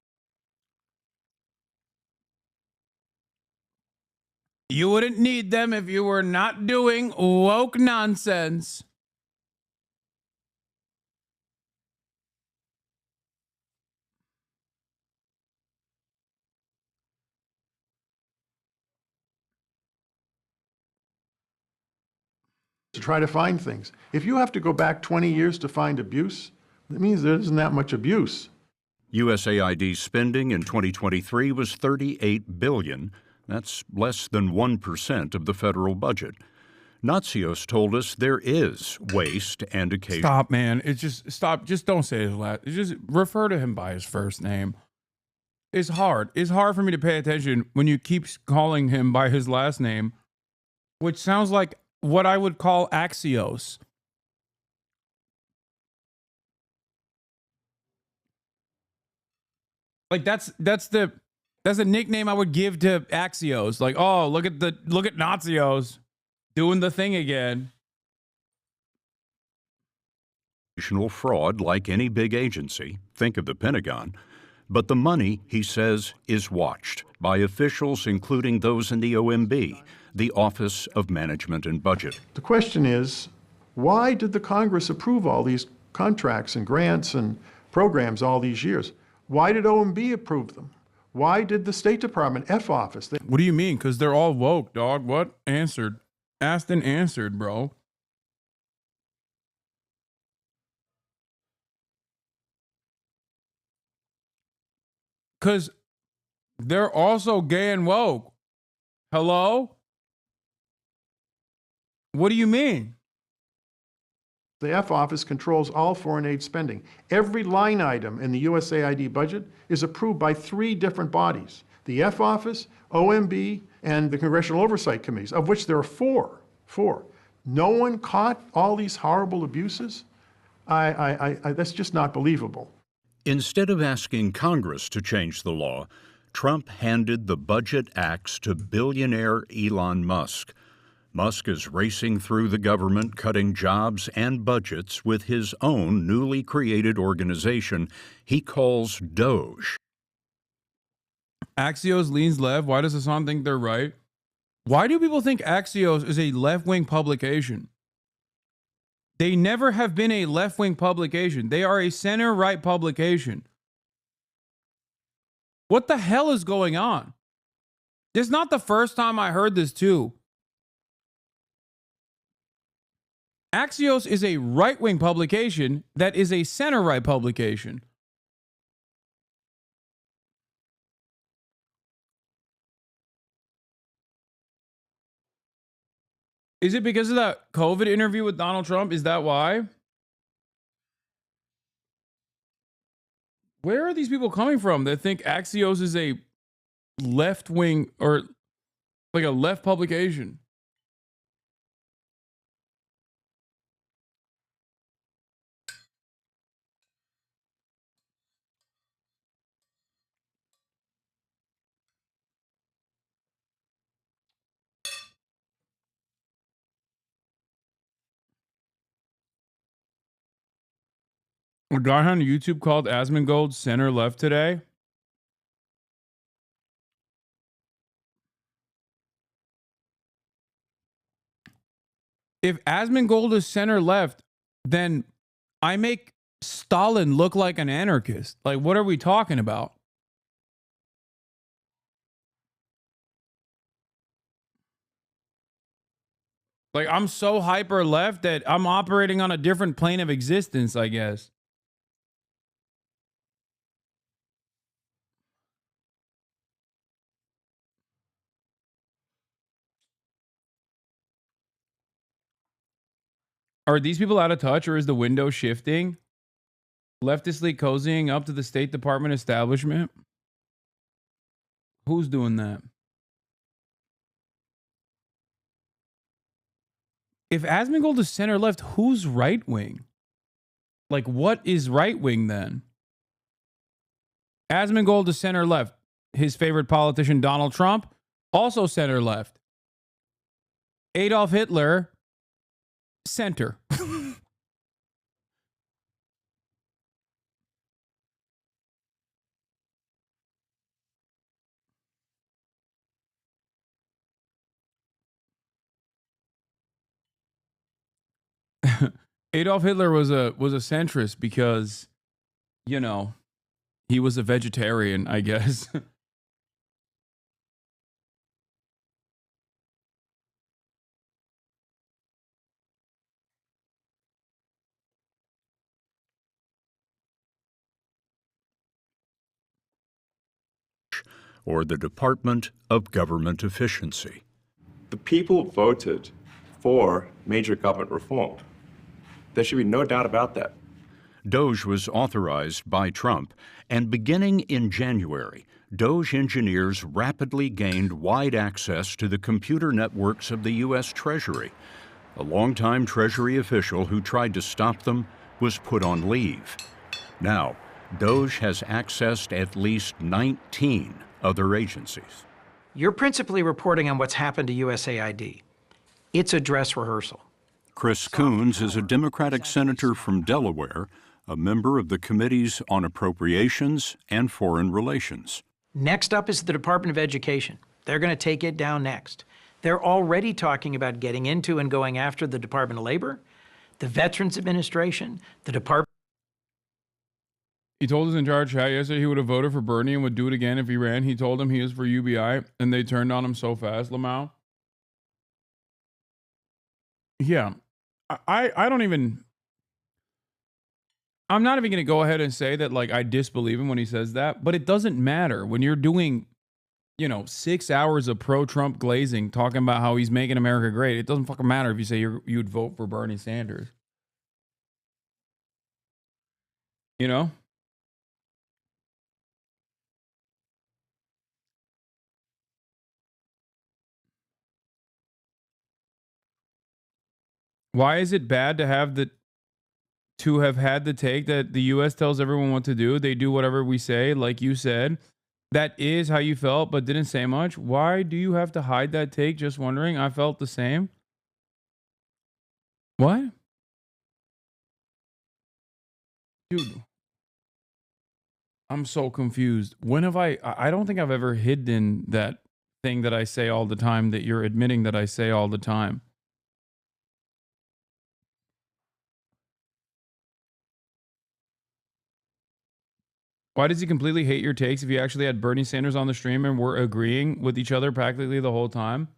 You wouldn't need them if you were not doing woke nonsense. To try to find things. If you have to go back 20 years to find abuse, that means there isn't that much abuse. USAID spending in 2023 was $38 billion. That's less than 1% of the federal budget. Natsios told us there is waste and occasion. Stop, man. It's just stop. Just don't say his last. Just refer to him by his first name. It's hard. It's hard for me to pay attention when you keep calling him by his last name, which sounds like what I would call Axios. Like that's a nickname I would give to Axios. Like, oh, look at Natsios doing the thing again. Fraud like any big agency, think of the Pentagon, but the money, he says, is watched by officials including those in the OMB, the Office of Management and Budget. The question is, why did the Congress approve all these contracts and grants and programs all these years? Why did OMB approve them? Why did the State Department, F office? What do you mean? Because they're all woke, dog. What? Answered. Asked and answered, bro. Because they're also gay and woke. Hello? What do you mean? The F office controls all foreign aid spending. Every line item in the USAID budget is approved by 3 different bodies: the F office, OMB, and the Congressional Oversight Committees, of which there are 4. No one caught all these horrible abuses? That's just not believable. Instead of asking Congress to change the law, Trump handed the budget axe to billionaire Elon Musk. Musk is racing through the government, cutting jobs and budgets with his own newly created organization he calls Doge. Axios leans left. Why does Hasan think they're right? Why do people think Axios is a left-wing publication? They never have been a left-wing publication. They are a center-right publication. What the hell is going on? This is not the first time I heard this too. Axios is a right-wing publication that is a center-right publication. Is it because of that COVID interview with Donald Trump? Is that why? Where are these people coming from that think Axios is a left-wing or like a left publication? A guy on YouTube called Asmongold center left today. If Asmongold is center left, then I make Stalin look like an anarchist. Like, what are we talking about? Like, I'm so hyper left that I'm operating on a different plane of existence, I guess. Are these people out of touch, or is the window shifting? Leftistly cozying up to the State Department establishment? Who's doing that? If Asmongold is center left, who's right wing? Like, what is right wing then? Asmongold is center left. His favorite politician, Donald Trump, also center left. Adolf Hitler, center. Adolf Hitler was a centrist because, you know, he was a vegetarian, I guess. Or the Department of Government Efficiency. The people voted for major government reform. There should be no doubt about that. Doge was authorized by Trump, and beginning in January, Doge engineers rapidly gained wide access to the computer networks of the U.S. Treasury. A longtime Treasury official who tried to stop them was put on leave. Now, Doge has accessed at least 19 other agencies. You're principally reporting on what's happened to USAID. It's a dress rehearsal. Chris Coons is a Democratic senator from Delaware, a member of the Committees on Appropriations and Foreign Relations. Next up is the Department of Education. They're going to take it down next. They're already talking about getting into and going after the Department of Labor, the Veterans Administration, the Department. He told his in charge chat yesterday he would have voted for Bernie and would do it again if he ran. He told him he is for UBI, and they turned on him so fast, Lamau. Yeah. I don't even... I'm not even going to go ahead and say that, like, I disbelieve him when he says that, but it doesn't matter when you're doing, you know, 6 hours of pro-Trump glazing talking about how he's making America great. It doesn't fucking matter if you say you'd vote for Bernie Sanders. You know? Why is it bad to have had the take that the US tells everyone what to do? They do whatever we say, like you said. That is how you felt, but didn't say much. Why do you have to hide that take? Just wondering. I felt the same. What? Dude, I'm so confused. When have I don't think I've ever hidden that thing that I say all the time that you're admitting that I say all the time. Why does he completely hate your takes if you actually had Bernie Sanders on the stream and we're agreeing with each other practically the whole time?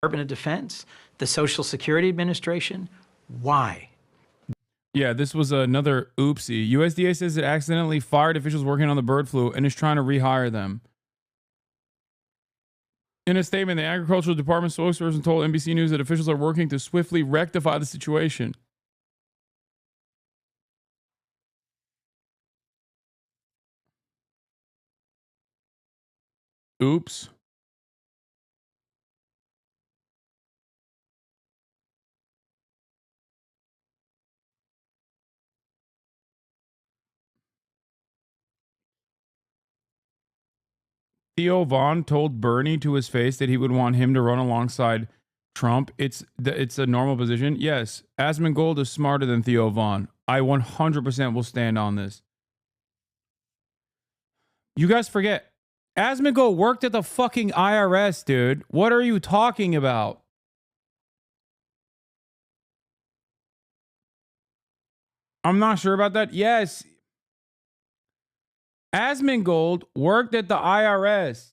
Department of Defense, the Social Security Administration. Why? Yeah, this was another oopsie. USDA says it accidentally fired officials working on the bird flu and is trying to rehire them. In a statement, the Agricultural Department spokesperson told NBC News that officials are working to swiftly rectify the situation. Oops. Theo Vaughn told Bernie to his face that he would want him to run alongside Trump. It's a normal position. Yes, Asmongold is smarter than Theo Vaughn. I 100% will stand on this. You guys forget, Asmongold worked at the fucking IRS, dude. What are you talking about? I'm not sure about that. Yes. Asmongold worked at the IRS.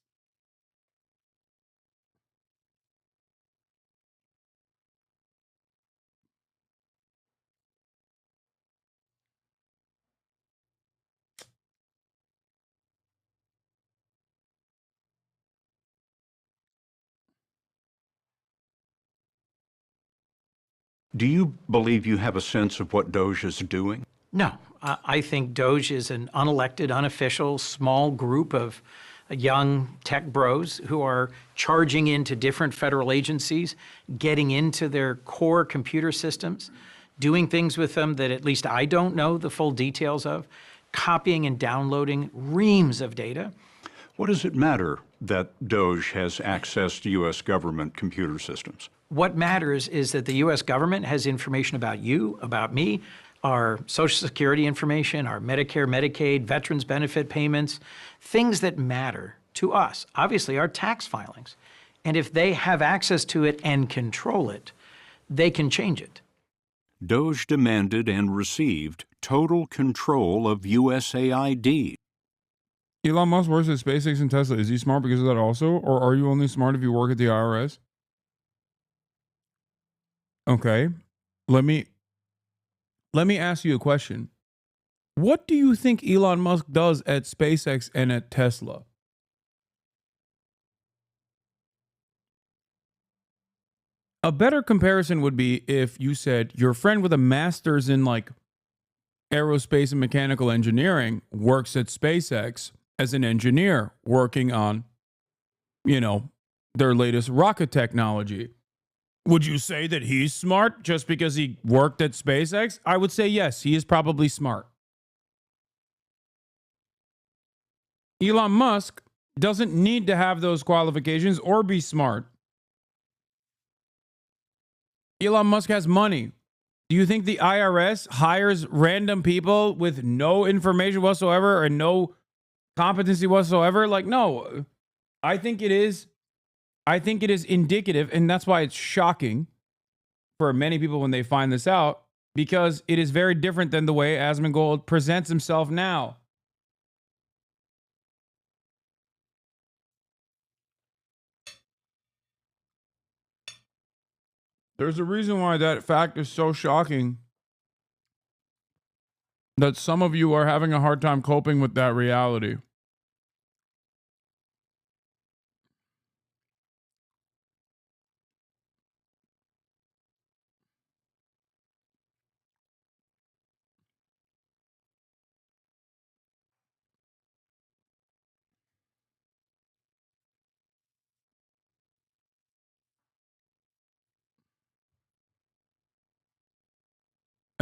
Do you believe you have a sense of what Doge is doing? No, I think Doge is an unelected, unofficial, small group of young tech bros who are charging into different federal agencies, getting into their core computer systems, doing things with them that at least I don't know the full details of, copying and downloading reams of data. What does it matter that Doge has access to U.S. government computer systems? What matters is that the U.S. government has information about you, about me, our Social Security information, our Medicare, Medicaid, veterans benefit payments, things that matter to us, obviously our tax filings. And if they have access to it and control it, they can change it. Doge demanded and received total control of USAID. Elon Musk works at SpaceX and Tesla. Is he smart because of that also? Or are you only smart if you work at the IRS? Okay. Let me ask you a question. What do you think Elon Musk does at SpaceX and at Tesla? A better comparison would be if you said your friend with a master's in like aerospace and mechanical engineering works at SpaceX as an engineer working on, their latest rocket technology. Would you say that he's smart just because he worked at SpaceX? I would say yes, he is probably smart. Elon Musk doesn't need to have those qualifications or be smart. Elon Musk has money. Do you think the IRS hires random people with no information whatsoever and no competency whatsoever? Like, no. I think it is indicative, and that's why it's shocking for many people when they find this out, because it is very different than the way Asmongold presents himself now. There's a reason why that fact is so shocking that some of you are having a hard time coping with that reality.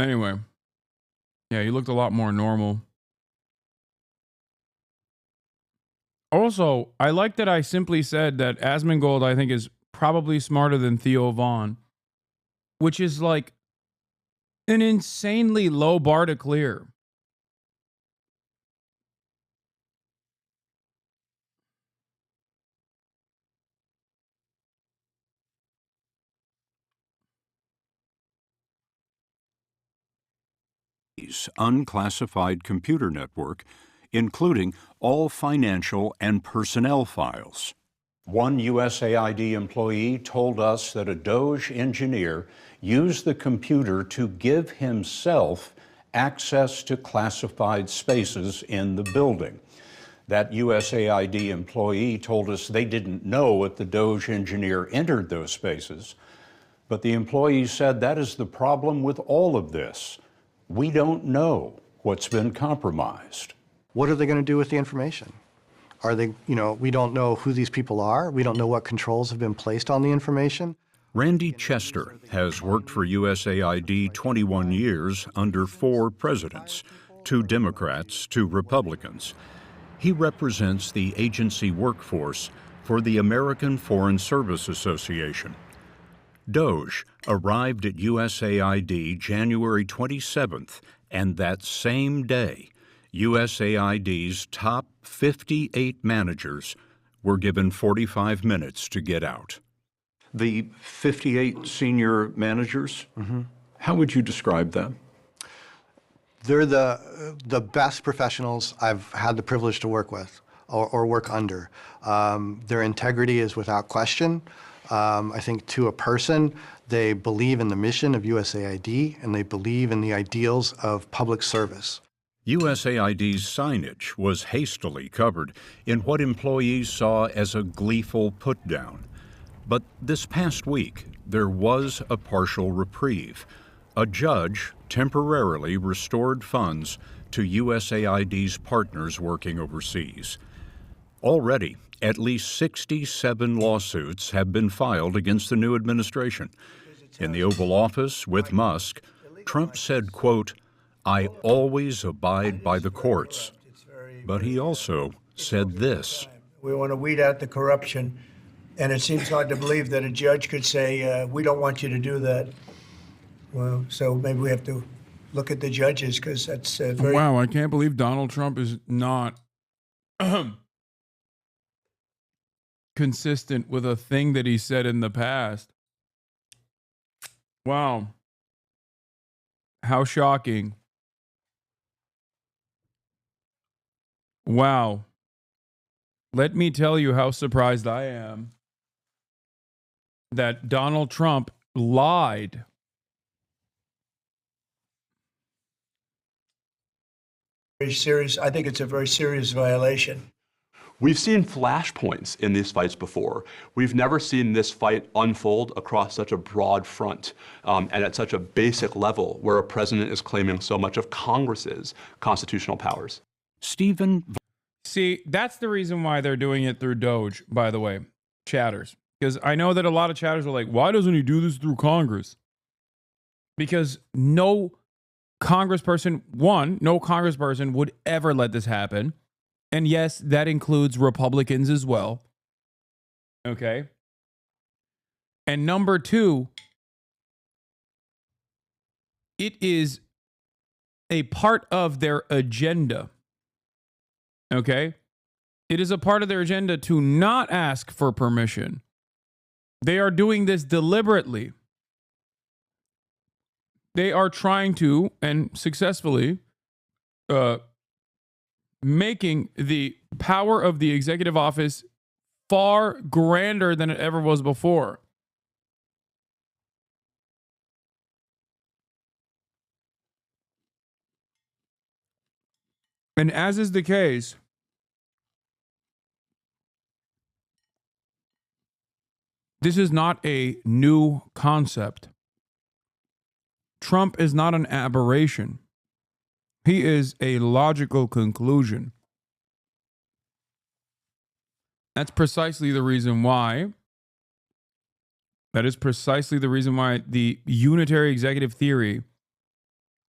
Anyway, yeah, he looked a lot more normal. Also, I like that I simply said that Asmongold, I think, is probably smarter than Theo Vaughn, which is like an insanely low bar to clear. Unclassified computer network, including all financial and personnel files. One USAID employee told us that a DOGE engineer used the computer to give himself access to classified spaces in the building. That USAID employee told us they didn't know if the DOGE engineer entered those spaces, but the employee said that is the problem with all of this. We don't know what's been compromised. What are they going to do with the information? Are they, we don't know who these people are. We don't know what controls have been placed on the information. Randy Chester has worked for USAID 21 years under 4 presidents, 2 Democrats, 2 Republicans. He represents the agency workforce for the American Foreign Service Association. DOGE arrived at USAID January 27th, and that same day, USAID's top 58 managers were given 45 minutes to get out. The 58 senior managers, how would you describe them? They're the best professionals I've had the privilege to work with or work under. Their integrity is without question. I think to a person, they believe in the mission of USAID and they believe in the ideals of public service. USAID's signage was hastily covered in what employees saw as a gleeful put-down. But this past week, there was a partial reprieve. A judge temporarily restored funds to USAID's partners working overseas. Already, at least 67 lawsuits have been filed against the new administration. In the Oval Office with Musk, Trump said, quote, "I always abide by the courts." But he also said this. We want to weed out the corruption, and it seems hard to believe that a judge could say, we don't want you to do that. Well, so maybe we have to look at the judges, because that's very... Wow, I can't believe Donald Trump is not consistent with a thing that he said in the past. Wow. How shocking. Wow. Let me tell you how surprised I am that Donald Trump lied. Very serious. I think it's a very serious violation. We've seen flashpoints in these fights before. We've never seen this fight unfold across such a broad front and at such a basic level where a president is claiming so much of Congress's constitutional powers. See, that's the reason why they're doing it through Doge, by the way, chatters. Because I know that a lot of chatters are like, why doesn't he do this through Congress? Because no congressperson would ever let this happen. And yes, that includes Republicans as well. Okay. And number 2, it is a part of their agenda. Okay. It is a part of their agenda to not ask for permission. They are doing this deliberately. They are trying to, and successfully, making the power of the executive office far grander than it ever was before. And as is the case, this is not a new concept. Trump is not an aberration. He is a logical conclusion. That's precisely the reason why. That is precisely the reason why the unitary executive theory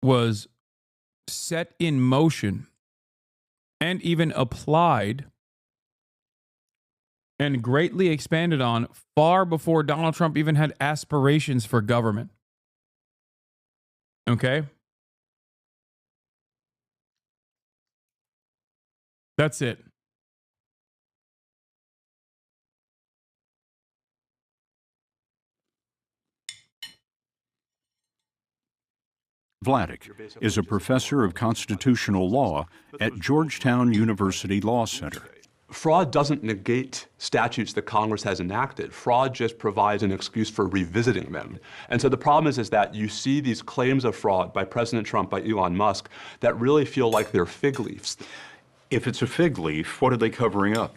was set in motion and even applied and greatly expanded on far before Donald Trump even had aspirations for government. Okay? That's it. Vladeck is a professor of constitutional law at Georgetown University Law Center. Fraud doesn't negate statutes that Congress has enacted. Fraud just provides an excuse for revisiting them. And so the problem is that you see these claims of fraud by President Trump, by Elon Musk, that really feel like they're fig leaves. If it's a fig leaf, what are they covering up?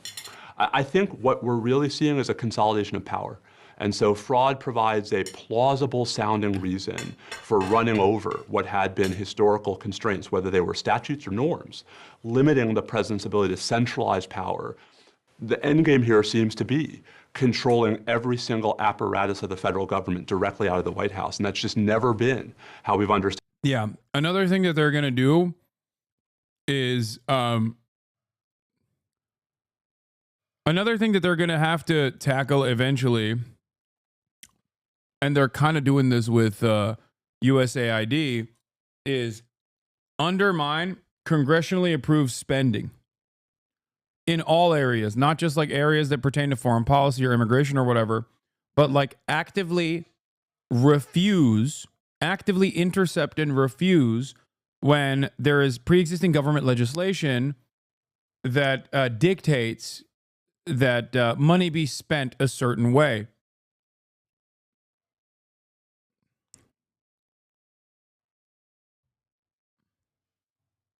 I think what we're really seeing is a consolidation of power. And so fraud provides a plausible sounding reason for running over what had been historical constraints, whether they were statutes or norms, limiting the president's ability to centralize power. The end game here seems to be controlling every single apparatus of the federal government directly out of the White House. And that's just never been how we've understood. Yeah. Another thing that they're going to do is another thing that they're going to have to tackle eventually, and they're kind of doing this with USAID, is undermine congressionally approved spending in all areas, not just like areas that pertain to foreign policy or immigration or whatever, but like actively intercept and refuse when there is pre-existing government legislation that dictates that money be spent a certain way.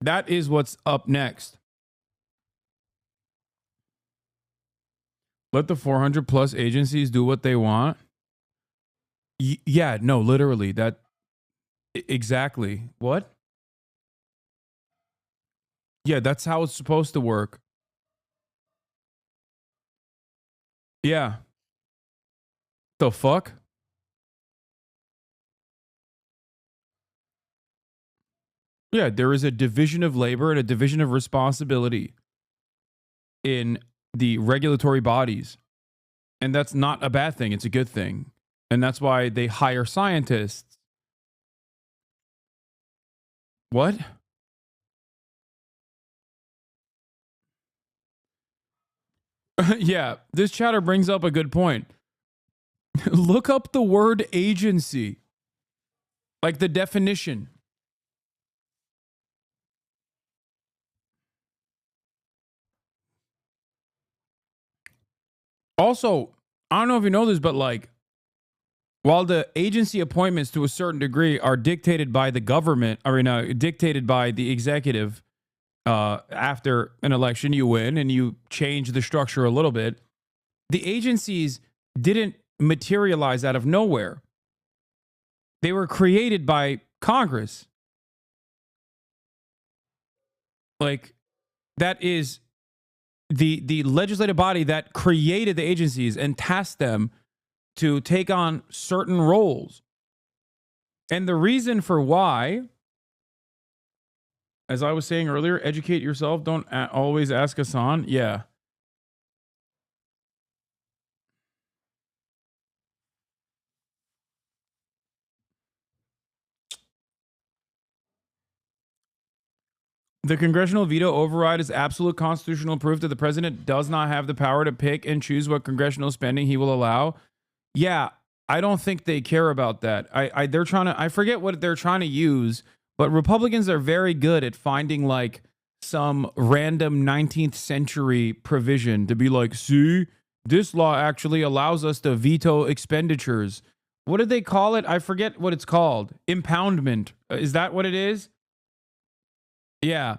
That is what's up next. Let the 400 plus agencies do what they want. Yeah, no, literally that. Exactly. What? Yeah, that's how it's supposed to work. Yeah. The fuck? Yeah, there is a division of labor and a division of responsibility in the regulatory bodies. And that's not a bad thing. It's a good thing. And that's why they hire scientists. What? Yeah, this chatter brings up a good point. Look up the word agency, like the definition. Also, I don't know if you know this, but like, while the agency appointments to a certain degree are dictated by the government, dictated by the executive, after an election, you win and you change the structure a little bit. The agencies didn't materialize out of nowhere. They were created by Congress. Like, that is the legislative body that created the agencies and tasked them to take on certain roles. And the reason for why, as I was saying earlier, educate yourself. Don't always ask Hasan. Yeah. The congressional veto override is absolute constitutional proof that the president does not have the power to pick and choose what congressional spending he will allow. Yeah, I don't think they care about that. They're trying to, I forget what they're trying to use, but Republicans are very good at finding like some random 19th century provision to be like, see, this law actually allows us to veto expenditures. What did they call it? I forget what it's called. Impoundment. Is that what it is? Yeah.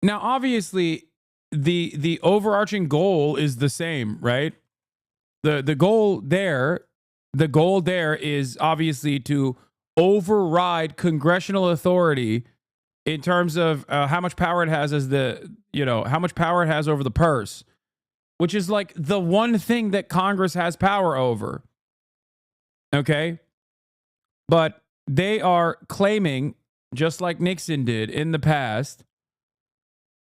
Now, obviously, the overarching goal is the same, right? The goal there is obviously to override congressional authority in terms of how much power it has how much power it has over the purse, which is like the one thing that Congress has power over. Okay? But they are claiming, just like Nixon did in the past,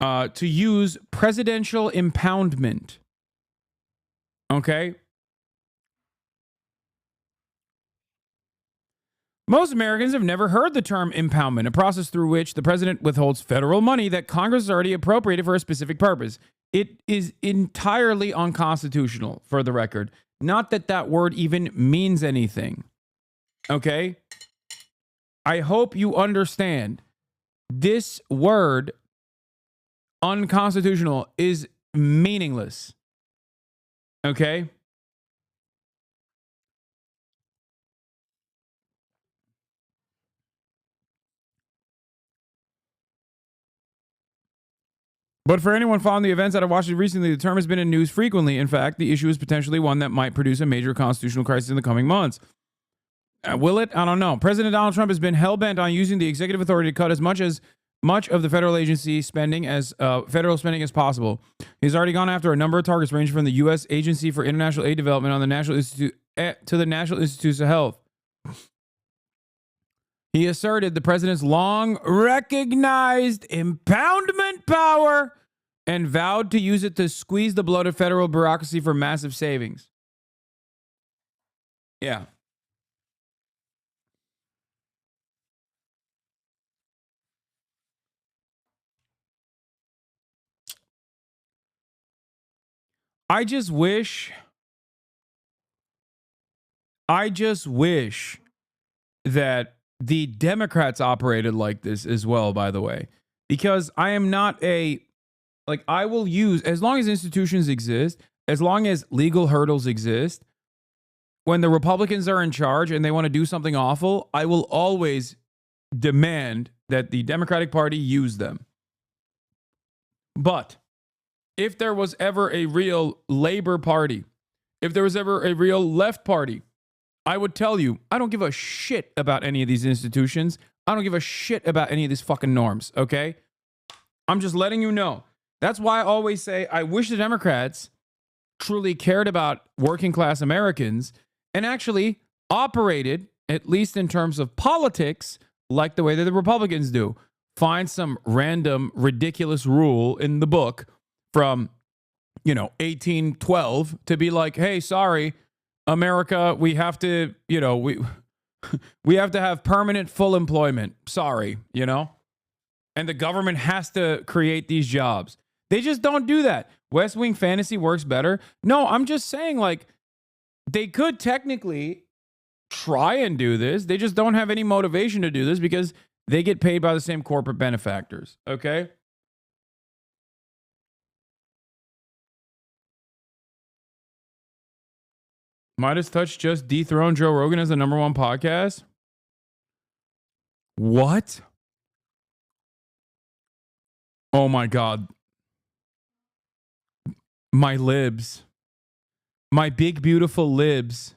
to use presidential impoundment. Okay? Most Americans have never heard the term impoundment, a process through which the president withholds federal money that Congress has already appropriated for a specific purpose. It is entirely unconstitutional, for the record. Not that that word even means anything. Okay? I hope you understand. This word, unconstitutional, is meaningless. Okay? But for anyone following the events out of Washington recently, the term has been in news frequently. In fact, the issue is potentially one that might produce a major constitutional crisis in the coming months. Will it? I don't know. President Donald Trump has been hell-bent on using the executive authority to cut as much of the federal agency spending as possible. He's already gone after a number of targets ranging from the U.S. Agency for International Aid Development on the National Institute to the National Institutes of Health. He asserted the president's long-recognized impoundment power and vowed to use it to squeeze the bloated federal bureaucracy for massive savings. Yeah. I just wish that the Democrats operated like this as well, by the way, because I am not I will use, as long as institutions exist, as long as legal hurdles exist, when the Republicans are in charge and they want to do something awful, I will always demand that the Democratic Party use them. But if there was ever a real Labor Party, if there was ever a real left party, I would tell you, I don't give a shit about any of these institutions. I don't give a shit about any of these fucking norms, okay? I'm just letting you know. That's why I always say I wish the Democrats truly cared about working class Americans and actually operated, at least in terms of politics, like the way that the Republicans do. Find some random, ridiculous rule in the book from, 1812 to be like, hey, sorry, America, we have to, we have to have permanent full employment. Sorry, and the government has to create these jobs. They just don't do that. West Wing fantasy works better. No, I'm just saying, they could technically try and do this. They just don't have any motivation to do this because they get paid by the same corporate benefactors. Okay? Midas Touch just dethroned Joe Rogan as the #1 podcast? What? Oh my God. My libs. My big, beautiful libs.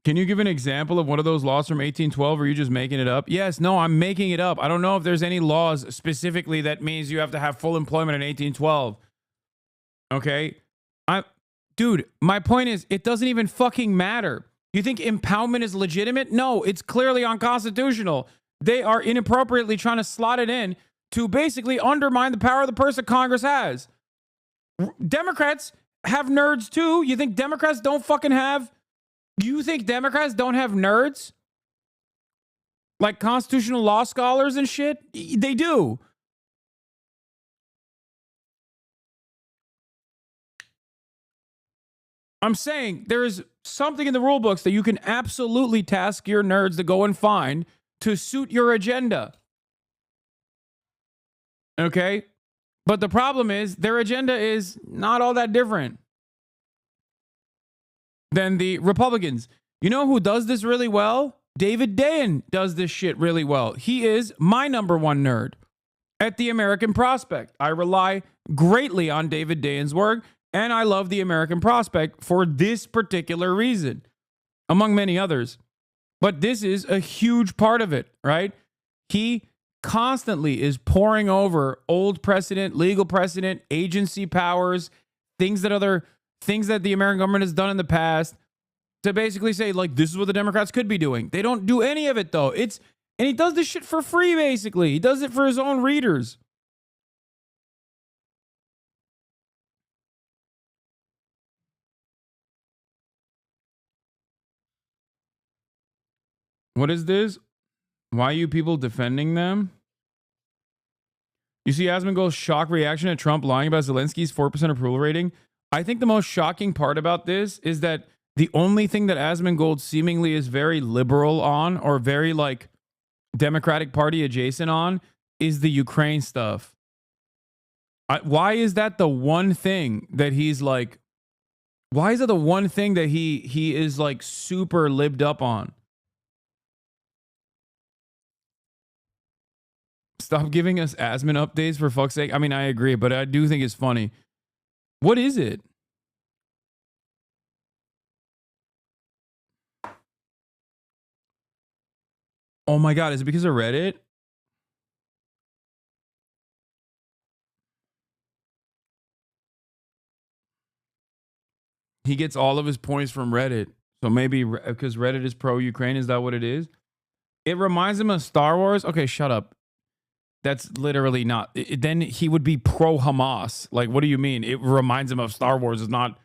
Can you give an example of one of those laws from 1812, or are you just making it up? Yes, no, I'm making it up. I don't know if there's any laws specifically that means you have to have full employment in 1812. Okay? Dude, my point is, it doesn't even fucking matter. You think impoundment is legitimate? No, it's clearly unconstitutional. They are inappropriately trying to slot it in to basically undermine the power of the purse that Congress has. Democrats have nerds too. You think Democrats don't fucking have... You think Democrats don't have nerds? Like constitutional law scholars and shit? They do. I'm saying there is something in the rule books that you can absolutely task your nerds to go and find to suit your agenda. Okay? But the problem is their agenda is not all that different than the Republicans. You know who does this really well? David Dayen does this shit really well. He is my #1 nerd at the American Prospect. I rely greatly on David Dayen's work, and I love the American Prospect for this particular reason, among many others. But this is a huge part of it, right? He constantly is pouring over old precedent, legal precedent, agency powers, things that the American government has done in the past to basically say, like, this is what the Democrats could be doing. They don't do any of it, though. And he does this shit for free, basically. He does it for his own readers. What is this? Why are you people defending them? You see Asmongold's shock reaction at Trump lying about Zelensky's 4% approval rating. I think the most shocking part about this is that the only thing that Asmongold seemingly is very liberal on, or very like Democratic Party adjacent on, is the Ukraine stuff. Why is that the one thing that he's like, why is it the one thing that he is like super libbed up on? Stop giving us Asman updates for fuck's sake. I mean, I agree, but I do think it's funny. What is it? Oh my God, is it because of Reddit? He gets all of his points from Reddit. So maybe because Reddit is pro-Ukraine, is that what it is? It reminds him of Star Wars. Okay, shut up. That's literally not. Then he would be pro-Hamas. Like, what do you mean? It reminds him of Star Wars. Is not.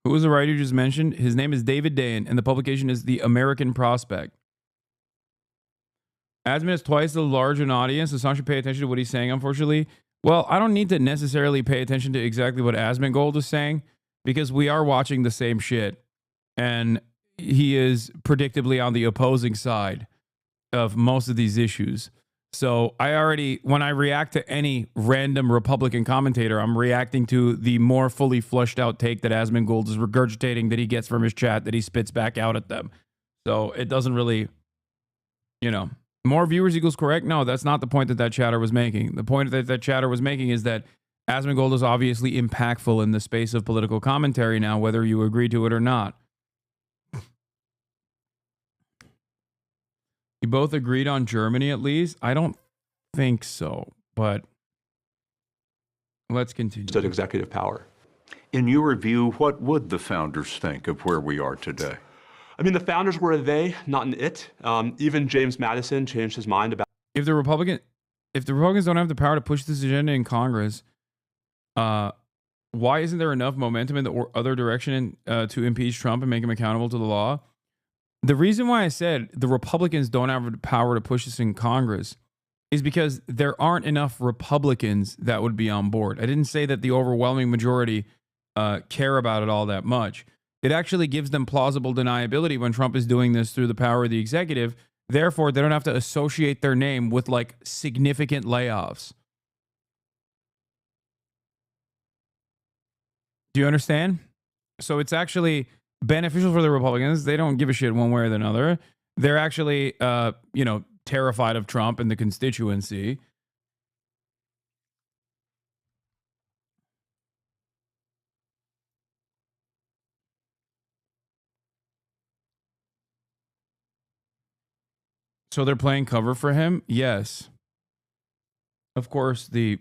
Who was the writer you just mentioned? His name is David Dayen, and the publication is The American Prospect. Asman has twice the large an audience, so someone should pay attention to what he's saying, unfortunately. Well, I don't need to necessarily pay attention to exactly what Asmongold is saying, because we are watching the same shit. And he is predictably on the opposing side of most of these issues. So when I react to any random Republican commentator, I'm reacting to the more fully flushed out take that Asmongold is regurgitating that he gets from his chat that he spits back out at them. So it doesn't really, more viewers equals correct. No, that's not the point that chatter was making. The point that chatter was making is that Asmongold is obviously impactful in the space of political commentary now, whether you agree to it or not. You both agreed on Germany, at least? I don't think so, but let's continue. That executive power. In your view, what would the founders think of where we are today? I mean, the founders were a they, not an it. Even James Madison changed his mind about. If the Republicans don't have the power to push this agenda in Congress, why isn't there enough momentum in the other direction to impeach Trump and make him accountable to the law? The reason why I said the Republicans don't have the power to push this in Congress is because there aren't enough Republicans that would be on board. I didn't say that the overwhelming majority care about it all that much. It actually gives them plausible deniability when Trump is doing this through the power of the executive. Therefore, they don't have to associate their name with like significant layoffs. Do you understand? So it's actually beneficial for the Republicans. They don't give a shit one way or the other. They're actually, terrified of Trump and the constituency. So they're playing cover for him? Yes. Of course, the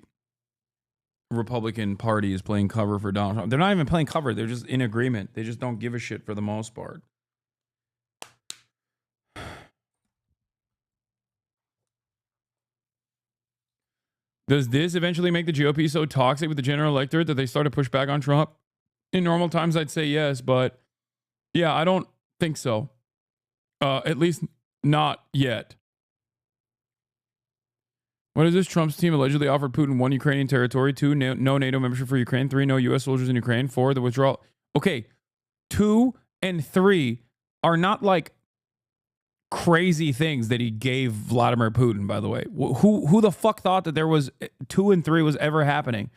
Republican Party is playing cover for Donald Trump. They're not even playing cover. They're just in agreement. They just don't give a shit for the most part. Does this eventually make the GOP so toxic with the general electorate that they start to push back on Trump? In normal times, I'd say yes, but yeah, I don't think so. At least not yet. What is this? Trump's team allegedly offered Putin 1, Ukrainian territory, 2, no NATO membership for Ukraine, 3, no U.S. soldiers in Ukraine, 4, the withdrawal. Okay, 2 and 3 are not like crazy things that he gave Vladimir Putin, by the way. Who the fuck thought that there was 2 and 3 was ever happening?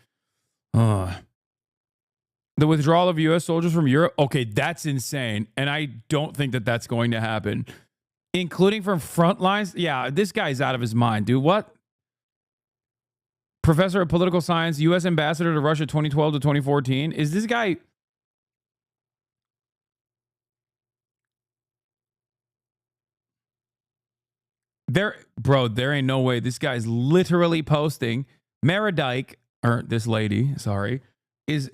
The withdrawal of U.S. soldiers from Europe. Okay, that's insane. And I don't think that that's going to happen. Including from front lines. Yeah, this guy's out of his mind, dude. What? professor of political science, U.S. ambassador to Russia 2012 to 2014. Is this guy... There ain't no way. This guy's literally posting. Meredith, or this lady, sorry, is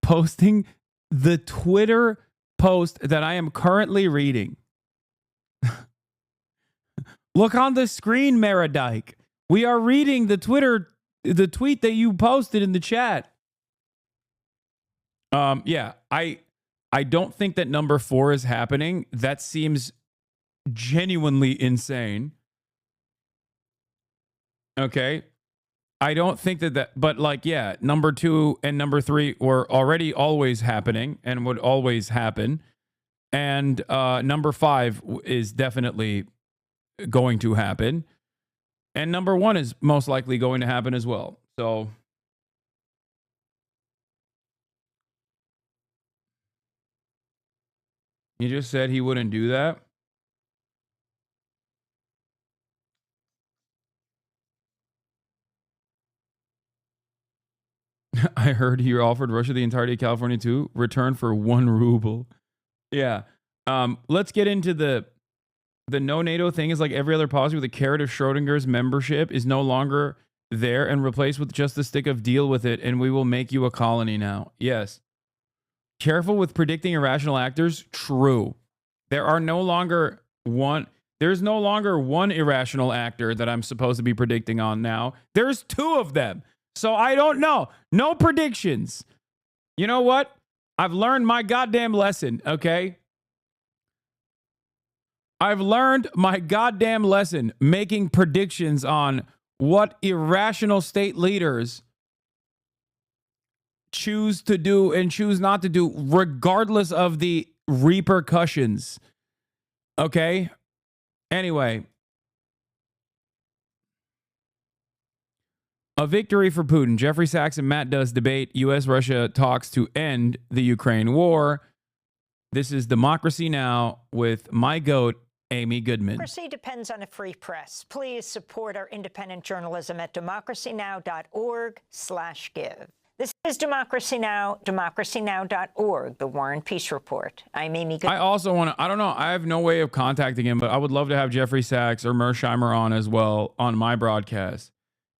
posting the Twitter post that I am currently reading. Look on the screen, Meredith. We are reading the tweet that you posted in the chat. Yeah, I don't think that number 4 is happening. That seems genuinely insane. Okay. I don't think that, but like, yeah, number 2 and number 3 were already always happening and would always happen. And number 5 is definitely going to happen. And number 1 is most likely going to happen as well. So he just said he wouldn't do that. I heard he offered Russia the entirety of California too. Return for 1 ruble. Yeah. Let's get into the no NATO thing. Is like every other policy with the carrot of Schrodinger's membership is no longer there and replaced with just the stick of deal with it and we will make you a colony now. Yes. Careful with predicting irrational actors. True. There's no longer one irrational actor that I'm supposed to be predicting on now. There's 2 of them. So I don't know. No predictions. You know what? I've learned my goddamn lesson, okay? I've learned my goddamn lesson making predictions on what irrational state leaders choose to do and choose not to do, regardless of the repercussions. Okay? Anyway. A victory for Putin. Jeffrey Sachs and Matt Does debate U.S.-Russia talks to end the Ukraine war. This is Democracy Now! With my goat, Amy Goodman. Democracy depends on a free press. Please support our independent journalism at democracynow.org/give. This is Democracy Now!, democracynow.org, the War and Peace Report. I'm Amy Goodman. I also want to, I don't know, I have no way of contacting him, but I would love to have Jeffrey Sachs or Mersheimer on as well on my broadcast.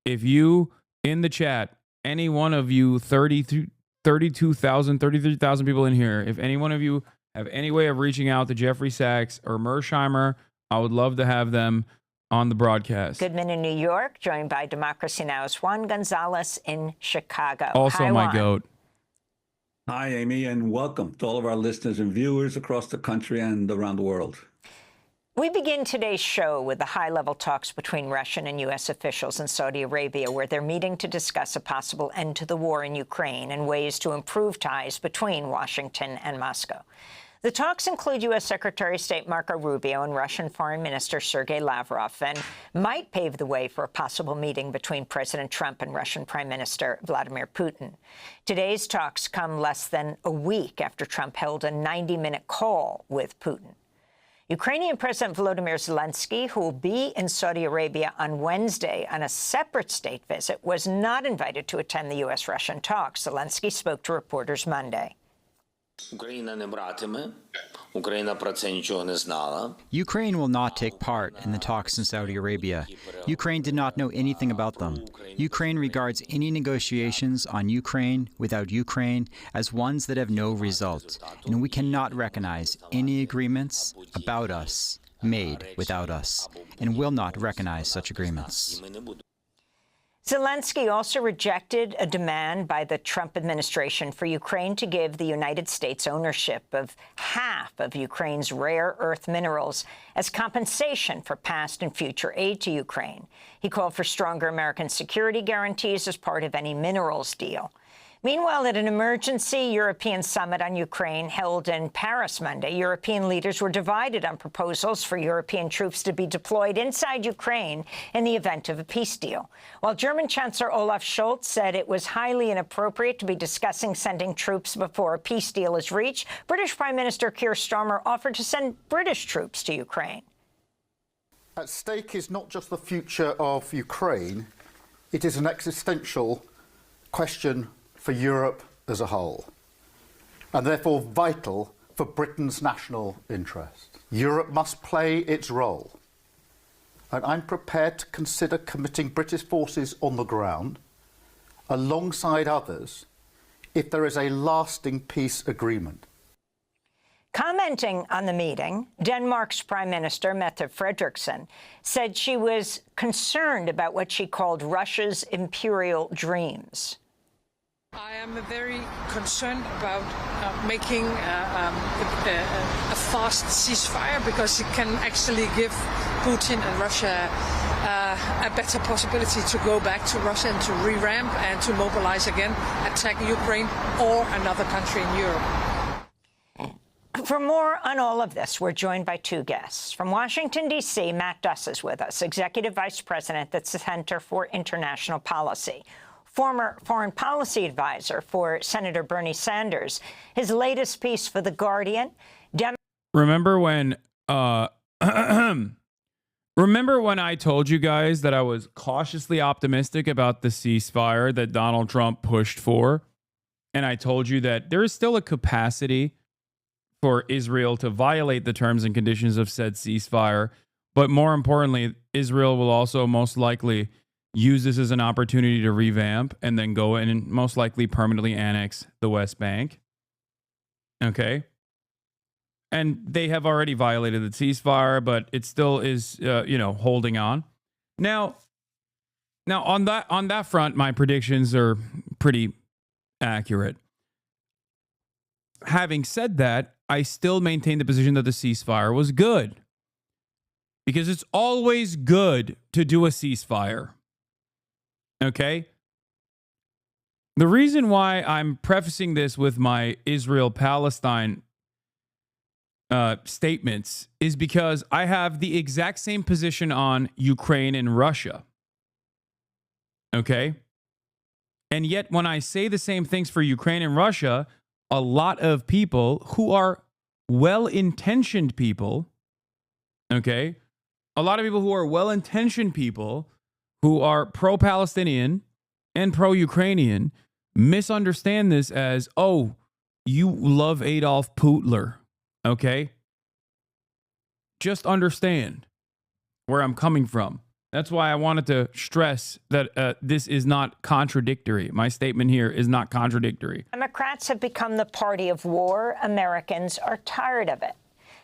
If you, in the chat, any one of you 33,000 people in here, if any one of you have any way of reaching out to Jeffrey Sachs or Mersheimer, I would love to have them on the broadcast. Goodman in New York, joined by Democracy Now!'s Juan Gonzalez in Chicago. Also Hi, my Juan. goat. Hi, Amy, and welcome to all of our listeners and viewers across the country and around the world. We begin today's show with the high-level talks between Russian and U.S. officials in Saudi Arabia, where they're meeting to discuss a possible end to the war in Ukraine and ways to improve ties between Washington and Moscow. The talks include U.S. Secretary of State Marco Rubio and Russian Foreign Minister Sergei Lavrov and might pave the way for a possible meeting between President Trump and Russian Prime Minister Vladimir Putin. Today's talks come less than a week after Trump held a 90-minute call with Putin. Ukrainian President Volodymyr Zelensky, who will be in Saudi Arabia on Wednesday on a separate state visit, was not invited to attend the U.S.-Russian talks. Zelensky spoke to reporters Monday. Ukraine will not take part in the talks in Saudi Arabia. Ukraine did not know anything about them. Ukraine regards any negotiations on Ukraine without Ukraine as ones that have no result, and we cannot recognize any agreements about us made without us, and will not recognize such agreements. Zelensky also rejected a demand by the Trump administration for Ukraine to give the United States ownership of half of Ukraine's rare earth minerals as compensation for past and future aid to Ukraine. He called for stronger American security guarantees as part of any minerals deal. Meanwhile, at an emergency European summit on Ukraine held in Paris Monday, European leaders were divided on proposals for European troops to be deployed inside Ukraine in the event of a peace deal. While German Chancellor Olaf Scholz said it was highly inappropriate to be discussing sending troops before a peace deal is reached, British Prime Minister Keir Starmer offered to send British troops to Ukraine. At stake is not just the future of Ukraine, It is an existential question for Europe as a whole, and therefore vital for Britain's national interest. Europe must play its role, and I'm prepared to consider committing British forces on the ground alongside others if there is a lasting peace agreement. Commenting on the meeting, Denmark's Prime Minister, Mette Frederiksen, said she was concerned about what she called Russia's imperial dreams. I am very concerned about making a fast ceasefire, because it can actually give Putin and Russia a better possibility to go back to Russia and to re-ramp and to mobilize again, attack Ukraine or another country in Europe. For more on all of this, we're joined by two guests. From Washington, D.C., Matt Duss is with us, Executive Vice President at the Center for International Policy, former foreign policy advisor for Senator Bernie Sanders. His latest piece for The Guardian. Remember when I told you guys that I was cautiously optimistic about the ceasefire that Donald Trump pushed for? And I told you that there is still a capacity for Israel to violate the terms and conditions of said ceasefire. But more importantly, Israel will also most likely use this as an opportunity to revamp and then go in and most likely permanently annex the West Bank. Okay? And they have already violated the ceasefire, but it still is, holding on. Now on that front, my predictions are pretty accurate. Having said that, I still maintain the position that the ceasefire was good, because it's always good to do a ceasefire. Okay? The reason why I'm prefacing this with my Israel-Palestine statements is because I have the exact same position on Ukraine and Russia. Okay? And yet when I say the same things for Ukraine and Russia, a lot of people who are well-intentioned people, okay? A lot of people who are well-intentioned people who are pro-Palestinian and pro-Ukrainian misunderstand this as, oh, you love Adolf Hitler, okay? Just understand where I'm coming from. That's why I wanted to stress that this is not contradictory. My statement here is not contradictory. Democrats have become the party of war. Americans are tired of it.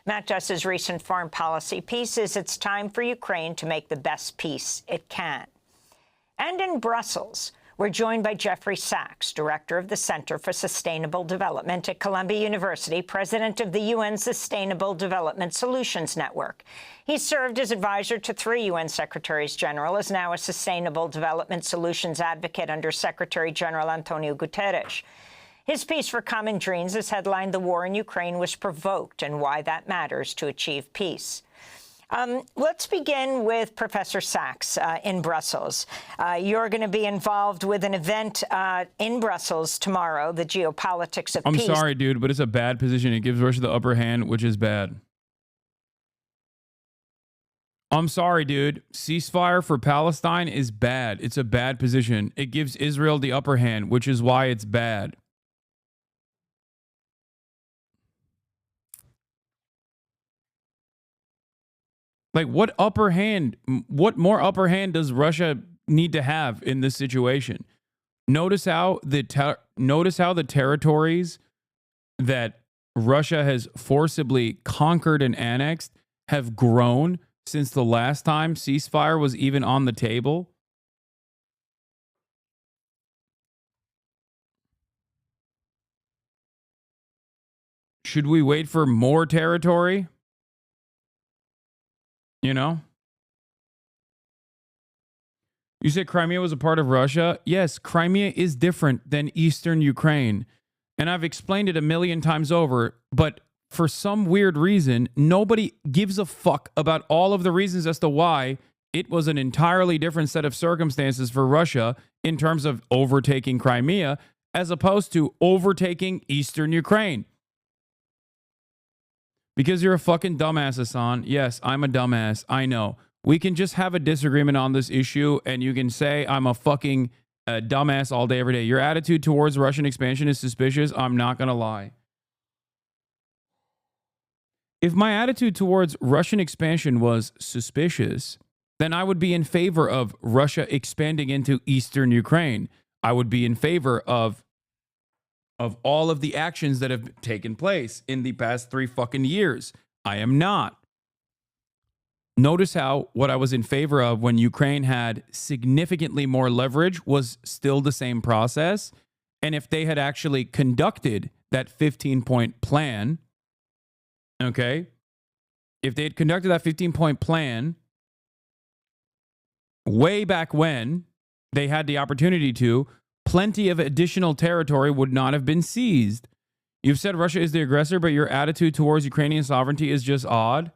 Matt Duss's recent foreign policy piece is "It's time for Ukraine to make the best peace it can." And in Brussels, we're joined by Jeffrey Sachs, director of the Center for Sustainable Development at Columbia University, president of the UN Sustainable Development Solutions Network. He served as advisor to 3 UN Secretaries General, is now a Sustainable Development Solutions advocate under Secretary General Antonio Guterres. His piece for Common Dreams is headlined "The War in Ukraine Was Provoked and Why That Matters to Achieve Peace." Let's begin with Professor Sachs in Brussels. You're going to be involved with an event in Brussels tomorrow, the geopolitics of peace. I'm sorry, dude, but it's a bad position. It gives Russia the upper hand, which is bad. I'm sorry, dude. Ceasefire for Palestine is bad. It's a bad position. It gives Israel the upper hand, which is why it's bad. Like, what upper hand, what more upper hand does Russia need to have in this situation? Notice how the territories that Russia has forcibly conquered and annexed have grown since the last time ceasefire was even on the table. Should we wait for more territory? You know? You said Crimea was a part of Russia? Yes, Crimea is different than Eastern Ukraine. And I've explained it a million times over, but for some weird reason, nobody gives a fuck about all of the reasons as to why it was an entirely different set of circumstances for Russia in terms of overtaking Crimea as opposed to overtaking Eastern Ukraine. Because you're a fucking dumbass, Hasan. Yes, I'm a dumbass. I know. We can just have a disagreement on this issue, and you can say I'm a fucking dumbass all day, every day. Your attitude towards Russian expansion is suspicious. I'm not going to lie. If my attitude towards Russian expansion was suspicious, then I would be in favor of Russia expanding into eastern Ukraine. I would be in favor of all of the actions that have taken place in the past 3 fucking years. I am not. Notice how what I was in favor of when Ukraine had significantly more leverage was still the same process. And if they had actually conducted that 15-point plan, okay, if they had conducted that 15-point plan way back when they had the opportunity to, plenty of additional territory would not have been seized. You've said Russia is the aggressor, but your attitude towards Ukrainian sovereignty is just odd.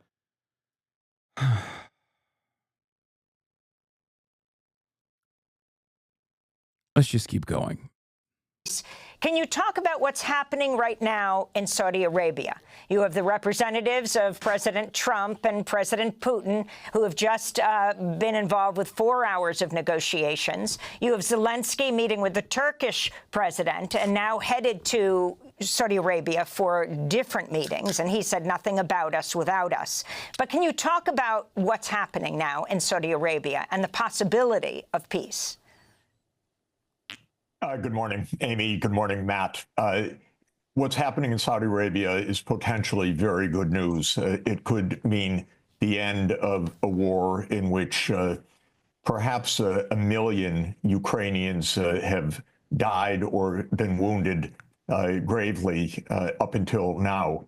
Let's just keep going. Can you talk about what's happening right now in Saudi Arabia? You have the representatives of President Trump and President Putin who have just been involved with 4 hours of negotiations. You have Zelensky meeting with the Turkish president and now headed to Saudi Arabia for different meetings, and he said nothing about us without us. But can you talk about what's happening now in Saudi Arabia and the possibility of peace? Good morning, Amy. Good morning, Matt. What's happening in Saudi Arabia is potentially very good news. It could mean the end of a war in which perhaps a million Ukrainians have died or been wounded gravely up until now.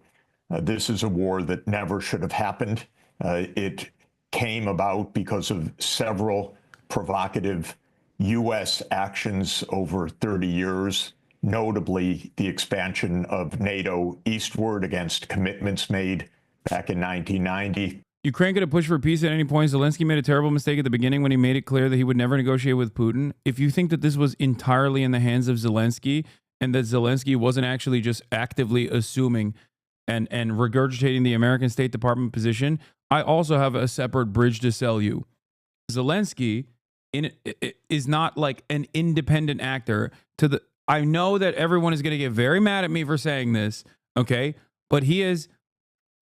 This is a war that never should have happened. It came about because of several provocative U.S. actions over 30 years, notably the expansion of NATO eastward against commitments made back in 1990. Ukraine could have pushed for peace at any point. Zelensky made a terrible mistake at the beginning when he made it clear that he would never negotiate with Putin. If you think that this was entirely in the hands of Zelensky and that Zelensky wasn't actually just actively assuming and regurgitating the American State Department position, I also have a separate bridge to sell you. Zelensky is not like an independent actor I know that everyone is going to get very mad at me for saying this, okay? But he is,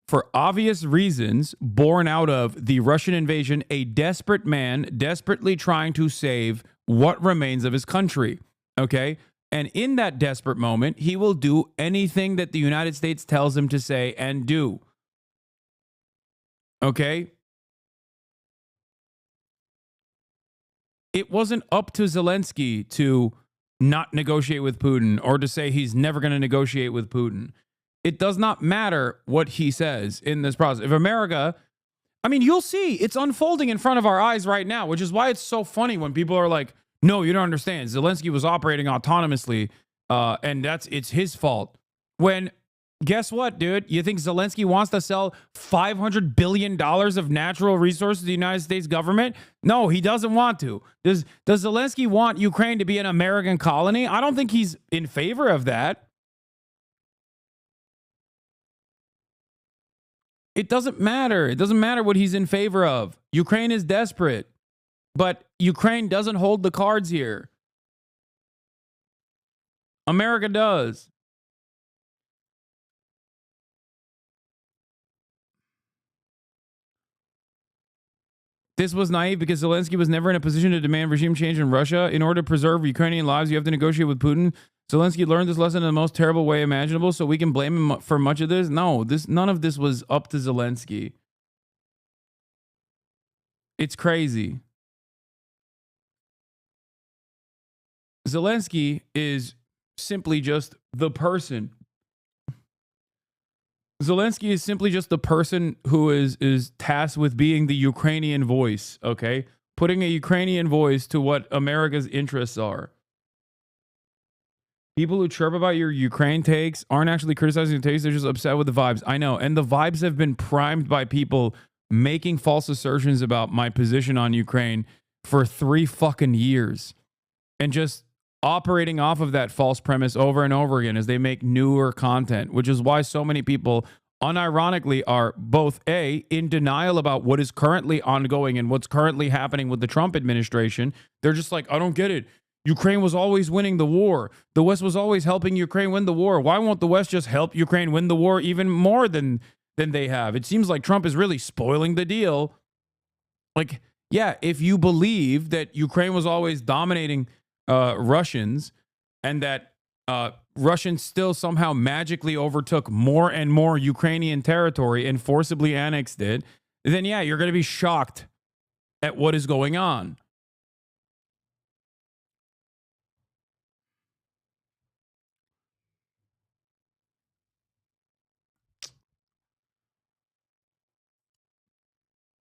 for obvious reasons, born out of the Russian invasion, a desperate man desperately trying to save what remains of his country, okay? And in that desperate moment, he will do anything that the United States tells him to say and do, okay? It wasn't up to Zelensky to not negotiate with Putin or to say he's never going to negotiate with Putin. It does not matter what he says in this process. If America, I mean, you'll see it's unfolding in front of our eyes right now, which is why it's so funny when people are like, no, you don't understand. Zelensky was operating autonomously and it's his fault. When guess what, dude? You think Zelensky wants to sell $500 billion of natural resources to the United States government? No, he doesn't want to. Does Zelensky want Ukraine to be an American colony? I don't think he's in favor of that. It doesn't matter. It doesn't matter what he's in favor of. Ukraine is desperate, but Ukraine doesn't hold the cards here. America does. This was naive because Zelensky was never in a position to demand regime change in Russia. In order to preserve Ukrainian lives, you have to negotiate with Putin. Zelensky learned this lesson in the most terrible way imaginable, so we can blame him for much of this. No, none of this was up to Zelensky. It's crazy. Zelensky is simply just the person. Zelensky is simply just the person who is tasked with being the Ukrainian voice, okay? Putting a Ukrainian voice to what America's interests are. People who chirp about your Ukraine takes aren't actually criticizing the takes, they're just upset with the vibes. I know, and the vibes have been primed by people making false assertions about my position on Ukraine for 3 fucking years. And just operating off of that false premise over and over again as they make newer content, which is why so many people unironically are both A, in denial about what is currently ongoing and what's currently happening with the Trump administration. They're just like, I don't get it. Ukraine was always winning the war. The West was always helping Ukraine win the war. Why won't the West just help Ukraine win the war even more than they have? It seems like Trump is really spoiling the deal. Like, yeah, if you believe that Ukraine was always dominating Russians and that Russians still somehow magically overtook more and more Ukrainian territory and forcibly annexed it, then yeah, you're going to be shocked at what is going on.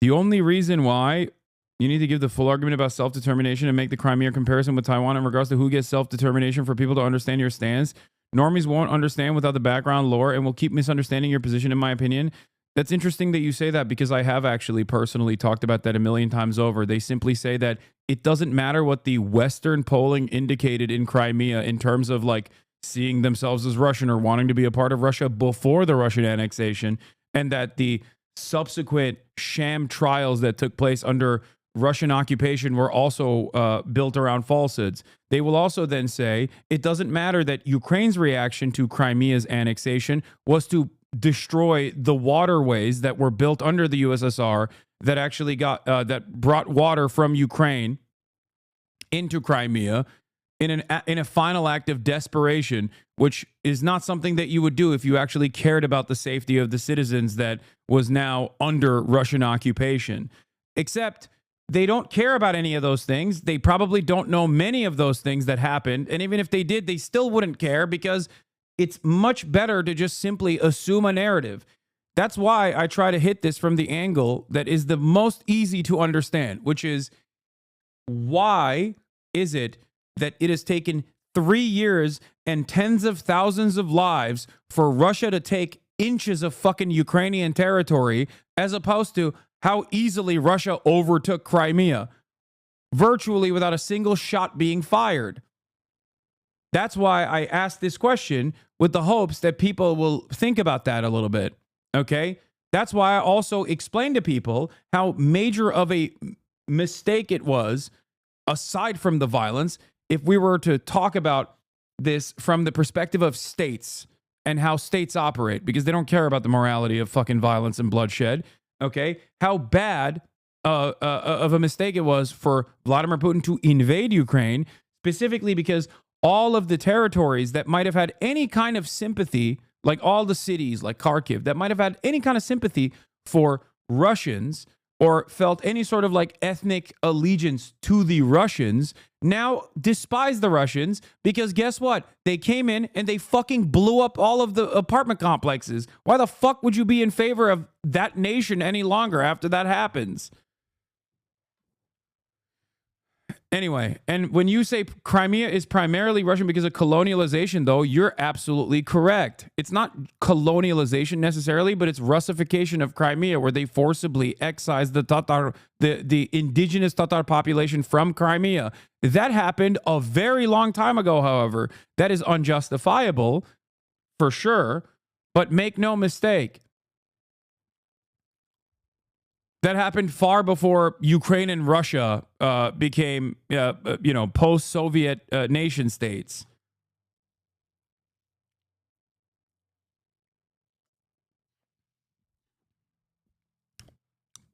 The only reason why you need to give the full argument about self-determination and make the Crimea comparison with Taiwan in regards to who gets self-determination for people to understand your stance. Normies won't understand without the background lore and will keep misunderstanding your position, in my opinion. That's interesting that you say that, because I have actually personally talked about that a million times over. They simply say that it doesn't matter what the Western polling indicated in Crimea in terms of like seeing themselves as Russian or wanting to be a part of Russia before the Russian annexation, and that the subsequent sham trials that took place under Russian occupation were also built around falsehoods. They will also then say it doesn't matter that Ukraine's reaction to Crimea's annexation was to destroy the waterways that were built under the USSR that actually that brought water from Ukraine into Crimea in a final act of desperation, which is not something that you would do if you actually cared about the safety of the citizens that was now under Russian occupation. Except they don't care about any of those things. They probably don't know many of those things that happened. And even if they did, they still wouldn't care, because it's much better to just simply assume a narrative. That's why I try to hit this from the angle that is the most easy to understand, which is, why is it that it has taken 3 years and tens of thousands of lives for Russia to take inches of fucking Ukrainian territory, as opposed to how easily Russia overtook Crimea, virtually without a single shot being fired? That's why I asked this question, with the hopes that people will think about that a little bit, okay? That's why I also explained to people how major of a mistake it was, aside from the violence, if we were to talk about this from the perspective of states and how states operate, because they don't care about the morality of fucking violence and bloodshed, okay? How bad of a mistake it was for Vladimir Putin to invade Ukraine, specifically because all of the territories that might have had any kind of sympathy, like all the cities like Kharkiv, that might have had any kind of sympathy for Russians or felt any sort of like ethnic allegiance to the Russians, now despise the Russians, because guess what? They came in and they fucking blew up all of the apartment complexes. Why the fuck would you be in favor of that nation any longer after that happens? Anyway, and when you say Crimea is primarily Russian because of colonialization, though, you're absolutely correct. It's not colonialization necessarily, but it's Russification of Crimea, where they forcibly excised the Tatar, the indigenous Tatar population from Crimea. That happened a very long time ago, however. That is unjustifiable, for sure, but make no mistake. That happened far before Ukraine and Russia became, post-Soviet nation states.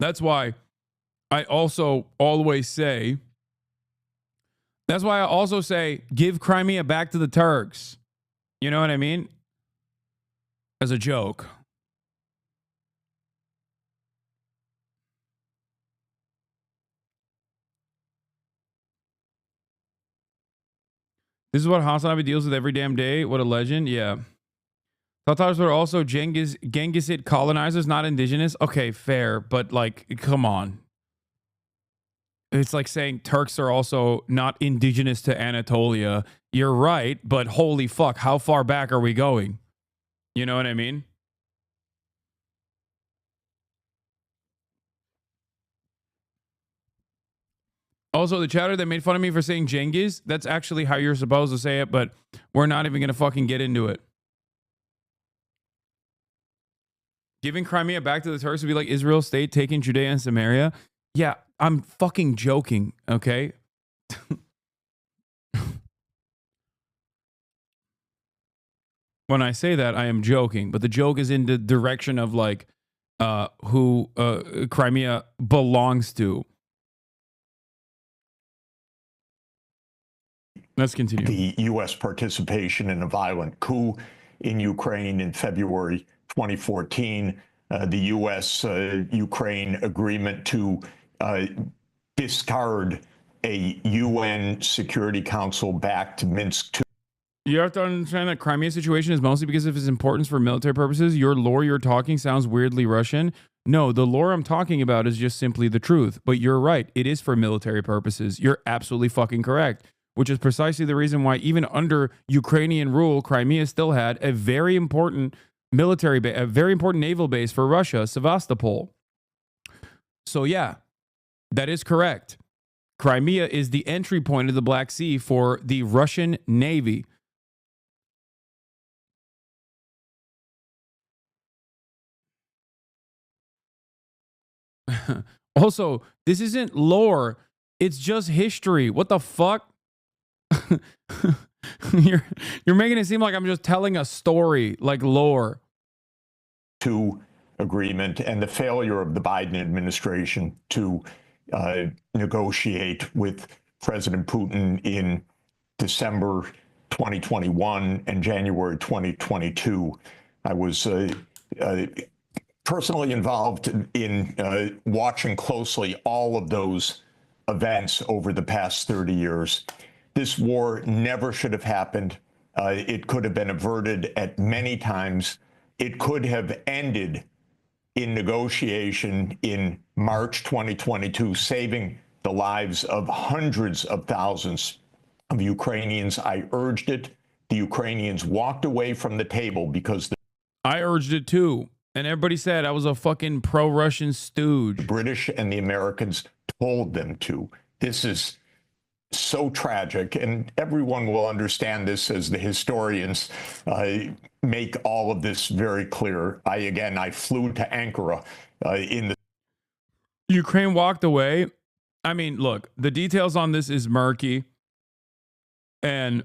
That's why I also always say, give Crimea back to the Turks. You know what I mean? As a joke. This is what HasanAbi deals with every damn day. What a legend. Yeah. Tatars were also Genghisid colonizers, not indigenous. Okay, fair. But, like, come on. It's like saying Turks are also not indigenous to Anatolia. You're right, but holy fuck, how far back are we going? You know what I mean? Also, the chatter that made fun of me for saying Genghis, that's actually how you're supposed to say it, but we're not even going to fucking get into it. Giving Crimea back to the Turks would be like Israel state taking Judea and Samaria. Yeah, I'm fucking joking, okay? When I say that, I am joking, but the joke is in the direction of like who Crimea belongs to. Let's continue. The U.S. participation in a violent coup in Ukraine in February 2014, the U.S.-Ukraine agreement to discard a UN Security Council-backed Minsk II. You have to understand that Crimea's situation is mostly because of its importance for military purposes. Your lore you're talking sounds weirdly Russian. No, the lore I'm talking about is just simply the truth. But you're right. It is for military purposes. You're absolutely fucking correct. Which is precisely the reason why even under Ukrainian rule, Crimea still had a very important military base, a very important naval base for Russia, Sevastopol. So yeah, that is correct. Crimea is the entry point of the Black Sea for the Russian Navy. Also, this isn't lore. It's just history. What the fuck? You're making it seem like I'm just telling a story, like lore. Agreement and the failure of the Biden administration to negotiate with President Putin in December 2021 and January 2022. I was personally involved in watching closely all of those events over the past 30 years. This war never should have happened. It could have been averted at many times. It could have ended in negotiation in March 2022, saving the lives of hundreds of thousands of Ukrainians. I urged it. The Ukrainians walked away from the table because I urged it too. And everybody said I was a fucking pro-Russian stooge. The British and the Americans told them to. This is so tragic, and everyone will understand this as the historians make all of this very clear. I flew to Ankara in the... Ukraine walked away. I mean, look, the details on this is murky. And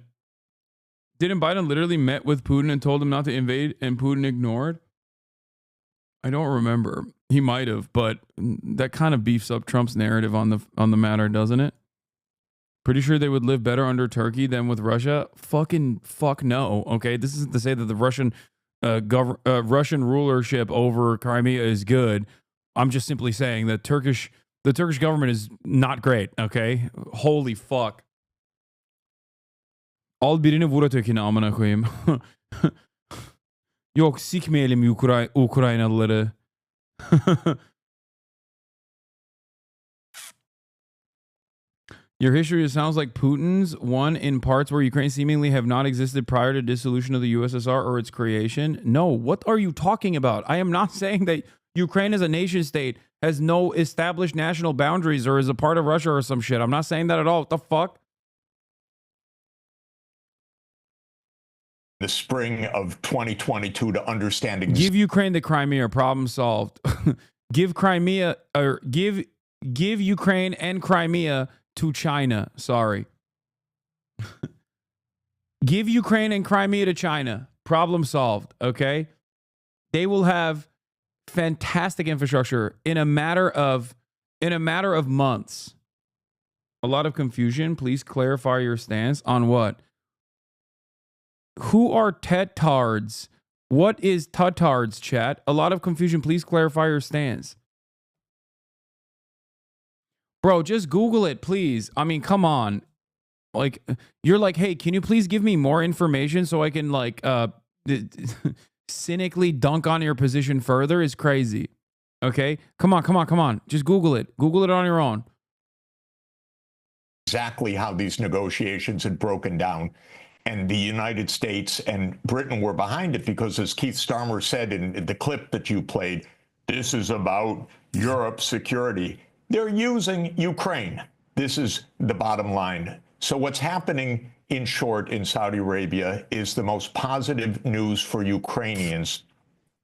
didn't Biden literally met with Putin and told him not to invade, and Putin ignored? I don't remember. He might have, but that kind of beefs up Trump's narrative on the matter, doesn't it? Pretty sure they would live better under Turkey than with Russia. Fucking fuck no. Okay, this isn't to say that the Russian Russian rulership over Crimea is good. I'm just simply saying that the Turkish government is not great. Okay, holy fuck. Al birini vur ötekini amına koyayım. Yok sikmeyelim Ukraynalıları. Your history sounds like Putin's, one in parts where Ukraine seemingly have not existed prior to dissolution of the USSR or its creation. No, what are you talking about? I am not saying that Ukraine as a nation state has no established national boundaries or is a part of Russia or some shit. I'm not saying that at all. What the fuck? The spring of 2022 to understanding. Give Ukraine the Crimea, problem solved. Give Crimea, or give Ukraine and Crimea to China. Sorry. Give Ukraine and Crimea to China. Problem solved. Okay. They will have fantastic infrastructure in a matter of months. A lot of confusion. Please clarify your stance on what? Who are Tatards? What is Tatards, chat? A lot of confusion. Please clarify your stance. Bro, just Google it, please. I mean, come on. Like, you're like, hey, can you please give me more information so I can, like, cynically dunk on your position further is crazy. Okay? Come on. Just Google it. Google it on your own. Exactly how these negotiations had broken down. And the United States and Britain were behind it because, as Keith Starmer said in the clip that you played, this is about Europe's security. They're using Ukraine. This is the bottom line. So what's happening, in short, in Saudi Arabia is the most positive news for Ukrainians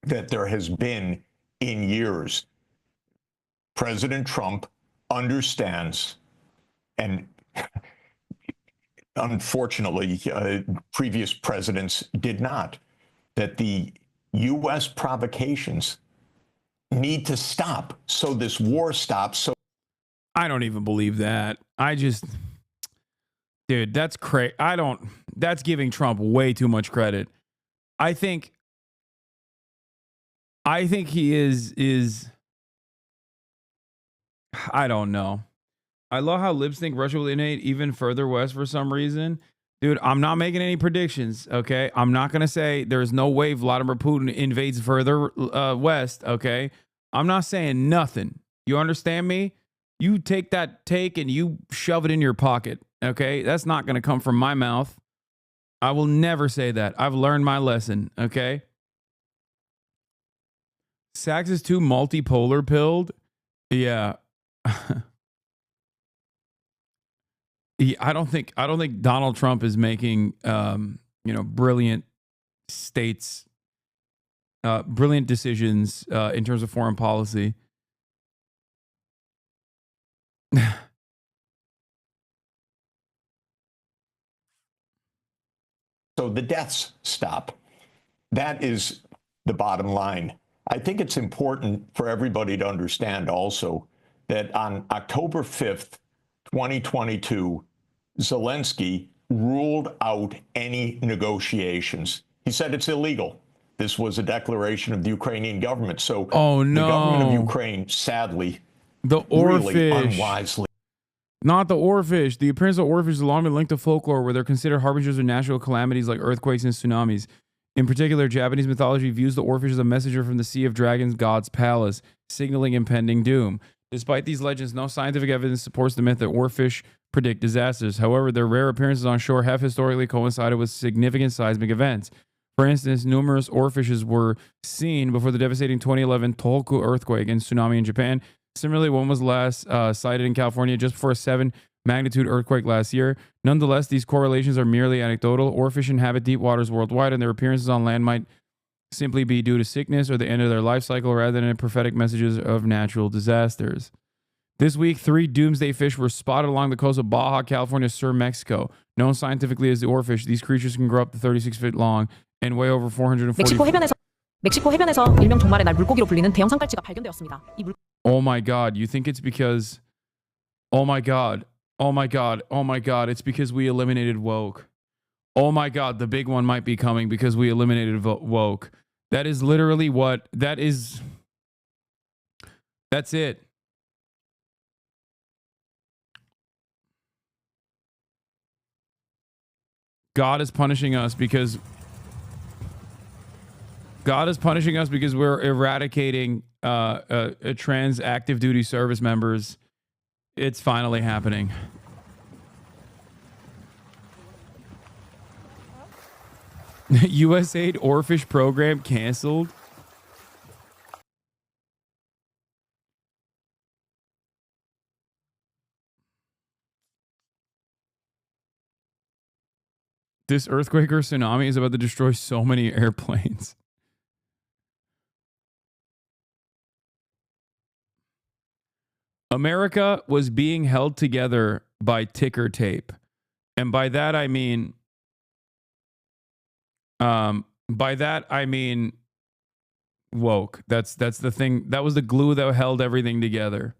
that there has been in years. President Trump understands, and unfortunately, previous presidents did not, that the U.S. provocations need to stop so this war stops. So I don't even believe that. Dude, that's crazy. That's giving Trump way too much credit. I think he is, I don't know. I love how libs think Russia will invade even further west for some reason. Dude, I'm not making any predictions, okay? I'm not going to say there's no way Vladimir Putin invades further west, okay? I'm not saying nothing. You understand me? You take that take and you shove it in your pocket, okay? That's not going to come from my mouth. I will never say that. I've learned my lesson, okay? Sachs is too multipolar pilled. Yeah. I don't think Donald Trump is making brilliant brilliant decisions in terms of foreign policy. So the deaths stop. That is the bottom line. I think it's important for everybody to understand also that on October 5th, 2022, Zelensky ruled out any negotiations. He said it's illegal. This was a declaration of the Ukrainian government. So the government of Ukraine, sadly, really unwisely. Not the oarfish. The appearance of oarfish has long been linked to folklore, where they're considered harbingers of natural calamities like earthquakes and tsunamis. In particular, Japanese mythology views the oarfish as a messenger from the Sea of Dragons god's palace, signaling impending doom. Despite these legends, no scientific evidence supports the myth that oarfish predict disasters. However, their rare appearances on shore have historically coincided with significant seismic events. For instance, numerous oarfishes were seen before the devastating 2011 Tohoku earthquake and tsunami in Japan. Similarly, one was last sighted in California just before a 7-magnitude earthquake last year. Nonetheless, these correlations are merely anecdotal. Oarfish inhabit deep waters worldwide, and their appearances on land might simply be due to sickness or the end of their life cycle rather than prophetic messages of natural disasters. This week, 3 doomsday fish were spotted along the coast of Baja California, Sur Mexico. Known scientifically as the oarfish, these creatures can grow up to 36 feet long and weigh over 440 멕시코 해변에서 일명 종말의 날 물고기로 불리는 대형 상갈치가 발견되었습니다. Oh my God, you think it's because... Oh my God, it's because we eliminated woke. Oh my God, the big one might be coming because we eliminated woke. That is literally what... That's it. God is punishing us because we're eradicating trans active duty service members. It's finally happening. USAID Oarfish program canceled. This earthquake or tsunami is about to destroy so many airplanes. America was being held together by ticker tape. And by that I mean woke. That's the thing. That was the glue that held everything together.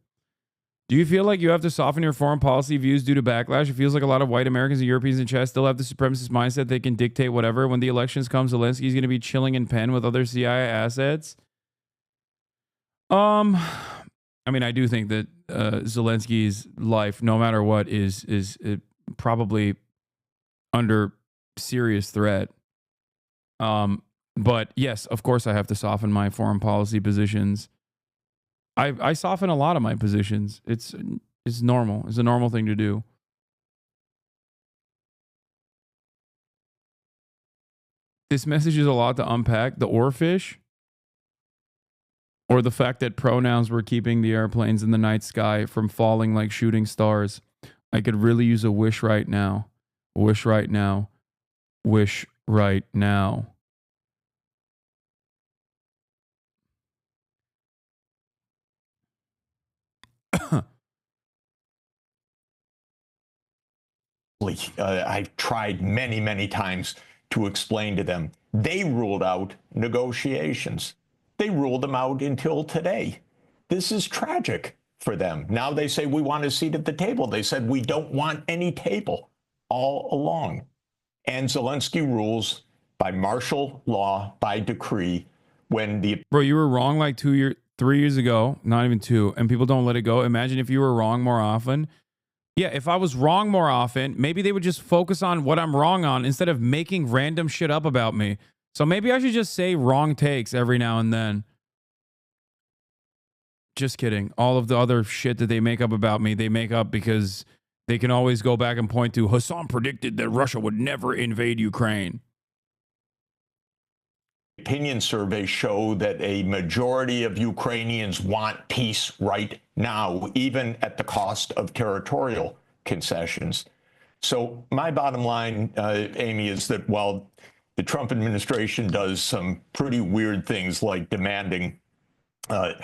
Do you feel like you have to soften your foreign policy views due to backlash? It feels like a lot of white Americans and Europeans in chat still have the supremacist mindset they can dictate whatever. When the elections come, Zelensky's going to be chilling in pen with other CIA assets. I mean, I do think that Zelensky's life, no matter what, is probably under serious threat. But yes, of course, I have to soften my foreign policy positions. I soften a lot of my positions. It's normal. It's a normal thing to do. This message is a lot to unpack. The oarfish, or the fact that pronouns were keeping the airplanes in the night sky from falling like shooting stars. I could really use a wish right now. Wish right now. Wish right now. I've tried many, many times to explain to them. They ruled out negotiations. They ruled them out until today. This is tragic for them. Now they say we want a seat at the table. They said we don't want any table all along. And Zelensky rules by martial law, by decree, when the... Bro, you were wrong like 3 years ago, not even 2, and people don't let it go. Imagine if you were wrong more often. Yeah, if I was wrong more often, maybe they would just focus on what I'm wrong on instead of making random shit up about me. So maybe I should just say wrong takes every now and then. Just kidding. All of the other shit that they make up about me, they make up because they can always go back and point to Hasan predicted that Russia would never invade Ukraine. Opinion surveys show that a majority of Ukrainians want peace right now, even at the cost of territorial concessions. So my bottom line, Amy, is that while the Trump administration does some pretty weird things like demanding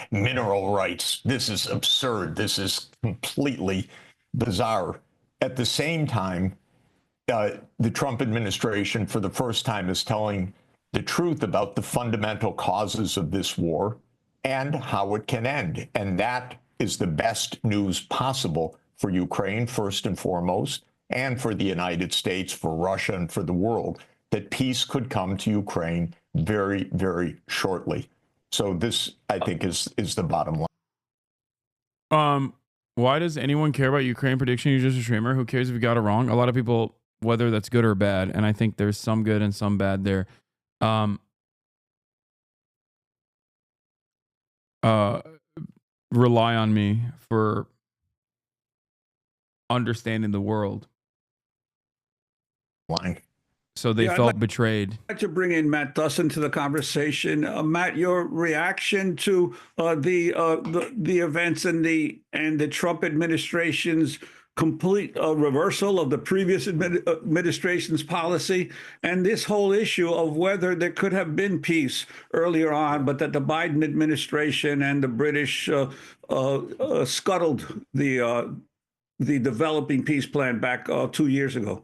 mineral rights, this is absurd. This is completely bizarre. At the same time, the Trump administration, for the first time, is telling the truth about the fundamental causes of this war and how it can end. And that is the best news possible for Ukraine, first and foremost, and for the United States, for Russia, and for the world, that peace could come to Ukraine very, very shortly. So this, I think, is the bottom line. Why does anyone care about Ukraine prediction? You're just a streamer. Who cares if you got it wrong? A lot of people, whether that's good or bad, and I think there's some good and some bad there. Rely on me for understanding the world. So they felt betrayed. I'd like to bring in Matt Dussin to the conversation. Matt, your reaction to the events and the Trump administration's complete reversal of the previous administration's policy, and this whole issue of whether there could have been peace earlier on, but that the Biden administration and the British scuttled the developing peace plan back 2 years ago.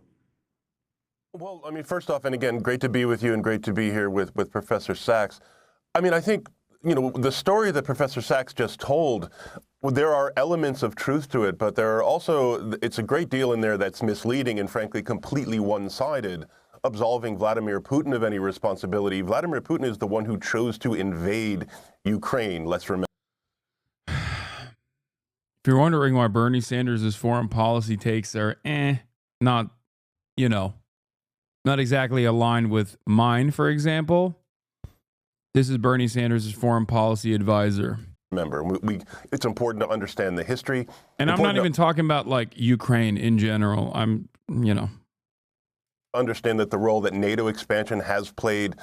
Well, I mean, first off, and again, great to be with you and great to be here with Professor Sachs. I mean, I think, you know, the story that Professor Sachs just told, there are elements of truth to it, but there are also, it's a great deal in there that's misleading and frankly completely one-sided, absolving Vladimir Putin of any responsibility. Vladimir Putin is the one who chose to invade Ukraine, let's remember. If you're wondering why Bernie Sanders' foreign policy takes are not, you know, not exactly aligned with mine, for example, this is Bernie Sanders' foreign policy advisor. Remember, it's important to understand the history. And I'm not even talking about like Ukraine in general. I'm, you know. Understand that the role that NATO expansion has played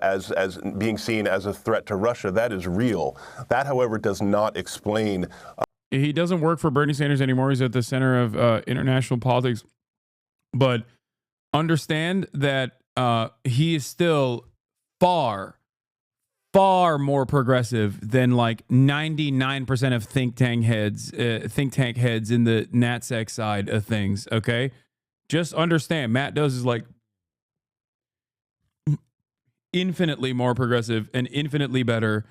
as being seen as a threat to Russia, that is real. That, however, does not explain. He doesn't work for Bernie Sanders anymore. He's at the center of international politics. But understand that he is still far more progressive than like 99% of think tank heads in the NatSec side of things. Okay, just understand. Matt Does is like infinitely more progressive and infinitely better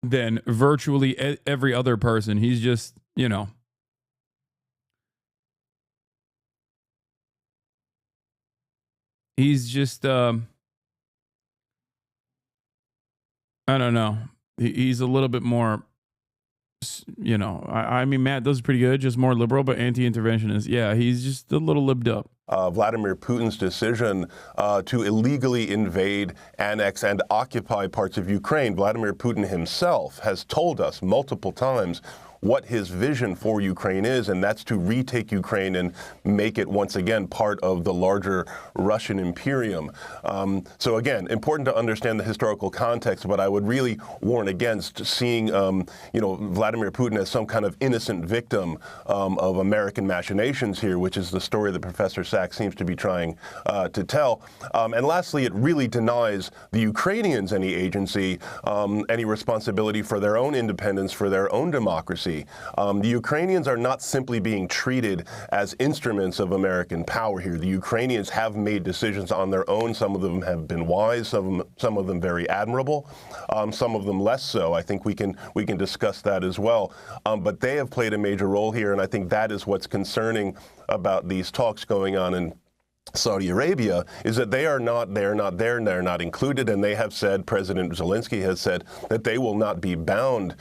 than virtually every other person. He's just, you know. He's just, I don't know. He's a little bit more, you know, I mean, Matt Does is pretty good, just more liberal, but anti-interventionist. Yeah, he's just a little libbed up. Vladimir Putin's decision to illegally invade, annex, and occupy parts of Ukraine. Vladimir Putin himself has told us multiple times what his vision for Ukraine is, and that's to retake Ukraine and make it once again part of the larger Russian imperium. So again, important to understand the historical context, but I would really warn against seeing, you know, Vladimir Putin as some kind of innocent victim of American machinations here, which is the story that Professor Sachs seems to be trying to tell. And lastly, it really denies the Ukrainians any agency, any responsibility for their own independence, for their own democracy. be. The Ukrainians are not simply being treated as instruments of American power here. The Ukrainians have made decisions on their own. Some of them have been wise, some of them very admirable, some of them less so. I think we can discuss that as well. But they have played a major role here, and I think that is what's concerning about these talks going on in Saudi Arabia, is that they're not included, and they have said, President Zelensky has said, that they will not be bound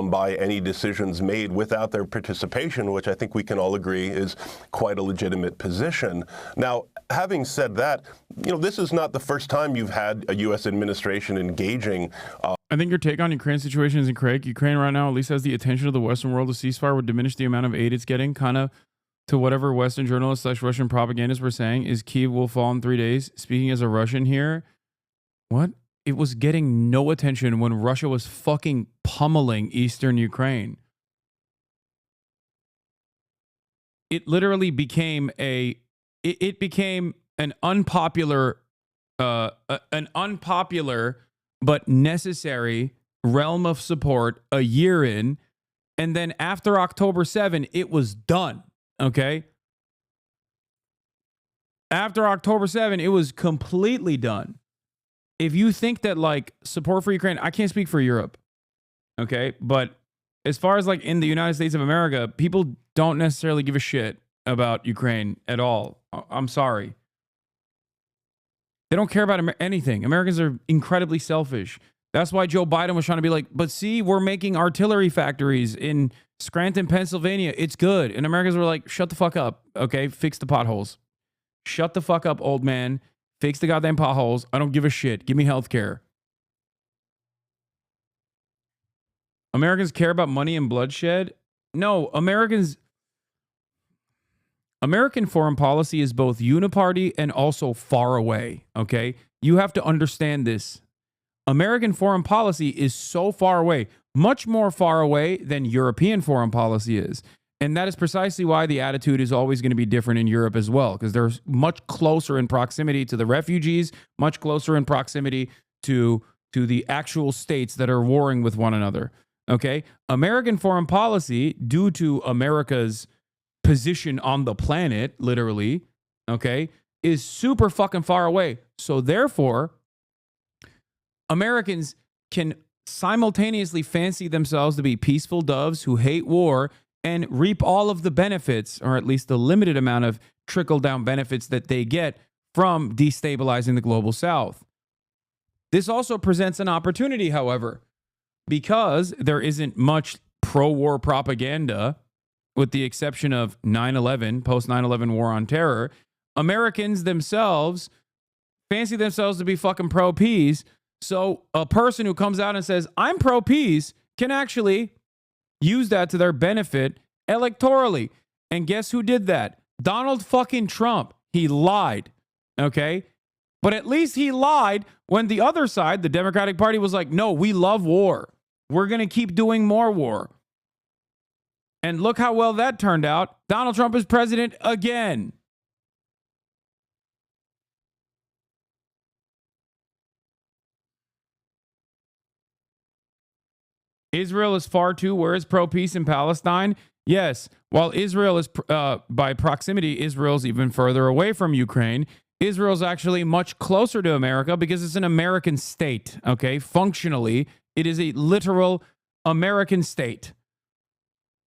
by any decisions made without their participation, which I think we can all agree is quite a legitimate position. Now, having said that, this is not the first time you've had a U.S. administration engaging. I think your take on Ukraine's situation isn't correct. Ukraine right now at least has the attention of the Western world. A ceasefire would diminish the amount of aid it's getting, kind of to whatever Western journalists / Russian propagandists were saying, is Kyiv will fall in 3 days. Speaking as a Russian here, what? It was getting no attention when Russia was fucking pummeling Eastern Ukraine. It literally became it became an unpopular but necessary realm of support a year in, and then after October 7, it was done. Okay. After October 7, it was completely done. If you think that like support for Ukraine, I can't speak for Europe. Okay. But as far as like in the United States of America, people don't necessarily give a shit about Ukraine at all. I'm sorry. They don't care about anything. Americans are incredibly selfish. That's why Joe Biden was trying to be like, but see, we're making artillery factories in Scranton, Pennsylvania. It's good. And Americans were like, shut the fuck up. Okay, fix the potholes. Shut the fuck up, old man. Fix the goddamn potholes. I don't give a shit. Give me health care. Americans care about money and bloodshed? No, American foreign policy is both uniparty and also far away, okay? You have to understand this. American foreign policy is so far away, much more far away than European foreign policy is. And that is precisely why the attitude is always going to be different in Europe as well, because they're much closer in proximity to the refugees, much closer in proximity to the actual states that are warring with one another, okay? American foreign policy, due to America's position on the planet, literally, okay, is super fucking far away. So therefore, Americans can simultaneously fancy themselves to be peaceful doves who hate war and reap all of the benefits, or at least the limited amount of trickle-down benefits that they get from destabilizing the global South. This also presents an opportunity, however, because there isn't much pro-war propaganda, with the exception of 9/11, post-9/11 war on terror. Americans themselves fancy themselves to be fucking pro-peace. So a person who comes out and says, I'm pro-peace, can actually use that to their benefit electorally. And guess who did that? Donald fucking Trump. He lied. Okay? But at least he lied when the other side, the Democratic Party, was like, no, we love war. We're going to keep doing more war. And look how well that turned out. Donald Trump is president again. Israel is far too. Where is pro-peace in Palestine? Yes. While Israel is, by proximity, Israel's even further away from Ukraine. Israel's actually much closer to America because it's an American state, okay? Functionally, it is a literal American state.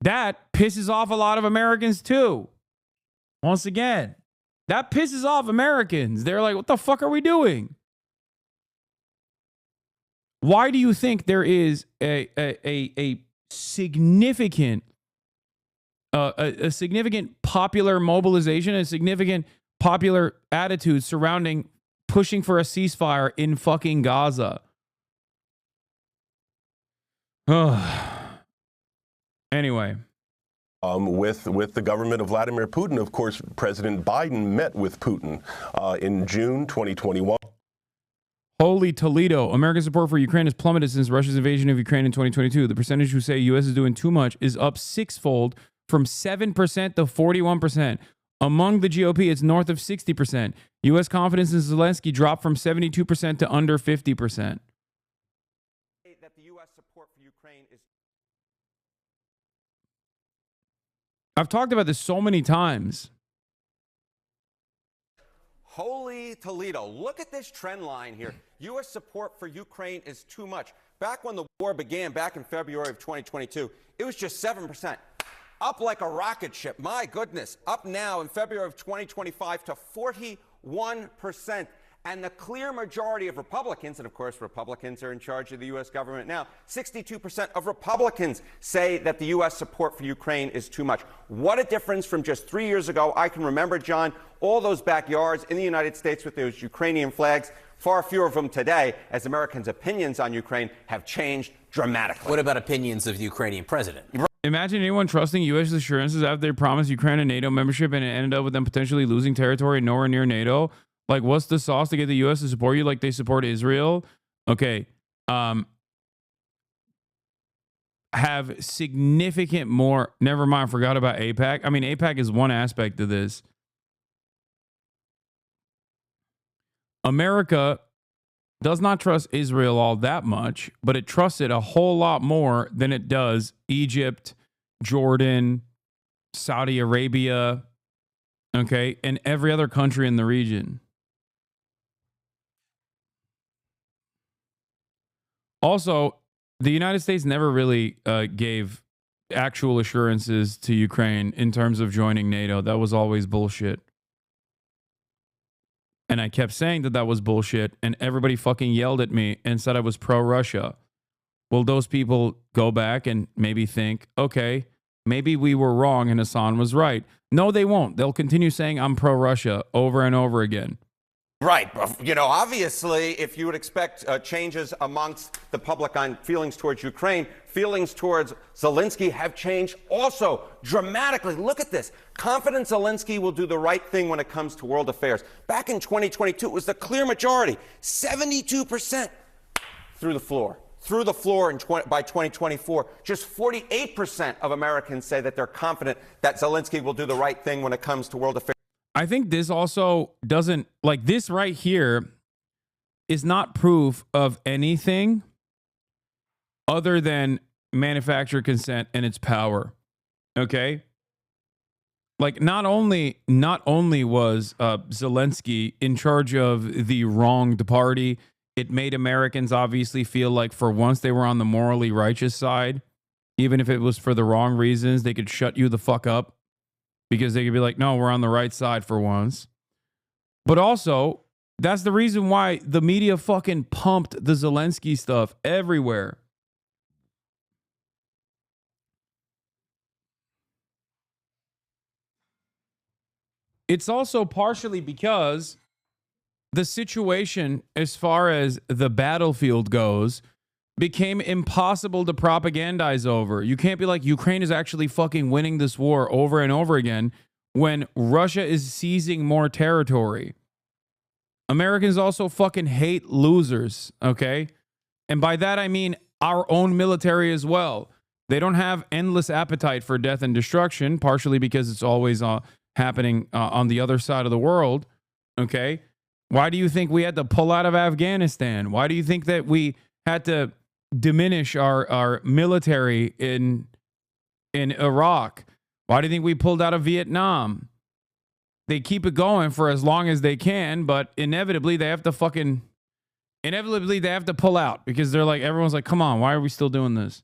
That pisses off a lot of Americans too. Once again, that pisses off Americans. They're like, what the fuck are we doing? Why do you think there is a significant popular mobilization, a significant popular attitude surrounding pushing for a ceasefire in fucking Gaza? Anyway. With the government of Vladimir Putin, of course, President Biden met with Putin in June 2021. Holy Toledo. American support for Ukraine has plummeted since Russia's invasion of Ukraine in 2022. The percentage who say U.S. is doing too much is up sixfold from 7% to 41%. Among the GOP, it's north of 60%. U.S. confidence in Zelensky dropped from 72% to under 50%. That the U.S. support for Ukraine is I've talked about this so many times. Holy Toledo, look at this trend line here. U.S. support for Ukraine is too much. Back when the war began, back in February of 2022, it was just 7%. Up like a rocket ship. My goodness. Up now in February of 2025 to 41%. And the clear majority of Republicans, and of course Republicans are in charge of the U.S. government now, 62% of Republicans say that the U.S. support for Ukraine is too much. What a difference from just 3 years ago. I can remember, John, all those backyards in the United States with those Ukrainian flags. Far fewer of them today, as Americans' opinions on Ukraine have changed dramatically. What about opinions of the Ukrainian president? Imagine anyone trusting U.S. assurances after they promised Ukraine a NATO membership and it ended up with them potentially losing territory nowhere near NATO. Like, what's the sauce to get the U.S. to support you like they support Israel? Okay. Have significant more. Never mind. Forgot about AIPAC. I mean, AIPAC is one aspect of this. America does not trust Israel all that much, but it trusts it a whole lot more than it does Egypt, Jordan, Saudi Arabia, okay, and every other country in the region. Also, the United States never really gave actual assurances to Ukraine in terms of joining NATO. That was always bullshit. And I kept saying that that was bullshit, and everybody fucking yelled at me and said I was pro-Russia. Will those people go back and maybe think, okay, maybe we were wrong and Hassan was right? No, they won't. They'll continue saying I'm pro-Russia over and over again. Right. You know, obviously, if you would expect changes amongst the public on feelings towards Ukraine, feelings towards Zelensky have changed also dramatically. Look at this. Confident Zelensky will do the right thing when it comes to world affairs. Back in 2022, it was the clear majority, 72% through the floor. Through the floor by 2024, just 48% of Americans say that they're confident that Zelensky will do the right thing when it comes to world affairs. I think this also doesn't, like, this right here is not proof of anything other than manufacturer consent and its power. Okay? Like, not only was Zelensky in charge of the wronged party, it made Americans obviously feel like for once they were on the morally righteous side, even if it was for the wrong reasons, they could shut you the fuck up. Because they could be like, no, we're on the right side for once. But also, that's the reason why the media fucking pumped the Zelensky stuff everywhere. It's also partially because the situation, as far as the battlefield goes, became impossible to propagandize over. You can't be like, Ukraine is actually fucking winning this war over and over again when Russia is seizing more territory. Americans also fucking hate losers, okay? And by that, I mean our own military as well. They don't have endless appetite for death and destruction, partially because it's always happening on the other side of the world, okay? Why do you think we had to pull out of Afghanistan? Why do you think that we had to diminish our military in Iraq? Why do you think we pulled out of Vietnam? They keep it going for as long as they can, but inevitably they have to pull out because they're like, everyone's like, come on, why are we still doing this?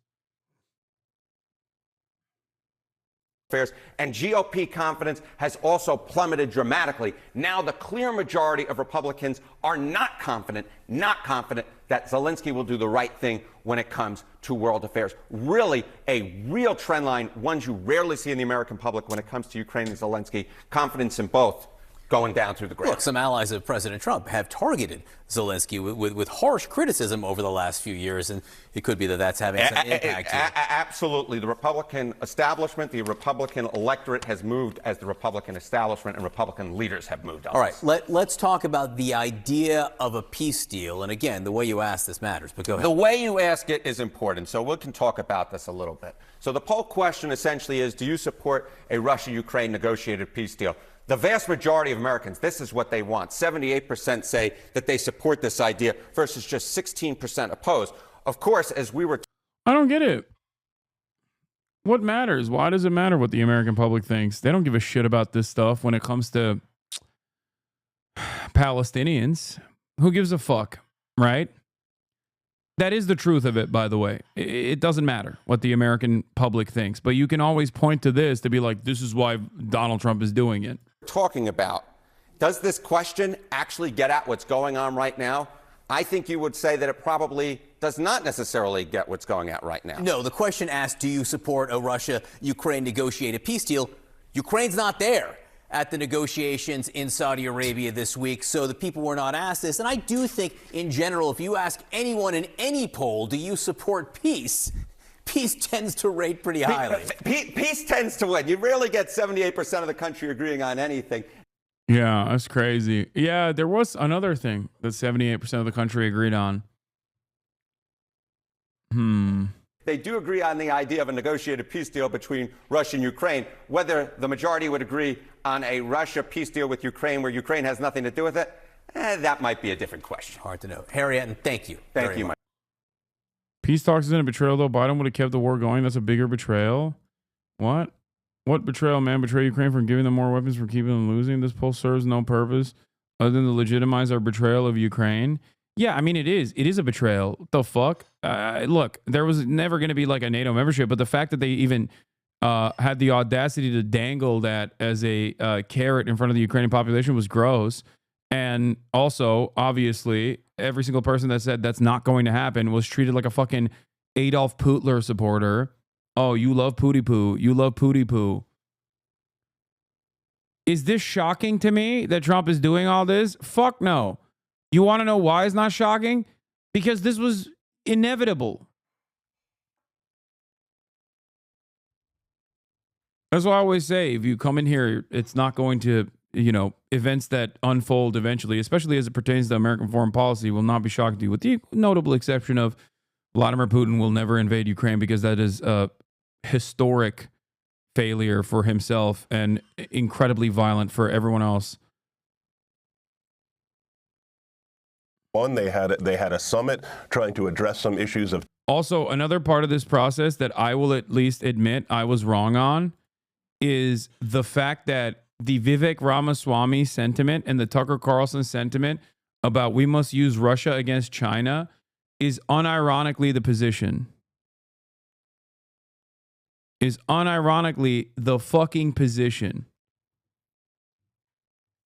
Affairs, and GOP confidence has also plummeted dramatically. Now the clear majority of Republicans are not confident that Zelensky will do the right thing when it comes to world affairs. Really a real trend line, ones you rarely see in the American public when it comes to Ukraine and Zelensky. Confidence in both going down through the ground. Look, some allies of President Trump have targeted Zelensky with harsh criticism over the last few years, and it could be that that's having some impact here. Absolutely. The Republican establishment, the Republican electorate has moved as the Republican establishment and Republican leaders have moved on. All right, let's talk about the idea of a peace deal. And again, the way you ask this matters, but go ahead. The way you ask it is important, so we can talk about this a little bit. So the poll question essentially is, do you support a Russia-Ukraine negotiated peace deal? The vast majority of Americans, this is what they want. 78% say that they support this idea versus just 16% opposed. Of course, as we were... I don't get it. What matters? Why does it matter what the American public thinks? They don't give a shit about this stuff when it comes to Palestinians. Who gives a fuck, right? That is the truth of it, by the way. It doesn't matter what the American public thinks, but you can always point to this to be like, this is why Donald Trump is doing it. Talking about, does this question actually get at what's going on right now? I think you would say that it probably does not necessarily get what's going on right now. No, the question asked, do you support a Russia-Ukraine negotiated peace deal? Ukraine's not there at the negotiations in Saudi Arabia this week, so the people were not asked this. And I do think, in general, if you ask anyone in any poll, do you support peace, peace tends to rate pretty highly. Peace tends to win. You rarely get 78% of the country agreeing on anything. Yeah, that's crazy. Yeah, there was another thing that 78% of the country agreed on. They do agree on the idea of a negotiated peace deal between Russia and Ukraine. Whether the majority would agree on a Russia peace deal with Ukraine where Ukraine has nothing to do with it, that might be a different question. Hard to know. Harriet, thank you. Thank you, Mike. Peace talks isn't a betrayal, though. Biden would have kept the war going. That's a bigger betrayal. What? What betrayal, man? Betray Ukraine for giving them more weapons, for keeping them losing? This poll serves no purpose other than to legitimize our betrayal of Ukraine. Yeah, I mean, it is. It is a betrayal. What the fuck? Look, there was never going to be like a NATO membership, but the fact that they even had the audacity to dangle that as a carrot in front of the Ukrainian population was gross. And also, obviously, every single person that said that's not going to happen was treated like a fucking Adolf Hitler supporter. Oh, you love Pootie Poo. You love Pootie Poo. Is this shocking to me that Trump is doing all this? Fuck no. You want to know why it's not shocking? Because this was inevitable. That's why I always say, if you come in here, it's not going to, events that unfold eventually, especially as it pertains to American foreign policy, will not be shocking to you, with the notable exception of Vladimir Putin will never invade Ukraine, because that is a historic failure for himself and incredibly violent for everyone else. They had a summit trying to address some issues of. Also, another part of this process that I will at least admit I was wrong on is the fact that the Vivek Ramaswamy sentiment and the Tucker Carlson sentiment about we must use Russia against China is unironically the position. Is unironically the fucking position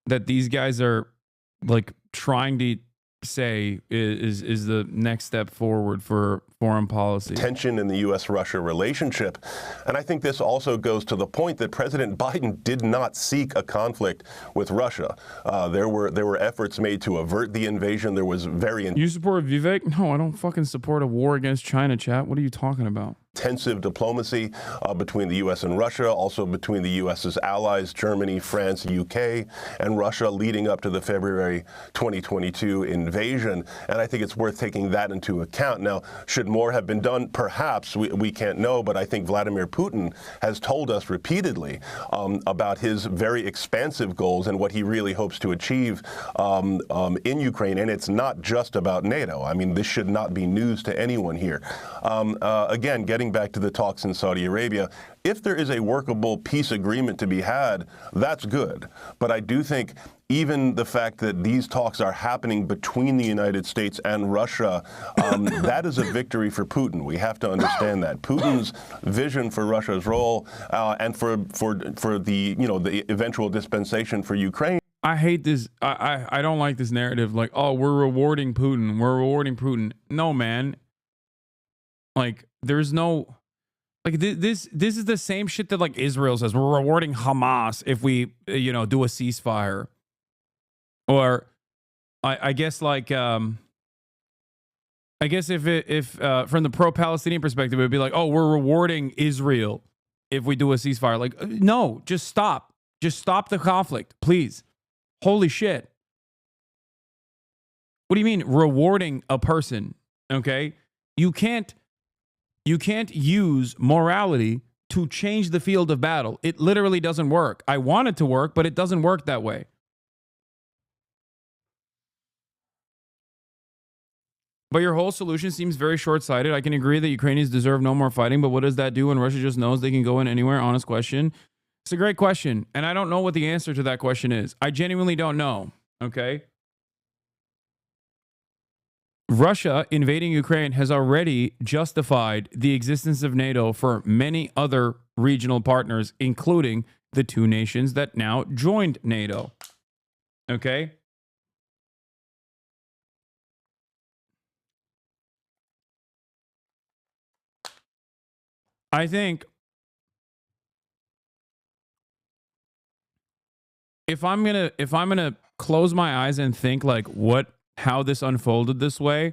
that these guys are like trying to say is the next step forward for foreign policy. Tension in the U.S.-Russia relationship. And I think this also goes to the point that President Biden did not seek a conflict with Russia. There were efforts made to avert the invasion. There was You support Vivek? No, I don't fucking support a war against China, chat. What are you talking about? Intensive diplomacy between the U.S. and Russia, also between the U.S.'s allies, Germany, France, UK, and Russia, leading up to the February 2022 invasion. And I think it's worth taking that into account. Now, should more have been done? Perhaps. We can't know, but I think Vladimir Putin has told us repeatedly about his very expansive goals and what he really hopes to achieve in Ukraine. And it's not just about NATO. I mean, this should not be news to anyone here. Again, getting back to the talks in Saudi Arabia, if there is a workable peace agreement to be had, that's good. But I do think even the fact that these talks are happening between the United States and Russia, that is a victory for Putin. We have to understand that. Putin's vision for Russia's role and for the the eventual dispensation for Ukraine. I hate this. I don't like this narrative. Like, oh, we're rewarding Putin. We're rewarding Putin. No, man. Like, there's no, like, this is the same shit that like Israel says. We're rewarding Hamas if we do a ceasefire. Or I guess like I guess if from the pro-Palestinian perspective, it would be like, oh, we're rewarding Israel if we do a ceasefire. Like, no, just stop. Just stop the conflict, please. Holy shit. What do you mean rewarding a person? Okay? You can't use morality to change the field of battle. It literally doesn't work. I want it to work, but it doesn't work that way. But your whole solution seems very short-sighted. I can agree that Ukrainians deserve no more fighting, but what does that do when Russia just knows they can go in anywhere? Honest question. It's a great question, and I don't know what the answer to that question is. I genuinely don't know, okay? Russia invading Ukraine has already justified the existence of NATO for many other regional partners, including the 2 nations that now joined NATO, okay? I think if I'm gonna close my eyes and think like how this unfolded this way,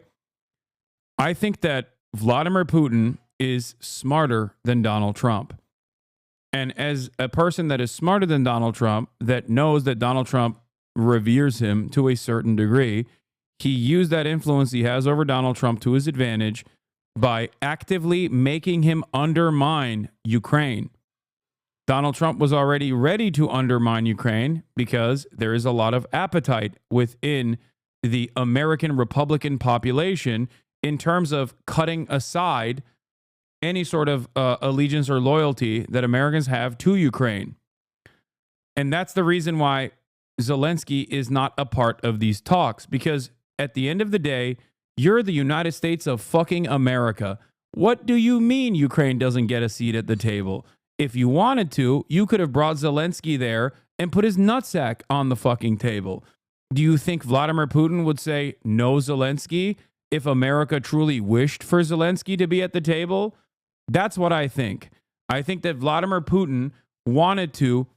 I think that Vladimir Putin is smarter than Donald Trump. And as a person that is smarter than Donald Trump, that knows that Donald Trump reveres him to a certain degree, he used that influence he has over Donald Trump to his advantage by actively making him undermine Ukraine. Donald Trump was already ready to undermine Ukraine because there is a lot of appetite within the American Republican population in terms of cutting aside any sort of allegiance or loyalty that Americans have to Ukraine. And that's the reason why Zelensky is not a part of these talks, because at the end of the day, you're the United States of fucking America. What do you mean Ukraine doesn't get a seat at the table? If you wanted to, you could have brought Zelensky there and put his nutsack on the fucking table. Do you think Vladimir Putin would say no Zelensky if America truly wished for Zelensky to be at the table? That's what I think. I think that Vladimir Putin wanted to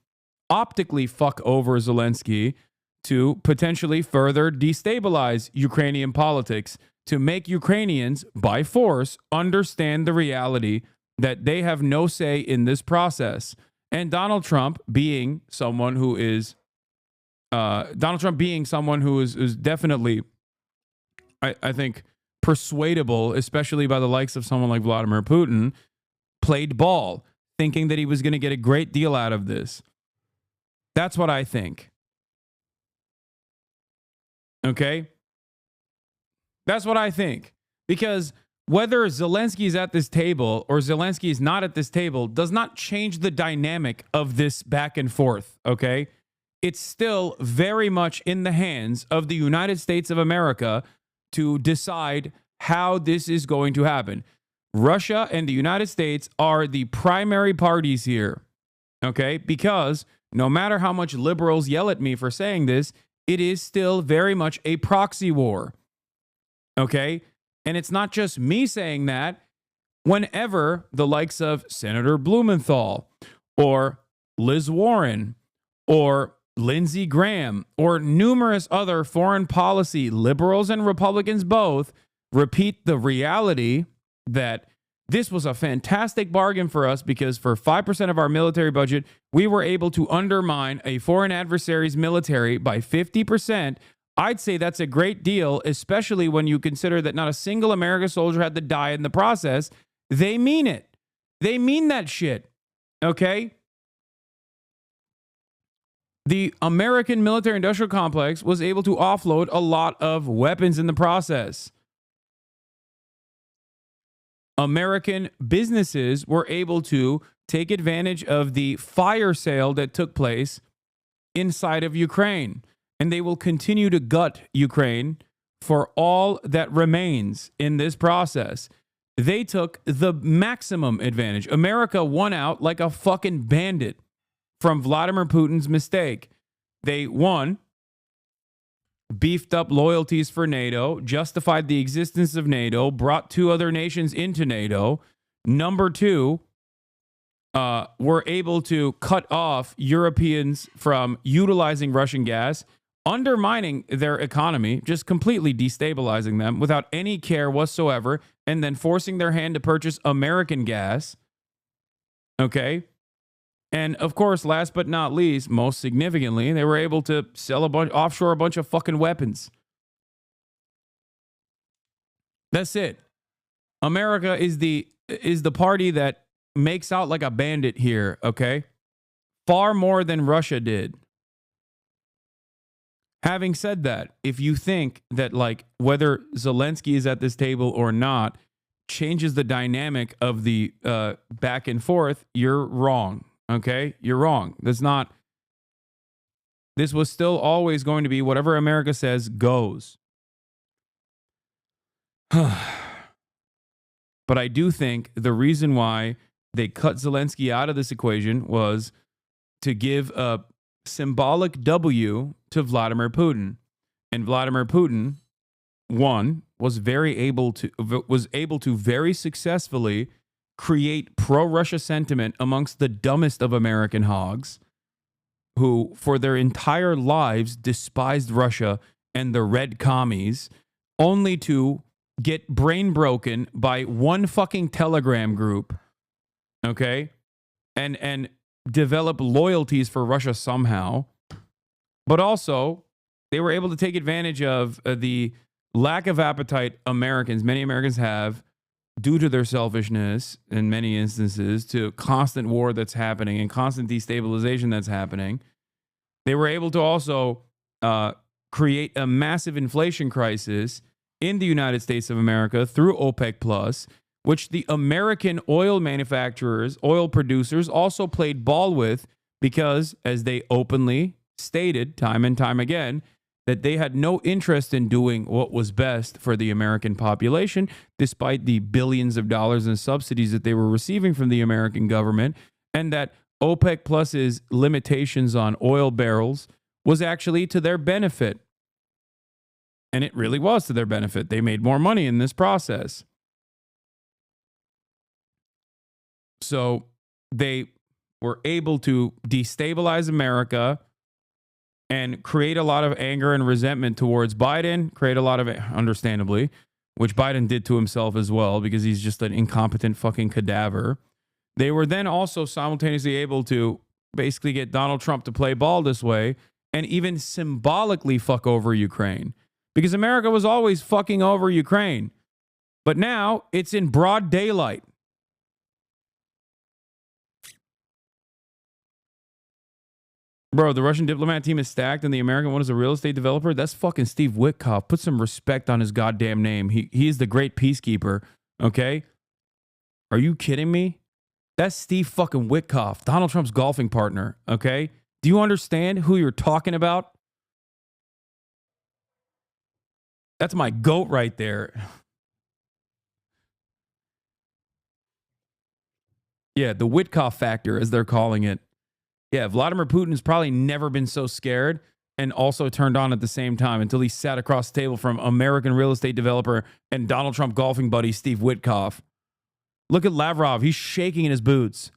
optically fuck over Zelensky to potentially further destabilize Ukrainian politics, to make Ukrainians, by force, understand the reality that they have no say in this process. And Donald Trump being someone who is definitely, I think, persuadable, especially by the likes of someone like Vladimir Putin, played ball, thinking that he was going to get a great deal out of this. That's what I think. Okay? That's what I think. Because whether Zelensky is at this table or Zelensky is not at this table does not change the dynamic of this back and forth, okay? It's still very much in the hands of the United States of America to decide how this is going to happen. Russia and the United States are the primary parties here, okay? Because no matter how much liberals yell at me for saying this, it is still very much a proxy war, okay? And it's not just me saying that. Whenever the likes of Senator Blumenthal or Liz Warren or Lindsey Graham or numerous other foreign policy liberals and Republicans both repeat the reality that this was a fantastic bargain for us because for 5% of our military budget, we were able to undermine a foreign adversary's military by 50%. I'd say that's a great deal, especially when you consider that not a single American soldier had to die in the process. They mean it. They mean that shit. Okay? The American military-industrial complex was able to offload a lot of weapons in the process. American businesses were able to take advantage of the fire sale that took place inside of Ukraine. And they will continue to gut Ukraine for all that remains in this process. They took the maximum advantage. America won out like a fucking bandit from Vladimir Putin's mistake. They won, beefed up loyalties for NATO, justified the existence of NATO, brought 2 other nations into NATO. Number 2, were able to cut off Europeans from utilizing Russian gas, undermining their economy, just completely destabilizing them without any care whatsoever, and then forcing their hand to purchase American gas. Okay? And of course, last but not least, most significantly, they were able to sell offshore a bunch of fucking weapons. That's it. America is the party that makes out like a bandit here, okay? Far more than Russia did. Having said that, if you think that like whether Zelensky is at this table or not changes the dynamic of the back and forth, you're wrong. Okay? You're wrong. This was still always going to be whatever America says goes. But I do think the reason why they cut Zelensky out of this equation was to give a symbolic W to Vladimir Putin. And Vladimir Putin, one, was able to very successfully create pro-Russia sentiment amongst the dumbest of American hogs, who for their entire lives despised Russia and the red commies, only to get brain broken by one fucking Telegram group, okay, and develop loyalties for Russia somehow. But also, they were able to take advantage of the lack of appetite many Americans have due to their selfishness in many instances, to constant war that's happening and constant destabilization that's happening. They were able to also create a massive inflation crisis in the United States of America through OPEC Plus, which the American oil manufacturers, oil producers also played ball with because, as they openly stated time and time again, that they had no interest in doing what was best for the American population, despite the billions of dollars in subsidies that they were receiving from the American government, and that OPEC Plus's limitations on oil barrels was actually to their benefit. And it really was to their benefit. They made more money in this process. So they were able to destabilize America and create a lot of anger and resentment towards Biden, create a lot of, understandably, which Biden did to himself as well, because he's just an incompetent fucking cadaver. They were then also simultaneously able to basically get Donald Trump to play ball this way and even symbolically fuck over Ukraine, because America was always fucking over Ukraine. But now it's in broad daylight. Bro, the Russian diplomat team is stacked and the American one is a real estate developer. That's fucking Steve Witkoff. Put some respect on his goddamn name. He is the great peacekeeper, okay? Are you kidding me? That's Steve fucking Witkoff, Donald Trump's golfing partner, okay? Do you understand who you're talking about? That's my goat right there. Yeah, the Witkoff factor, as they're calling it. Yeah, Vladimir Putin's probably never been so scared and also turned on at the same time until he sat across the table from American real estate developer and Donald Trump golfing buddy Steve Witkoff. Look at Lavrov. He's shaking in his boots.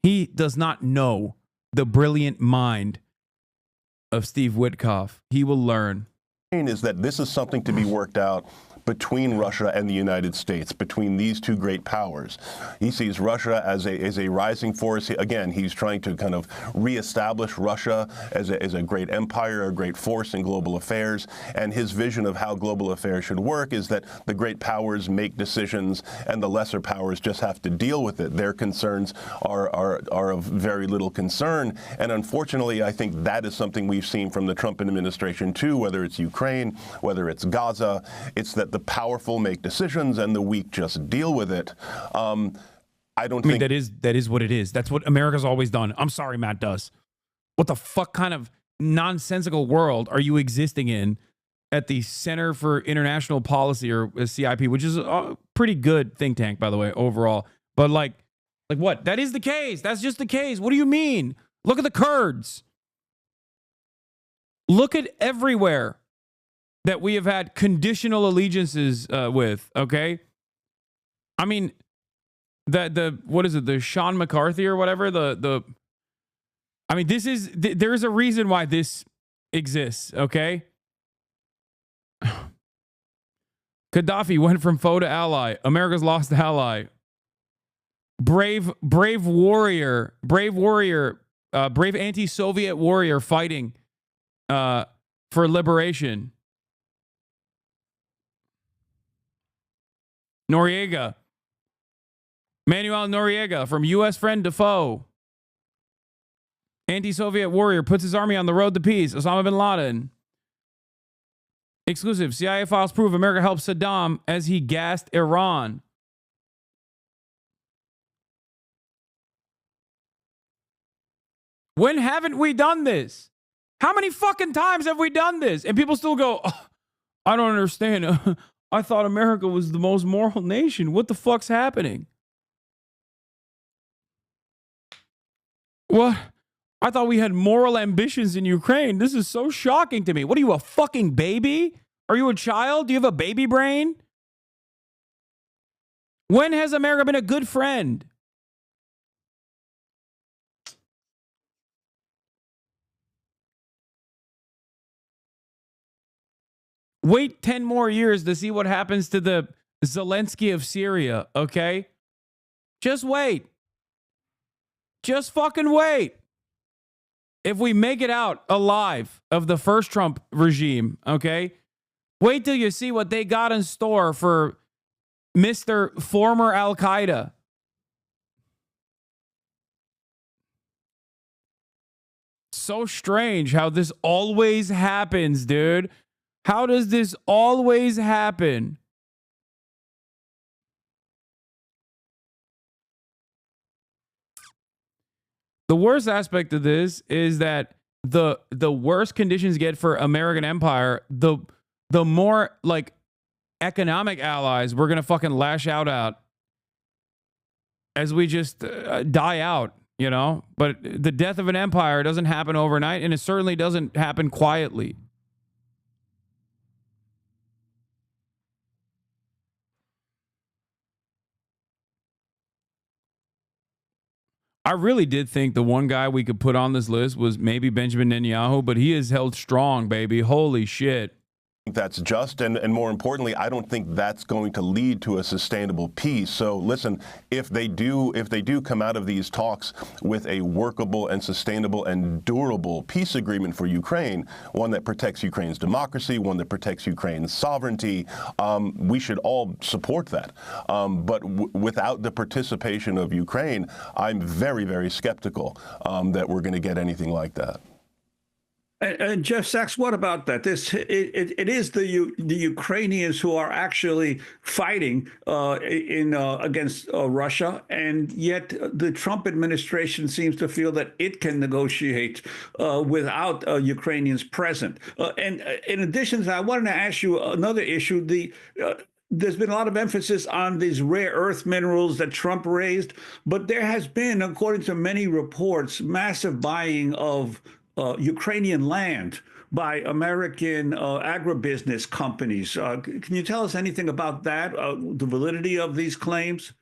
He does not know the brilliant mind of Steve Witkoff. He will learn. Is that this is something to be worked out between Russia and the United States, between these two great powers. He sees Russia as a rising force. Again, he's trying to kind of reestablish Russia as a great empire, a great force in global affairs. And his vision of how global affairs should work is that the great powers make decisions and the lesser powers just have to deal with it. Their concerns are of very little concern. And unfortunately, I think that is something we've seen from the Trump administration too, whether it's Ukraine, whether it's Gaza. It's that the powerful make decisions and the weak just deal with it. I think that is what it is. That's what America's always done. I'm sorry, Matt does. What the fuck kind of nonsensical world are you existing in at the Center for International Policy, or CIP, which is a pretty good think tank, by the way, overall. But like what? That is the case. That's just the case. What do you mean? Look at the Kurds. Look at everywhere that we have had conditional allegiances with, okay? I mean, what is it, the Sean McCarthy or whatever? I mean, there is a reason why this exists, okay? Gaddafi went from foe to ally. America's lost ally. Brave warrior, brave anti-Soviet warrior fighting for liberation. Noriega. Manuel Noriega, from U.S. friend to foe. Anti-Soviet warrior puts his army on the road to peace. Osama bin Laden. Exclusive. CIA files prove America helped Saddam as he gassed Iran. When haven't we done this? How many fucking times have we done this? And people still go, oh, I don't understand. I thought America was the most moral nation. What the fuck's happening? What? I thought we had moral ambitions in Ukraine. This is so shocking to me. What are you, a fucking baby? Are you a child? Do you have a baby brain? When has America been a good friend? Wait 10 more years to see what happens to the Zelensky of Syria, okay? Just wait. Just fucking wait. If we make it out alive of the first Trump regime, okay? Wait till you see what they got in store for Mr. Former Al-Qaeda. So strange how this always happens, dude. How does this always happen? The worst aspect of this is that the worse conditions get for American empire, the more like economic allies we're gonna fucking lash out at as we just die out, you know. But the death of an empire doesn't happen overnight, and it certainly doesn't happen quietly. I really did think the one guy we could put on this list was maybe Benjamin Netanyahu, but he is held strong, baby. Holy shit. That's just, and more importantly, I don't think that's going to lead to a sustainable peace. So listen, if they do come out of these talks with a workable and sustainable and durable peace agreement for Ukraine, one that protects Ukraine's democracy, one that protects Ukraine's sovereignty, we should all support that. But without the participation of Ukraine, I'm very, very skeptical that we're going to get anything like that. And Jeff Sachs, what about that? It is the Ukrainians who are actually fighting against Russia, and yet the Trump administration seems to feel that it can negotiate without Ukrainians present. And in addition to that, I wanted to ask you another issue. There's been a lot of emphasis on these rare earth minerals that Trump raised, but there has been, according to many reports, massive buying of Ukrainian land by American agribusiness companies. Can you tell us anything about that, the validity of these claims?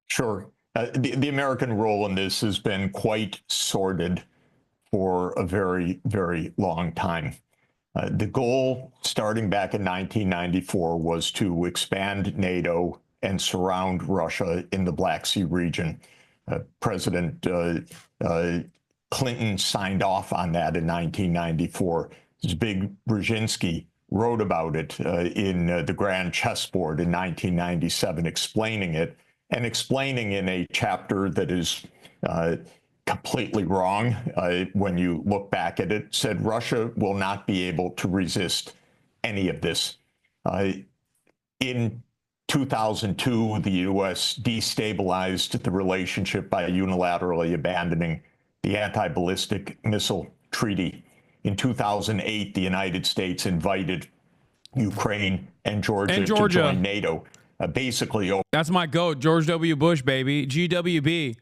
Sure. The American role in this has been quite sordid for a very, very long time. The goal, starting back in 1994, was to expand NATO and surround Russia in the Black Sea region. President Clinton signed off on that in 1994. Zbig Brzezinski wrote about it in the Grand Chessboard in 1997, explaining it, and explaining in a chapter that is completely wrong when you look back at it, said Russia will not be able to resist any of this. In 2002, the U.S. destabilized the relationship by unilaterally abandoning the anti-ballistic missile treaty. In 2008, the United States invited Ukraine and Georgia to join NATO. Basically, that's my goat, George W. Bush, baby. GWB.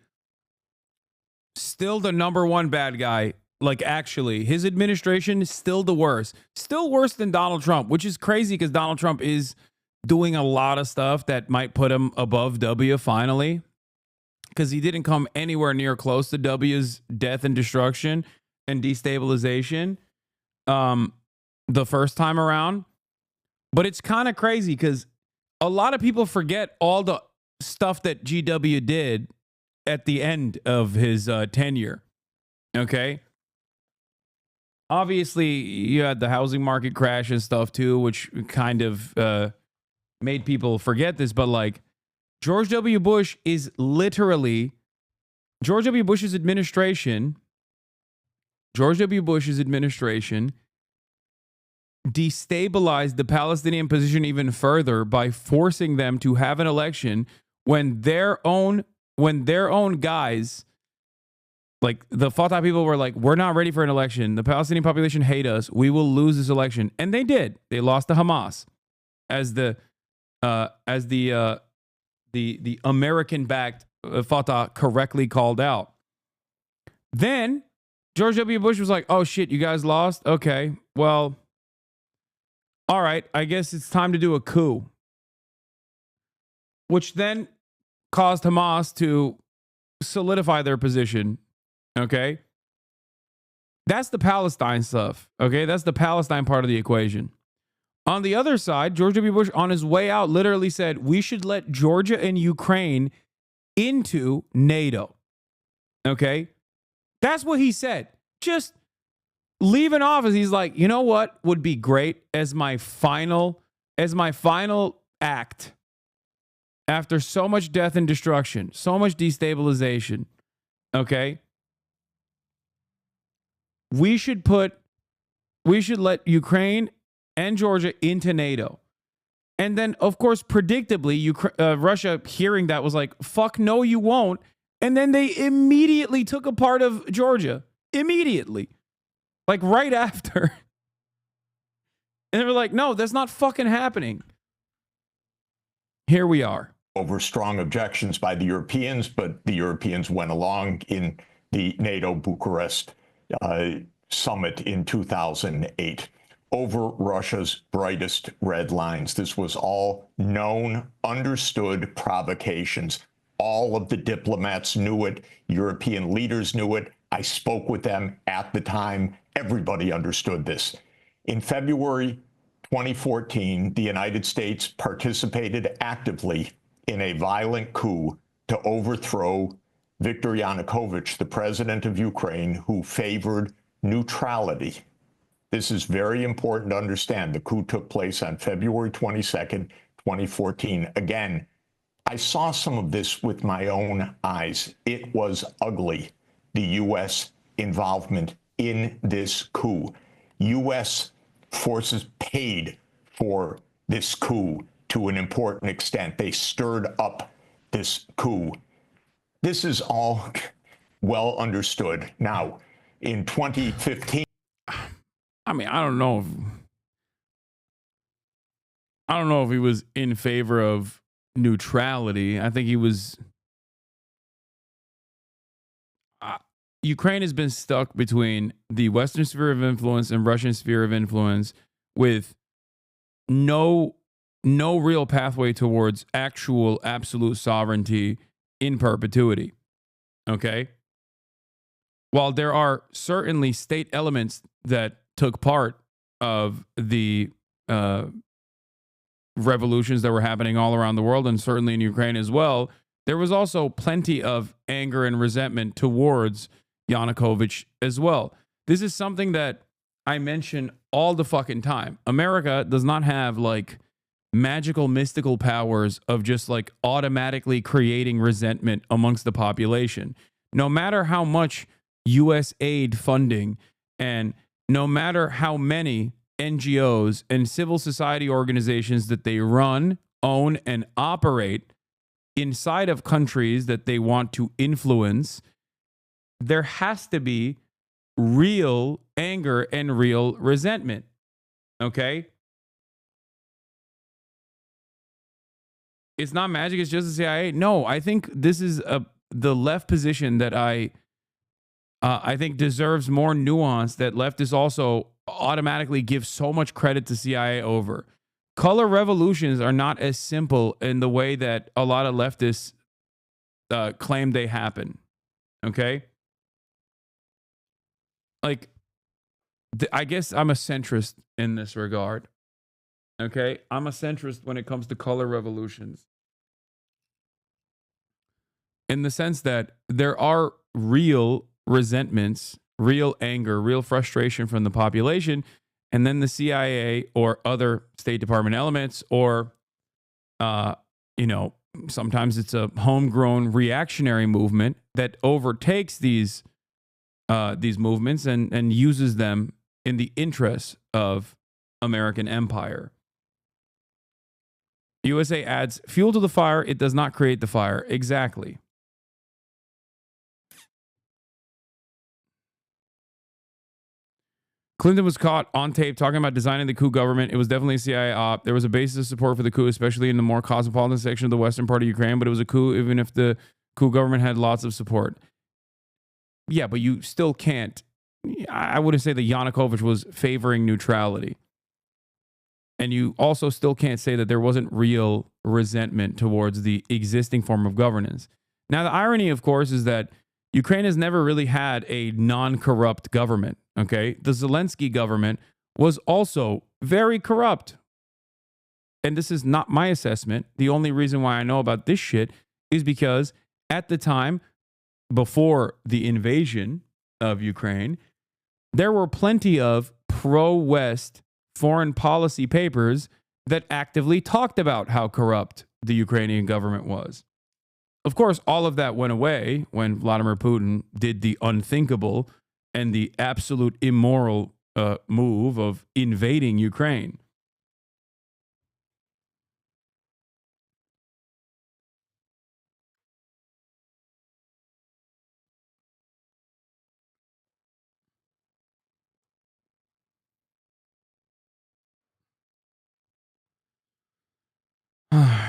Still the number one bad guy. Like, actually, his administration is still the worst. Still worse than Donald Trump, which is crazy because Donald Trump is doing a lot of stuff that might put him above W finally. Because he didn't come anywhere near close to W's death and destruction and destabilization the first time around. But it's kind of crazy because a lot of people forget all the stuff that GW did at the end of his tenure. Okay? Obviously, you had the housing market crash and stuff too, which kind of made people forget this, but like George W. Bush is literally George W. Bush's administration destabilized the Palestinian position even further by forcing them to have an election when their own guys, like the Fatah people, were like, we're not ready for an election. The Palestinian population hate us. We will lose this election. And they did. They lost to Hamas as the American-backed Fatah correctly called out. Then George W. Bush was like, oh shit, you guys lost? Okay, well, all right, I guess it's time to do a coup. Which then caused Hamas to solidify their position. Okay? That's the Palestine stuff. Okay? That's the Palestine part of the equation. On the other side, George W. Bush, on his way out, literally said, we should let Georgia and Ukraine into NATO. Okay? That's what he said. Just leaving office, he's like, you know what would be great as my final act after so much death and destruction, so much destabilization, okay? We should let Ukraine and Georgia into NATO. And then, of course, predictably, Russia, hearing that, was like, fuck no, you won't. And then they immediately took a part of Georgia. Immediately. Like right after. And they were like, no, that's not fucking happening. Here we are. Over strong objections by the Europeans, but the Europeans went along in the NATO Bucharest summit in 2008 over Russia's brightest red lines. This was all known, understood provocations. All of the diplomats knew it. European leaders knew it. I spoke with them at the time. Everybody understood this. In February 2014, the United States participated actively in a violent coup to overthrow Viktor Yanukovych, the president of Ukraine, who favored neutrality. This is very important to understand. The coup took place on February 22nd, 2014. Again, I saw some of this with my own eyes. It was ugly, the U.S. involvement in this coup. U.S. forces paid for this coup to an important extent. They stirred up this coup. This is all well understood. Now, in 2015... I mean, I don't know if he was in favor of neutrality. I think he was... Ukraine has been stuck between the Western sphere of influence and Russian sphere of influence with no real pathway towards actual absolute sovereignty in perpetuity. Okay? While there are certainly state elements that took part of the revolutions that were happening all around the world, and certainly in Ukraine as well, there was also plenty of anger and resentment towards Yanukovych as well. This is something that I mention all the fucking time. America does not have like magical mystical powers of just like automatically creating resentment amongst the population. No matter how much US aid funding and no matter how many NGOs and civil society organizations that they run, own, and operate inside of countries that they want to influence, there has to be real anger and real resentment. Okay? It's not magic, it's just the CIA. No, I think this is the left position that I think deserves more nuance, that leftists also automatically give so much credit to CIA over. Color revolutions are not as simple in the way that a lot of leftists claim they happen. Okay? Like, I guess I'm a centrist in this regard. Okay? I'm a centrist when it comes to color revolutions. In the sense that there are real resentments, real anger, real frustration from the population, and then the CIA or other State Department elements or You know, sometimes it's a homegrown reactionary movement that overtakes these movements and uses them in the interests of American empire. USA adds fuel to the fire. It does not create the fire. Exactly. Clinton was caught on tape talking about designing the coup government. It was definitely a CIA op. There was a basis of support for the coup, especially in the more cosmopolitan section of the western part of Ukraine, but it was a coup even if the coup government had lots of support. Yeah, but you still can't. I wouldn't say that Yanukovych was favoring neutrality. And you also still can't say that there wasn't real resentment towards the existing form of governance. Now, the irony, of course, is that Ukraine has never really had a non-corrupt government, okay? The Zelensky government was also very corrupt. And this is not my assessment. The only reason why I know about this shit is because at the time, before the invasion of Ukraine, there were plenty of pro-West foreign policy papers that actively talked about how corrupt the Ukrainian government was. Of course, all of that went away when Vladimir Putin did the unthinkable and the absolute immoral move of invading Ukraine.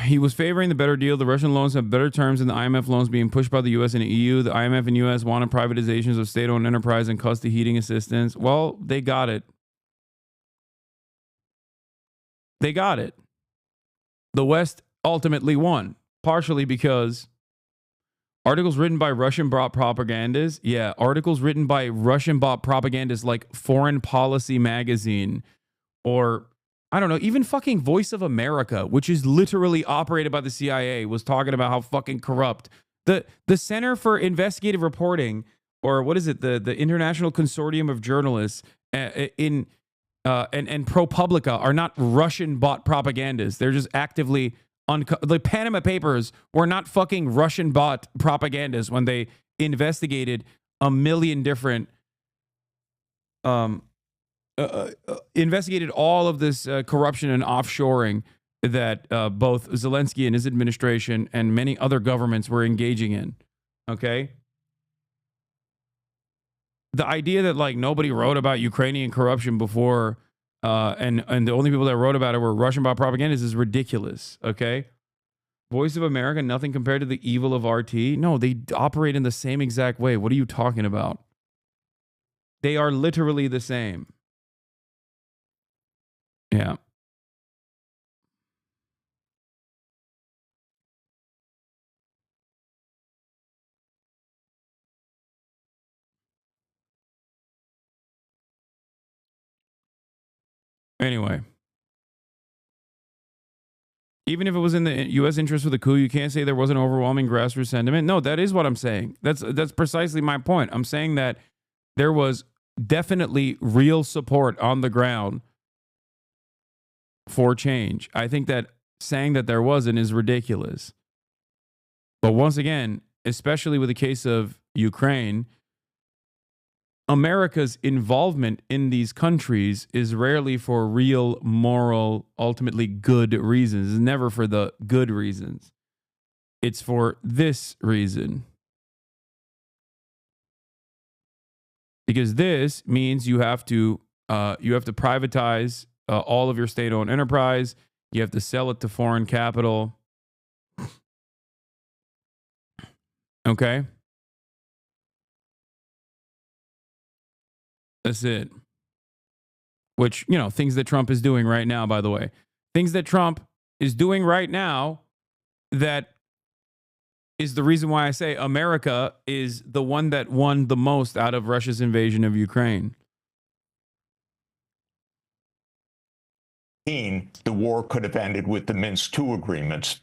He was favoring the better deal. The Russian loans have better terms than the IMF loans being pushed by the U.S. and the EU. The IMF and U.S. wanted privatizations of state-owned enterprise and cost the heating assistance. Well, they got it. They got it. The West ultimately won, partially because articles written by Russian-bought propagandists, articles written by Russian-bought propagandists like Foreign Policy Magazine or I don't know, even fucking Voice of America, which is literally operated by the CIA, was talking about how fucking corrupt. The Center for Investigative Reporting, or what is it, the International Consortium of Journalists and ProPublica are not Russian-bought propagandists. They're just actively the Panama Papers were not fucking Russian-bought propagandists when they investigated a million different investigated all of this corruption and offshoring that both Zelensky and his administration and many other governments were engaging in. Okay? The idea that like nobody wrote about Ukrainian corruption before and the only people that wrote about it were Russian-bought propagandists is ridiculous. Okay? Voice of America, nothing compared to the evil of RT. No, they operate in the same exact way. What are you talking about? They are literally the same. Yeah. Anyway. Even if it was in the U.S. interest for the coup, you can't say there wasn't overwhelming grassroots sentiment. No, that is what I'm saying. That's precisely my point. I'm saying that there was definitely real support on the ground for change. I think that saying that there wasn't is ridiculous. But once again, especially with the case of Ukraine, America's involvement in these countries is rarely for real, moral, ultimately good reasons. It's never for the good reasons. It's for this reason. Because this means you have to privatize all of your state-owned enterprise. You have to sell it to foreign capital. Okay? That's it. Which, you know, things that Trump is doing right now, by the way. Things that Trump is doing right now that is the reason why I say America is the one that won the most out of Russia's invasion of Ukraine. The war could have ended with the Minsk II agreements,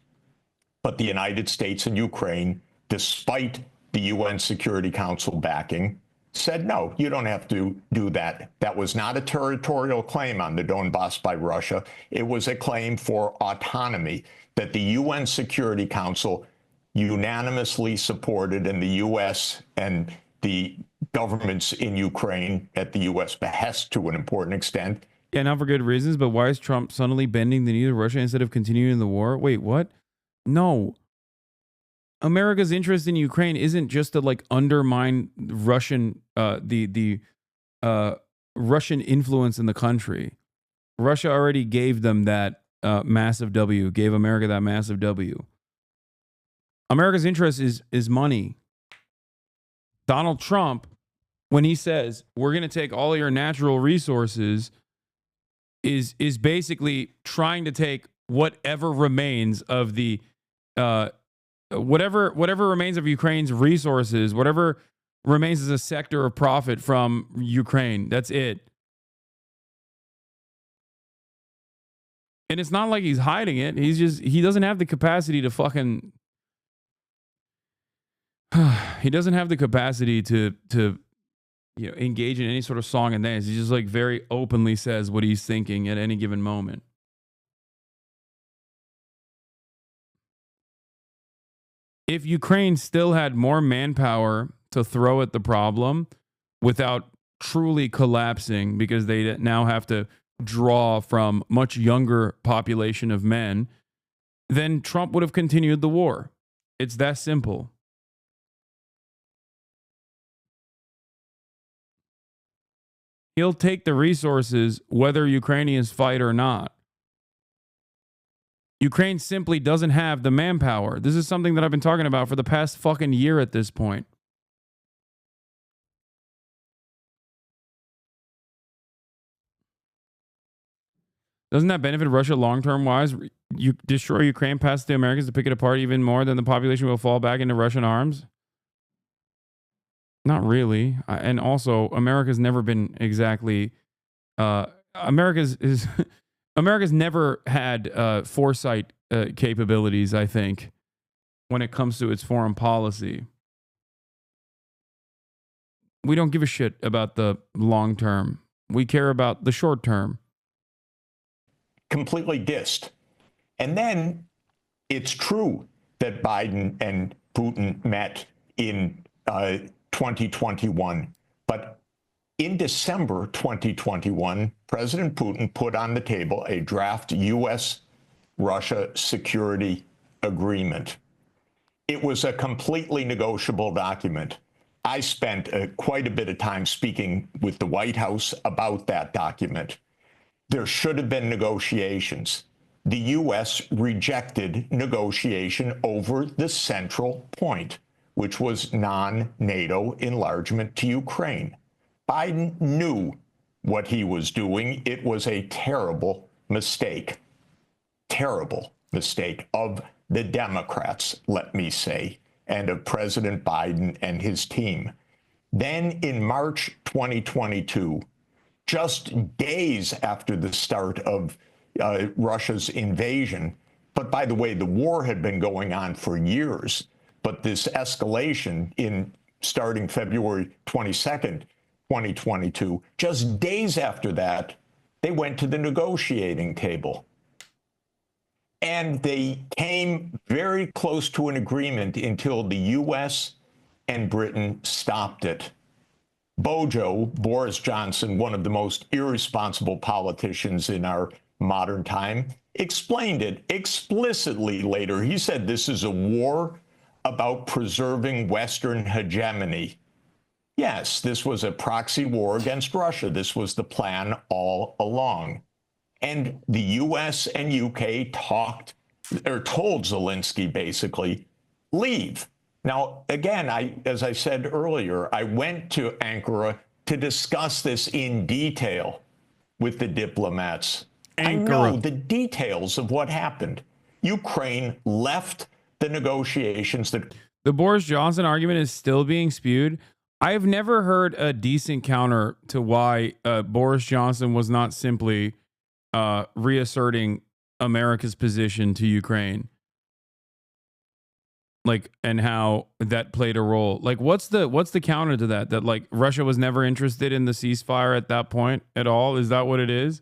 but the United States and Ukraine, despite the UN Security Council backing, said, no, you don't have to do that. That was not a territorial claim on the Donbass by Russia. It was a claim for autonomy that the UN Security Council unanimously supported, and the U.S. and the governments in Ukraine at the U.S. behest to an important extent. Yeah, not for good reasons, but why is Trump suddenly bending the knee to Russia instead of continuing the war? Wait, what? No. America's interest in Ukraine isn't just to like undermine Russian the Russian influence in the country. Russia already gave them that massive W, gave America that massive W. America's interest is money. Donald Trump, when he says we're going to take all your natural resources, is basically trying to take whatever remains of the whatever remains of Ukraine's resources, whatever remains as a sector of profit from Ukraine. That's it. And it's not like he's hiding it. He doesn't have the capacity to fucking he doesn't have the capacity to engage in any sort of song and dance. He just like very openly says what he's thinking at any given moment. If Ukraine still had more manpower to throw at the problem without truly collapsing, because they now have to draw from much younger population of men, then Trump would have continued the war. It's that simple. He'll take the resources whether Ukrainians fight or not. Ukraine simply doesn't have the manpower. This is something that I've been talking about for the past fucking year at this point. Doesn't that benefit Russia long-term wise? You destroy Ukraine past the Americans to pick it apart even more, then the population will fall back into Russian arms? Not really. And also, America's never been exactly... America's never had foresight capabilities, I think, when it comes to its foreign policy. We don't give a shit about the long term. We care about the short term. Completely dissed. And then it's true that Biden and Putin met in 2021. But in December 2021, President Putin put on the table a draft U.S.-Russia security agreement. It was a completely negotiable document. I spent quite a bit of time speaking with the White House about that document. There should have been negotiations. The U.S. rejected negotiation over the central point, which was non-NATO enlargement to Ukraine. Biden knew what he was doing. It was a terrible mistake of the Democrats, let me say, and of President Biden and his team. Then in March 2022, just days after the start of Russia's invasion, but by the way, the war had been going on for years, but this escalation in starting February 22nd, 2022, just days after that, they went to the negotiating table. And they came very close to an agreement until the U.S. and Britain stopped it. Bojo, Boris Johnson, one of the most irresponsible politicians in our modern time, explained it explicitly later. He said this is a war about preserving Western hegemony. Yes, this was a proxy war against Russia. This was the plan all along. And the U.S. and U.K. told Zelensky, basically, leave. Now, again, as I said earlier, I went to Ankara to discuss this in detail with the diplomats. I know the details of what happened. Ukraine left the negotiations. The Boris Johnson argument is still being spewed. I've never heard a decent counter to why Boris Johnson was not simply reasserting America's position to Ukraine. Like, and how that played a role. Like, what's the counter to that? That like Russia was never interested in the ceasefire at that point at all? Is that what it is?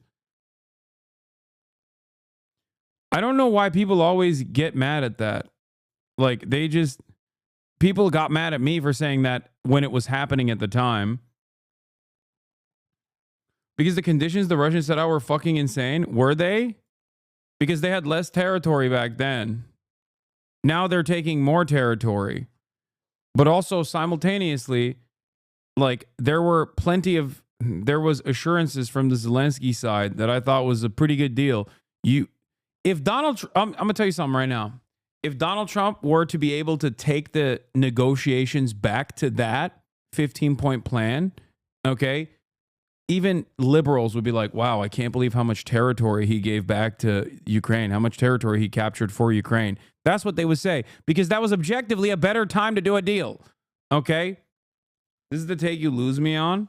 I don't know why people always get mad at that. Like, people got mad at me for saying that when it was happening at the time. Because the conditions the Russians set out were fucking insane. Were they? Because they had less territory back then. Now they're taking more territory. But also simultaneously, like, there was assurances from the Zelensky side that I thought was a pretty good deal. I'm going to tell you something right now. If Donald Trump were to be able to take the negotiations back to that 15-point plan, okay, even liberals would be like, wow, I can't believe how much territory he gave back to Ukraine, how much territory he captured for Ukraine. That's what they would say, because that was objectively a better time to do a deal. Okay? This is the take you lose me on.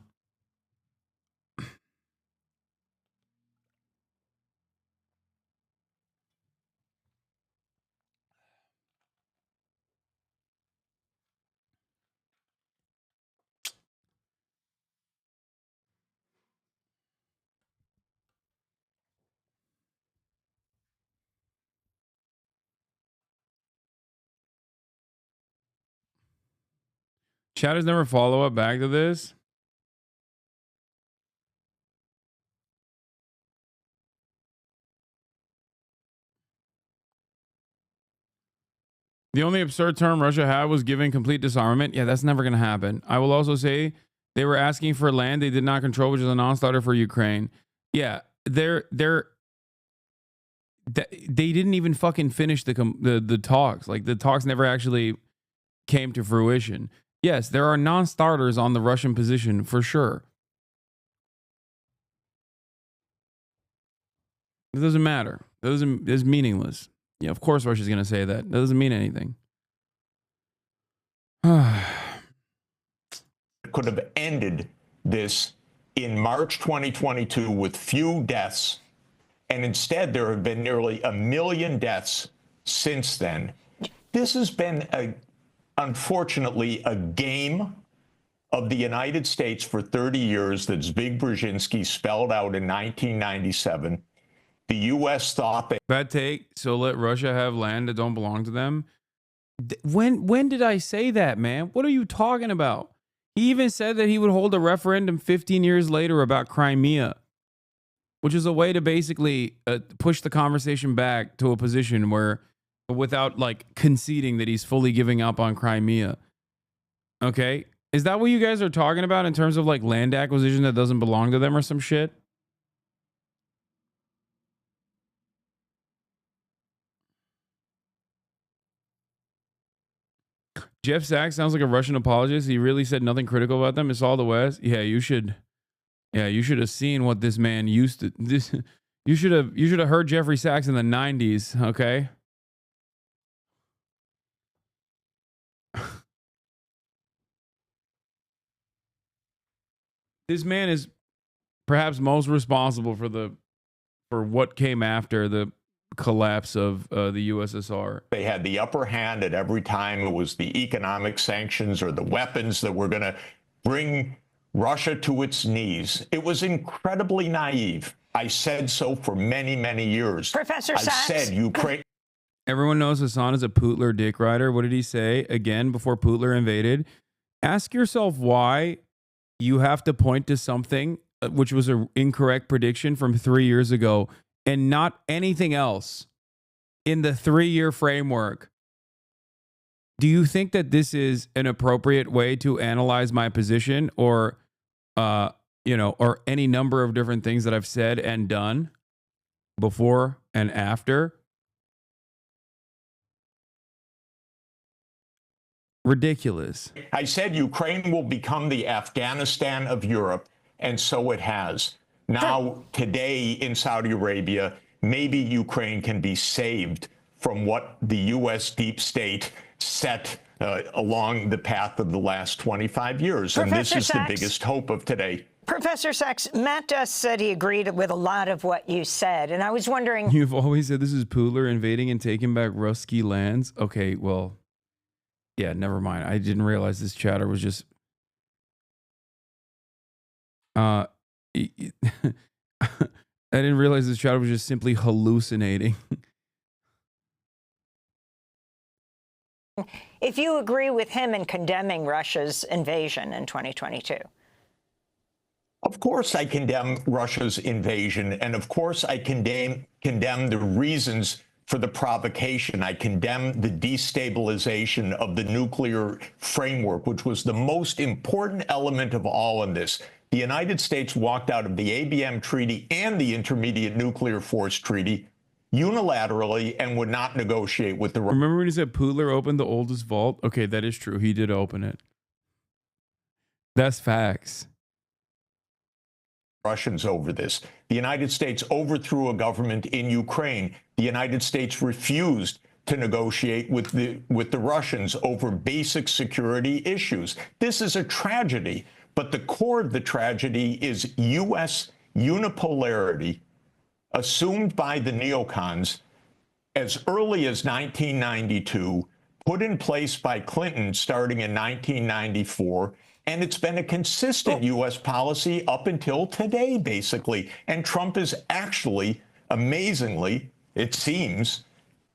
Chatters never follow up back to this. The only absurd term Russia had was giving complete disarmament. Yeah, that's never going to happen. I will also say they were asking for land they did not control, which is a non-starter for Ukraine. Yeah, they didn't even fucking finish the talks. Like, the talks never actually came to fruition. Yes, there are non-starters on the Russian position for sure. It doesn't matter. It's meaningless. Yeah, of course Russia's going to say that. That doesn't mean anything. Could have ended this in March 2022 with few deaths, and instead there have been nearly 1 million deaths since then. This has been, unfortunately, a game of the United States for 30 years that Zbig Brzezinski spelled out in 1997. The U.S. thought that... Bad take. So let Russia have land that don't belong to them. When did I say that, man? What are you talking about? He even said that he would hold a referendum 15 years later about Crimea, which is a way to basically push the conversation back to a position where, without like conceding that he's fully giving up on Crimea. Okay? Is that what you guys are talking about in terms of like land acquisition that doesn't belong to them or some shit? Jeff Sachs sounds like a Russian apologist. He really said nothing critical about them. It's all the West. Yeah, you should have seen what this man used to. You should have heard Jeffrey Sachs in the 90s, okay? This man is perhaps most responsible for what came after the collapse of the USSR. They had the upper hand at every time. It was the economic sanctions or the weapons that were going to bring Russia to its knees. It was incredibly naive. I said so for many, many years. Professor Sachs. I said Ukraine. Everyone knows Hasan is a Putler dick rider. What did he say again before Putler invaded? Ask yourself why you have to point to something which was an incorrect prediction from 3 years ago and not anything else in the 3-year framework. Do you think that this is an appropriate way to analyze my position or, or any number of different things that I've said and done before and after? Ridiculous. I said Ukraine will become the Afghanistan of Europe, and so it has. Now, today in Saudi Arabia, maybe Ukraine can be saved from what the U.S. deep state set along the path of the last 25 years. And this is the biggest hope of today. Professor Sachs, Matt Duss said he agreed with a lot of what you said. And I was wondering... You've always said this is Putler invading and taking back Ruski lands. Okay, well, Yeah, never mind. I didn't realize this chatter was just I didn't realize this chatter was just simply hallucinating. If you agree with him in condemning Russia's invasion in 2022. Of course I condemn Russia's invasion, and of course I condemn the reasons for the provocation. I condemn the destabilization of the nuclear framework, which was the most important element of all in this. The United States walked out of the ABM Treaty and the Intermediate Nuclear Force Treaty unilaterally and would not negotiate with the Russians. Remember when he said Pudler opened the oldest vault? Okay, that is true. He did open it. That's facts. Russians over this. The United States overthrew a government in Ukraine. The United States refused to negotiate with the Russians over basic security issues. This is a tragedy, but the core of the tragedy is U.S. unipolarity assumed by the neocons as early as 1992, put in place by Clinton starting in 1994, and it's been a consistent U.S. policy up until today, basically. And Trump is actually, amazingly, it seems,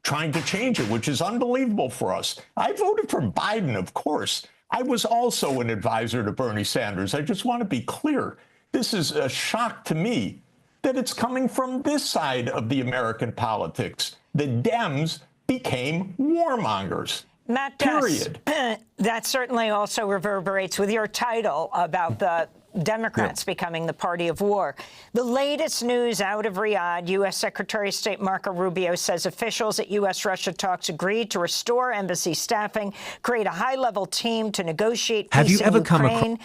trying to change it, which is unbelievable for us. I voted for Biden, of course. I was also an advisor to Bernie Sanders. I just want to be clear. This is a shock to me that it's coming from this side of the American politics. The Dems became warmongers. Matt Period. That certainly also reverberates with your title about the Democrats becoming the party of war. The latest news out of Riyadh, U.S. Secretary of State Marco Rubio says officials at U.S.-Russia talks agreed to restore embassy staffing, create a high-level team to negotiate peace in Ukraine.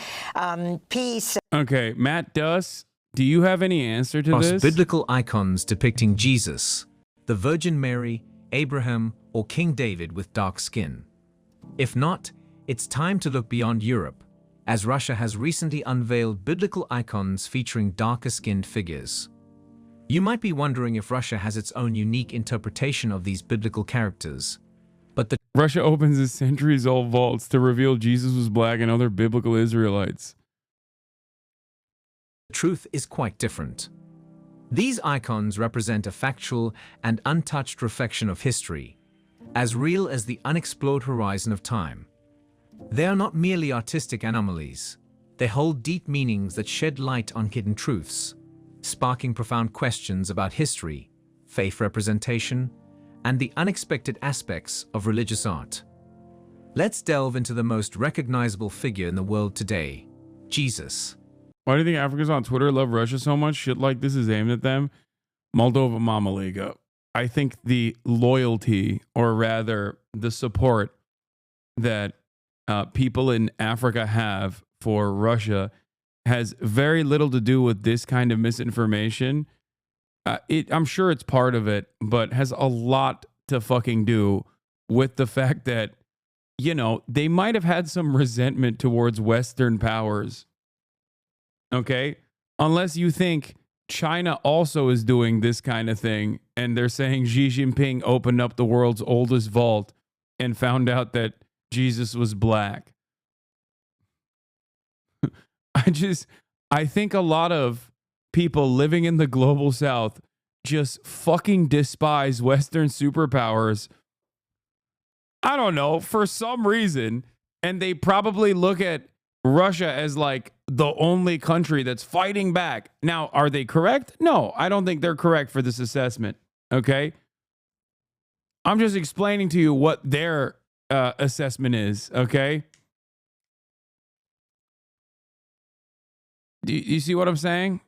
Peace. Okay, Matt Duss, do you have any answer to this? Biblical icons depicting Jesus, the Virgin Mary, Abraham, or King David with dark skin. If not, it's time to look beyond Europe, as Russia has recently unveiled biblical icons featuring darker-skinned figures. You might be wondering if Russia has its own unique interpretation of these biblical characters, but the Russia opens its centuries-old vaults to reveal Jesus was black and other biblical Israelites. truth is quite different. These icons represent a factual and untouched reflection of history, as real as the unexplored horizon of time. They are not merely artistic anomalies. They hold deep meanings that shed light on hidden truths, sparking profound questions about history, faith representation, and the unexpected aspects of religious art. Let's delve into the most recognizable figure in the world today, Jesus. Why do you think Africans on Twitter love Russia so much? Shit like this is aimed at them. Moldova Mama Liga. I think the loyalty, or rather the support that people in Africa have for Russia has very little to do with this kind of misinformation. I'm sure it's part of it, but has a lot to fucking do with the fact that, you know, they might have had some resentment towards Western powers. Okay? Unless you think China also is doing this kind of thing and they're saying Xi Jinping opened up the world's oldest vault and found out that Jesus was black. I think a lot of people living in the global south just fucking despise Western superpowers. I don't know, for some reason. And they probably look at Russia as like the only country that's fighting back. Now, are they correct? No, I don't think they're correct for this assessment. Okay. I'm just explaining to you what their assessment is. Okay. Do you see what I'm saying?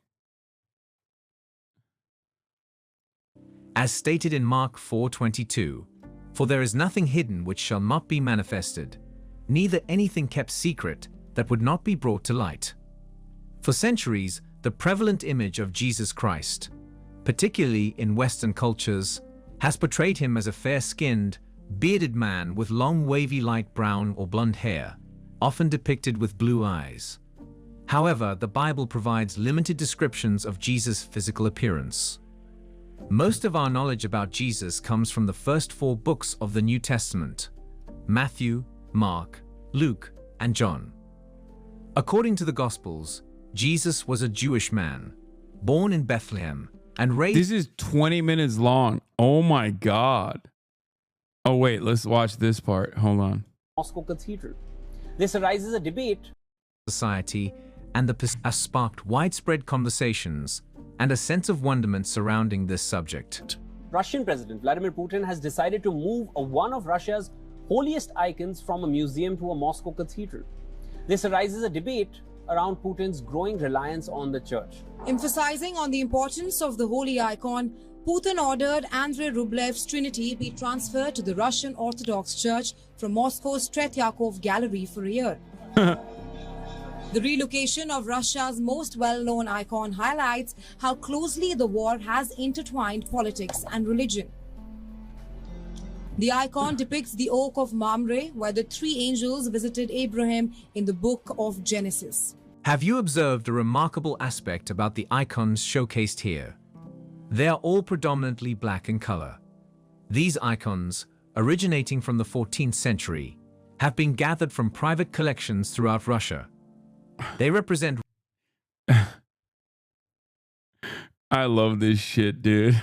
As stated in Mark 4:22, for there is nothing hidden which shall not be manifested, neither anything kept secret that would not be brought to light. For centuries, the prevalent image of Jesus Christ, particularly in Western cultures, has portrayed him as a fair-skinned, bearded man with long wavy light brown or blonde hair, often depicted with blue eyes. However, the Bible provides limited descriptions of Jesus' physical appearance. Most of our knowledge about Jesus comes from the first 4 books of the New Testament: Matthew, Mark, Luke, and John. According to the Gospels, Jesus was a Jewish man, born in Bethlehem, and raised... This is 20 minutes long. Oh my God. Oh wait, let's watch this part. Hold on. Moscow Cathedral. This arises a debate. Society and has sparked widespread conversations and a sense of wonderment surrounding this subject. Russian President Vladimir Putin has decided to move one of Russia's holiest icons from a museum to a Moscow cathedral. This arises a debate around Putin's growing reliance on the church. Emphasizing on the importance of the holy icon, Putin ordered Andrei Rublev's Trinity be transferred to the Russian Orthodox Church from Moscow's Tretyakov Gallery for a year. The relocation of Russia's most well-known icon highlights how closely the war has intertwined politics and religion. The icon depicts the Oak of Mamre, where the three angels visited Abraham in the book of Genesis. Have you observed a remarkable aspect about the icons showcased here? They are all predominantly black in color. These icons, originating from the 14th century, have been gathered from private collections throughout Russia. They represent... I love this shit, dude.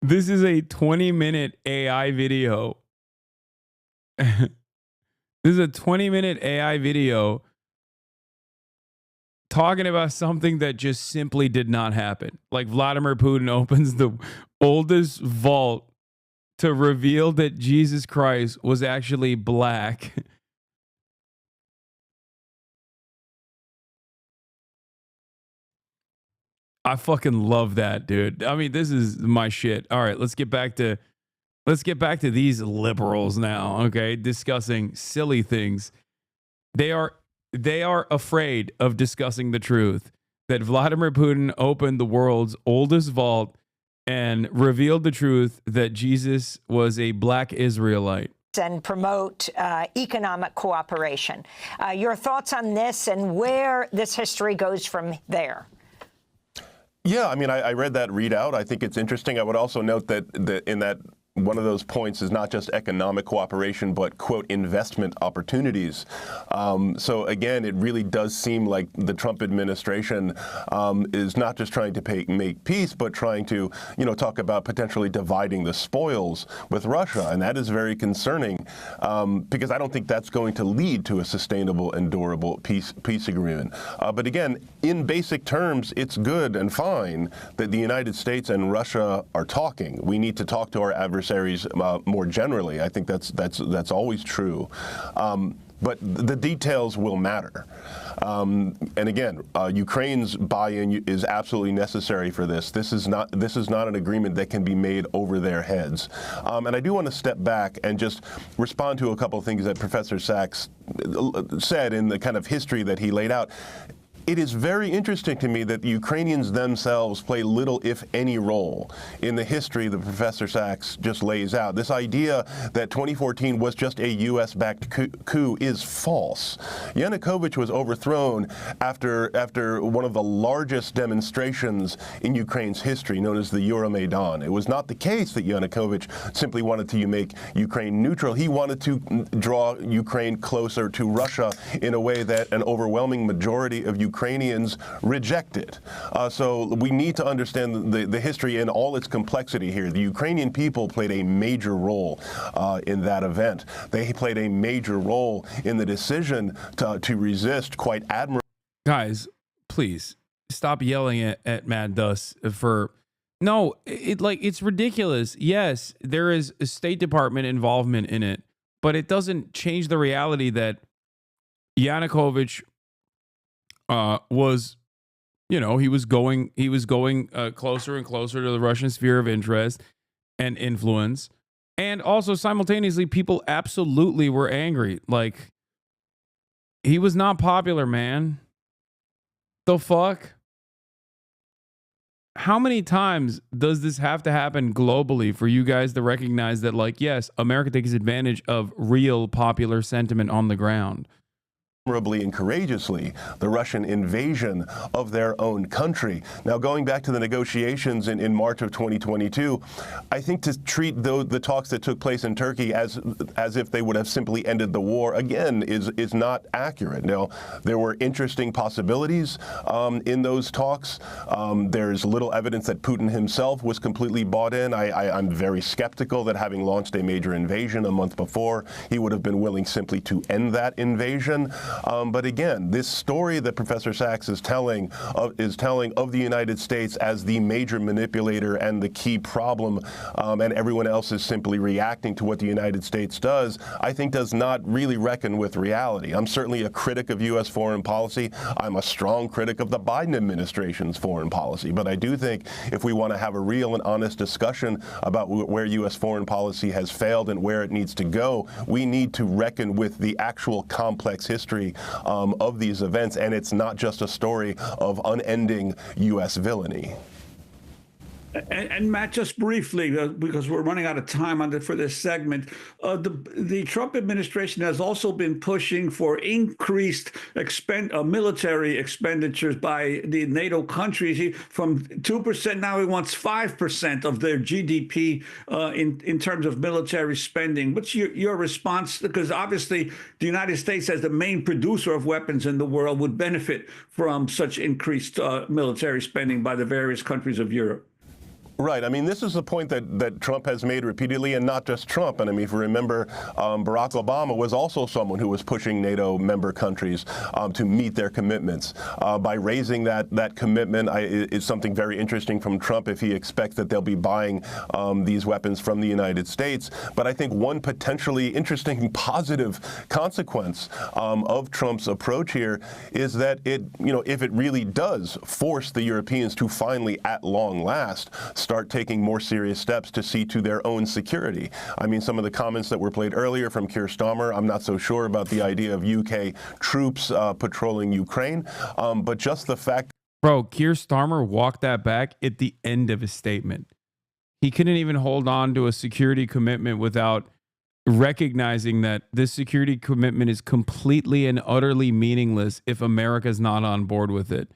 This is a 20-minute AI video. This is a 20-minute AI video talking about something that just simply did not happen. Like Vladimir Putin opens the oldest vault to reveal that Jesus Christ was actually black. I fucking love that, dude. I mean, this is my shit. All right, let's get back to these liberals now, okay? Discussing silly things. They are afraid of discussing the truth that Vladimir Putin opened the world's oldest vault and revealed the truth that Jesus was a black Israelite. And promote economic cooperation. Your thoughts on this and where this history goes from there? Yeah, I mean, I read that readout. I think it's interesting. I would also note that in that one of those points is not just economic cooperation, but, quote, investment opportunities. So, again, it really does seem like the Trump administration is not just trying to make peace, but trying to, talk about potentially dividing the spoils with Russia. And that is very concerning because I don't think that's going to lead to a sustainable and durable peace agreement. But, again, in basic terms, it's good and fine that the United States and Russia are talking. We need to talk to our adversaries more generally. I think that's always true. But the details will matter. And again, Ukraine's buy-in is absolutely necessary for this. This is not an agreement that can be made over their heads. And I do want to step back and just respond to a couple of things that Professor Sachs said in the kind of history that he laid out. It is very interesting to me that the Ukrainians themselves play little, if any, role in the history that Professor Sachs just lays out. This idea that 2014 was just a U.S.-backed coup is false. Yanukovych was overthrown after one of the largest demonstrations in Ukraine's history, known as the Euromaidan. It was not the case that Yanukovych simply wanted to make Ukraine neutral. He wanted to draw Ukraine closer to Russia in a way that an overwhelming majority of Ukrainians rejected. So we need to understand the history in all its complexity here. The Ukrainian people played a major role in that event. They played a major role in the decision to resist quite admirably. Guys, please stop yelling at Mad Dust for... No, it's ridiculous. Yes, there is a State Department involvement in it, but it doesn't change the reality that Yanukovych was, he was going closer and closer to the Russian sphere of interest and influence. And also simultaneously, people absolutely were angry. Like, he was not popular, man. The fuck? How many times does this have to happen globally for you guys to recognize that, like, yes, America takes advantage of real popular sentiment on the ground? and courageously the Russian invasion of their own country. Now, going back to the negotiations in March of 2022, I think to treat the talks that took place in Turkey as if they would have simply ended the war, again, is not accurate. Now, there were interesting possibilities in those talks. There's little evidence that Putin himself was completely bought in. I'm very skeptical that having launched a major invasion a month before, he would have been willing simply to end that invasion. But again, this story that Professor Sachs is telling of the United States as the major manipulator and the key problem, and everyone else is simply reacting to what the United States does, I think does not really reckon with reality. I'm certainly a critic of U.S. foreign policy. I'm a strong critic of the Biden administration's foreign policy. But I do think if we want to have a real and honest discussion about where U.S. foreign policy has failed and where it needs to go, we need to reckon with the actual complex history of these events, and it's not just a story of unending U.S. villainy. And Matt, just briefly, because we're running out of time for this segment, the Trump administration has also been pushing for increased military expenditures by the NATO countries. From 2%, now he wants 5% of their GDP in terms of military spending. What's your response? Because obviously the United States, as the main producer of weapons in the world, would benefit from such increased military spending by the various countries of Europe. Right. I mean, this is a point that Trump has made repeatedly, and not just Trump. And I mean, if you remember, Barack Obama was also someone who was pushing NATO member countries to meet their commitments. By raising that commitment is something very interesting from Trump if he expects that they'll be buying these weapons from the United States. But I think one potentially interesting positive consequence of Trump's approach here is that if it really does force the Europeans to finally, at long last, start taking more serious steps to see to their own security. I mean, some of the comments that were played earlier from Keir Starmer, I'm not so sure about the idea of UK troops patrolling Ukraine, but just the fact. Bro, Keir Starmer walked that back at the end of his statement. He couldn't even hold on to a security commitment without recognizing that this security commitment is completely and utterly meaningless if America's not on board with it.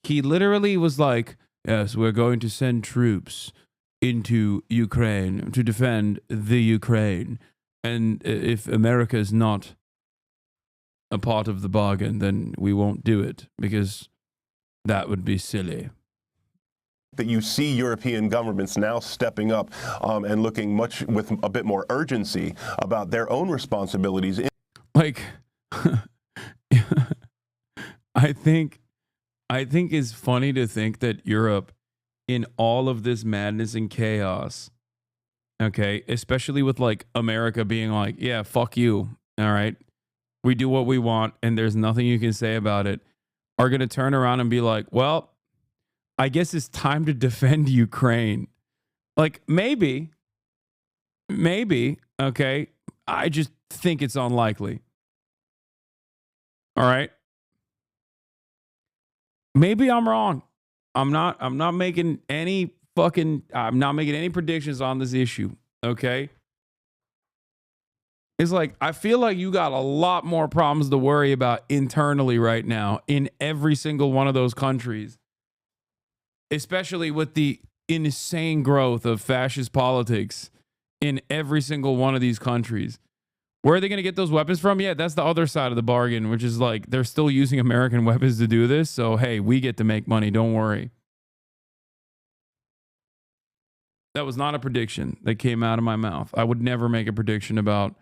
He literally was like, yes, we're going to send troops into Ukraine to defend the Ukraine. And if America is not a part of the bargain, then we won't do it because that would be silly. That you see European governments now stepping up and looking with a bit more urgency about their own responsibilities. Like, I think it's funny to think that Europe, in all of this madness and chaos, okay, especially with like America being like, yeah, fuck you, all right, we do what we want and there's nothing you can say about it, are going to turn around and be like, well, I guess it's time to defend Ukraine. Like, maybe, okay, I just think it's unlikely. All right. Maybe I'm wrong. I'm not making any predictions on this issue. Okay. It's like, I feel like you got a lot more problems to worry about internally right now in every single one of those countries, especially with the insane growth of fascist politics in every single one of these countries. Where are they going to get those weapons from? Yeah, that's the other side of the bargain, which is like they're still using American weapons to do this. So, hey, we get to make money. Don't worry. That was not a prediction that came out of my mouth. I would never make a prediction about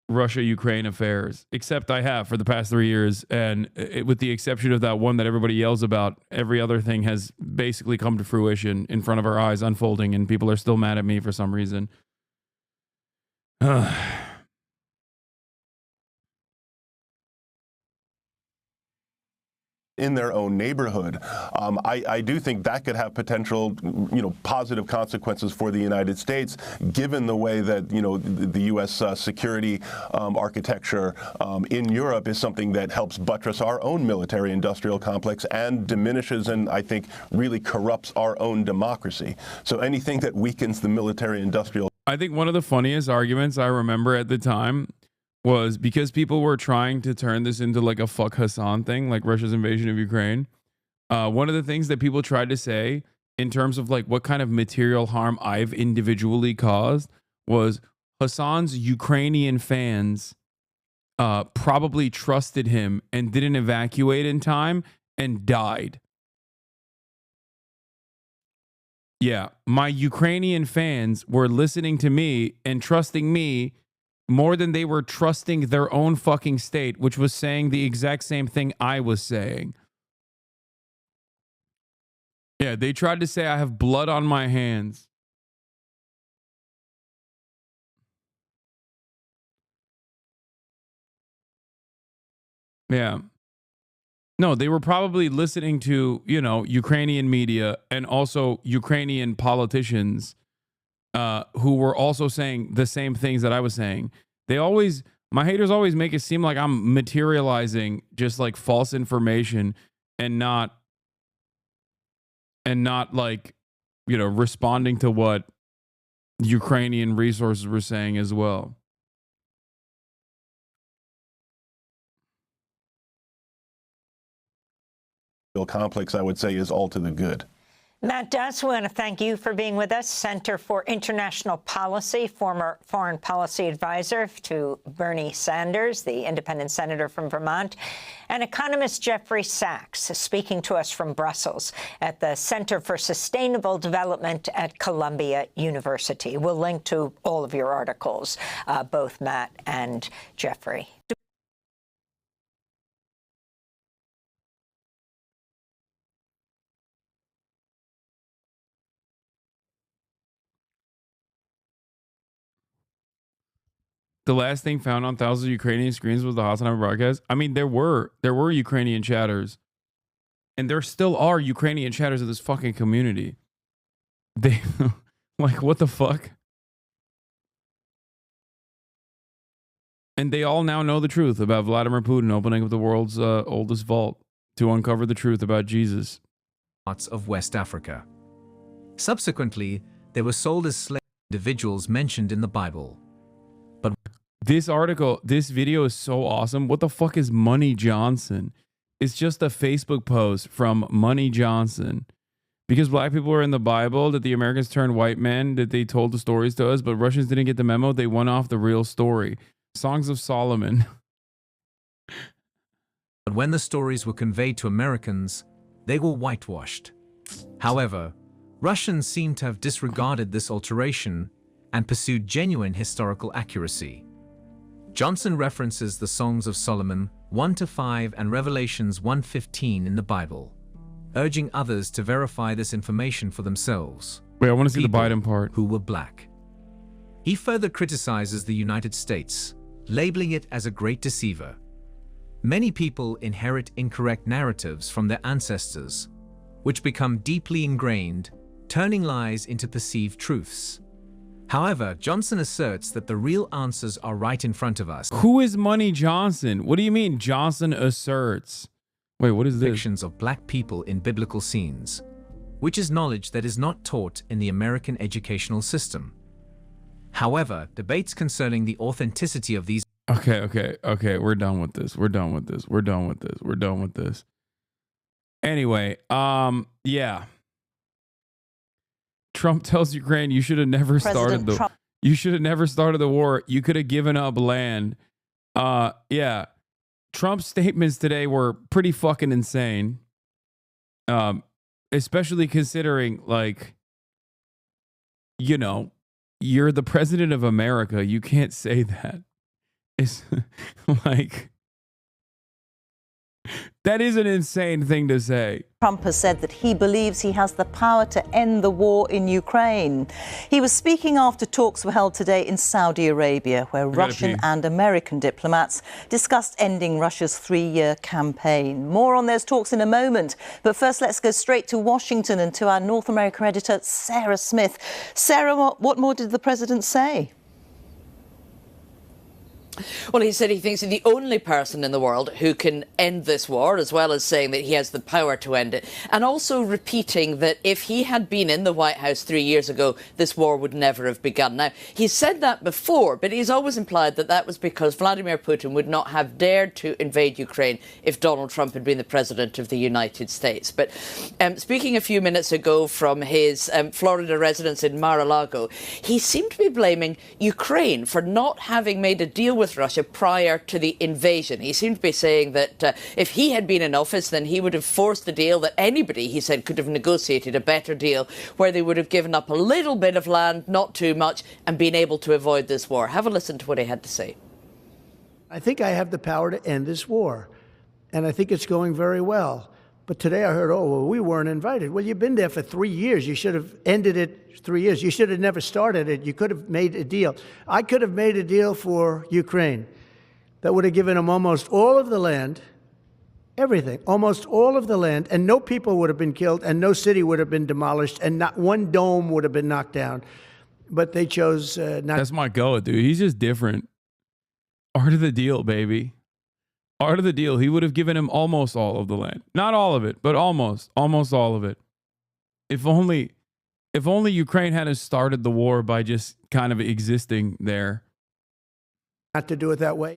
Russia-Ukraine affairs, except I have for the past 3 years. And with the exception of that one that everybody yells about, every other thing has basically come to fruition in front of our eyes, unfolding, and people are still mad at me for some reason. In their own neighborhood. I do think that could have potential, positive consequences for the United States, given the way that, the U.S. Security architecture in Europe is something that helps buttress our own military-industrial complex and diminishes and, I think, really corrupts our own democracy. So anything that weakens the military-industrial. I think one of the funniest arguments I remember at the time was because people were trying to turn this into like a fuck Hassan thing, like Russia's invasion of Ukraine. One of the things that people tried to say in terms of like what kind of material harm I've individually caused was Hassan's Ukrainian fans probably trusted him and didn't evacuate in time and died. Yeah, my Ukrainian fans were listening to me and trusting me more than they were trusting their own fucking state, which was saying the exact same thing I was saying. Yeah, they tried to say I have blood on my hands. Yeah. No, they were probably listening to, you know, Ukrainian media and also Ukrainian politicians who were also saying the same things that I was saying. My haters always make it seem like I'm materializing just like false information and not like, you know, responding to what Ukrainian resources were saying as well. Complex, I would say, is all to the good. Matt Duss, we want to thank you for being with us. Center for International Policy, former foreign policy advisor to Bernie Sanders, the independent senator from Vermont, and economist Jeffrey Sachs, speaking to us from Brussels at the Center for Sustainable Development at Columbia University. We'll link to all of your articles, both Matt and Jeffrey. The last thing found on thousands of Ukrainian screens was the HasanAbi broadcast. I mean, there were Ukrainian chatters, and there still are Ukrainian chatters of this fucking community. They like, what the fuck? And they all now know the truth about Vladimir Putin opening up the world's oldest vault to uncover the truth about Jesus. Parts of West Africa. Subsequently, they were sold as slave individuals mentioned in the Bible. But this video is so awesome. What the fuck is Money Johnson? It's just a Facebook post from Money Johnson. Because black people were in the Bible, that the Americans turned white men, that they told the stories to us, but Russians didn't get the memo. They went off the real story. Songs of Solomon. But when the stories were conveyed to Americans, they were whitewashed. However, Russians seem to have disregarded this alteration and pursued genuine historical accuracy. Johnson references the Songs of Solomon 1-5 and Revelations 1:15 in the Bible, urging others to verify this information for themselves. Wait, I want to see the Biden part. Who were black. He further criticizes the United States, labeling it as a great deceiver. Many people inherit incorrect narratives from their ancestors, which become deeply ingrained, turning lies into perceived truths. However, Johnson asserts that the real answers are right in front of us. Who is Money Johnson? What do you mean Johnson asserts? Wait, what is this? Depictions of black people in biblical scenes, which is knowledge that is not taught in the American educational system. However, debates concerning the authenticity of these... Okay, we're done with this. We're done with this. Anyway, yeah. Trump tells Ukraine you should have never started the war. You could have given up land. Yeah. Trump's statements today were pretty fucking insane. Especially considering, like, you know, you're the president of America. You can't say that. It's like, that is an insane thing to say. Trump has said that he believes he has the power to end the war in Ukraine. He was speaking after talks were held today in Saudi Arabia, where Russian and American diplomats discussed ending Russia's 3-year campaign. More on those talks in a moment. But first, let's go straight to Washington and to our North America editor, Sarah Smith. Sarah, what more did the president say? Well, he said he thinks he's the only person in the world who can end this war, as well as saying that he has the power to end it, and also repeating that if he had been in the White House 3 years ago, this war would never have begun. Now, he's said that before, but he's always implied that that was because Vladimir Putin would not have dared to invade Ukraine if Donald Trump had been the president of the United States. But speaking a few minutes ago from his Florida residence in Mar-a-Lago, he seemed to be blaming Ukraine for not having made a deal with Russia prior to the invasion. He seemed to be saying that if he had been in office, then he would have forced a deal that anybody, he said, could have negotiated a better deal where they would have given up a little bit of land, not too much, and been able to avoid this war. Have a listen to what he had to say. I think I have the power to end this war, and I think it's going very well. But today I heard, oh, well, we weren't invited. Well, you've been there for 3 years. You should have ended it 3 years. You should have never started it. You could have made a deal. I could have made a deal for Ukraine that would have given them almost all of the land, everything, almost all of the land, and no people would have been killed, and no city would have been demolished, and not one dome would have been knocked down. But they chose not. That's my goat, dude. He's just different. Art of the deal, baby. Art of the deal. He would have given him almost all of the land. Not all of it, but almost all of it. If only Ukraine hadn't started the war by just kind of existing there. Not to do it that way.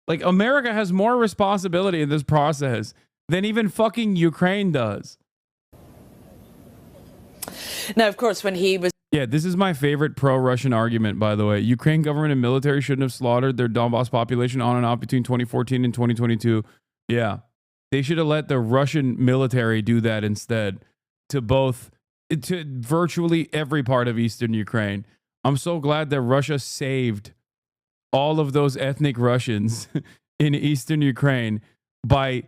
Like, America has more responsibility in this process than even fucking Ukraine does. Now, of course, when he was... Yeah, this is my favorite pro-Russian argument, by the way. Ukraine government and military shouldn't have slaughtered their Donbass population on and off between 2014 and 2022. Yeah, they should have let the Russian military do that instead to virtually every part of eastern Ukraine. I'm so glad that Russia saved all of those ethnic Russians in eastern Ukraine by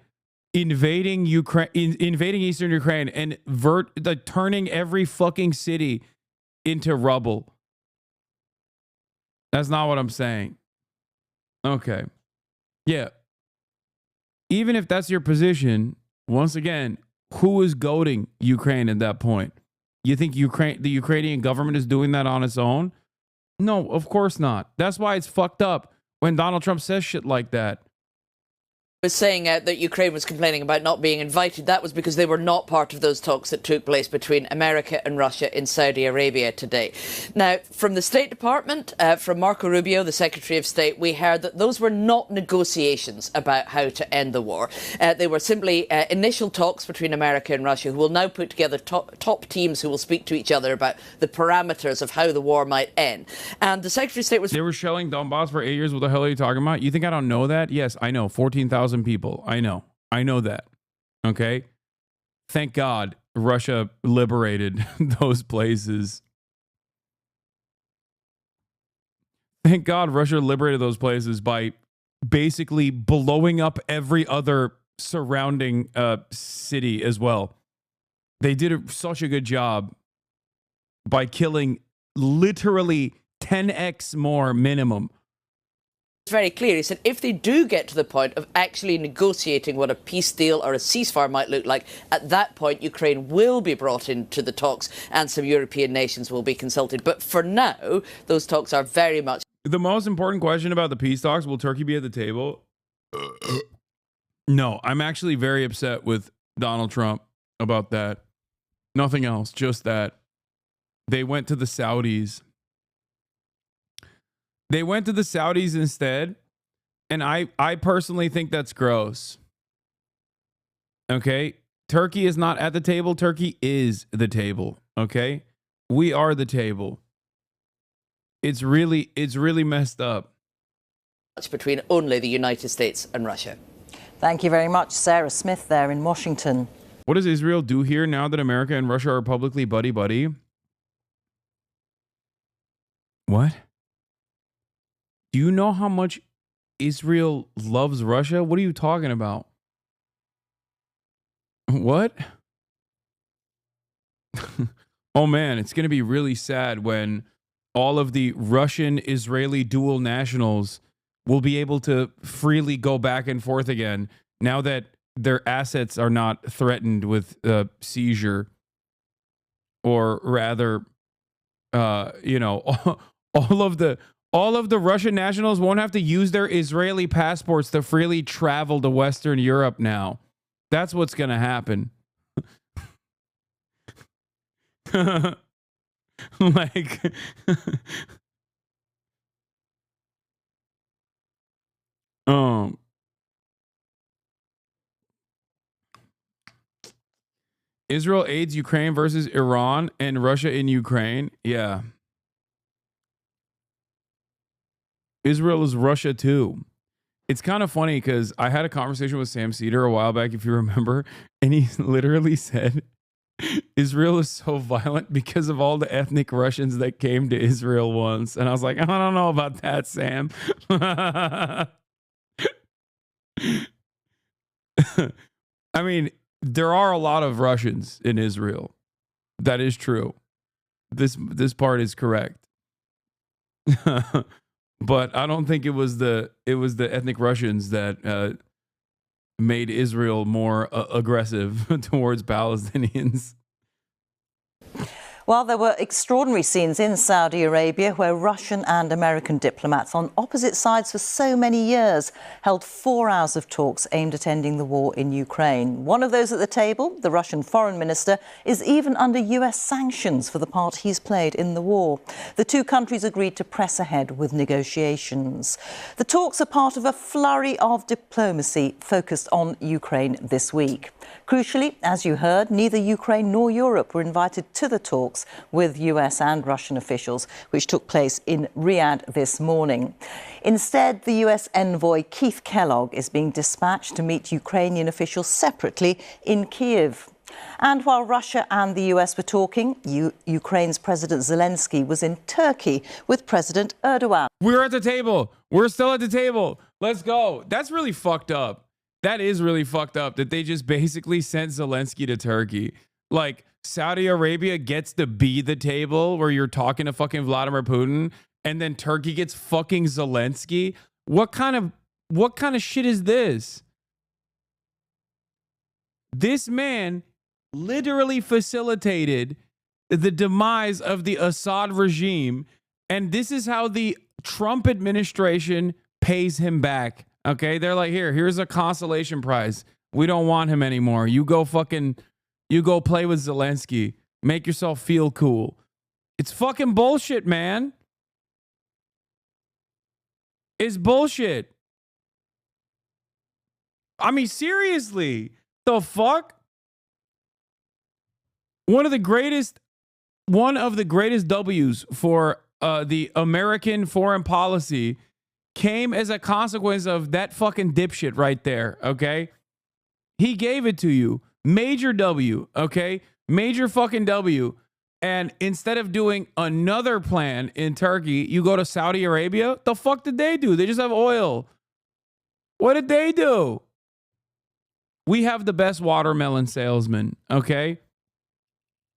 invading eastern Ukraine and turning every fucking city into rubble. That's not what I'm saying. Okay. Yeah. Even if that's your position, once again, who is goading Ukraine at that point? You think the Ukrainian government is doing that on its own? No, of course not. That's why it's fucked up when Donald Trump says shit like that. Was saying that Ukraine was complaining about not being invited. That was because they were not part of those talks that took place between America and Russia in Saudi Arabia today. Now, from the State Department, from Marco Rubio, the Secretary of State, we heard that those were not negotiations about how to end the war. They were simply initial talks between America and Russia, who will now put together top teams who will speak to each other about the parameters of how the war might end. And the Secretary of State was... They were shelling Donbass for 8 years. What the hell are you talking about? You think I don't know that? Yes, I know. 14,000 people. I know that. Okay. Thank God Russia liberated those places. Thank God Russia liberated those places by basically blowing up every other surrounding city as well. They did such a good job by killing literally 10x more minimum. It's very clear. He said if they do get to the point of actually negotiating what a peace deal or a ceasefire might look like, at that point Ukraine will be brought into the talks and some European nations will be consulted. But for now, those talks are very much... The most important question about the peace talks, will Turkey be at the table? No, I'm actually very upset with Donald Trump about that. Nothing else, just that. They went to the Saudis. They went to the Saudis instead, and I personally think that's gross. Okay? Turkey is not at the table. Turkey is the table. Okay? We are the table. It's really messed up. Between only the United States and Russia. Thank you very much, Sarah Smith there in Washington. What does Israel do here now that America and Russia are publicly buddy-buddy? What? Do you know how much Israel loves Russia? What are you talking about? What? Oh man, it's going to be really sad when all of the Russian-Israeli dual nationals will be able to freely go back and forth again now that their assets are not threatened with seizure, or rather, all of the All of the Russian nationals won't have to use their Israeli passports to freely travel to Western Europe now. That's what's going to happen. Like, Israel aids Ukraine versus Iran and Russia in Ukraine. Yeah. Israel is Russia too. It's kind of funny because I had a conversation with Sam Cedar a while back, if you remember, and he literally said Israel is so violent because of all the ethnic Russians that came to Israel once. And I was like, I don't know about that, Sam. I mean, there are a lot of Russians in Israel. That is true. This part is correct. But I don't think it was the ethnic Russians that made Israel more aggressive towards Palestinians. Well, there were extraordinary scenes in Saudi Arabia where Russian and American diplomats on opposite sides for so many years held 4 hours of talks aimed at ending the war in Ukraine. One of those at the table, the Russian foreign minister, is even under US sanctions for the part he's played in the war. The two countries agreed to press ahead with negotiations. The talks are part of a flurry of diplomacy focused on Ukraine this week. Crucially, as you heard, neither Ukraine nor Europe were invited to the talks with US and Russian officials, which took place in Riyadh this morning. Instead, the US envoy Keith Kellogg is being dispatched to meet Ukrainian officials separately in Kyiv. And while Russia and the US were talking, Ukraine's President Zelensky was in Turkey with President Erdogan. We're at the table. We're still at the table. Let's go. That's really fucked up. That is really fucked up that they just basically sent Zelensky to Turkey. Like, Saudi Arabia gets to be the table where you're talking to fucking Vladimir Putin, and then Turkey gets fucking Zelensky. What kind of shit is this? This man literally facilitated the demise of the Assad regime, and this is how the Trump administration pays him back. Okay, they're like, here's a consolation prize. We don't want him anymore. You go play with Zelensky. Make yourself feel cool. It's fucking bullshit, man. It's bullshit. I mean, seriously, the fuck? One of the greatest W's for the American foreign policy came as a consequence of that fucking dipshit right there, okay? He gave it to you. Major W, okay? Major fucking W. And instead of doing another plan in Turkey, you go to Saudi Arabia? The fuck did they do? They just have oil. What did they do? We have the best watermelon salesman, okay?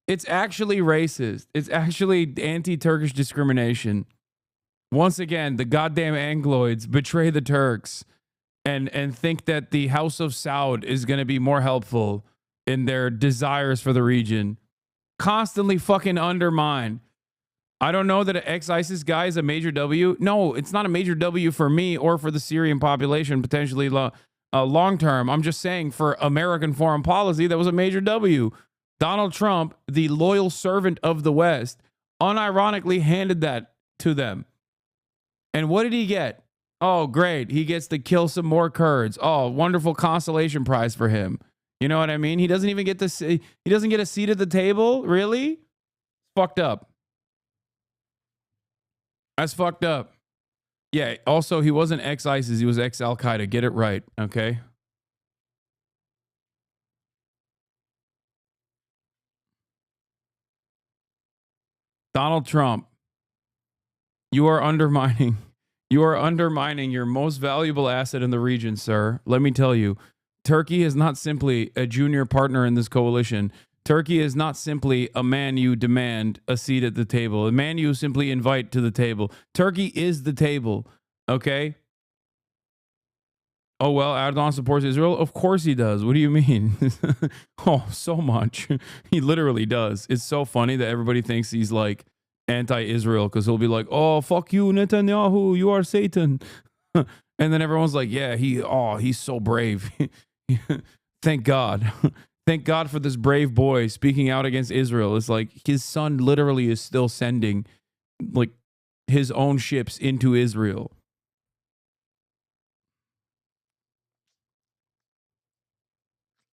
It's actually racist. It's actually anti-Turkish discrimination. Once again, the goddamn Angloids betray the Turks and think that the House of Saud is going to be more helpful in their desires for the region. Constantly fucking undermine. I don't know that an ex-ISIS guy is a major W. No, it's not a major W for me or for the Syrian population, potentially long term. I'm just saying for American foreign policy, that was a major W. Donald Trump, the loyal servant of the West, unironically handed that to them. And what did he get? Oh, great. He gets to kill some more Kurds. Oh, wonderful consolation prize for him. You know what I mean? He doesn't even get he doesn't get a seat at the table? Really? Fucked up. That's fucked up. Yeah, also, he wasn't ex-ISIS. He was ex-Al-Qaeda. Get it right, okay? Donald Trump, you are undermining your most valuable asset in the region, sir. Let me tell you, Turkey is not simply a junior partner in this coalition. Turkey is not simply a man you demand a seat at the table, a man you simply invite to the table. Turkey is the table, okay? Oh, well, Erdogan supports Israel? Of course he does. What do you mean? Oh, so much. He literally does. It's so funny that everybody thinks he's like anti-Israel because he'll be like, "Oh, fuck you, Netanyahu, you are Satan," and then everyone's like, "Yeah, he's so brave." Thank God. Thank God for this brave boy speaking out against Israel. It's like his son literally is still sending like his own ships into Israel.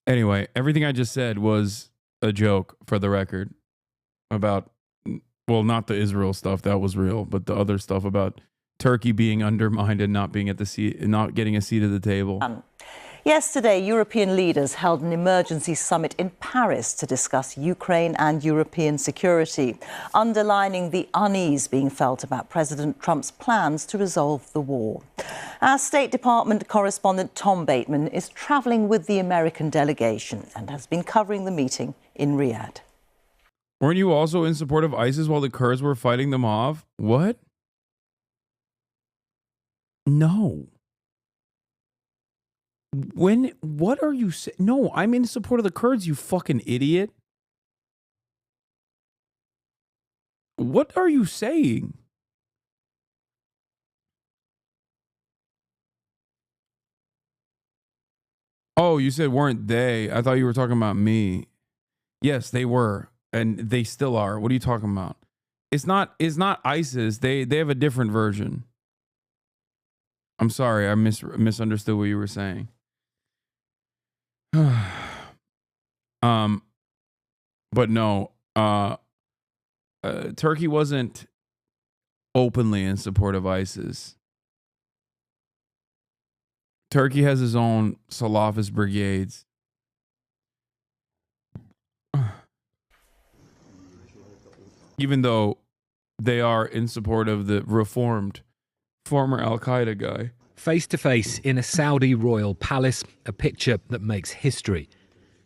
Anyway, everything I just said was a joke, for the record, about, well, not the Israel stuff, that was real, but the other stuff about Turkey being undermined and not being at the seat, not getting a seat at the table. Yesterday, European leaders held an emergency summit in Paris to discuss Ukraine and European security, underlining the unease being felt about President Trump's plans to resolve the war. Our State Department correspondent Tom Bateman is travelling with the American delegation and has been covering the meeting in Riyadh. Weren't you also in support of ISIS while the Kurds were fighting them off? What? No. What are you saying? No, I'm in support of the Kurds, you fucking idiot. What are you saying? Oh, you said weren't they? I thought you were talking about me. Yes, they were, and they still are. What are you talking about? It's not ISIS. They have a different version. I'm sorry, I misunderstood what you were saying. But no, Turkey wasn't openly in support of ISIS. Turkey has his own Salafist brigades. Even though they are in support of the reformed former Al-Qaeda guy. Face to face in a Saudi royal palace, a picture that makes history.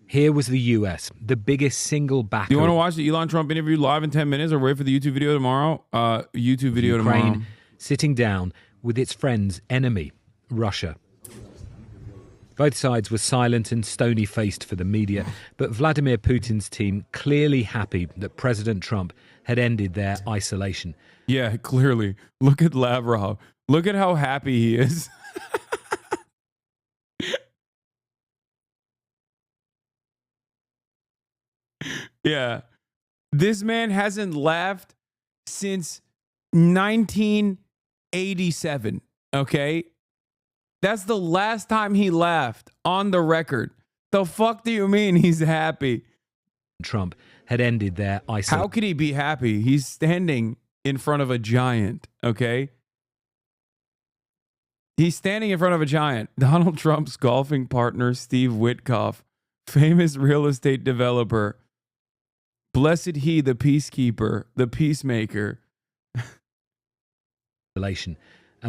Here was the US, the biggest single backer. Do you want to watch the Elon Trump interview live in 10 minutes or wait for the YouTube video tomorrow? YouTube video Ukraine tomorrow. Sitting down with its friend's enemy, Russia. Both sides were silent and stony-faced for the media, but Vladimir Putin's team clearly happy that President Trump had ended their isolation. Yeah, clearly. Look at Lavrov. Look at how happy he is. Yeah. This man hasn't laughed since 1987, okay? That's the last time he laughed on the record. The fuck do you mean he's happy? Trump had ended their isolation. How could he be happy? He's standing in front of a giant, okay? He's standing in front of a giant. Donald Trump's golfing partner, Steve Witkoff, famous real estate developer. Blessed he, the peacekeeper, the peacemaker. And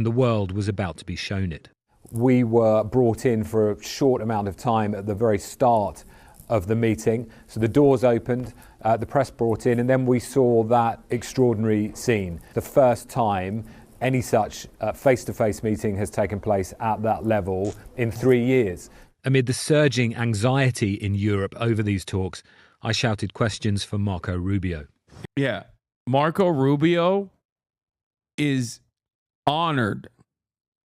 the world was about to be shown it. We were brought in for a short amount of time at the very start of the meeting. So the doors opened, the press brought in, and then we saw that extraordinary scene. The first time any such face-to-face meeting has taken place at that level in 3 years. Amid the surging anxiety in Europe over these talks, I shouted questions for Marco Rubio. Yeah, Marco Rubio is honored,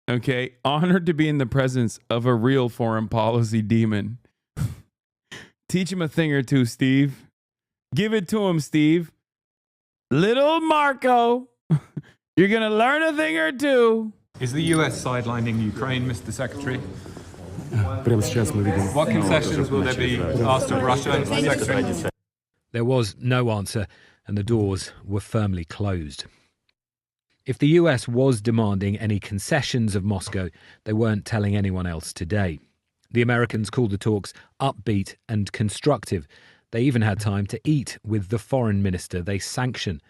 okay? Honored to be in the presence of a real foreign policy demon. Teach him a thing or two, Steve. Give it to him, Steve. Little Marco, you're going to learn a thing or two. Is the US sidelining Ukraine, Mr. Secretary? What concessions will there be asked of Russia, Mr. Secretary? There was no answer, and the doors were firmly closed. If the US was demanding any concessions of Moscow, they weren't telling anyone else today. The Americans called the talks upbeat and constructive. They even had time to eat with the foreign minister they sanction.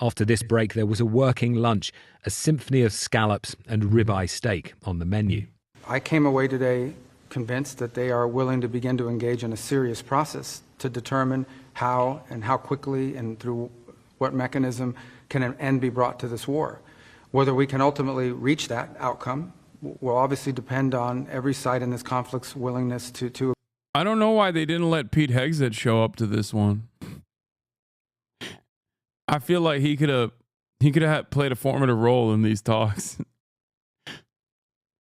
After this break, there was a working lunch, a symphony of scallops and ribeye steak on the menu. I came away today convinced that they are willing to begin to engage in a serious process to determine how and how quickly and through what mechanism can an end be brought to this war. Whether we can ultimately reach that outcome will obviously depend on every side in this conflict's willingness to. I don't know why they didn't let Pete Hegseth show up to this one. I feel like he could have played a formative role in these talks.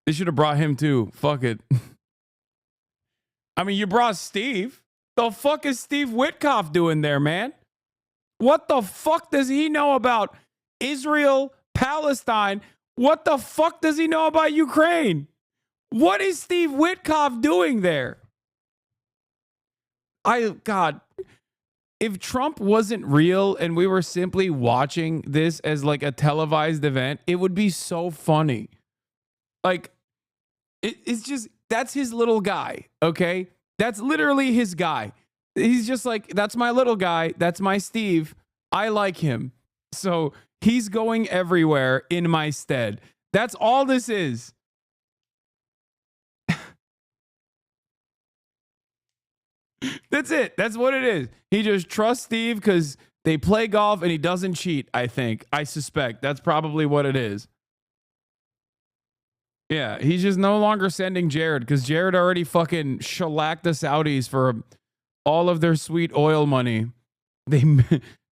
They should have brought him too. Fuck it. I mean, you brought Steve. The fuck is Steve Witkoff doing there, man? What the fuck does he know about Israel, Palestine? What the fuck does he know about Ukraine? What is Steve Witkoff doing there? God, if Trump wasn't real and we were simply watching this as like a televised event, it would be so funny. Like, it's just, that's his little guy, okay? That's literally his guy. He's just like, that's my little guy. That's my Steve. I like him. So he's going everywhere in my stead. That's all this is. That's it. That's what it is. He just trusts Steve because they play golf and he doesn't cheat, I think. I suspect. That's probably what it is. Yeah, he's just no longer sending Jared because Jared already fucking shellacked the Saudis for all of their sweet oil money.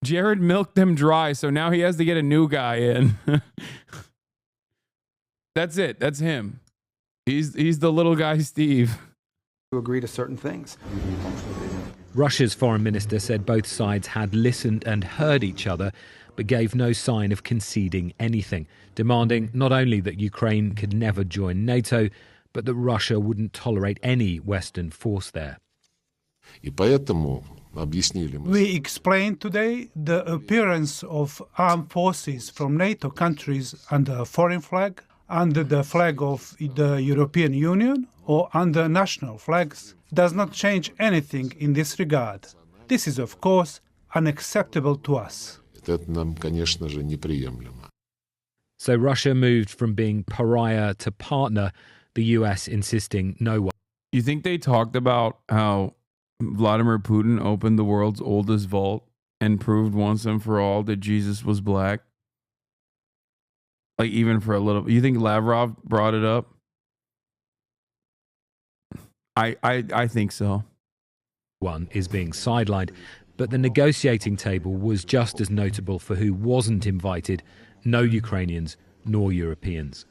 Jared milked them dry, so now he has to get a new guy in. That's it. That's him. He's the little guy, Steve. To agree to certain things. Russia's foreign minister said both sides had listened and heard each other, but gave no sign of conceding anything, demanding not only that Ukraine could never join NATO, but that Russia wouldn't tolerate any Western force there. We explained today the appearance of armed forces from NATO countries under a foreign flag, under the flag of the European Union, or under national flags does not change anything in this regard. This is, of course, unacceptable to us. So Russia moved from being pariah to partner, the US insisting no one. You think they talked about how Vladimir Putin opened the world's oldest vault and proved once and for all that Jesus was black? Like, even for a little. You think Lavrov brought it up? I think so. One is being sidelined, but the negotiating table was just as notable for who wasn't invited: no Ukrainians nor Europeans.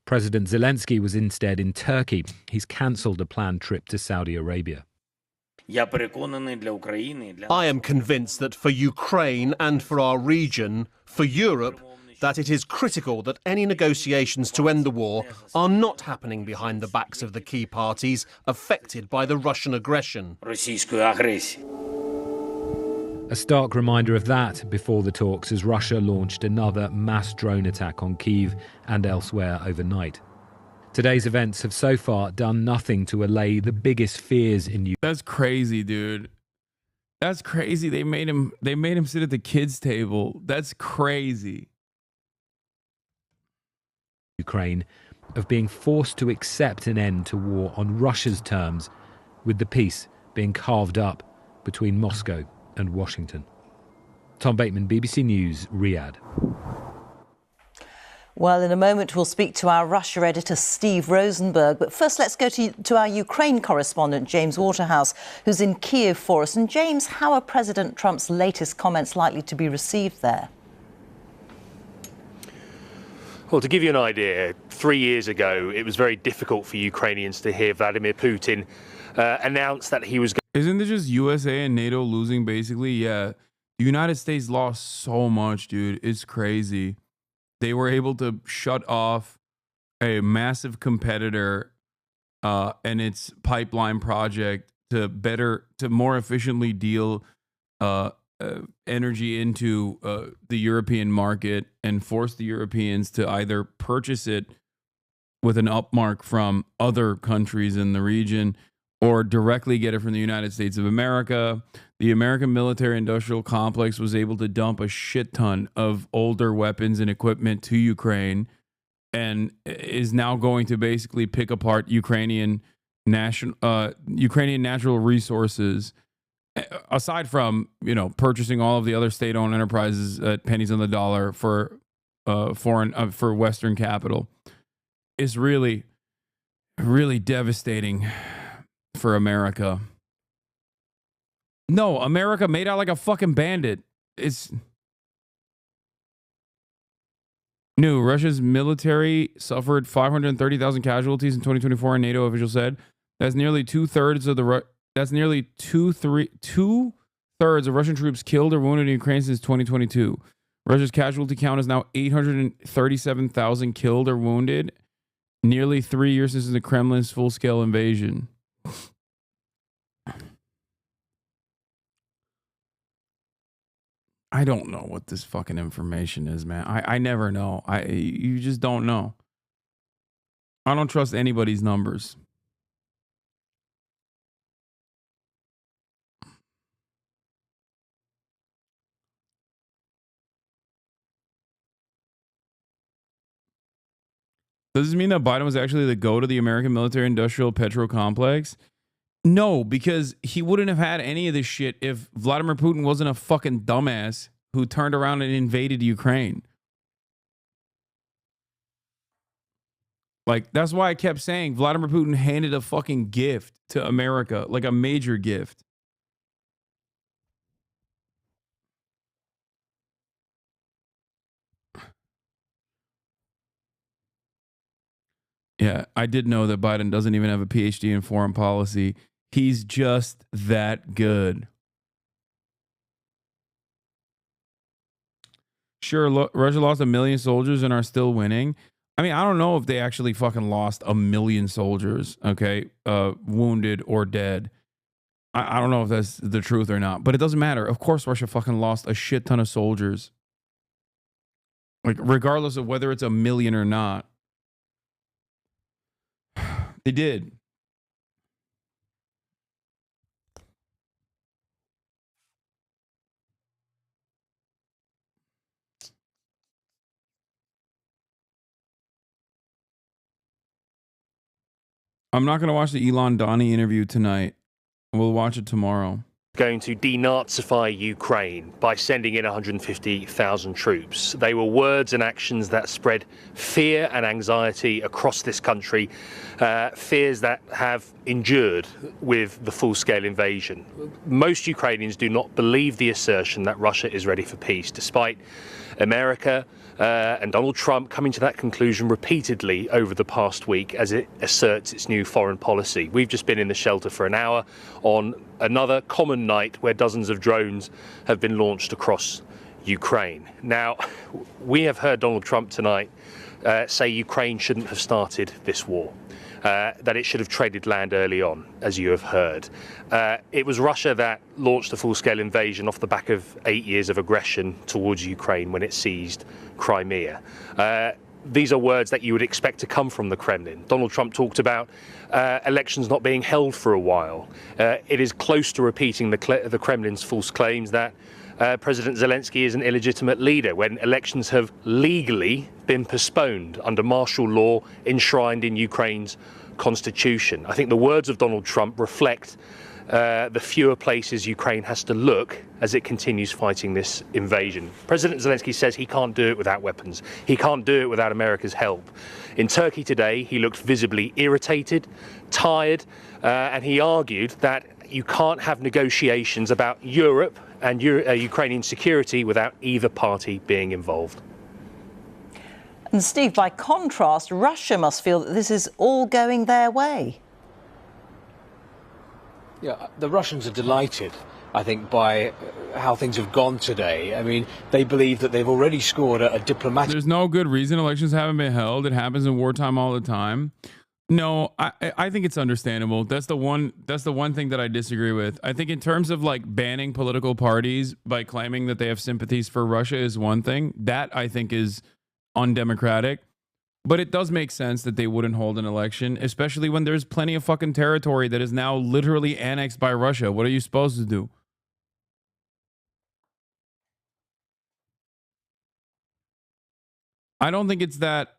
President Zelensky was instead in Turkey. He's cancelled a planned trip to Saudi Arabia. I am convinced that for Ukraine and for our region, for Europe, that it is critical that any negotiations to end the war are not happening behind the backs of the key parties affected by the Russian aggression. A stark reminder of that before the talks as Russia launched another mass drone attack on Kyiv and elsewhere overnight. Today's events have so far done nothing to allay the biggest fears in Ukraine. That's crazy, dude. That's crazy. They made him sit at the kids' table. That's crazy. Ukraine of being forced to accept an end to war on Russia's terms, with the peace being carved up between Moscow and Washington. Tom Bateman, BBC News, Riyadh. Well, in a moment, we'll speak to our Russia editor, Steve Rosenberg. But first, let's go to our Ukraine correspondent, James Waterhouse, who's in Kyiv for us. And James, how are President Trump's latest comments likely to be received there? Well, to give you an idea, 3 years ago, it was very difficult for Ukrainians to hear Vladimir Putin announce that he was... Isn't it just USA and NATO losing, basically? Yeah. The United States lost so much, dude. It's crazy. They were able to shut off a massive competitor and its pipeline project to more efficiently deal energy into the European market and force the Europeans to either purchase it with an upmark from other countries in the region or directly get it from the United States of America. The American military-industrial complex was able to dump a shit ton of older weapons and equipment to Ukraine and is now going to basically pick apart Ukrainian natural resources, aside from, purchasing all of the other state-owned enterprises at pennies on the dollar for for Western capital. Is really, really devastating for America. No, America made out like a fucking bandit. it's new. Russia's military suffered 530,000 casualties in 2024, a NATO official said. That's nearly two-thirds of the two-thirds of Russian troops killed or wounded in Ukraine since 2022. Russia's casualty count is now 837,000 killed or wounded, nearly 3 years since the Kremlin's full-scale invasion. I don't know what this fucking information is, man. I never know. You just don't know. I don't trust anybody's numbers. Does this mean that Biden was actually the go to the American military industrial petro complex? No, because he wouldn't have had any of this shit if Vladimir Putin wasn't a fucking dumbass who turned around and invaded Ukraine. Like, that's why I kept saying Vladimir Putin handed a fucking gift to America, like a major gift. Yeah, I did know that Biden doesn't even have a PhD in foreign policy. He's just that good. Sure, Russia lost 1 million soldiers and are still winning. I mean, I don't know if they actually fucking lost 1 million soldiers, okay, wounded or dead. I don't know if that's the truth or not, but it doesn't matter. Of course, Russia fucking lost a shit ton of soldiers. Like, regardless of whether it's 1 million or not. They did. I'm not going to watch the Elon Donnie interview tonight. We'll watch it tomorrow. Going to denazify Ukraine by sending in 150,000 troops. They were words and actions that spread fear and anxiety across this country, fears that have endured with the full-scale invasion. Most Ukrainians do not believe the assertion that Russia is ready for peace, despite America and Donald Trump coming to that conclusion repeatedly over the past week as it asserts its new foreign policy. We've just been in the shelter for an hour on another common night where dozens of drones have been launched across Ukraine. Now, we have heard Donald Trump tonight say Ukraine shouldn't have started this war. That it should have traded land early on, as you have heard. It was Russia that launched a full-scale invasion off the back of 8 years of aggression towards Ukraine when it seized Crimea. These are words that you would expect to come from the Kremlin. Donald Trump talked about elections not being held for a while. It is close to repeating the Kremlin's false claims that President Zelensky is an illegitimate leader when elections have legally been postponed under martial law enshrined in Ukraine's constitution. I think the words of Donald Trump reflect the fewer places Ukraine has to look as it continues fighting this invasion. President Zelensky says he can't do it without weapons. He can't do it without America's help. In Turkey today, he looked visibly irritated, tired, and he argued that you can't have negotiations about Europe and Ukrainian security without either party being involved. And Steve, by contrast, Russia must feel that this is all going their way. Yeah, the Russians are delighted, I think, by how things have gone today. I mean, they believe that they've already scored a diplomatic... There's no good reason elections haven't been held. It happens in wartime all the time. No, I think it's understandable. That's the one thing that I disagree with. I think in terms of like banning political parties by claiming that they have sympathies for Russia is one thing. That I think is undemocratic. But it does make sense that they wouldn't hold an election, especially when there's plenty of fucking territory that is now literally annexed by Russia. What are you supposed to do? I don't think it's that.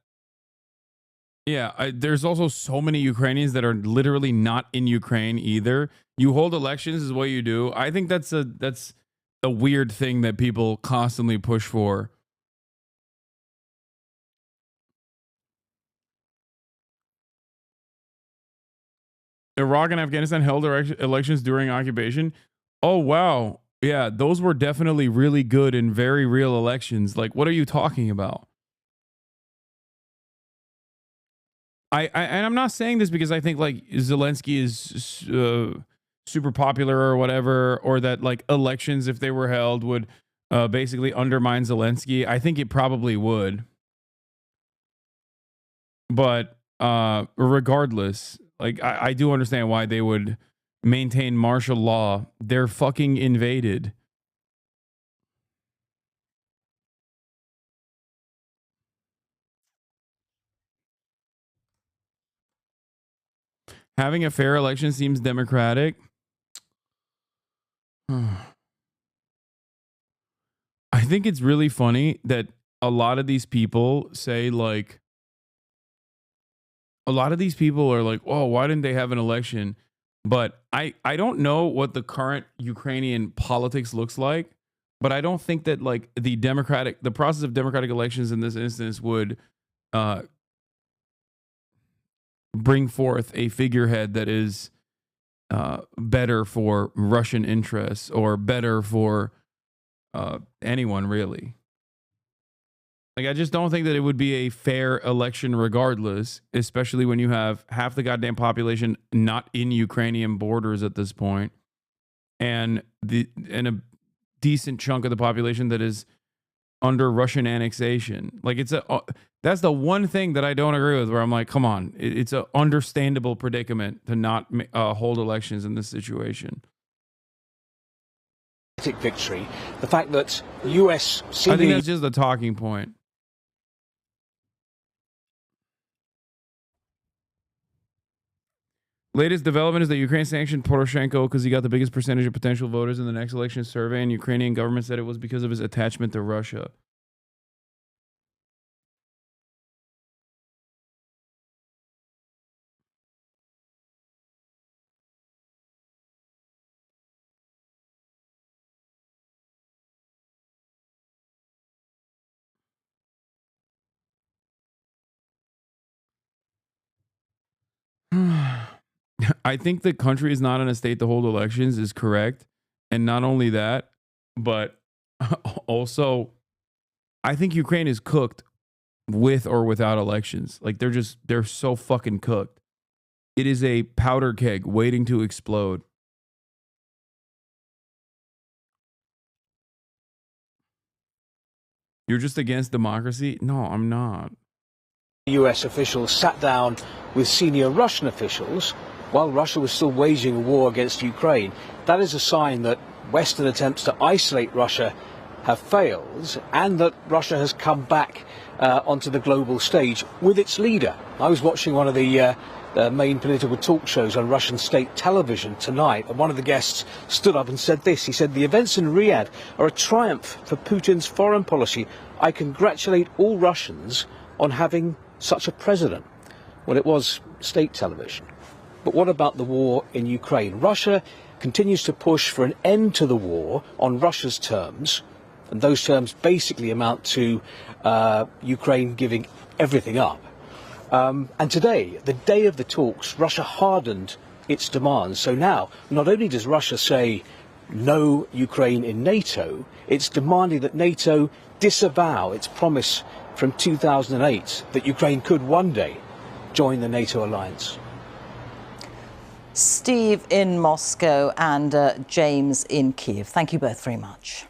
Yeah, there's also so many Ukrainians that are literally not in Ukraine either. You hold elections is what you do. I think that's a weird thing that people constantly push for. Iraq and Afghanistan held elections during occupation. Oh, wow. Yeah, those were definitely really good and very real elections. Like, what are you talking about? And I'm not saying this because I think like Zelensky is super popular or whatever, or that like elections, if they were held, would basically undermine Zelensky. I think it probably would. But regardless, like I do understand why they would maintain martial law. They're fucking invaded. Having a fair election seems democratic. I think it's really funny that a lot of these people say like, a lot of these people are like, oh, why didn't they have an election? But I don't know what the current Ukrainian politics looks like, but I don't think that like the process of democratic elections in this instance would bring forth a figurehead that is better for Russian interests or better for anyone really. Like, I just don't think that it would be a fair election regardless, especially when you have half the goddamn population not in Ukrainian borders at this point, and a decent chunk of the population that is under Russian annexation. Like, that's the one thing that I don't agree with, where I'm like, come on, it's an understandable predicament to not hold elections in this situation. Victory, the fact that US I think that's just the talking point. Latest development is that Ukraine sanctioned Poroshenko because he got the biggest percentage of potential voters in the next election survey, and Ukrainian government said it was because of his attachment to Russia. I think the country is not in a state to hold elections is correct. And not only that, but also, I think Ukraine is cooked with or without elections. Like, they're so fucking cooked. It is a powder keg waiting to explode. You're just against democracy? No, I'm not. US officials sat down with senior Russian officials while Russia was still waging a war against Ukraine. That is a sign that Western attempts to isolate Russia have failed, and that Russia has come back onto the global stage with its leader. I was watching one of the main political talk shows on Russian state television tonight, and one of the guests stood up and said this. He said, "The events in Riyadh are a triumph for Putin's foreign policy. I congratulate all Russians on having such a president." Well, it was state television. But what about the war in Ukraine? Russia continues to push for an end to the war on Russia's terms, and those terms basically amount to Ukraine giving everything up. And today, the day of the talks, Russia hardened its demands. So now, not only does Russia say no Ukraine in NATO, it's demanding that NATO disavow its promise from 2008 that Ukraine could one day join the NATO alliance. Steve in Moscow and James in Kiev. Thank you both very much.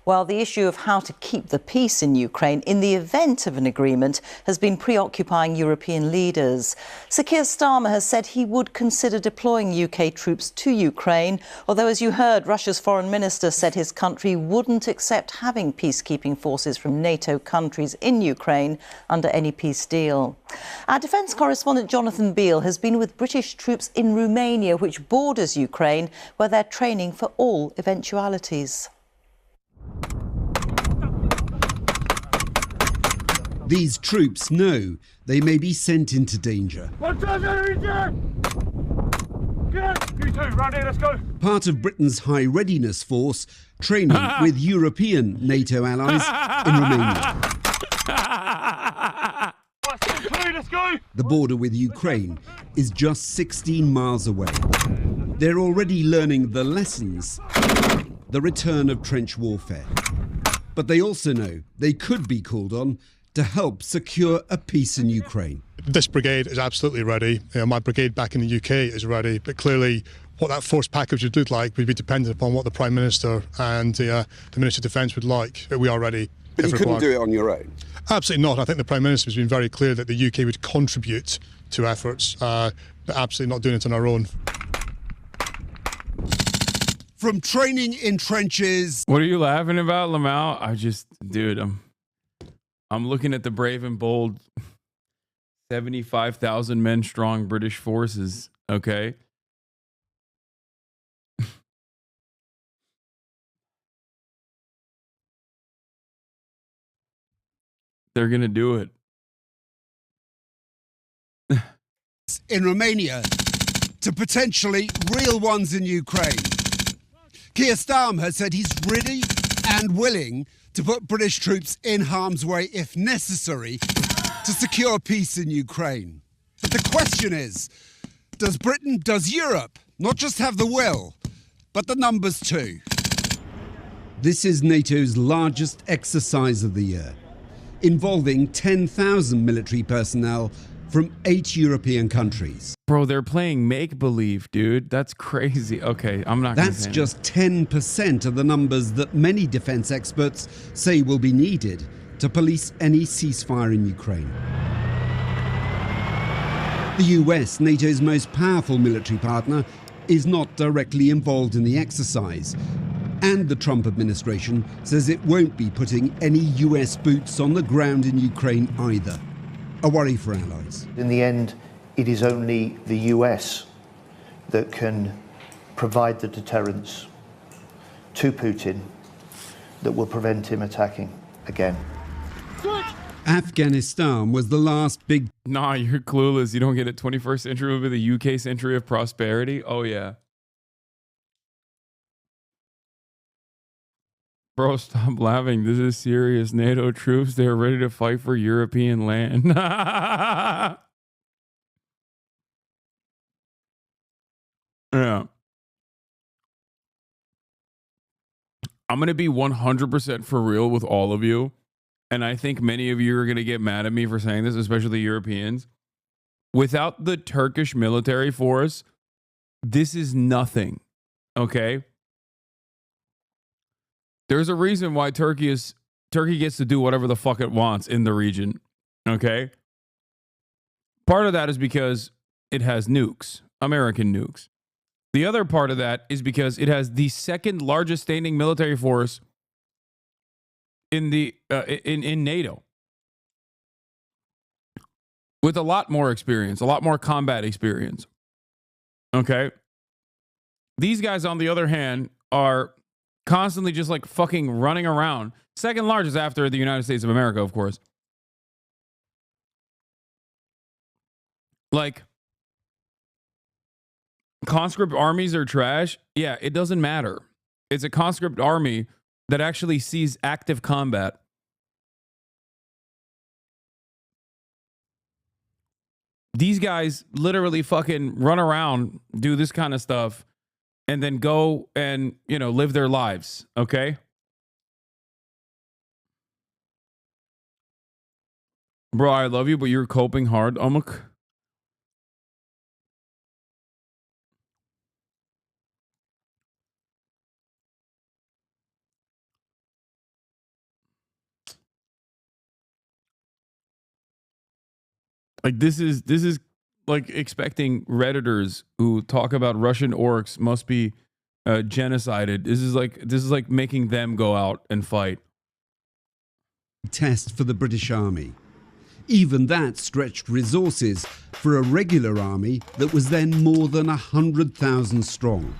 Well, the issue of how to keep the peace in Ukraine in the event of an agreement has been preoccupying European leaders. Sir Keir Starmer has said he would consider deploying UK troops to Ukraine, although, as you heard, Russia's foreign minister said his country wouldn't accept having peacekeeping forces from NATO countries in Ukraine under any peace deal. Our defence correspondent Jonathan Beale has been with British troops in Romania, which borders Ukraine, where they're training for all eventualities. These troops know they may be sent into danger. Part of Britain's High Readiness Force training with European NATO allies in Romania. The border with Ukraine is just 16 miles away. they're already learning the lessons, the return of trench warfare. But they also know they could be called on to help secure a peace in Ukraine. This brigade is absolutely ready. My brigade back in the UK is ready, but clearly what that force package would look like would be dependent upon what the Prime Minister and the Minister of Defence would like. But we are ready. But you couldn't do it on your own? Absolutely not. I think the Prime Minister has been very clear that the UK would contribute to efforts, but absolutely not doing it on our own. From training in trenches... What are you laughing about, Lamau? Dude, I'm looking at the brave and bold 75,000 men strong British forces, okay? They're going to do it. In Romania to potentially real ones in Ukraine. Keir Starmer has said he's ready and willing to put British troops in harm's way if necessary to secure peace in Ukraine. But the question is, does Britain, does Europe not just have the will, but the numbers too? This is NATO's largest exercise of the year, involving 10,000 military personnel from 8 European countries. Bro, they're playing make-believe, dude. That's crazy. Okay, I'm not gonna That's say just 10% of the numbers that many defense experts say will be needed to police any ceasefire in Ukraine. The US, NATO's most powerful military partner, is not directly involved in the exercise. And the Trump administration says it won't be putting any US boots on the ground in Ukraine either. A worry for allies. In the end, it is only the US that can provide the deterrence to Putin that will prevent him attacking again. Afghanistan was the last big... Nah, you're clueless. You don't get it. 21st century will be the UK century of prosperity. Oh, yeah. Bro, stop laughing. This is serious. NATO troops, they're ready to fight for European land. Yeah. I'm going to be 100% for real with all of you. And I think many of you are going to get mad at me for saying this, especially the Europeans. Without the Turkish military force, this is nothing. Okay? There's a reason why Turkey gets to do whatever the fuck it wants in the region. Okay? Part of that is because it has nukes, American nukes. The other part of that is because it has the second largest standing military force in the in NATO, with a lot more experience, a lot more combat experience. Okay? These guys, on the other hand, are constantly just like fucking running around. Second largest after the United States of America, of course. Like, conscript armies are trash. Yeah, it doesn't matter. It's a conscript army that actually sees active combat. These guys literally fucking run around, do this kind of stuff, and then go and, you know, live their lives, okay? Bro, I love you, but you're coping hard, Amok. Like, this is like expecting Redditors who talk about Russian orcs must be genocided. This is like making them go out and fight. Test for the British Army. Even that stretched resources for a regular army that was then more than 100,000 strong.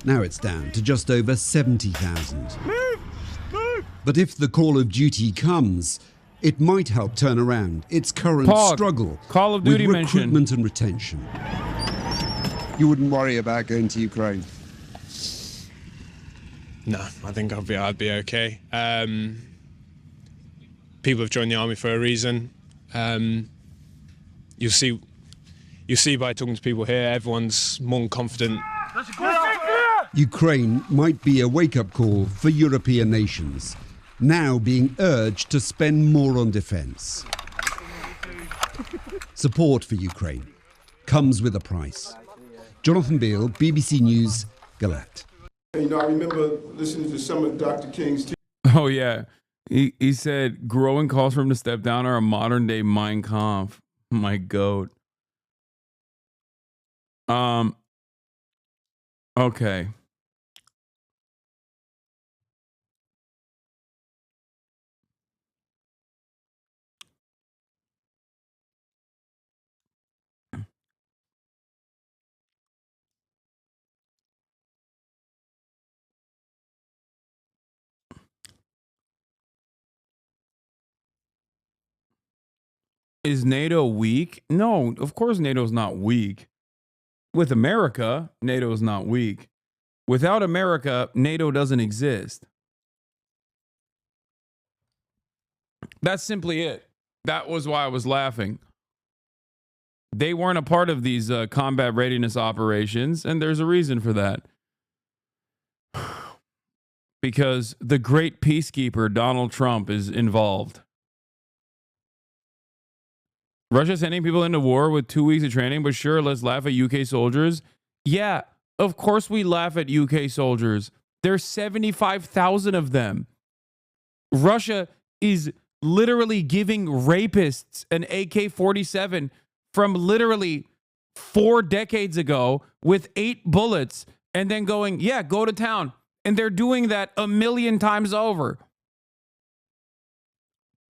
Now it's down to just over 70,000. But if the call of duty comes, it might help turn around its current struggle Call of Duty with recruitment and retention. You wouldn't worry about going to Ukraine? No, I think I'd be okay. People have joined the army for a reason. You'll see you see by talking to people here, everyone's more confident. Ukraine might be a wake-up call for European nations, now being urged to spend more on defence. Support for Ukraine comes with a price. Jonathan Beale, BBC News, Galette. You know, I remember listening to some of Dr. King's Oh, yeah. He said growing calls for him to step down are a modern-day Mein Kampf. My goat. Okay. Is NATO weak? No, of course NATO's not weak. With America, NATO is not weak. Without America, NATO doesn't exist. That's simply it. That was why I was laughing. They weren't a part of these combat readiness operations, and there's a reason for that. Because the great peacekeeper, Donald Trump, is involved. Russia sending people into war with 2 weeks of training, but sure, let's laugh at UK soldiers. Yeah, of course we laugh at UK soldiers. There's 75,000 of them. Russia is literally giving rapists an AK-47 from literally 4 decades ago with 8 bullets and then going, yeah, go to town. And they're doing that a million times over.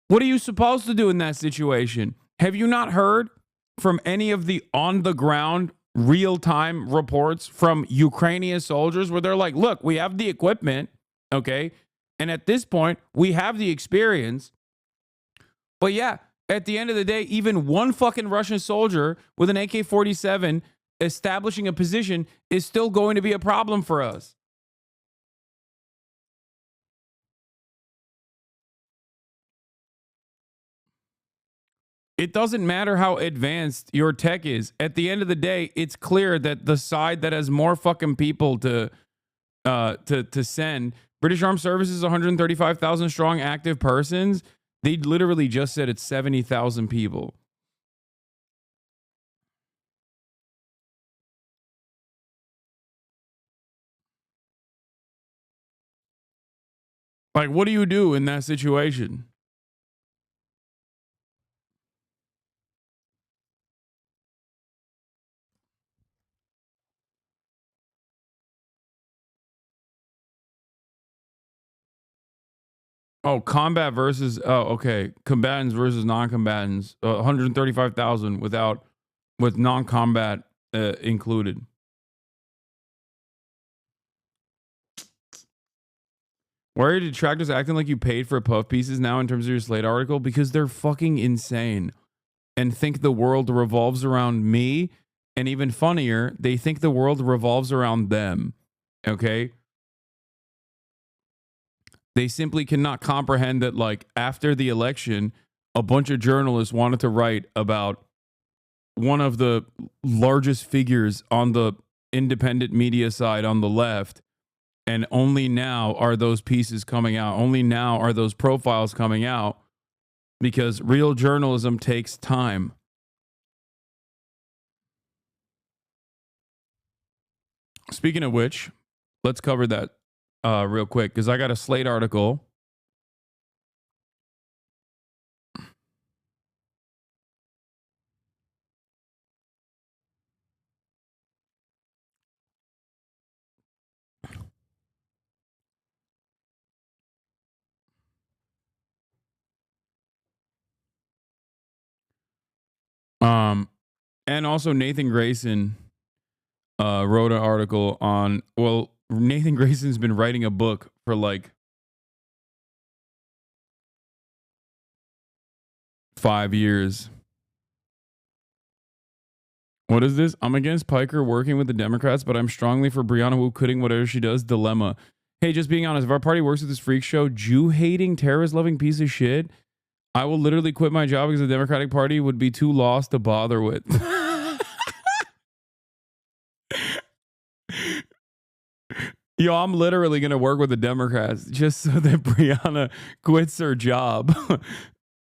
What are you supposed to do in that situation? Have you not heard from any of the on-the-ground, real-time reports from Ukrainian soldiers where they're like, look, we have the equipment, okay? And at this point, we have the experience. But yeah, at the end of the day, even one fucking Russian soldier with an AK-47 establishing a position is still going to be a problem for us. It doesn't matter how advanced your tech is. At the end of the day, it's clear that the side that has more fucking people to send, British Armed Services, 135,000 strong active persons. They literally just said it's 70,000 people. Like, what do you do in that situation? Oh, combat versus, okay. Combatants versus non-combatants. 135,000 with non-combat included. Why are your detractors acting like you paid for puff pieces now in terms of your Slate article? Because they're fucking insane and think the world revolves around me. And even funnier, they think the world revolves around them. Okay? They simply cannot comprehend that, like, after the election, a bunch of journalists wanted to write about one of the largest figures on the independent media side on the left. And only now are those pieces coming out. Only now are those profiles coming out because real journalism takes time. Speaking of which, let's cover that real quick because I got a Slate article. And also Nathan Grayson wrote an article on, well, Nathan Grayson's been writing a book for like 5 years. What is this? I'm against Piker working with the Democrats, but I'm strongly for Brianna Wu quitting whatever she does. Dilemma. Hey, just being honest, if our party works with this freak show, Jew-hating, terrorist-loving piece of shit, I will literally quit my job because the Democratic Party would be too lost to bother with. Yo, I'm literally going to work with the Democrats just so that Brianna quits her job.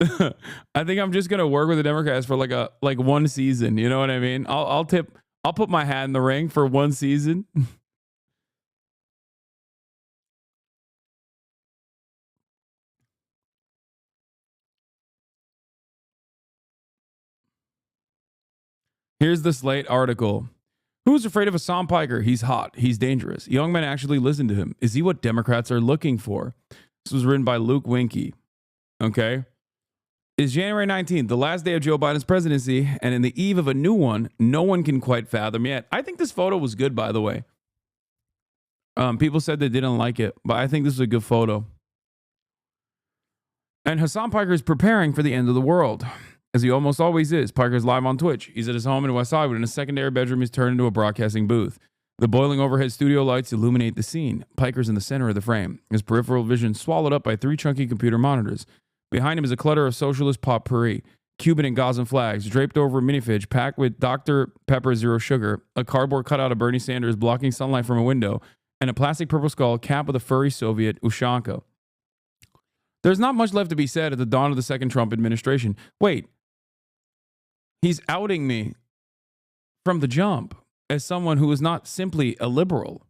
I think I'm just going to work with the Democrats for like one season. You know what I mean? I'll put my hat in the ring for one season. Here's the Slate article. Who's afraid of Hassan Piker? He's hot. He's dangerous. Young men actually listen to him. Is he what Democrats are looking for? This was written by Luke Winkie. Okay. It's January 19th, the last day of Joe Biden's presidency, and in the eve of a new one, no one can quite fathom yet. I think this photo was good, by the way. People said they didn't like it, but I think this is a good photo. And Hassan Piker is preparing for the end of the world, as he almost always is. Piker's live on Twitch. He's at his home in West Hollywood. In a secondary bedroom, he's turned into a broadcasting booth. The boiling overhead studio lights illuminate the scene. Piker's in the center of the frame, his peripheral vision swallowed up by 3 chunky computer monitors. Behind him is a clutter of socialist potpourri, Cuban and Gazan flags, draped over a minifridge packed with Dr. Pepper Zero Sugar, a cardboard cutout of Bernie Sanders blocking sunlight from a window, and a plastic purple skull capped with a furry Soviet Ushanka. There's not much left to be said at the dawn of the second Trump administration. Wait, he's outing me from the jump as someone who is not simply a liberal.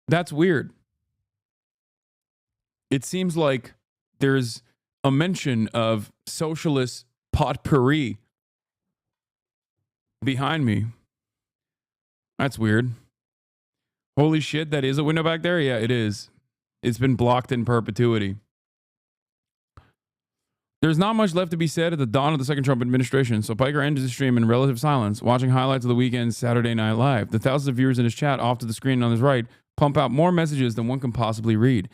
That's weird. It seems like there's a mention of socialist potpourri behind me. That's weird. Holy shit, that is a window back there? Yeah, it is. It's been blocked in perpetuity. There's not much left to be said at the dawn of the second Trump administration, so Piker ended the stream in relative silence, watching highlights of the weekend's Saturday Night Live. The thousands of viewers in his chat off to the screen on his right pump out more messages than one can possibly read.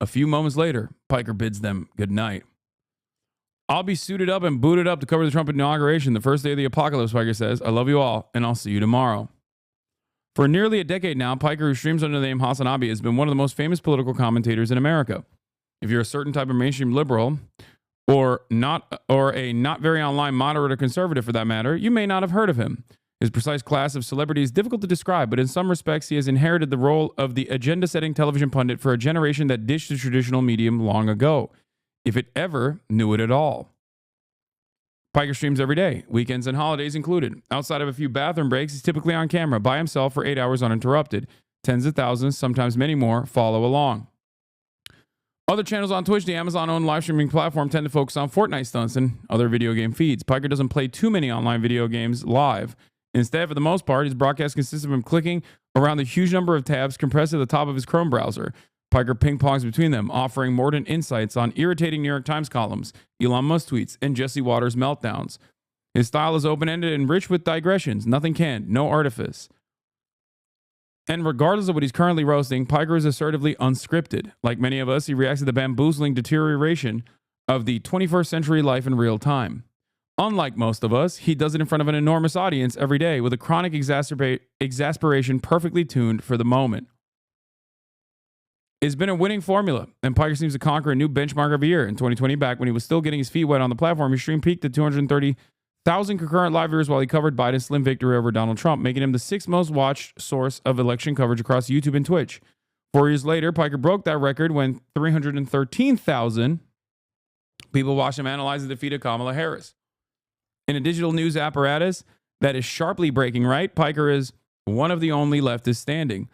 A few moments later, Piker bids them good night. I'll be suited up and booted up to cover the Trump inauguration, the first day of the apocalypse, Piker says. I love you all, and I'll see you tomorrow. For nearly a decade now, Piker, who streams under the name HasanAbi, has been one of the most famous political commentators in America. If you're a certain type of mainstream liberal, or a not very online moderate or conservative for that matter, you may not have heard of him. His precise class of celebrity is difficult to describe, but in some respects, he has inherited the role of the agenda-setting television pundit for a generation that ditched the traditional medium long ago, if it ever knew it at all. Piker streams every day, weekends and holidays included. Outside of a few bathroom breaks, he's typically on camera by himself for 8 hours uninterrupted. Tens of thousands, sometimes many more, follow along. Other channels on Twitch, the Amazon-owned live streaming platform, tend to focus on Fortnite stunts and other video game feeds. Piker doesn't play too many online video games live. Instead, for the most part, his broadcast consists of him clicking around the huge number of tabs compressed at the top of his Chrome browser. Piker ping-pongs between them, offering mordant insights on irritating New York Times columns, Elon Musk tweets, and Jesse Waters' meltdowns. His style is open-ended and rich with digressions, nothing canned, no artifice. And regardless of what he's currently roasting, Piker is assertively unscripted. Like many of us, he reacts to the bamboozling deterioration of the 21st century life in real time. Unlike most of us, he does it in front of an enormous audience every day with a chronic exasperation perfectly tuned for the moment. It's been a winning formula, and Piker seems to conquer a new benchmark every year. In 2020, back when he was still getting his feet wet on the platform, his stream peaked at 230,000 concurrent live viewers while he covered Biden's slim victory over Donald Trump, making him the 6th most watched source of election coverage across YouTube and Twitch. 4 years later, Piker broke that record when 313,000 people watched him analyze the defeat of Kamala Harris. In a digital news apparatus that is sharply breaking right, Piker is one of the only leftists standing.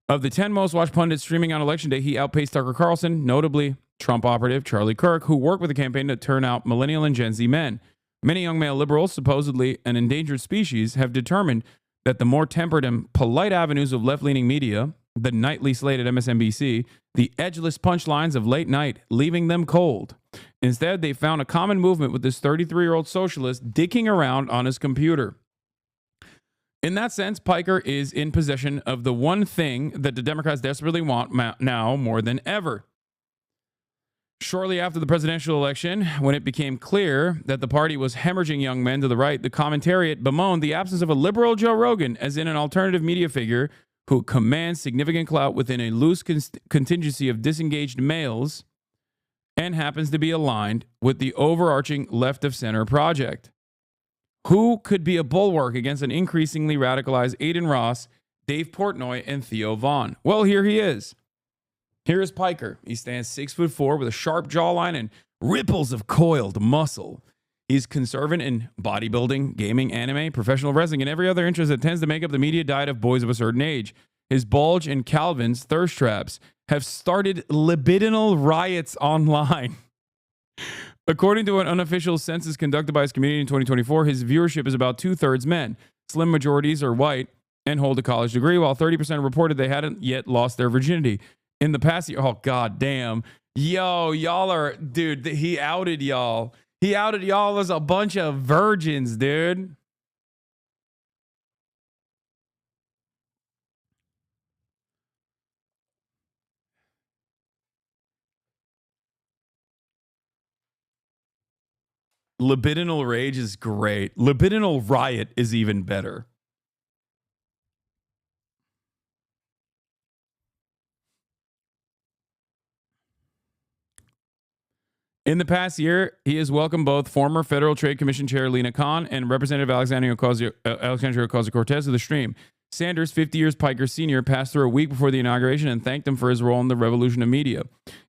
Of the 10 most watched pundits streaming on Election Day, he outpaced Tucker Carlson, notably Trump operative Charlie Kirk, who worked with the campaign to turn out millennial and Gen Z men. Many young male liberals, supposedly an endangered species, have determined that the more tempered and polite avenues of left-leaning media, the nightly slate at MSNBC, the edgeless punchlines of late night, leaving them cold. Instead, they found a common movement with this 33-year-old socialist dicking around on his computer. In that sense, Piker is in possession of the one thing that the Democrats desperately want now more than ever. Shortly after the presidential election, when it became clear that the party was hemorrhaging young men to the right, the commentariat bemoaned the absence of a liberal Joe Rogan, as in an alternative media figure who commands significant clout within a loose contingency of disengaged males and happens to be aligned with the overarching left-of-center project. Who could be a bulwark against an increasingly radicalized Aiden Ross, Dave Portnoy, and Theo Vaughn? Well, here he is. Here is Piker. He stands 6'4" with a sharp jawline and ripples of coiled muscle. He's conservative in bodybuilding, gaming, anime, professional wrestling, and every other interest that tends to make up the media diet of boys of a certain age. His bulge and Calvin's thirst traps have started libidinal riots online. According to an unofficial census conducted by his community in 2024, his viewership is about 2/3 men. Slim majorities are white and hold a college degree, while 30% reported they hadn't yet lost their virginity. In the past year, oh, god damn. Yo, y'all are, dude, he outed y'all. He outed y'all as a bunch of virgins, dude. Libidinal rage is great. Libidinal riot is even better. In the past year, he has welcomed both former Federal Trade Commission Chair Lena Khan and Representative Alexandria Ocasio-Cortez to the stream. Sanders, 50 years Piker Sr., passed through a week before the inauguration and thanked him for his role in the revolution of media.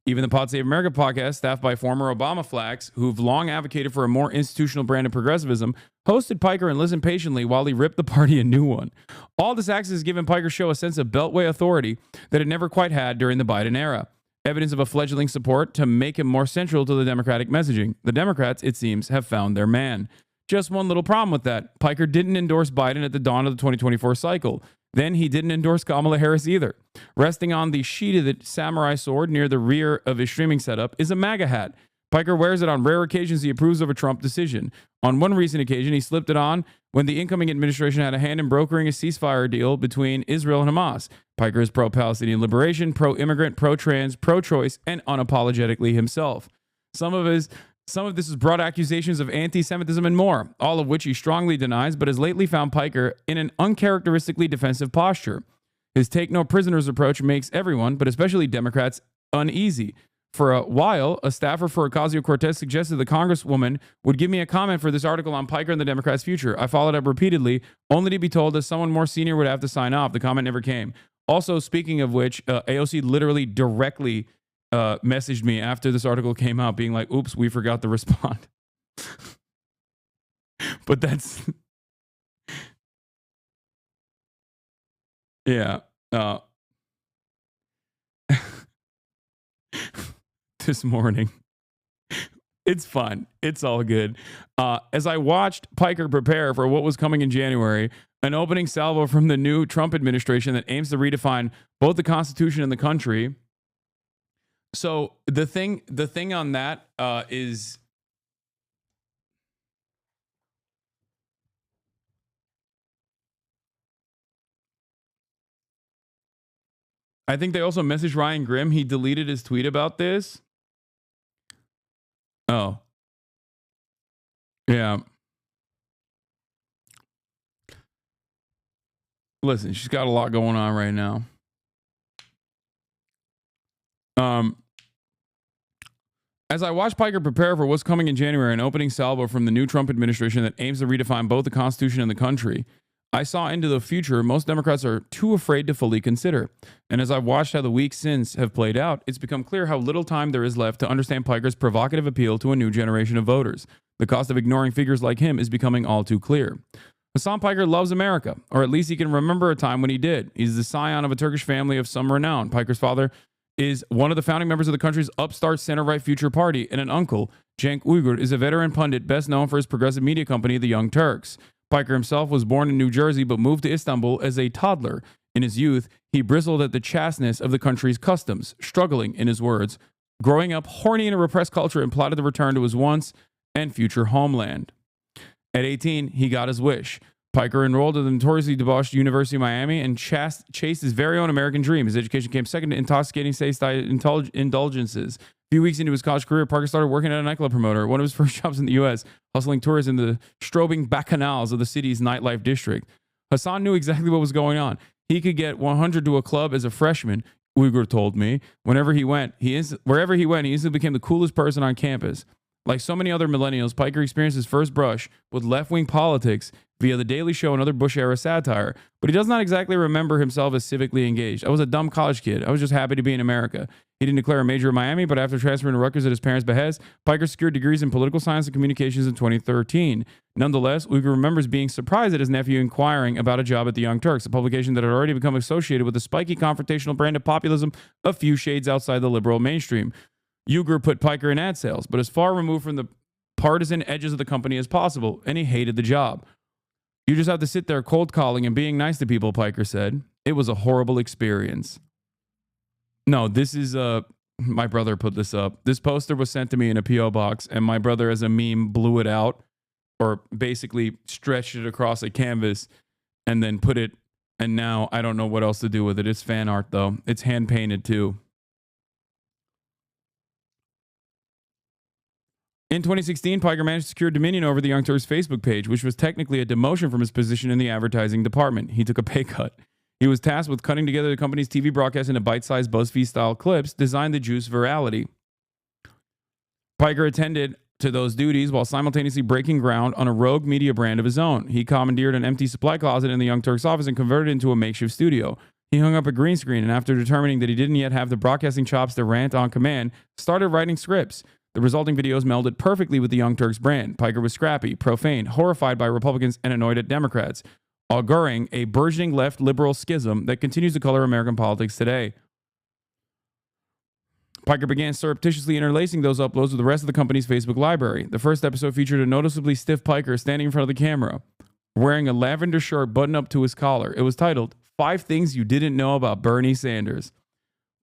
Even the Pod Save America podcast, staffed by former Obama flacks who've long advocated for a more institutional brand of progressivism, hosted Piker and listened patiently while he ripped the party a new one. All this access has given Piker's show a sense of Beltway authority that it never quite had during the Biden era. Evidence of a fledgling support to make him more central to the Democratic messaging. The Democrats, it seems, have found their man. Just one little problem with that. Piker didn't endorse Biden at the dawn of the 2024 cycle. Then he didn't endorse Kamala Harris either. Resting on the sheath samurai sword near the rear of his streaming setup is a MAGA hat. Piker wears it on rare occasions he approves of a Trump decision. On one recent occasion, he slipped it on when the incoming administration had a hand in brokering a ceasefire deal between Israel and Hamas. Piker is pro-Palestinian liberation, pro-immigrant, pro-trans, pro-choice, and unapologetically himself. Some of this has brought accusations of anti-Semitism and more, all of which he strongly denies, but has lately found Piker in an uncharacteristically defensive posture. His take-no-prisoners approach makes everyone, but especially Democrats, uneasy. For a while, a staffer for Ocasio-Cortez suggested the Congresswoman would give me a comment for this article on Piker and the Democrats' future. I followed up repeatedly, only to be told that someone more senior would have to sign off. The comment never came. Also, speaking of which, AOC literally directly messaged me after this article came out, being like, oops, we forgot to respond. But that's... yeah. This morning. It's fun. It's all good. As I watched Piker prepare for what was coming in January, an opening salvo from the new Trump administration that aims to redefine both the Constitution and the country. So the thing on that is I think they also messaged Ryan Grimm. He deleted his tweet about this. Oh. Yeah. Listen, she's got a lot going on right now. As I watched Piker prepare for what's coming in January, an opening salvo from the new Trump administration that aims to redefine both the Constitution and the country, I saw into the future most Democrats are too afraid to fully consider. And as I've watched how the weeks since have played out, it's become clear how little time there is left to understand Piker's provocative appeal to a new generation of voters. The cost of ignoring figures like him is becoming all too clear. Hasan Piker loves America, or at least he can remember a time when he did. He's the scion of a Turkish family of some renown. Piker's father is one of the founding members of the country's upstart center-right Future Party, and an uncle, Cenk Uygur, is a veteran pundit best known for his progressive media company, The Young Turks. Piker himself was born in New Jersey but moved to Istanbul as a toddler. In his youth, he bristled at the chasteness of the country's customs, struggling, in his words, growing up horny in a repressed culture and plotted to return to his once and future homeland. At 18, he got his wish. Piker enrolled at the notoriously debauched University of Miami and chased his very own American dream. His education came second to intoxicating taste indulgences. A few weeks into his college career, Piker started working at a nightclub promoter, one of his first jobs in the U.S., hustling tourists in the strobing bacchanals of the city's nightlife district. Hasan knew exactly what was going on. He could get 100 to a club as a freshman, Uygur told me. Wherever he went, he instantly became the coolest person on campus. Like so many other millennials, Piker experienced his first brush with left-wing politics via The Daily Show and other Bush-era satire, but he does not exactly remember himself as civically engaged. I was a dumb college kid. I was just happy to be in America. He didn't declare a major in Miami, but after transferring to Rutgers at his parents' behest, Piker secured degrees in political science and communications in 2013. Nonetheless, Uyghur remembers being surprised at his nephew inquiring about a job at the Young Turks, a publication that had already become associated with the spiky confrontational brand of populism a few shades outside the liberal mainstream. Uyghur put Piker in ad sales, but as far removed from the partisan edges of the company as possible, and he hated the job. You just have to sit there cold calling and being nice to people, Piker said. It was a horrible experience. No, this is my brother put this up. This poster was sent to me in a P.O. box, and my brother, as a meme, blew it out, or basically stretched it across a canvas and then put it, and now I don't know what else to do with it. It's fan art, though. It's hand-painted, too. In 2016, Piker managed to secure dominion over the Young Turks Facebook page, which was technically a demotion from his position in the advertising department. He took a pay cut. He was tasked with cutting together the company's TV broadcast into bite-sized BuzzFeed-style clips designed to juice virality. Piker attended to those duties while simultaneously breaking ground on a rogue media brand of his own. He commandeered an empty supply closet in the Young Turks office and converted it into a makeshift studio. He hung up a green screen, and after determining that he didn't yet have the broadcasting chops to rant on command, started writing scripts. The resulting videos melded perfectly with the Young Turks brand. Piker was scrappy, profane, horrified by Republicans, and annoyed at Democrats, auguring a burgeoning left liberal schism that continues to color American politics today. Piker began surreptitiously interlacing those uploads with the rest of the company's Facebook library. The first episode featured a noticeably stiff Piker standing in front of the camera, wearing a lavender shirt buttoned up to his collar. It was titled, 5 Things You Didn't Know About Bernie Sanders.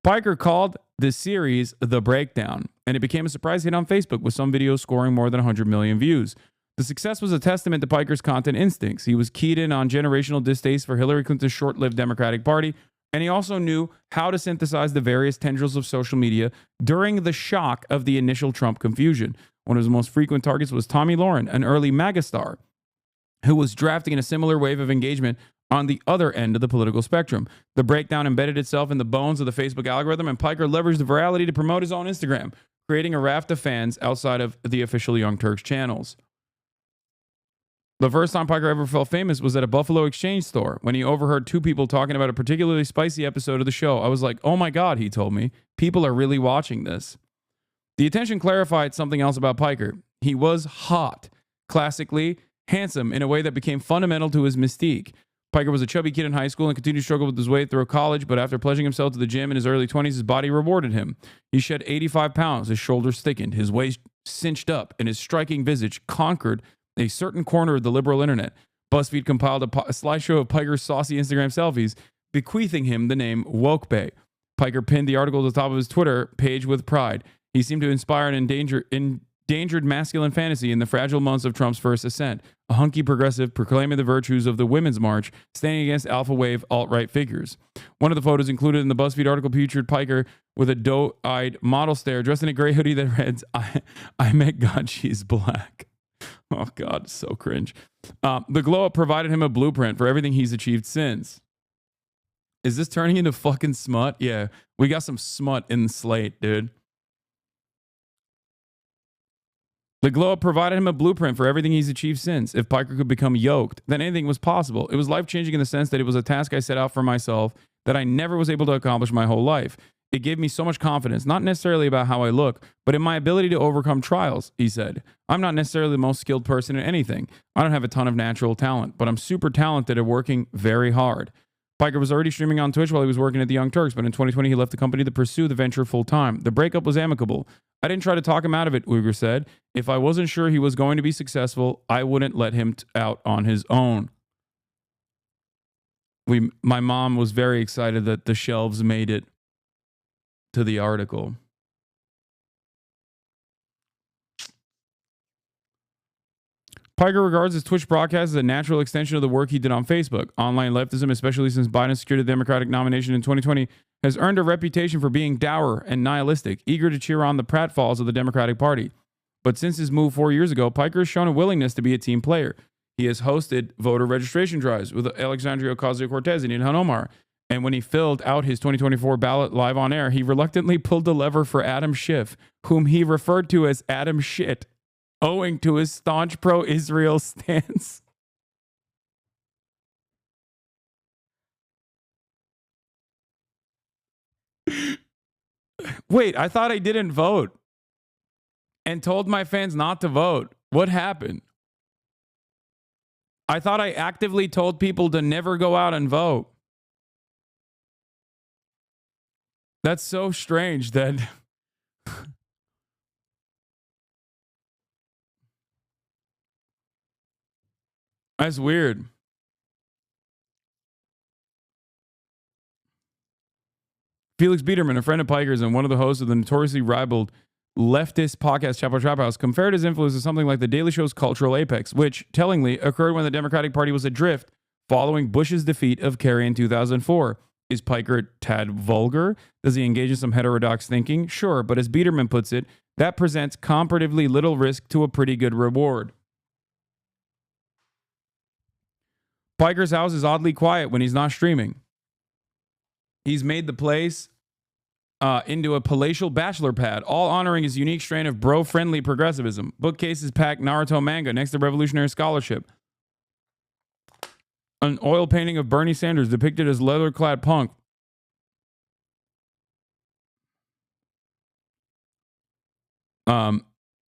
Piker called the series The Breakdown, and it became a surprise hit on Facebook, with some videos scoring more than 100 million views. The success was a testament to Piker's content instincts. He was keyed in on generational distaste for Hillary Clinton's short-lived Democratic Party, and he also knew how to synthesize the various tendrils of social media during the shock of the initial Trump confusion. One of his most frequent targets was Tommy Lauren, an early MAGA star, who was drafting in a similar wave of engagement on the other end of the political spectrum. The breakdown embedded itself in the bones of the Facebook algorithm, and Piker leveraged the virality to promote his own Instagram, creating a raft of fans outside of the official Young Turks channels. The first time Piker ever felt famous was at a Buffalo Exchange store when he overheard 2 people talking about a particularly spicy episode of the show. I was like, oh my God, he told me. People are really watching this. The attention clarified something else about Piker. He was hot, classically handsome in a way that became fundamental to his mystique. Piker was a chubby kid in high school and continued to struggle with his way through college, but after pledging himself to the gym in his early 20s, his body rewarded him. He shed 85 pounds, his shoulders thickened, his waist cinched up, and his striking visage conquered a certain corner of the liberal internet. BuzzFeed compiled a slideshow of Piker's saucy Instagram selfies, bequeathing him the name Woke Bay. Piker pinned the article to the top of his Twitter page with pride. He seemed to inspire an endangered masculine fantasy in the fragile months of Trump's first ascent, a hunky progressive proclaiming the virtues of the Women's March, standing against alpha wave alt-right figures. One of the photos included in the BuzzFeed article featured Piker with a doe-eyed model stare, dressed in a gray hoodie that reads, I met God, she's black. Oh, God, so cringe. The glow-up provided him a blueprint for everything he's achieved since. Is this turning into fucking smut? Yeah, we got some smut in the slate, dude. The glow-up provided him a blueprint for everything he's achieved since. If Piker could become yoked, then anything was possible. It was life-changing in the sense that it was a task I set out for myself that I never was able to accomplish my whole life. It gave me so much confidence, not necessarily about how I look, but in my ability to overcome trials, he said. I'm not necessarily the most skilled person in anything. I don't have a ton of natural talent, but I'm super talented at working very hard. Piker was already streaming on Twitch while he was working at the Young Turks, but in 2020 he left the company to pursue the venture full-time. The breakup was amicable. I didn't try to talk him out of it, Uyghur said. If I wasn't sure he was going to be successful, I wouldn't let him out on his own. My mom was very excited that the shelves made it to the article. Piker regards his Twitch broadcast as a natural extension of the work he did on Facebook. Online leftism, especially since Biden secured the Democratic nomination in 2020, has earned a reputation for being dour and nihilistic, eager to cheer on the pratfalls of the Democratic Party. But since his move 4 years ago, Piker has shown a willingness to be a team player. He has hosted voter registration drives with Alexandria Ocasio-Cortez and Ilhan Omar, And when he filled out his 2024 ballot live on air, he reluctantly pulled the lever for Adam Schiff, whom he referred to as Adam Shit, owing to his staunch pro-Israel stance. Wait, I thought I didn't vote and told my fans not to vote. What happened? I thought I actively told people to never go out and vote. That's so strange that... That's weird. Felix Biederman, a friend of Piker's and one of the hosts of the notoriously ribald leftist podcast Chapo Trap House, compared his influence to something like The Daily Show's cultural apex, which, tellingly, occurred when the Democratic Party was adrift following Bush's defeat of Kerry in 2004. Is Piker a tad vulgar? Does he engage in some heterodox thinking? Sure, but as Biederman puts it, that presents comparatively little risk to a pretty good reward. Piker's house is oddly quiet when he's not streaming. He's made the place into a palatial bachelor pad, all honoring his unique strain of bro-friendly progressivism. Bookcases pack Naruto manga next to revolutionary scholarship. An oil painting of Bernie Sanders depicted as leather-clad punk.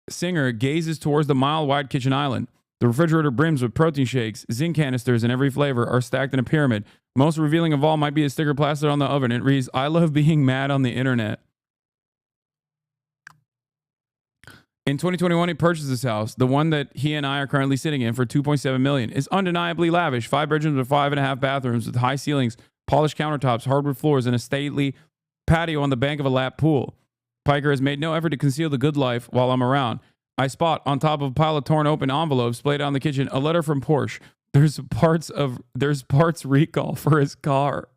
Singer gazes towards the mile-wide kitchen island. The refrigerator brims with protein shakes. Zinc canisters in every flavor are stacked in a pyramid. Most revealing of all might be a sticker plastered on the oven. It reads, "I love being mad on the internet." In 2021, he purchased this house, the one that he and I are currently sitting in, for $2.7 million. It's undeniably lavish. 5 bedrooms with 5.5 bathrooms with high ceilings, polished countertops, hardwood floors, and a stately patio on the bank of a lap pool. Piker has made no effort to conceal the good life while I'm around. I spot, on top of a pile of torn open envelopes splayed on the kitchen, a letter from Porsche. There's parts recall for his car.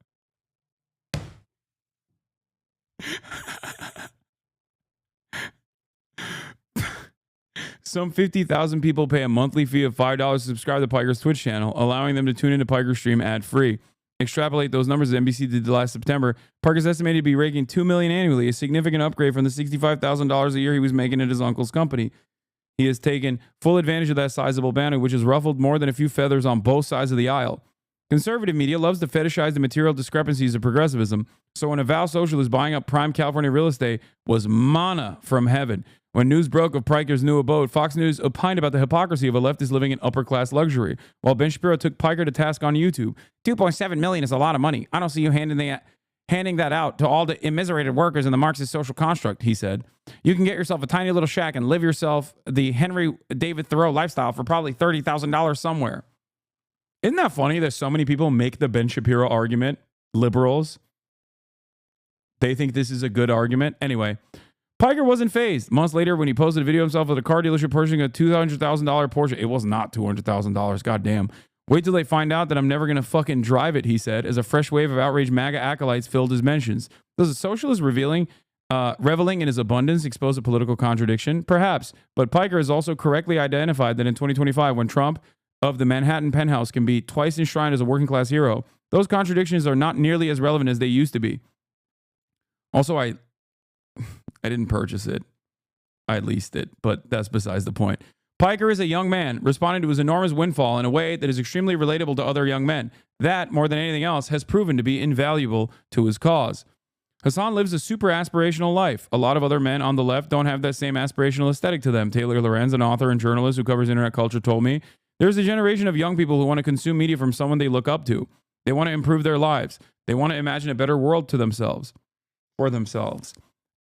Some 50,000 people pay a monthly fee of $5 to subscribe to Piker's Twitch channel, allowing them to tune into Piker's stream ad-free. Extrapolate those numbers that NBC did last September. Piker's estimated to be raking $2 million annually, a significant upgrade from the $65,000 a year he was making at his uncle's company. He has taken full advantage of that sizable bounty, which has ruffled more than a few feathers on both sides of the aisle. Conservative media loves to fetishize the material discrepancies of progressivism, so when a vow socialist buying up prime California real estate was manna from heaven. When news broke of Piker's new abode, Fox News opined about the hypocrisy of a leftist living in upper-class luxury, while Ben Shapiro took Piker to task on YouTube. $2.7 million is a lot of money. I don't see you handing that out to all the immiserated workers in the Marxist social construct, he said. You can get yourself a tiny little shack and live yourself the Henry David Thoreau lifestyle for probably $30,000 somewhere. Isn't that funny that so many people make the Ben Shapiro argument? Liberals. They think this is a good argument. Anyway, Piker wasn't fazed. Months later, when he posted a video of himself at a car dealership purchasing a $200,000 Porsche, it was not $200,000. Goddamn. Wait till they find out that I'm never going to fucking drive it, he said, as a fresh wave of outraged MAGA acolytes filled his mentions. Does a socialist reveling in his abundance expose a political contradiction? Perhaps. But Piker has also correctly identified that in 2025, when Trump of the Manhattan penthouse can be twice enshrined as a working class hero, those contradictions are not nearly as relevant as they used to be. Also, I didn't purchase it. I leased it, but that's besides the point. Piker is a young man responding to his enormous windfall in a way that is extremely relatable to other young men. That, more than anything else, has proven to be invaluable to his cause. Hasan lives a super aspirational life. A lot of other men on the left don't have that same aspirational aesthetic to them. Taylor Lorenz, an author and journalist who covers internet culture, told me, there's a generation of young people who want to consume media from someone they look up to. They want to improve their lives. They want to imagine a better world for themselves.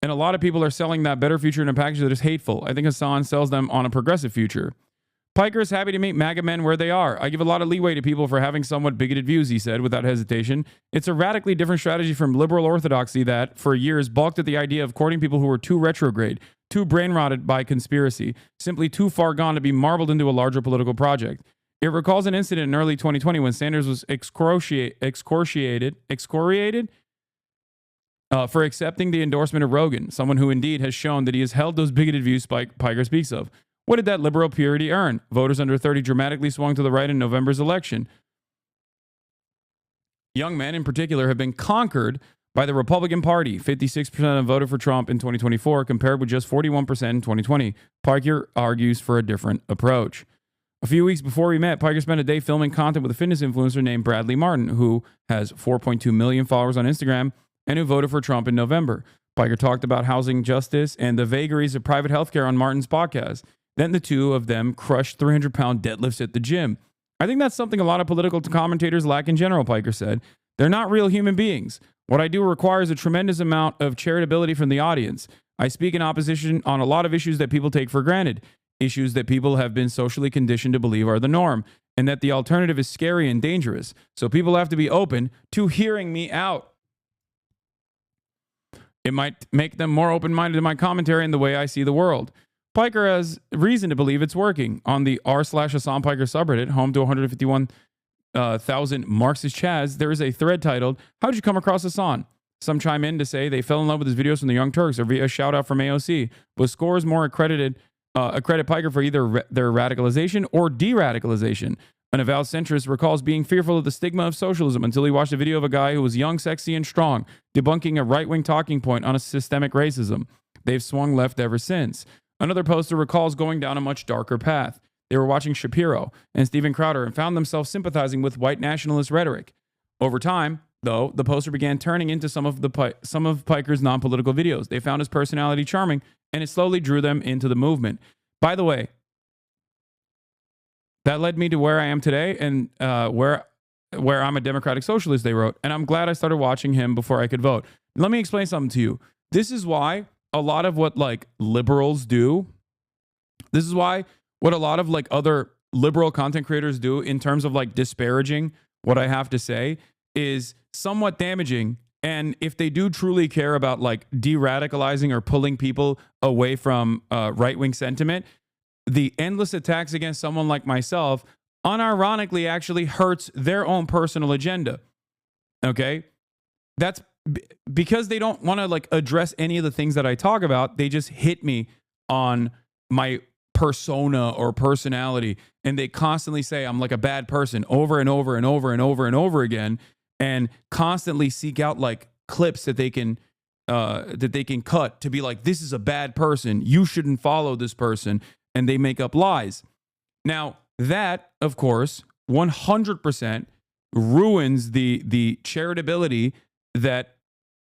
And a lot of people are selling that better future in a package that is hateful. I think Hasan sells them on a progressive future. Piker is happy to meet MAGA men where they are. I give a lot of leeway to people for having somewhat bigoted views, he said, without hesitation. It's a radically different strategy from liberal orthodoxy that, for years, balked at the idea of courting people who were too retrograde, too brain-rotted by conspiracy, simply too far gone to be marbled into a larger political project. It recalls an incident in early 2020 when Sanders was excoriated for accepting the endorsement of Rogan, someone who indeed has shown that he has held those bigoted views Piker speaks of. What did that liberal purity earn? Voters under 30 dramatically swung to the right in November's election. young men in particular, have been conquered by the Republican Party. 56% of them voted for Trump in 2024, compared with just 41% in 2020. Piker argues for a different approach. A few weeks before we met, Piker spent a day filming content with a fitness influencer named Bradley Martin, who has 4.2 million followers on Instagram and who voted for Trump in November. Piker talked about housing justice and the vagaries of private healthcare on Martin's podcast. Then the two of them crushed 300-pound deadlifts at the gym. I think that's something a lot of political commentators lack in general, Piker said. They're not real human beings. What I do requires a tremendous amount of charitability from the audience. I speak in opposition on a lot of issues that people take for granted, issues that people have been socially conditioned to believe are the norm, and that the alternative is scary and dangerous. So people have to be open to hearing me out. It might make them more open-minded in my commentary and the way I see the world. Piker has reason to believe it's working. On the r/Hasan Piker subreddit, home to 151,000 Marxist Chaz, there is a thread titled, "How'd you come across Hasan?" Some chime in to say they fell in love with his videos from the Young Turks or via a shout out from AOC, but scores more accredit Piker for either their radicalization or de-radicalization. An avowed centrist recalls being fearful of the stigma of socialism until he watched a video of a guy who was young, sexy, and strong, debunking a right-wing talking point on a systemic racism. They've swung left ever since. Another poster recalls going down a much darker path. They were watching Shapiro and Steven Crowder and found themselves sympathizing with white nationalist rhetoric. Over time, though, the poster began turning into some of Piker's non-political videos. They found his personality charming, and it slowly drew them into the movement. By the way, that led me to where I am today and where I'm a democratic socialist, they wrote. And I'm glad I started watching him before I could vote. Let me explain something to you. This is why a lot of what like liberals do, this is why what a lot of like other liberal content creators do in terms of like disparaging what I have to say is somewhat damaging. And if they do truly care about like de-radicalizing or pulling people away from right-wing sentiment, the endless attacks against someone like myself unironically actually hurts their own personal agenda. Okay? That's because they don't want to like address any of the things that I talk about. They just hit me on my persona or personality, and they constantly say I'm like a bad person over and over and over and over and over again, and constantly seek out like clips that they can cut to be like, this is a bad person, you shouldn't follow this person, and they make up lies. Now that, of course, 100% ruins the charitability that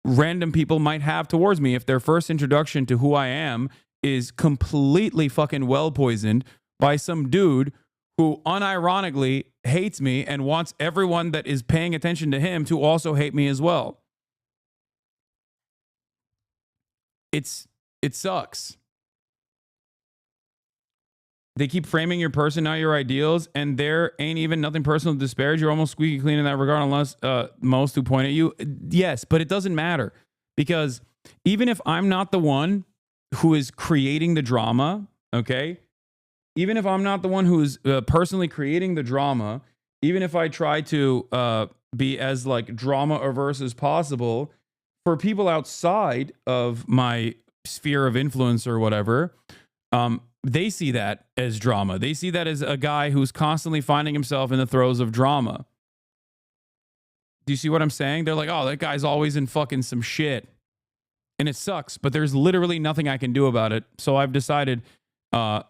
random people might have towards me if their first introduction to who I am is completely fucking well poisoned by some dude who unironically hates me and wants everyone that is paying attention to him to also hate me as well. It sucks. They keep framing your person, not your ideals, and there ain't even nothing personal to disparage. You're almost squeaky clean in that regard, unless most who point at you. Yes, but it doesn't matter, because even if I'm not the one who is creating the drama, okay? Even if I'm not the one who's personally creating the drama, even if I try to be as like drama averse as possible, for people outside of my sphere of influence or whatever, they see that as drama. They see that as a guy who's constantly finding himself in the throes of drama. Do you see what I'm saying? They're like, oh, that guy's always in fucking some shit. And it sucks, but there's literally nothing I can do about it. So I've decided a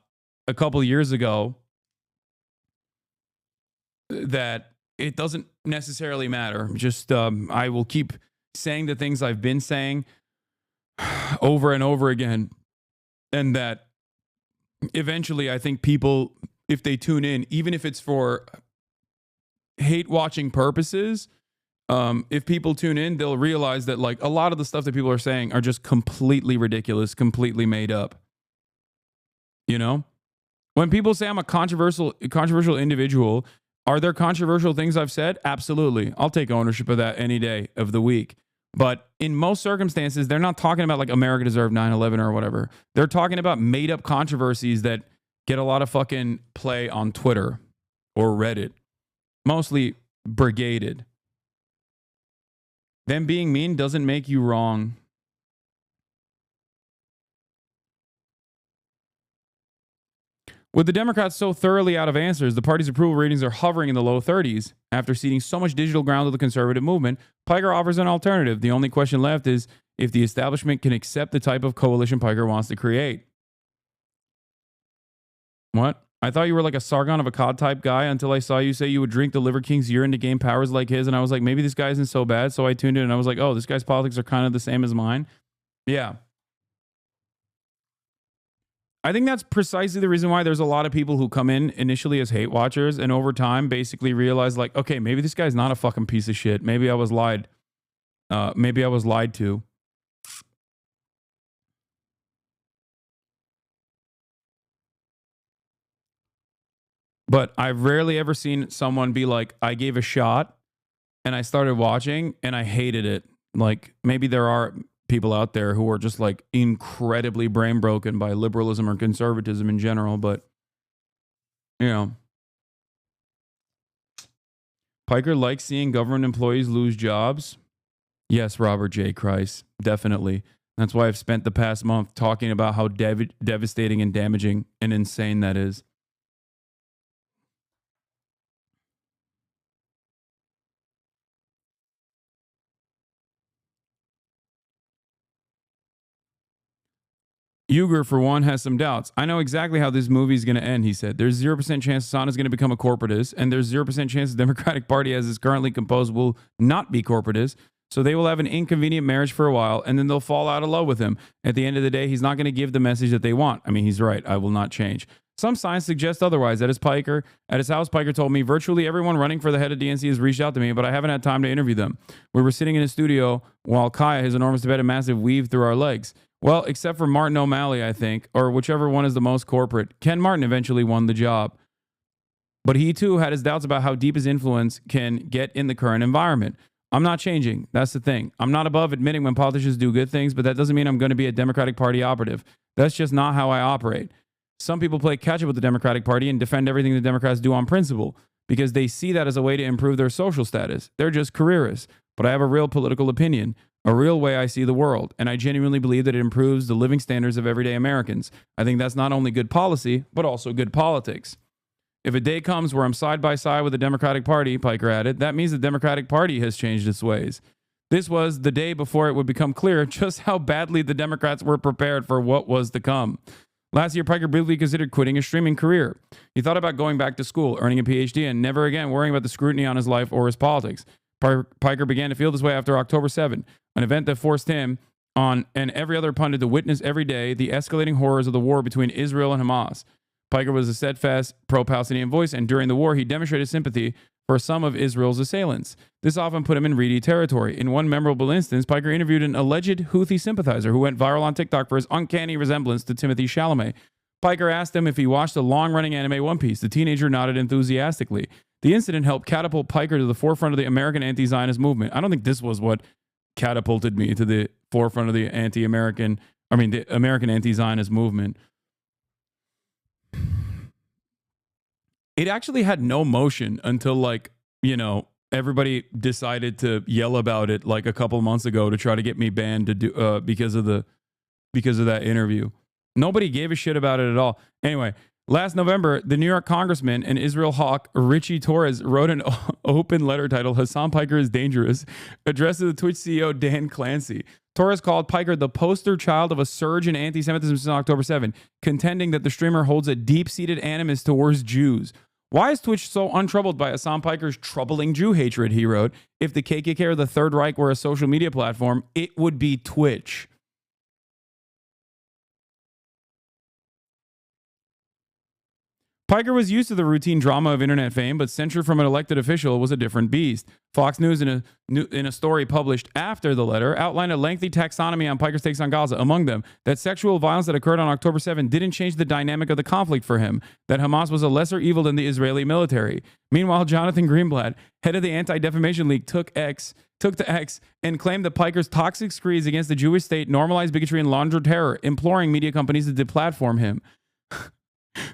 couple of years ago that it doesn't necessarily matter. Just I will keep saying the things I've been saying over and over again. And that eventually I think people, if they tune in, even if it's for hate watching purposes, if people tune in, they'll realize that like a lot of the stuff that people are saying are just completely ridiculous, completely made up. You know, when people say I'm a controversial individual, are there controversial things I've said? Absolutely. I'll take ownership of that any day of the week. But in most circumstances, they're not talking about like America deserved 9/11 or whatever. They're talking about made up controversies that get a lot of fucking play on Twitter or Reddit, mostly brigaded. Them being mean doesn't make you wrong. With the Democrats so thoroughly out of answers, the party's approval ratings are hovering in the low 30s. After ceding so much digital ground to the conservative movement, Piker offers an alternative. The only question left is if the establishment can accept the type of coalition Piker wants to create. What? I thought you were like a Sargon of Akkad type guy until I saw you say you would drink the Liver King's urine to gain powers like his, and I was like, maybe this guy isn't so bad. So I tuned in and I was like, oh, this guy's politics are kind of the same as mine. Yeah. I think that's precisely the reason why there's a lot of people who come in initially as hate watchers and over time basically realize like, okay, maybe this guy's not a fucking piece of shit. Maybe I was lied. Maybe I was lied to. But I've rarely ever seen someone be like, I gave a shot and I started watching and I hated it. Like maybe there are people out there who are just like incredibly brain broken by liberalism or conservatism in general. But, you know, Piker likes seeing government employees lose jobs. Yes, Robert J. Christ, definitely. That's why I've spent the past month talking about how devastating and damaging and insane that is. Uyghur, for one, has some doubts. I know exactly how this movie is going to end, he said. There's 0% chance Hasan is going to become a corporatist, and there's 0% chance the Democratic Party, as is currently composed, will not be corporatist. So they will have an inconvenient marriage for a while, and then they'll fall out of love with him. At the end of the day, he's not going to give the message that they want. I mean, he's right. I will not change. Some signs suggest otherwise. At his house, Piker told me virtually everyone running for the head of DNC has reached out to me, but I haven't had time to interview them. We were sitting in a studio while Kaya, his enormous debate, a massive weave through our legs. Well, except for Martin O'Malley, I think, or whichever one is the most corporate. Ken Martin eventually won the job. But he, too, had his doubts about how deep his influence can get in the current environment. I'm not changing. That's the thing. I'm not above admitting when politicians do good things, but that doesn't mean I'm going to be a Democratic Party operative. That's just not how I operate. Some people play catch-up with the Democratic Party and defend everything the Democrats do on principle because they see that as a way to improve their social status. They're just careerists. But I have a real political opinion, a real way I see the world, and I genuinely believe that it improves the living standards of everyday Americans. I think that's not only good policy, but also good politics. If a day comes where I'm side by side with the Democratic Party, Piker added, that means the Democratic Party has changed its ways. This was the day before it would become clear just how badly the Democrats were prepared for what was to come. Last year, Piker briefly considered quitting his streaming career. He thought about going back to school, earning a PhD, and never again worrying about the scrutiny on his life or his politics. Piker began to feel this way after October 7, an event that forced him on and every other pundit to witness every day the escalating horrors of the war between Israel and Hamas. Piker was a steadfast pro-Palestinian voice, and during the war, he demonstrated sympathy for some of Israel's assailants. This often put him in reedy territory. In one memorable instance, Piker interviewed an alleged Houthi sympathizer who went viral on TikTok for his uncanny resemblance to Timothée Chalamet. Piker asked him if he watched the long-running anime One Piece. The teenager nodded enthusiastically. The incident helped catapult Piker to the forefront of the American anti-Zionist movement. I don't think this was what catapulted me to the forefront of the the American anti-Zionist movement. It actually had no motion until everybody decided to yell about it like a couple months ago to try to get me banned to do because of that interview. Nobody gave a shit about it at all. Anyway, last November, the New York congressman and Israel hawk Richie Torres wrote an open letter titled "Hasan Piker is Dangerous," addressed to the Twitch CEO Dan Clancy. Torres called Piker the poster child of a surge in anti-Semitism since October 7, contending that the streamer holds a deep-seated animus towards Jews. Why is Twitch so untroubled by Hasan Piker's troubling Jew hatred, he wrote. If the KKK or the Third Reich were a social media platform, it would be Twitch. Piker was used to the routine drama of internet fame, but censure from an elected official was a different beast. Fox News, in a story published after the letter, outlined a lengthy taxonomy on Piker's takes on Gaza. Among them, that sexual violence that occurred on October 7 didn't change the dynamic of the conflict for him, that Hamas was a lesser evil than the Israeli military. Meanwhile, Jonathan Greenblatt, head of the Anti-Defamation League, took to X and claimed that Piker's toxic screeds against the Jewish state normalized bigotry and launder terror, imploring media companies to deplatform him.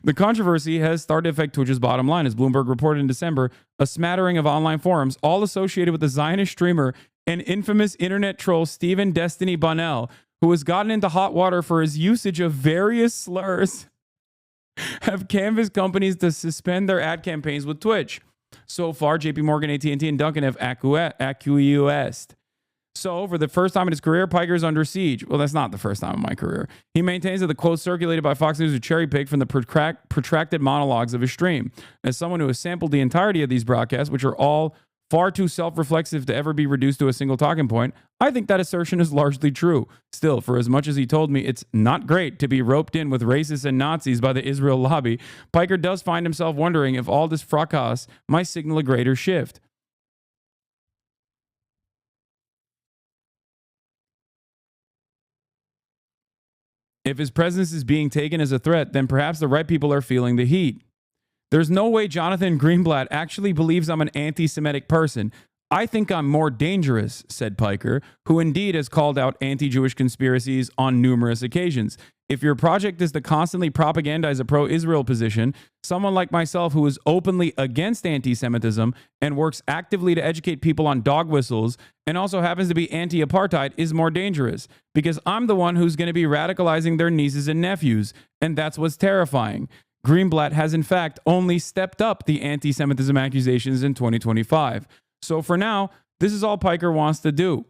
The controversy has started to affect Twitch's bottom line. As Bloomberg reported in December, a smattering of online forums, all associated with the Zionist streamer and infamous internet troll Stephen Destiny Bunnell, who has gotten into hot water for his usage of various slurs have canvassed companies to suspend their ad campaigns with Twitch. So far, JP Morgan, AT&T, and Duncan have acquiesced. So, for the first time in his career, Piker is under siege. Well, that's not the first time in my career. He maintains that the quotes circulated by Fox News are cherry-picked from the protracted monologues of his stream. As someone who has sampled the entirety of these broadcasts, which are all far too self-reflexive to ever be reduced to a single talking point, I think that assertion is largely true. Still, for as much as he told me it's not great to be roped in with racists and Nazis by the Israel lobby, Piker does find himself wondering if all this fracas might signal a greater shift. If his presence is being taken as a threat, then perhaps the right people are feeling the heat. There's no way Jonathan Greenblatt actually believes I'm an anti-Semitic person. I think I'm more dangerous, said Piker, who indeed has called out anti-Jewish conspiracies on numerous occasions. If your project is to constantly propagandize a pro-Israel position, someone like myself who is openly against anti-Semitism and works actively to educate people on dog whistles and also happens to be anti-apartheid is more dangerous because I'm the one who's going to be radicalizing their nieces and nephews, and that's what's terrifying. Greenblatt has in fact only stepped up the anti-Semitism accusations in 2025. So for now, this is all Piker wants to do.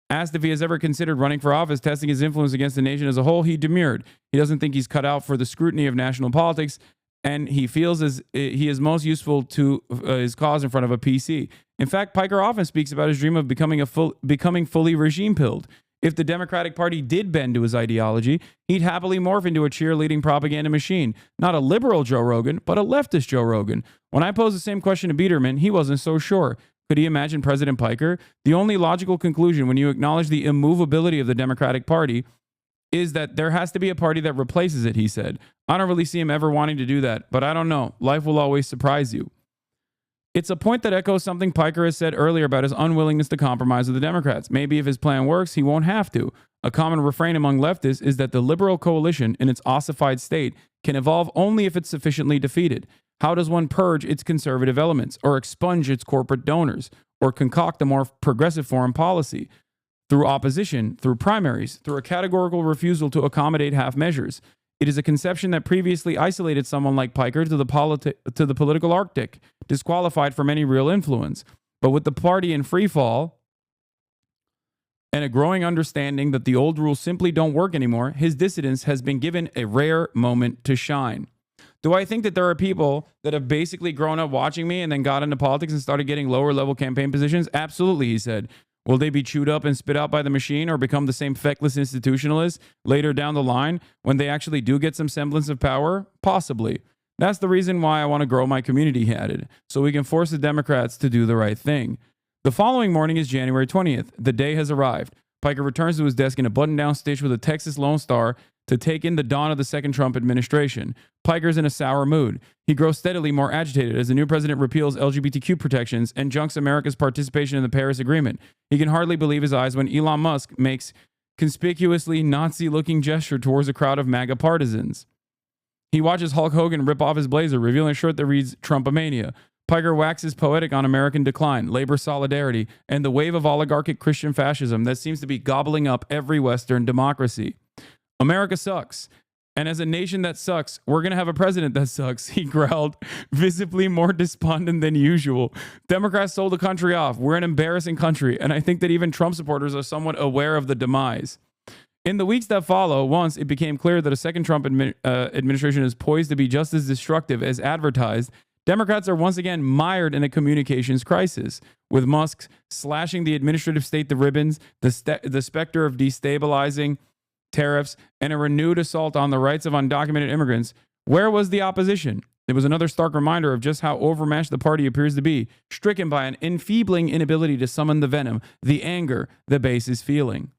Asked if he has ever considered running for office, testing his influence against the nation as a whole, he demurred. He doesn't think he's cut out for the scrutiny of national politics, and he feels as he is most useful to his cause in front of a PC. In fact, Piker often speaks about his dream of becoming fully regime-pilled. If the Democratic Party did bend to his ideology, he'd happily morph into a cheerleading propaganda machine. Not a liberal Joe Rogan, but a leftist Joe Rogan. When I posed the same question to Biederman, he wasn't so sure. Could he imagine President Piker? The only logical conclusion when you acknowledge the immovability of the Democratic Party is that there has to be a party that replaces it, he said. I don't really see him ever wanting to do that, but I don't know. Life will always surprise you. It's a point that echoes something Piker has said earlier about his unwillingness to compromise with the Democrats. Maybe if his plan works, he won't have to. A common refrain among leftists is that the liberal coalition in its ossified state can evolve only if it's sufficiently defeated. How does one purge its conservative elements, or expunge its corporate donors, or concoct a more progressive foreign policy? Through opposition, through primaries, through a categorical refusal to accommodate half measures. It is a conception that previously isolated someone like Piker to the political Arctic, disqualified from any real influence. But with the party in free fall and a growing understanding that the old rules simply don't work anymore, his dissidence has been given a rare moment to shine. Do I think that there are people that have basically grown up watching me and then got into politics and started getting lower level campaign positions? Absolutely, he said. Will they be chewed up and spit out by the machine or become the same feckless institutionalists later down the line when they actually do get some semblance of power? Possibly. That's the reason why I want to grow my community, he added, so we can force the Democrats to do the right thing. The following morning is January 20th. The day has arrived. Piker returns to his desk in a button-down stitch with a Texas Lone Star to take in the dawn of the second Trump administration. Piker's in a sour mood. He grows steadily more agitated as the new president repeals LGBTQ protections and junks America's participation in the Paris Agreement. He can hardly believe his eyes when Elon Musk makes conspicuously Nazi-looking gesture towards a crowd of MAGA partisans. He watches Hulk Hogan rip off his blazer, revealing a shirt that reads Trumpomania. Piker waxes poetic on American decline, labor solidarity, and the wave of oligarchic Christian fascism that seems to be gobbling up every Western democracy. America sucks. And as a nation that sucks, we're going to have a president that sucks, he growled, visibly more despondent than usual. Democrats sold the country off. We're an embarrassing country, and I think that even Trump supporters are somewhat aware of the demise. In the weeks that follow, once it became clear that a second Trump administration is poised to be just as destructive as advertised, Democrats are once again mired in a communications crisis, with Musk slashing the administrative state to ribbons, the specter of destabilizing tariffs, and a renewed assault on the rights of undocumented immigrants. Where was the opposition? It was another stark reminder of just how overmatched the party appears to be, stricken by an enfeebling inability to summon the venom, the anger the base is feeling.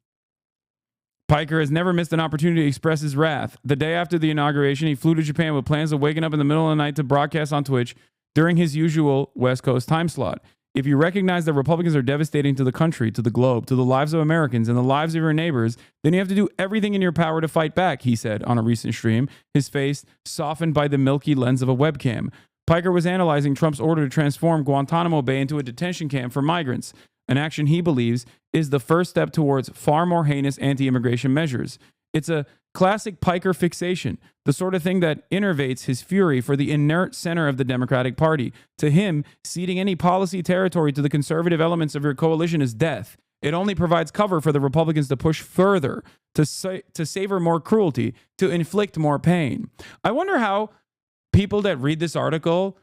Piker has never missed an opportunity to express his wrath. The day after the inauguration, he flew to Japan with plans of waking up in the middle of the night to broadcast on Twitch during his usual West Coast time slot. If you recognize that Republicans are devastating to the country, to the globe, to the lives of Americans, and the lives of your neighbors, then you have to do everything in your power to fight back, he said on a recent stream, his face softened by the milky lens of a webcam. Piker was analyzing Trump's order to transform Guantanamo Bay into a detention camp for migrants, an action he believes is the first step towards far more heinous anti-immigration measures. It's a Classic Piker fixation, the sort of thing that innervates his fury for the inert center of the Democratic Party. To him, ceding any policy territory to the conservative elements of your coalition is death. It only provides cover for the Republicans to push further, to savor more cruelty, to inflict more pain. I wonder how people that read this article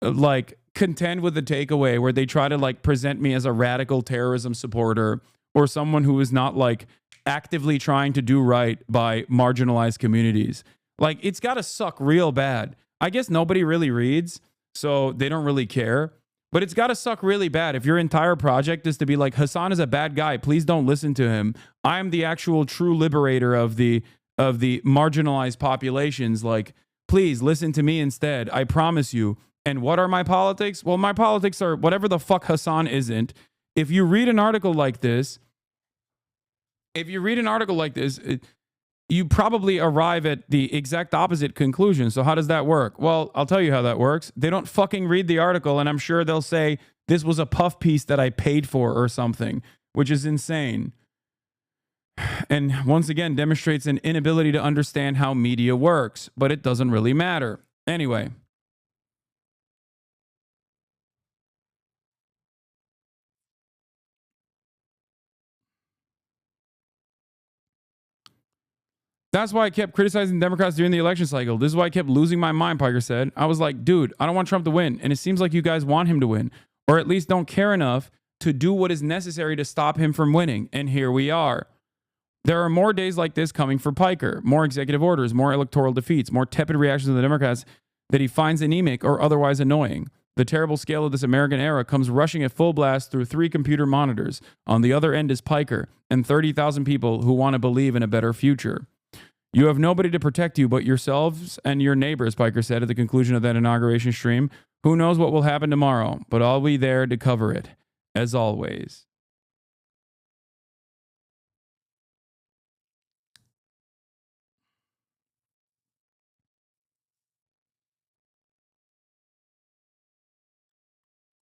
like contend with the takeaway where they try to like present me as a radical terrorism supporter or someone who is not like actively trying to do right by marginalized communities. Like, it's got to suck real bad. I guess nobody really reads, so they don't really care. But it's got to suck really bad if your entire project is to be like, Hasan is a bad guy. Please don't listen to him. I'm the actual true liberator of the marginalized populations. Like, please listen to me instead. I promise you. And what are my politics? Well, my politics are whatever the fuck Hasan isn't. If you read an article like this, you probably arrive at the exact opposite conclusion. So how does that work? Well, I'll tell you how that works. They don't fucking read the article, and I'm sure they'll say this was a puff piece that I paid for or something, which is insane. And once again, demonstrates an inability to understand how media works, but it doesn't really matter. Anyway. That's why I kept criticizing Democrats during the election cycle. This is why I kept losing my mind, Piker said. I was like, dude, I don't want Trump to win. And it seems like you guys want him to win, or at least don't care enough to do what is necessary to stop him from winning. And here we are. There are more days like this coming for Piker. More executive orders, more electoral defeats, more tepid reactions of the Democrats that he finds anemic or otherwise annoying. The terrible scale of this American era comes rushing at full blast through 3 computer monitors. On the other end is Piker and 30,000 people who want to believe in a better future. You have nobody to protect you but yourselves and your neighbors, Piker said at the conclusion of that inauguration stream. Who knows what will happen tomorrow, but I'll be there to cover it, as always.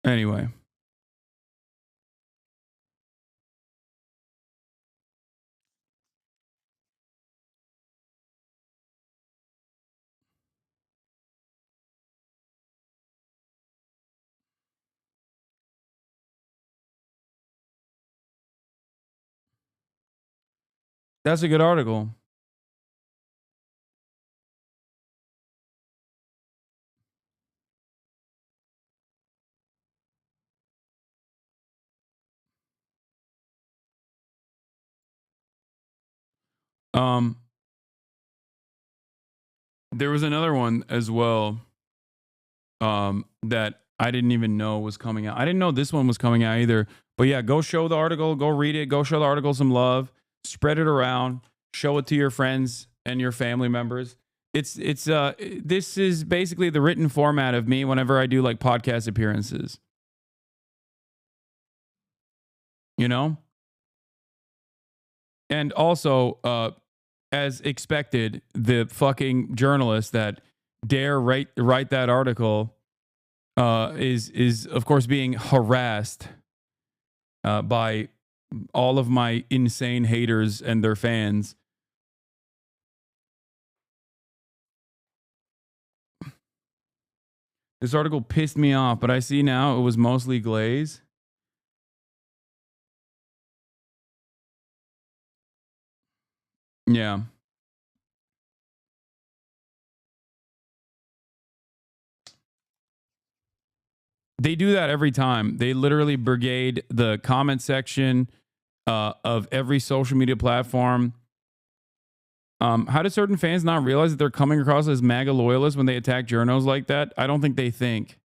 Anyway. That's a good article. There was another one as well that I didn't even know was coming out. I didn't know this one was coming out either. But yeah, go show the article, go read it, go show the article some love, spread it around, show it to your friends and your family members. This is basically the written format of me whenever I do like podcast appearances. You know? And also, as expected, the fucking journalist that dare write that article is of course being harassed by all of my insane haters and their fans. This article pissed me off, but I see now it was mostly glaze. Yeah. They do that every time. They literally brigade the comment section of every social media platform. How do certain fans not realize that they're coming across as MAGA loyalists when they attack journos like that? I don't think they think.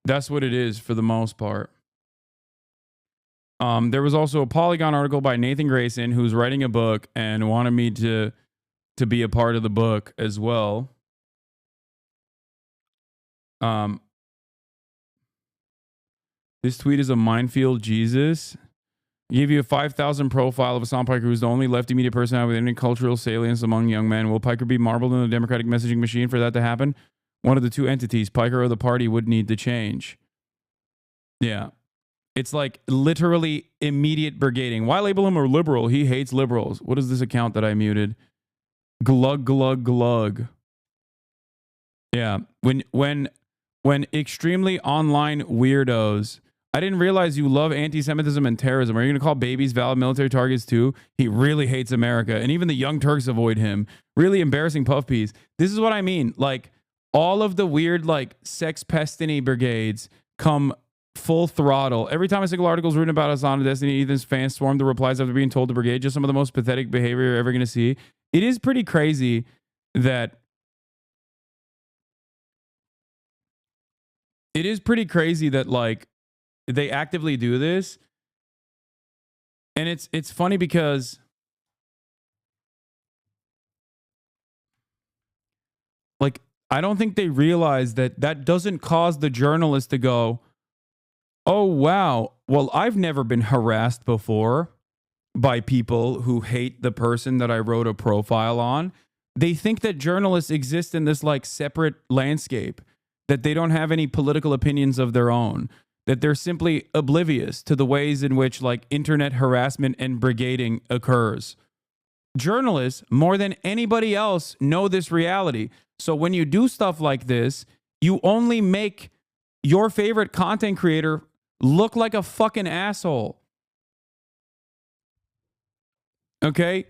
That's what it is for the most part. There was also a Polygon article by Nathan Grayson, who's writing a book and wanted me to be a part of the book as well. This tweet is a minefield, Jesus. Give you a 5,000 profile of Hasan Piker, who's the only lefty media personality with any cultural salience among young men. Will Piker be marbled in the Democratic messaging machine for that to happen? One of the two entities, Piker or the party, would need to change. Yeah. It's like literally immediate brigading. Why label him a liberal? He hates liberals. What is this account that I muted? Glug, glug, glug. Yeah. When extremely online weirdos, I didn't realize you love anti-Semitism and terrorism. Are you going to call babies valid military targets too? He really hates America. And even the young Turks avoid him. Really embarrassing puff piece. This is what I mean. Like, all of the weird, like, sex pestiny brigades come full throttle. Every time a single article is written about Hassan and Destiny, Ethan's fans swarm the replies after being told to brigade. Just some of the most pathetic behavior you're ever going to see. It is pretty crazy that like they actively do this. And it's funny because like I don't think they realize that doesn't cause the journalist to go, "Oh wow, well I've never been harassed before by people who hate the person that I wrote a profile on." They think that journalists exist in this like separate landscape, that they don't have any political opinions of their own, that they're simply oblivious to the ways in which like internet harassment and brigading occurs. Journalists, more than anybody else, know this reality. So when you do stuff like this, you only make your favorite content creator look like a fucking asshole. Okay?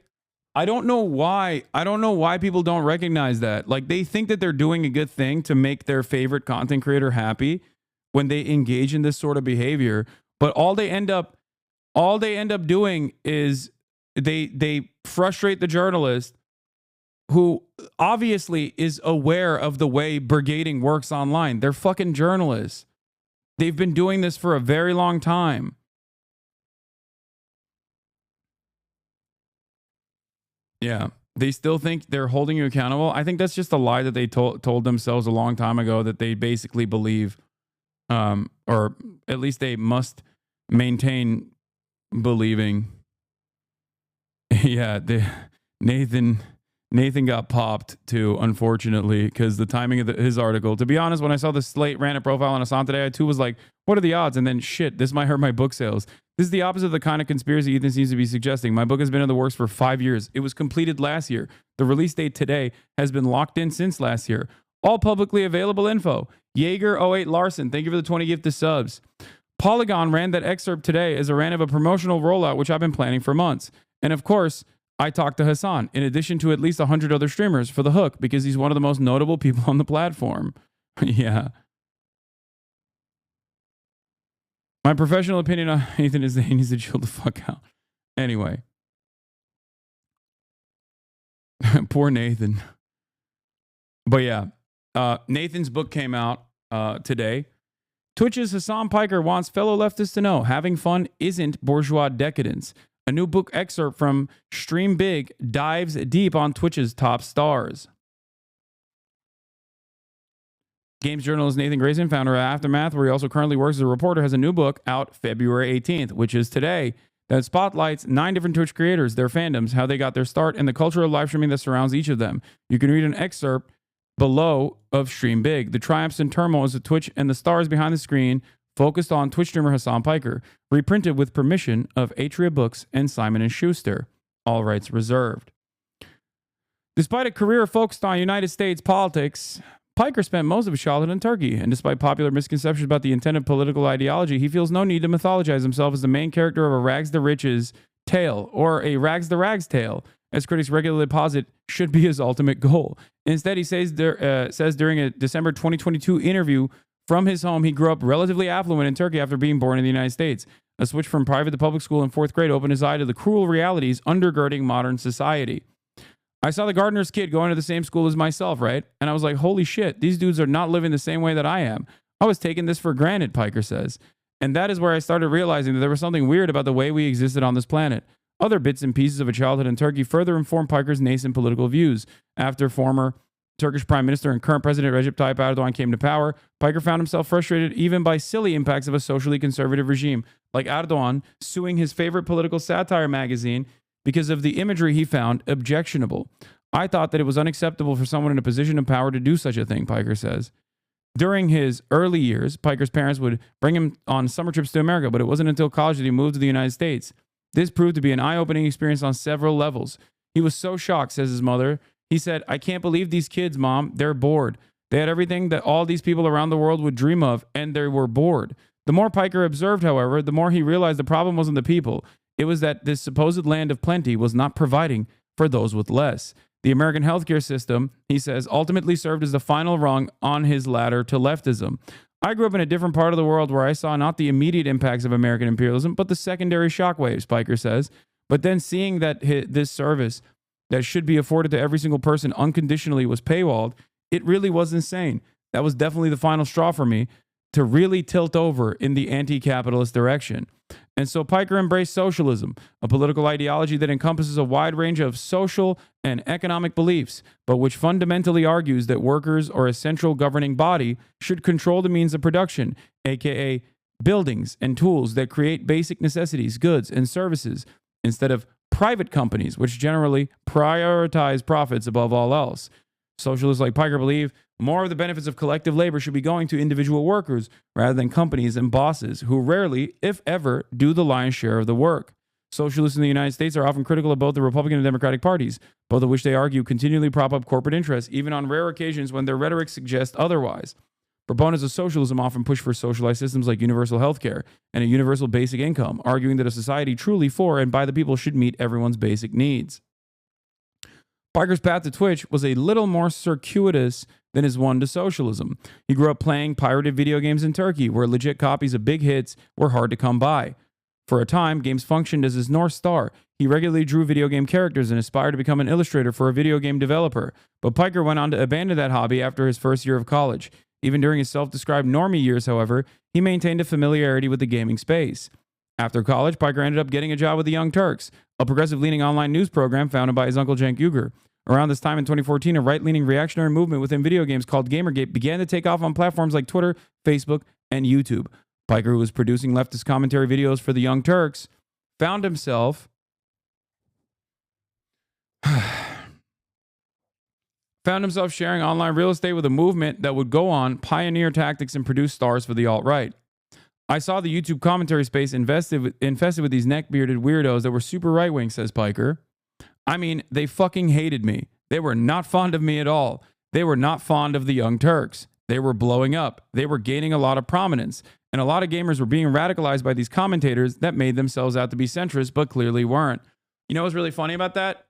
I don't know why people don't recognize that. Like, they think that they're doing a good thing to make their favorite content creator happy when they engage in this sort of behavior, but all they end up doing is they frustrate the journalist, who obviously is aware of the way brigading works online. They're fucking journalists. They've been doing this for a very long time. Yeah. They still think they're holding you accountable. I think that's just a lie that they told themselves a long time ago, that they basically believe, or at least they must maintain believing. Yeah, Nathan got popped too, unfortunately, because the timing of his article. To be honest, when I saw the Slate ran a profile on Hassan today, I too was like, what are the odds? And then shit, this might hurt my book sales. This is the opposite of the kind of conspiracy Ethan seems to be suggesting. My book has been in the works for 5 years. It was completed last year. The release date today has been locked in since last year. All publicly available info. Jaeger08 Larson, thank you for the 20 gifted subs. Polygon ran that excerpt today as a rant of a promotional rollout, which I've been planning for months. And of course, I talked to Hassan, in addition to at least 100 other streamers, for the hook, because he's one of the most notable people on the platform. Yeah. My professional opinion on Ethan is that he needs to chill the fuck out. Anyway. Poor Nathan. But yeah, Nathan's book came out today. Twitch's Hasan Piker wants fellow leftists to know having fun isn't bourgeois decadence. A new book excerpt from Stream Big dives deep on Twitch's top stars. Games journalist Nathan Grayson, founder of Aftermath, where he also currently works as a reporter, has a new book out February 18th, which is today, that spotlights 9 different Twitch creators, their fandoms, how they got their start, and the culture of live streaming that surrounds each of them. You can read an excerpt below of Stream Big. The triumphs and turmoils of Twitch and the stars behind the screen, focused on Twitch streamer Hasan Piker, reprinted with permission of Atria Books and Simon & Schuster. All rights reserved. Despite a career focused on United States politics, Piker spent most of his childhood in Turkey, and despite popular misconceptions about the intent of political ideology, he feels no need to mythologize himself as the main character of a rags-to-riches tale, or a rags-to-rags tale, as critics regularly posit should be his ultimate goal. Instead, he says during a December 2022 interview from his home, he grew up relatively affluent in Turkey after being born in the United States. A switch from private to public school in 4th grade opened his eye to the cruel realities undergirding modern society. I saw the gardener's kid going to the same school as myself, right? And I was like, holy shit, these dudes are not living the same way that I am. I was taking this for granted, Piker says. And that is where I started realizing that there was something weird about the way we existed on this planet. Other bits and pieces of a childhood in Turkey further informed Piker's nascent political views. After former Turkish Prime Minister and current President Recep Tayyip Erdogan came to power, Piker found himself frustrated even by silly impacts of a socially conservative regime, like Erdogan suing his favorite political satire magazine because of the imagery he found objectionable. I thought that it was unacceptable for someone in a position of power to do such a thing, Piker says. During his early years, Piker's parents would bring him on summer trips to America, but it wasn't until college that he moved to the United States. This proved to be an eye-opening experience on several levels. He was so shocked, says his mother. He said, "I can't believe these kids, Mom. They're bored. They had everything that all these people around the world would dream of, and they were bored." The more Piker observed, however, the more he realized the problem wasn't the people. It was that this supposed land of plenty was not providing for those with less. The American healthcare system, he says, ultimately served as the final rung on his ladder to leftism. I grew up in a different part of the world where I saw not the immediate impacts of American imperialism, but the secondary shockwaves, Piker says. But then seeing that this service that should be afforded to every single person unconditionally was paywalled, it really was insane. That was definitely the final straw for me to really tilt over in the anti-capitalist direction. And so Piker embraced socialism, a political ideology that encompasses a wide range of social and economic beliefs, but which fundamentally argues that workers or a central governing body should control the means of production, aka buildings and tools that create basic necessities, goods, and services, instead of private companies, which generally prioritize profits above all else. Socialists like Piker believe more of the benefits of collective labor should be going to individual workers rather than companies and bosses who rarely, if ever, do the lion's share of the work. Socialists in the United States are often critical of both the Republican and Democratic parties, both of which they argue continually prop up corporate interests, even on rare occasions when their rhetoric suggests otherwise. Proponents of socialism often push for socialized systems like universal health care and a universal basic income, arguing that a society truly for and by the people should meet everyone's basic needs. Piker's path to Twitch was a little more circuitous than his one to socialism. He grew up playing pirated video games in Turkey, where legit copies of big hits were hard to come by. For a time, games functioned as his North Star. He regularly drew video game characters and aspired to become an illustrator for a video game developer. But Piker went on to abandon that hobby after his first year of college. Even during his self-described normie years, however, he maintained a familiarity with the gaming space. After college, Piker ended up getting a job with the Young Turks, a progressive-leaning online news program founded by his uncle Cenk Uygur. Around this time in 2014, a right-leaning reactionary movement within video games called Gamergate began to take off on platforms like Twitter, Facebook, and YouTube. Piker, who was producing leftist commentary videos for the Young Turks, found himself sharing online real estate with a movement that would go on, pioneer tactics, and produce stars for the alt-right. I saw the YouTube commentary space infested with these neck-bearded weirdos that were super right-wing, says Piker. I mean, they fucking hated me. They were not fond of me at all. They were not fond of the Young Turks. They were blowing up. They were gaining a lot of prominence. And a lot of gamers were being radicalized by these commentators that made themselves out to be centrist, but clearly weren't. You know what's really funny about that?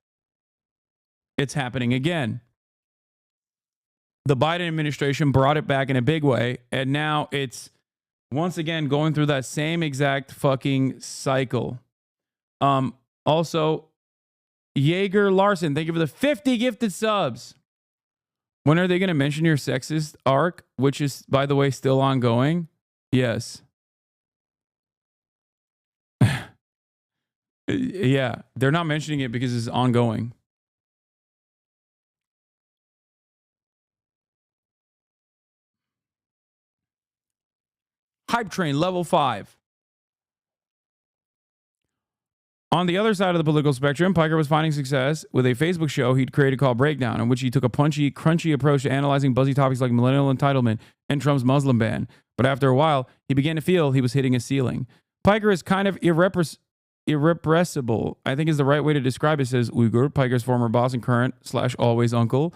It's happening again. The Biden administration brought it back in a big way, and now it's once again going through that same exact fucking cycle. Also, Jaeger Larson, thank you for the 50 gifted subs. When are they going to mention your sexist arc, which is, by the way, still ongoing? Yes. Yeah, they're not mentioning it because it's ongoing. Hype Train, level 5. On the other side of the political spectrum, Piker was finding success with a Facebook show he'd created called Breakdown, in which he took a punchy, crunchy approach to analyzing buzzy topics like millennial entitlement and Trump's Muslim ban. But after a while, he began to feel he was hitting a ceiling. Piker is kind of irrepressible, I think is the right way to describe it, says Uygur, Piker's former boss and current / always uncle.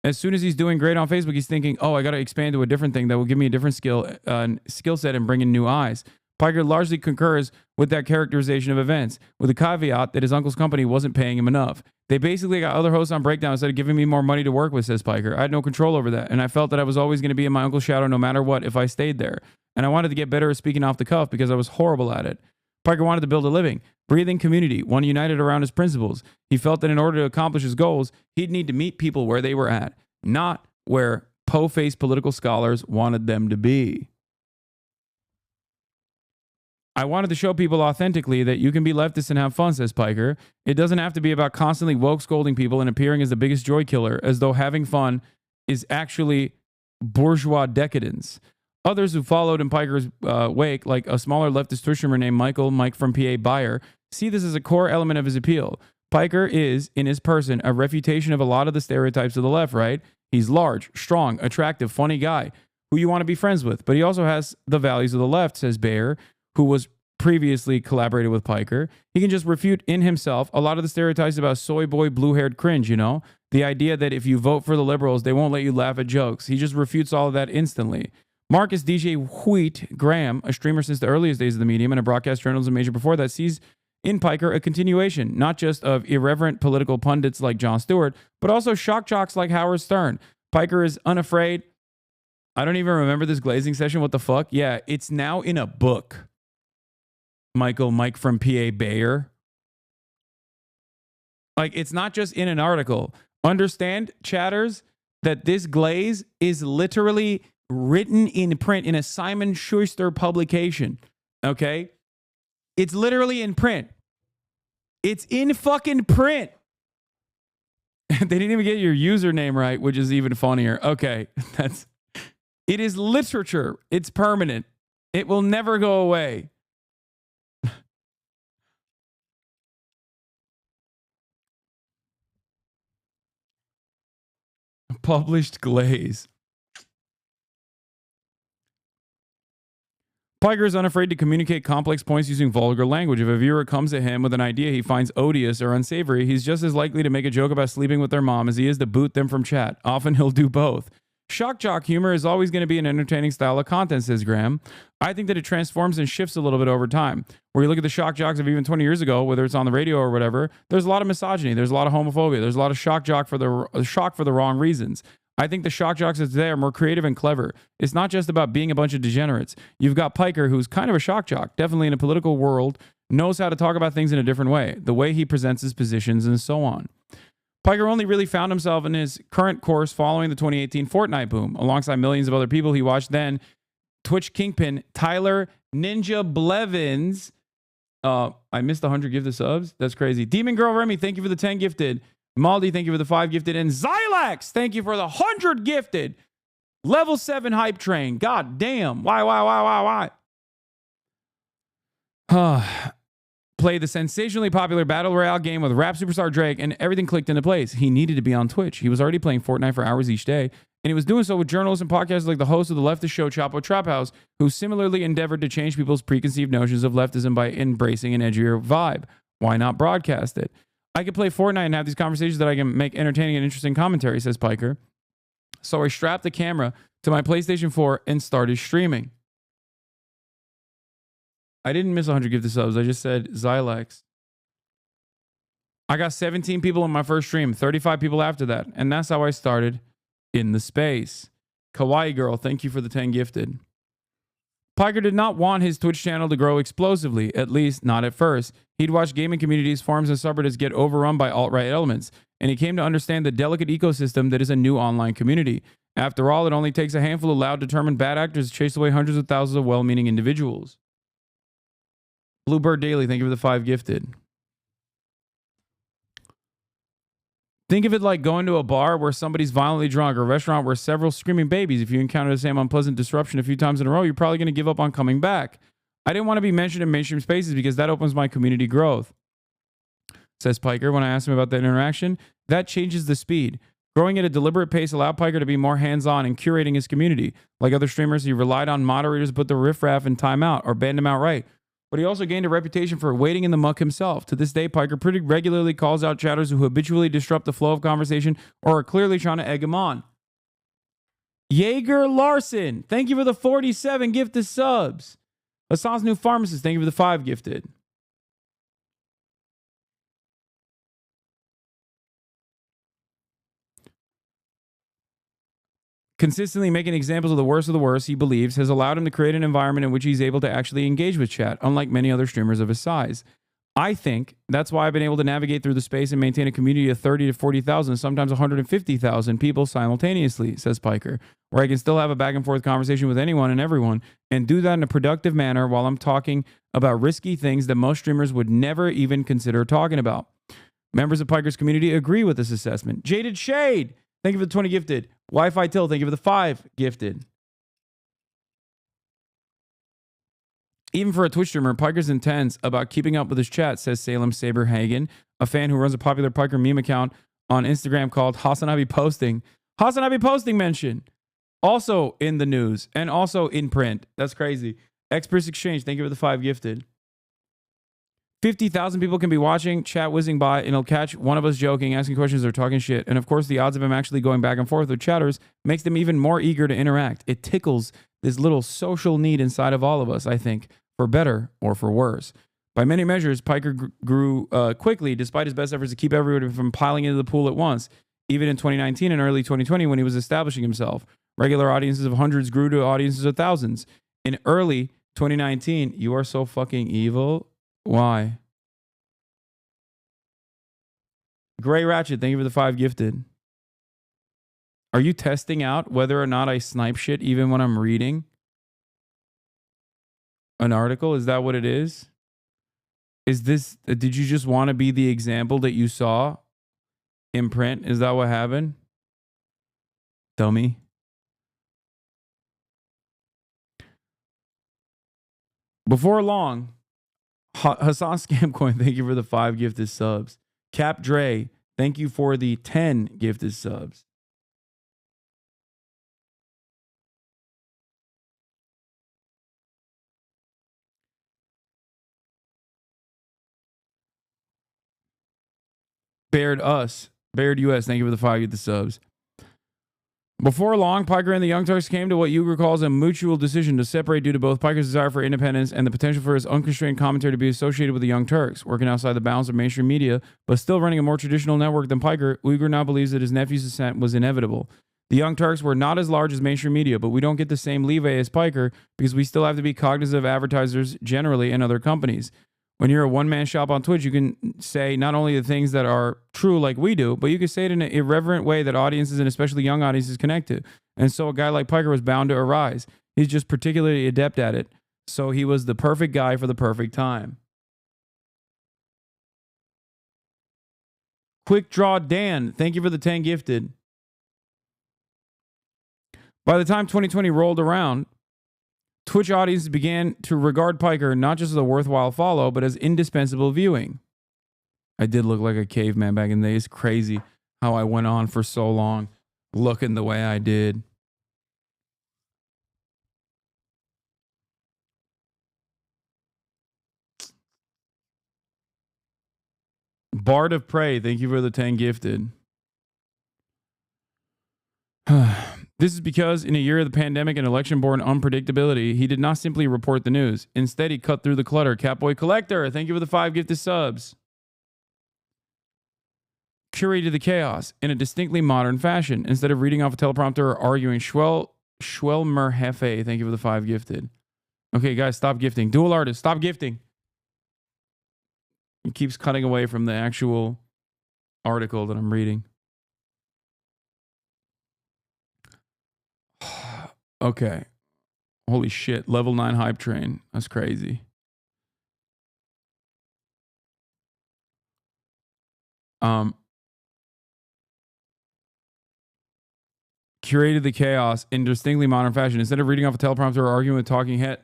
As soon as he's doing great on Facebook, he's thinking, oh, I got to expand to a different thing that will give me a different skill set and bring in new eyes. Piker largely concurs with that characterization of events, with the caveat that his uncle's company wasn't paying him enough. They basically got other hosts on Breakdown instead of giving me more money to work with, says Piker. I had no control over that, and I felt that I was always going to be in my uncle's shadow no matter what if I stayed there. And I wanted to get better at speaking off the cuff because I was horrible at it. Piker wanted to build a living, breathing community, one united around his principles. He felt that in order to accomplish his goals, he'd need to meet people where they were at, not where po-faced political scholars wanted them to be. I wanted to show people authentically that you can be leftist and have fun, says Piker. It doesn't have to be about constantly woke scolding people and appearing as the biggest joy killer, as though having fun is actually bourgeois decadence. Others who followed in Piker's wake, like a smaller leftist Twitch streamer named Mike from PA Buyer, see this as a core element of his appeal. Piker is, in his person, a refutation of a lot of the stereotypes of the left, right? He's large, strong, attractive, funny guy who you want to be friends with. But he also has the values of the left, says Bayer, who was previously collaborated with Piker. He can just refute in himself a lot of the stereotypes about soy boy, blue-haired cringe, you know? The idea that if you vote for the liberals, they won't let you laugh at jokes. He just refutes all of that instantly. Marcus DJ Wheat Graham, a streamer since the earliest days of the medium and a broadcast journalism major before that, sees in Piker a continuation, not just of irreverent political pundits like Jon Stewart, but also shock jocks like Howard Stern. Piker is unafraid. I don't even remember this glazing session. What the fuck? Yeah, it's now in a book. Mike from PA Bayer. Like, it's not just in an article. Understand, chatters, that this glaze is literally written in print in a Simon Schuster publication. Okay? It's literally in print. It's in fucking print. They didn't even get your username right, which is even funnier. Okay, it is literature. It's permanent. It will never go away. Published glaze. Piker is unafraid to communicate complex points using vulgar language. If a viewer comes at him with an idea he finds odious or unsavory, he's just as likely to make a joke about sleeping with their mom as he is to boot them from chat. Often he'll do both. Shock jock humor is always going to be an entertaining style of content, says Graham. I think that it transforms and shifts a little bit over time. Where you look at the shock jocks of even 20 years ago, whether it's on the radio or whatever, there's a lot of misogyny, there's a lot of homophobia, there's a lot of shock for the wrong reasons. I think the shock jocks of today are more creative and clever. It's not just about being a bunch of degenerates. You've got Piker, who's kind of a shock jock, definitely in a political world, knows how to talk about things in a different way, the way he presents his positions and so on. Piker only really found himself in his current course following the 2018 Fortnite boom. Alongside millions of other people he watched then, Twitch kingpin Tyler Ninja Blevins. I missed 100 gifted subs. That's crazy. Demon Girl Remy, thank you for the 10 gifted. Maldi, thank you for the 5 gifted. And Xylax, thank you for the 100 gifted. Level 7 hype train. God damn. Why? Played the sensationally popular Battle Royale game with rap superstar Drake, and everything clicked into place. He needed to be on Twitch. He was already playing Fortnite for hours each day, and he was doing so with journalists and podcasters like the host of the leftist show Chapo Trap House, who similarly endeavored to change people's preconceived notions of leftism by embracing an edgier vibe. Why not broadcast it? I could play Fortnite and have these conversations that I can make entertaining and interesting commentary, says Piker. So I strapped the camera to my PlayStation 4 and started streaming. I didn't miss 100 gifted subs. I just said Xylax. I got 17 people in my first stream, 35 people after that. And that's how I started in the space. Kawaii Girl, thank you for the 10 gifted. Piker did not want his Twitch channel to grow explosively, at least not at first. He'd watch gaming communities, forums, and subreddits get overrun by alt-right elements, and he came to understand the delicate ecosystem that is a new online community. After all, it only takes a handful of loud, determined bad actors to chase away hundreds of thousands of well-meaning individuals. Bluebird Daily, thank you for the 5 gifted. Think of it like going to a bar where somebody's violently drunk or a restaurant where several screaming babies. If you encounter the same unpleasant disruption a few times in a row, you're probably going to give up on coming back. I didn't want to be mentioned in mainstream spaces because that opens my community growth, says Piker. When I asked him about that interaction, that changes the speed. Growing at a deliberate pace allowed Piker to be more hands-on in curating his community. Like other streamers, he relied on moderators to put the riffraff in timeout or banned him outright. But he also gained a reputation for waiting in the muck himself. To this day, Piker pretty regularly calls out chatters who habitually disrupt the flow of conversation or are clearly trying to egg him on. Jaeger Larson, thank you for the 47 gifted subs. Hassan's New Pharmacist, thank you for the 5 gifted. Consistently making examples of the worst, he believes, has allowed him to create an environment in which he's able to actually engage with chat, unlike many other streamers of his size. I think that's why I've been able to navigate through the space and maintain a community of 30 to 40,000, sometimes 150,000 people simultaneously, says Piker, where I can still have a back and forth conversation with anyone and everyone and do that in a productive manner while I'm talking about risky things that most streamers would never even consider talking about. Members of Piker's community agree with this assessment. Jaded Shade, thank you for the 20 gifted. Wi-Fi Till, thank you for the 5 gifted. Even for a Twitch streamer, Piker's intense about keeping up with his chat, says Salem Saberhagen, a fan who runs a popular Piker meme account on Instagram called HasanAbi Posting. HasanAbi posting mention. Also in the news and also in print. That's crazy. Express Exchange, thank you for the 5 gifted. 50,000 people can be watching, chat whizzing by, and it'll catch one of us joking, asking questions, or talking shit. And of course, the odds of him actually going back and forth with chatters makes them even more eager to interact. It tickles this little social need inside of all of us, I think, for better or for worse. By many measures, Piker grew quickly, despite his best efforts to keep everyone from piling into the pool at once. Even in 2019 and early 2020, when he was establishing himself, regular audiences of hundreds grew to audiences of thousands. In early 2019, you are so fucking evil. Why? Gray Ratchet, thank you for the 5 gifted. Are you testing out whether or not I snipe shit even when I'm reading an article? Is that what it is? Is this, did you just want to be the example that you saw in print? Is that what happened? Dummy. Before long, Hassan Scamcoin, thank you for the 5 gifted subs. Cap Dre, thank you for the 10 gifted subs. Baird US, thank you for the 5 gifted subs. Before long, Piker and the Young Turks came to what Uyghur calls a mutual decision to separate due to both Piker's desire for independence and the potential for his unconstrained commentary to be associated with the Young Turks. Working outside the bounds of mainstream media, but still running a more traditional network than Piker, Uyghur now believes that his nephew's ascent was inevitable. The Young Turks were not as large as mainstream media, but we don't get the same leeway as Piker because we still have to be cognizant of advertisers generally and other companies. When you're a one-man shop on Twitch, you can say not only the things that are true like we do, but you can say it in an irreverent way that audiences and especially young audiences connect to. And so a guy like Piker was bound to arise. He's just particularly adept at it. So he was the perfect guy for the perfect time. Quick Draw Dan, thank you for the 10 gifted. By the time 2020 rolled around, Twitch audiences began to regard Piker not just as a worthwhile follow, but as indispensable viewing. I did look like a caveman back in the day. It's crazy how I went on for so long looking the way I did. Bard of Prey, thank you for the 10 gifted. This is because in a year of the pandemic and election-born unpredictability, he did not simply report the news. Instead, he cut through the clutter. Catboy Collector, thank you for the 5 gifted subs. Curated the chaos in a distinctly modern fashion. Instead of reading off a teleprompter or arguing, Schwelmer Hefe, thank you for the 5 gifted. Okay, guys, stop gifting. Dual artist, stop gifting. He keeps cutting away from the actual article that I'm reading. Okay. Holy shit. Level 9 hype train. That's crazy. Curated the chaos in distinctly modern fashion. Instead of reading off a teleprompter or arguing with talking head.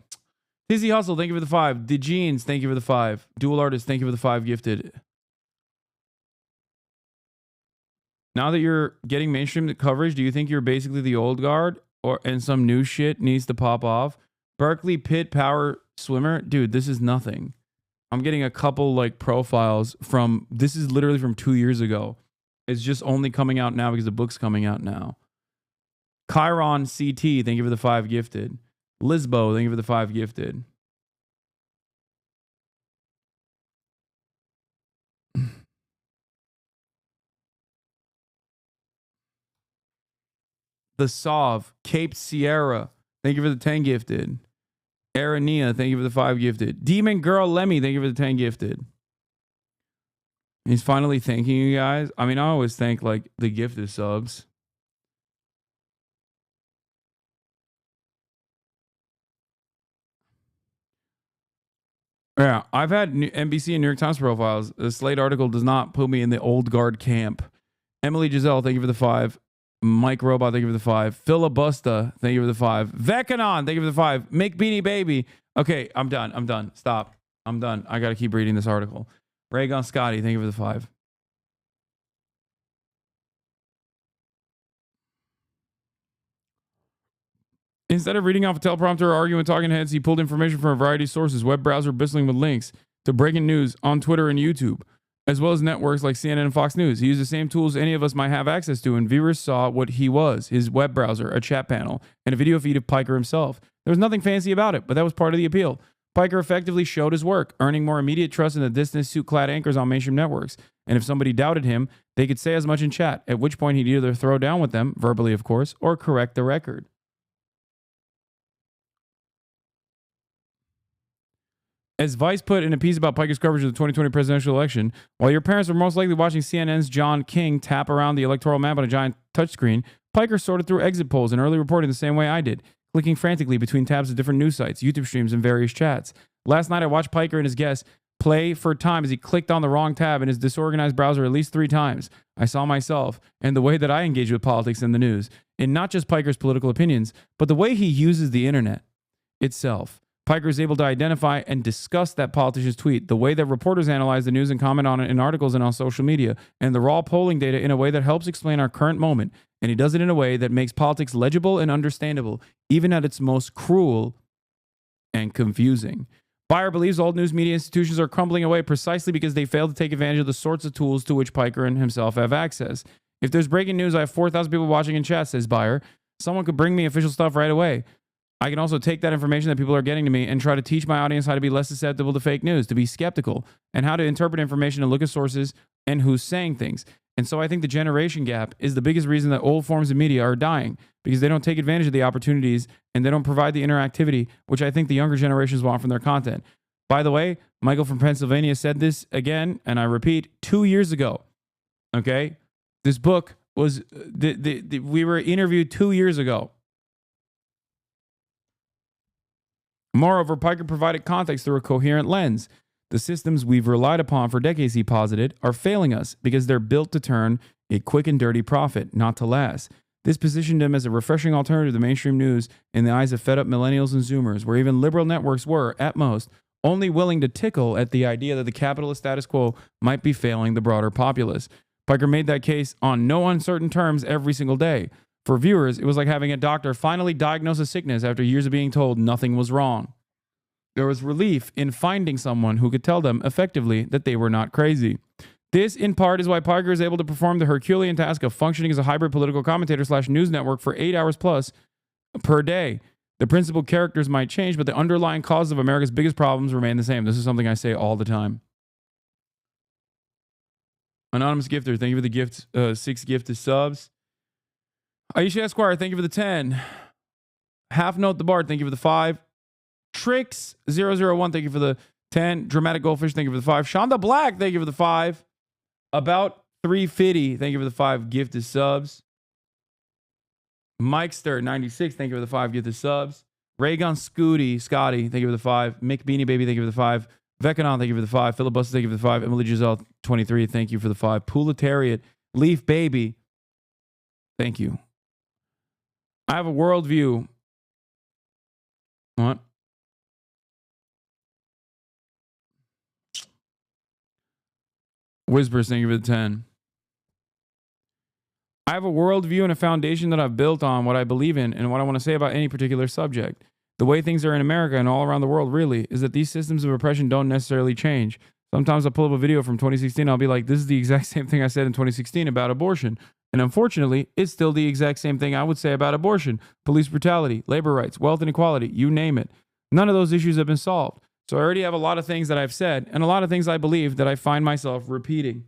Dizzy Hustle, thank you for the 5. The Jeans, thank you for the 5. Dual Artist, thank you for the 5 gifted. Now that you're getting mainstream coverage, do you think you're basically the old guard? And some new shit needs to pop off? Berkeley Pit Power Swimmer? Dude, this is nothing. I'm getting a couple like profiles from, this is literally from 2 years ago. It's just only coming out now because the book's coming out now. Chiron CT, thank you for the 5 gifted. Lisbo, thank you for the 5 gifted. The Sov, Cape Sierra, thank you for the 10 gifted. Arania, thank you for the 5 gifted. Demon Girl Lemmy, thank you for the 10 gifted. He's finally thanking you guys. I mean, I always thank like the gifted subs. Yeah, I've had NBC and New York Times profiles. The Slate article does not put me in the old guard camp. Emily Giselle, thank you for the 5. Mike Robot, thank you for the 5. Filibusta, thank you for the 5. Vekanon, thank you for the 5. Make Beanie Baby. Okay, I'm done. I'm done. Stop. I'm done. I got to keep reading this article. Raygon Scotty, thank you for the 5. Instead of reading off a teleprompter or arguing with talking heads, he pulled information from a variety of sources, web browser bristling with links to breaking news on Twitter and YouTube, as well as networks like CNN and Fox News. He used the same tools any of us might have access to, and viewers saw what he was, his web browser, a chat panel, and a video feed of Piker himself. There was nothing fancy about it, but that was part of the appeal. Piker effectively showed his work, earning more immediate trust in the distant suit-clad anchors on mainstream networks. And if somebody doubted him, they could say as much in chat, at which point he'd either throw down with them, verbally of course, or correct the record. As Vice put in a piece about Piker's coverage of the 2020 presidential election, while your parents were most likely watching CNN's John King tap around the electoral map on a giant touchscreen, Piker sorted through exit polls and early reporting the same way I did, clicking frantically between tabs of different news sites, YouTube streams, and various chats. Last night, I watched Piker and his guests play for time as he clicked on the wrong tab in his disorganized browser at least 3 times. I saw myself and the way that I engage with politics and the news, in not just Piker's political opinions, but the way he uses the internet itself. Piker is able to identify and discuss that politician's tweet, the way that reporters analyze the news and comment on it in articles and on social media, and the raw polling data in a way that helps explain our current moment. And he does it in a way that makes politics legible and understandable, even at its most cruel and confusing. Byer believes old news media institutions are crumbling away precisely because they fail to take advantage of the sorts of tools to which Piker and himself have access. If there's breaking news, I have 4,000 people watching in chat, says Byer. Someone could bring me official stuff right away. I can also take that information that people are getting to me and try to teach my audience how to be less susceptible to fake news, to be skeptical, and how to interpret information and look at sources and who's saying things. And so I think the generation gap is the biggest reason that old forms of media are dying, because they don't take advantage of the opportunities and they don't provide the interactivity, which I think the younger generations want from their content. By the way, Michael from Pennsylvania said this again, and I repeat, 2 years ago. Okay? This book was, we were interviewed 2 years ago. Moreover, Piker provided context through a coherent lens. The systems we've relied upon for decades, he posited, are failing us because they're built to turn a quick and dirty profit, not to last. This positioned him as a refreshing alternative to mainstream news in the eyes of fed-up millennials and Zoomers, where even liberal networks were, at most, only willing to tickle at the idea that the capitalist status quo might be failing the broader populace. Piker made that case on no uncertain terms every single day. For viewers, it was like having a doctor finally diagnose a sickness after years of being told nothing was wrong. There was relief in finding someone who could tell them effectively that they were not crazy. This, in part, is why Piker is able to perform the Herculean task of functioning as a hybrid political commentator / news network for 8 hours plus per day. The principal characters might change, but the underlying causes of America's biggest problems remain the same. This is something I say all the time. Anonymous Gifter, thank you for the gift, 6 gifted subs. Aisha Esquire, thank you for the 10. Half Note the Bard, thank you for the 5. Tricks001, thank you for the 10. Dramatic Goldfish, thank you for the 5. Shonda Black, thank you for the 5. About 350, thank you for the 5 gifted subs. Mikester 96, thank you for the 5 gifted subs. Raygun Scotty, thank you for the 5. Mick Beanie Baby, thank you for the 5. Vekanon, thank you for the 5. Filibuster, thank you for the 5. Emily Giselle 23, thank you for the 5. Pooletariat, Leaf Baby, thank you. I have a worldview. What? Whispers, thank you for the 10. I have a worldview and a foundation that I've built on what I believe in and what I want to say about any particular subject. The way things are in America and all around the world, really, is that these systems of oppression don't necessarily change. Sometimes I'll pull up a video from 2016. I'll be like, this is the exact same thing I said in 2016 about abortion. And unfortunately, it's still the exact same thing I would say about abortion, police brutality, labor rights, wealth inequality, you name it. None of those issues have been solved. So I already have a lot of things that I've said and a lot of things I believe that I find myself repeating.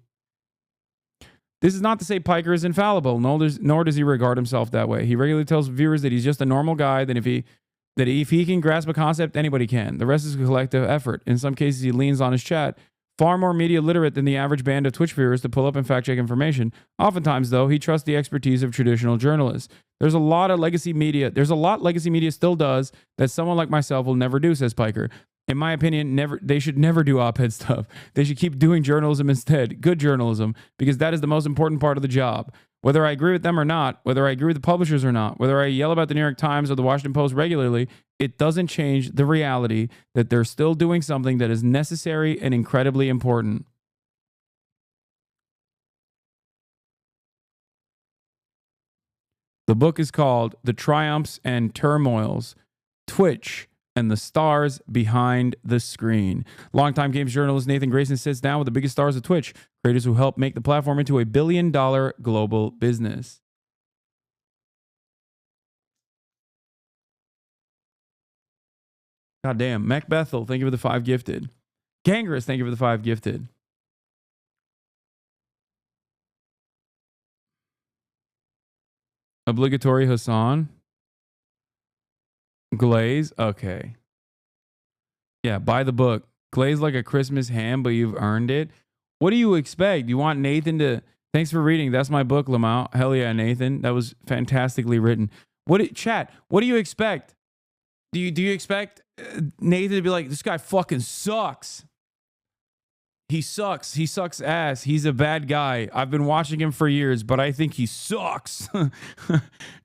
This is not to say Piker is infallible, nor does he regard himself that way. He regularly tells viewers that he's just a normal guy, that if he can grasp a concept, anybody can. The rest is a collective effort. In some cases, he leans on his chat, far more media literate than the average band of Twitch viewers to pull up and fact check information. Oftentimes, though, he trusts the expertise of traditional journalists. There's a lot legacy media still does that someone like myself will never do, says Piker. In my opinion, they should never do op-ed stuff. They should keep doing journalism instead, good journalism, because that is the most important part of the job. Whether I agree with them or not, whether I agree with the publishers or not, whether I yell about the New York Times or the Washington Post regularly, it doesn't change the reality that they're still doing something that is necessary and incredibly important. The book is called The Triumphs and Turmoils, Twitch, and the Stars Behind the Screen. Longtime games journalist Nathan Grayson sits down with the biggest stars of Twitch, creators who help make the platform into a billion-dollar global business. God damn. Mac Bethel, thank you for the 5 gifted. Gangrous, thank you for the 5 gifted. Obligatory Hassan. Glaze, okay. Yeah, buy the book. Glaze like a Christmas ham, but you've earned it. What do you expect? You want Nathan to... Thanks for reading. That's my book, Lamau. Hell yeah, Nathan. That was fantastically written. Chat, what do you expect? Do you expect Nathan to be like, this guy fucking sucks? He sucks. He sucks ass. He's a bad guy. I've been watching him for years, but I think he sucks.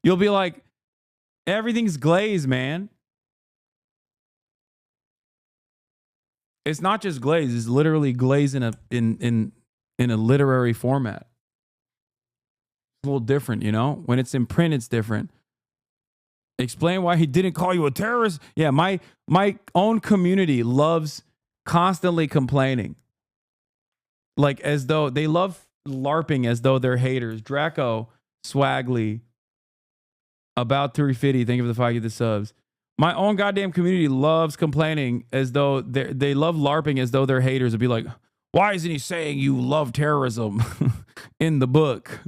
You'll be like, everything's Glaze, man. It's not just Glaze. It's literally Glaze in a literary format. It's a little different, you know? When it's in print, it's different. Explain why he didn't call you a terrorist. Yeah, my own community loves constantly complaining. Like as though they love LARPing as though they're haters. Draco, Swaggly, about 350, thank you for the 5 of the subs. My own goddamn community loves complaining as though they love LARPing as though they're haters. It'd be like, why isn't he saying you love terrorism in the book?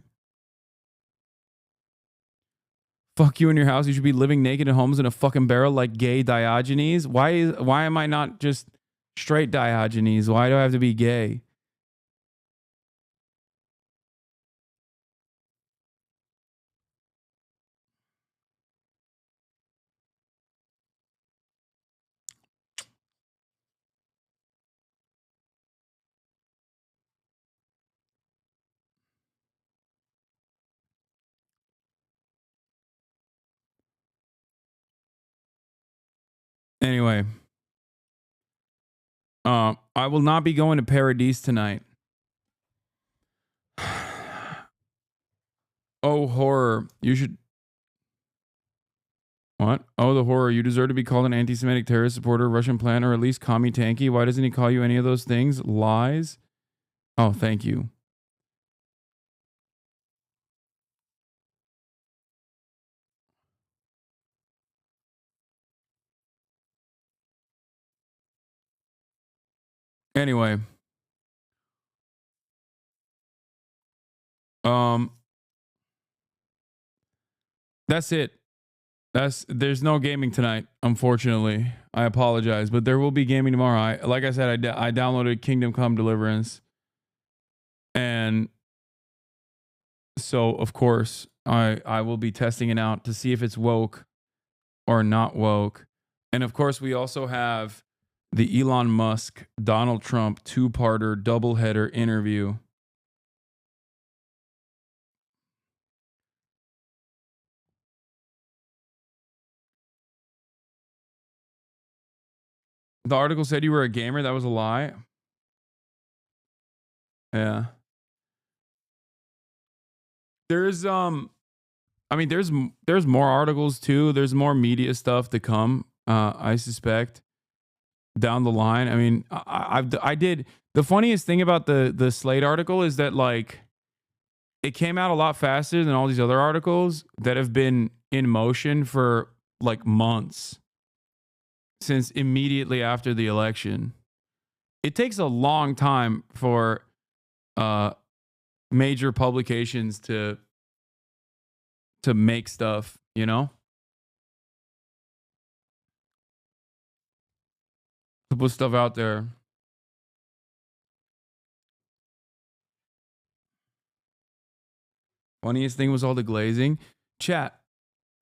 Fuck you in your house. You should be living naked in homes in a fucking barrel like gay Diogenes. Why am I not just straight Diogenes? Why do I have to be gay? Anyway, I will not be going to Paradise tonight. Oh, horror. You should... What? Oh, the horror. You deserve to be called an anti-Semitic terrorist supporter, Russian plan, or at least commie tanky. Why doesn't he call you any of those things? Lies? Oh, thank you. Anyway. That's it. There's no gaming tonight, unfortunately. I apologize, but there will be gaming tomorrow. Like I said, I downloaded Kingdom Come Deliverance, and so of course I will be testing it out to see if it's woke or not woke. And of course, we also have the Elon Musk Donald Trump 2-parter doubleheader interview. The article said you were a gamer. That was a lie. Yeah. There's there's more articles too. There's more media stuff to come. I suspect down the line. I mean, I did. The funniest thing about the Slate article is that like it came out a lot faster than all these other articles that have been in motion for like months. Since immediately after the election. It takes a long time for major publications to make stuff, you know? To put stuff out there. Funniest thing was all the glazing. Chat,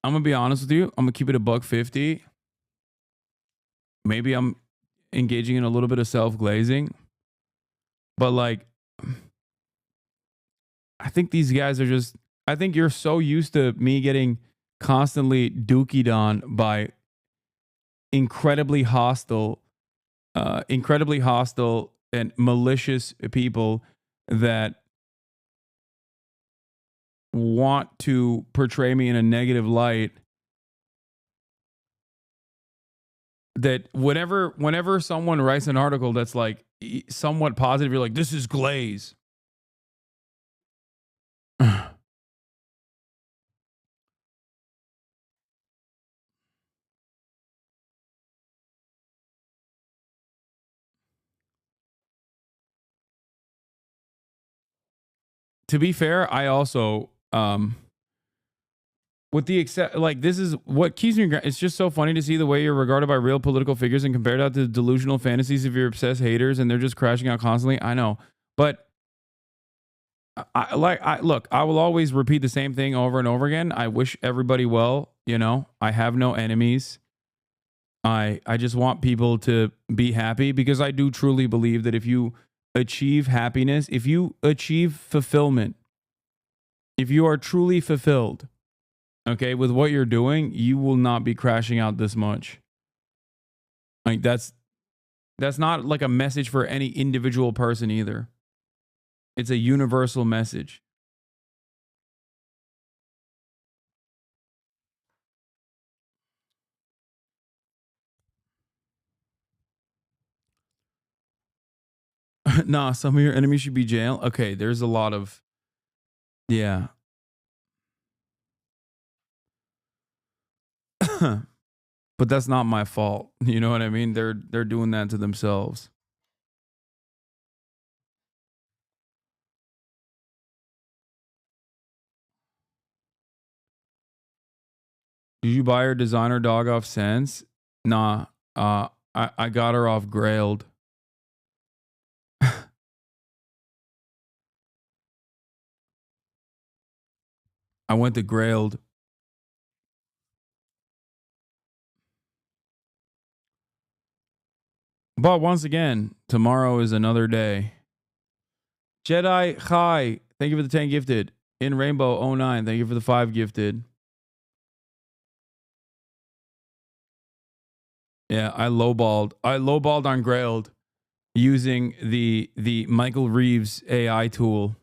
I'm going to be honest with you. I'm going to keep it $1.50. Maybe I'm engaging in a little bit of self-glazing. But like, I think these guys are just... I think you're so used to me getting constantly dookied on by incredibly hostile and malicious people that want to portray me in a negative light, that whenever someone writes an article that's like somewhat positive, you're like, this is glaze. To be fair, I also with the except, like, this is what keeps me. It's just so funny to see the way you're regarded by real political figures and compared out to the delusional fantasies of your obsessed haters, and they're just crashing out constantly. I know, but look. I will always repeat the same thing over and over again. I wish everybody well. You know, I have no enemies. I just want people to be happy, because I do truly believe that if you achieve happiness, if you achieve fulfillment, if you are truly fulfilled, okay, with what you're doing, you will not be crashing out this much. Like, that's not like a message for any individual person either. It's a universal message. Nah, some of your enemies should be jailed. Okay, there's a lot of, yeah. But that's not my fault. You know what I mean? They're doing that to themselves. Did you buy her designer dog off Sense? Nah. I got her off Grailed. I went to Grailed. But once again, tomorrow is another day. Jedi Hi, thank you for the 10 gifted. In Rainbow 09, thank you for the 5 gifted. Yeah, I lowballed on Grailed using the Michael Reeves AI tool.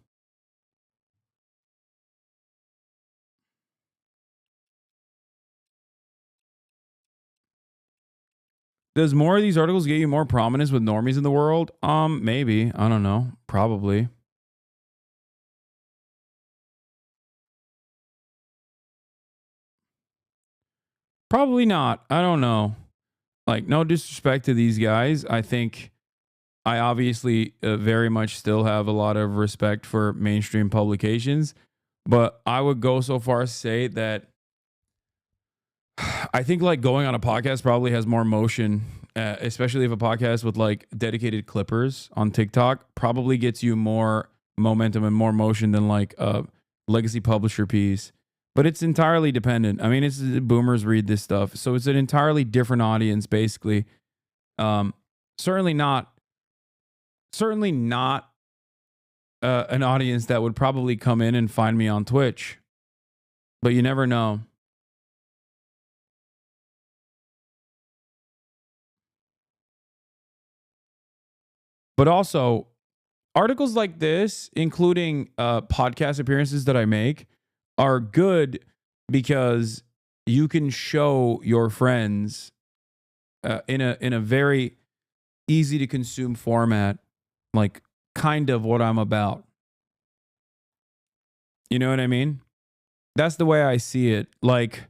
Does more of these articles get you more prominence with normies in the world? Maybe. I don't know. Probably. Probably not. I don't know. Like, no disrespect to these guys. I think I obviously very much still have a lot of respect for mainstream publications, but I would go so far as to say that I think like going on a podcast probably has more motion, especially if a podcast with like dedicated clippers on TikTok probably gets you more momentum and more motion than like a legacy publisher piece. But it's entirely dependent. I mean, it's boomers read this stuff, so it's an entirely different audience, basically. Certainly not an audience that would probably come in and find me on Twitch, but you never know. But also, articles like this, including podcast appearances that I make, are good because you can show your friends in a very easy to consume format, like kind of what I'm about. You know what I mean? That's the way I see it. Like,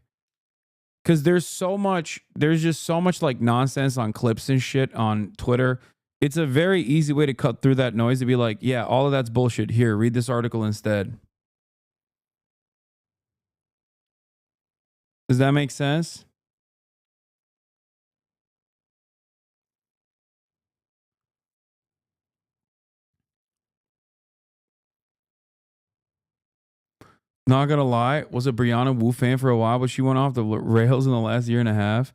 because there's just so much like nonsense on clips and shit on Twitter. It's a very easy way to cut through that noise to be like, yeah, all of that's bullshit. Here, read this article instead. Does that make sense? Not gonna lie, was a Brianna Wu fan for a while, but she went off the rails in the last year and a half.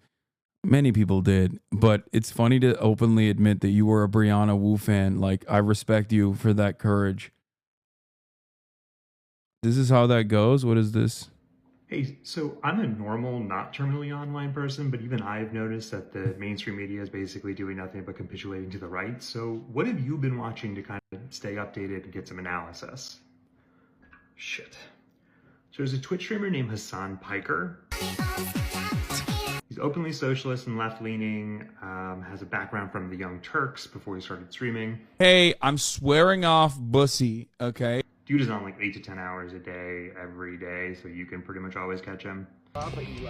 Many people did, but it's funny to openly admit that you were a Brianna Wu fan. Like, I respect you for that courage. This is how that goes? What is this? Hey, so I'm a normal, not terminally online person, but even I've noticed that the mainstream media is basically doing nothing but capitulating to the right. So what have you been watching to kind of stay updated and get some analysis? Shit. So there's a Twitch streamer named Hassan Piker. He's openly socialist and left-leaning, has a background from the Young Turks before he started streaming. Hey, I'm swearing off bussy, okay? Dude is on like 8 to 10 hours a day, every day, so you can pretty much always catch him. Okay, you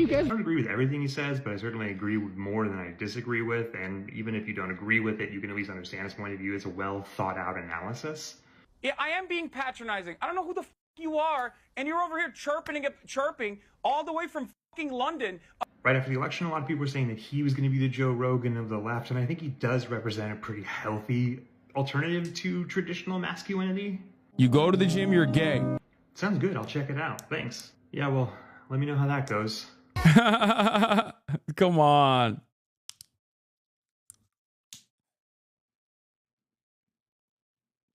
guys. I don't agree with everything he says, but I certainly agree with more than I disagree with, and even if you don't agree with it, you can at least understand his point of view. It's a well-thought-out analysis. Yeah, I am being patronizing. I don't know who the f you are, and you're over here chirping all the way from fucking London. Right after the election, a lot of people were saying that he was going to be the Joe Rogan of the left, and I think he does represent a pretty healthy alternative to traditional masculinity. You go to the gym, you're gay. Sounds good. I'll check it out. Thanks. Yeah, well, let me know how that goes. Come on.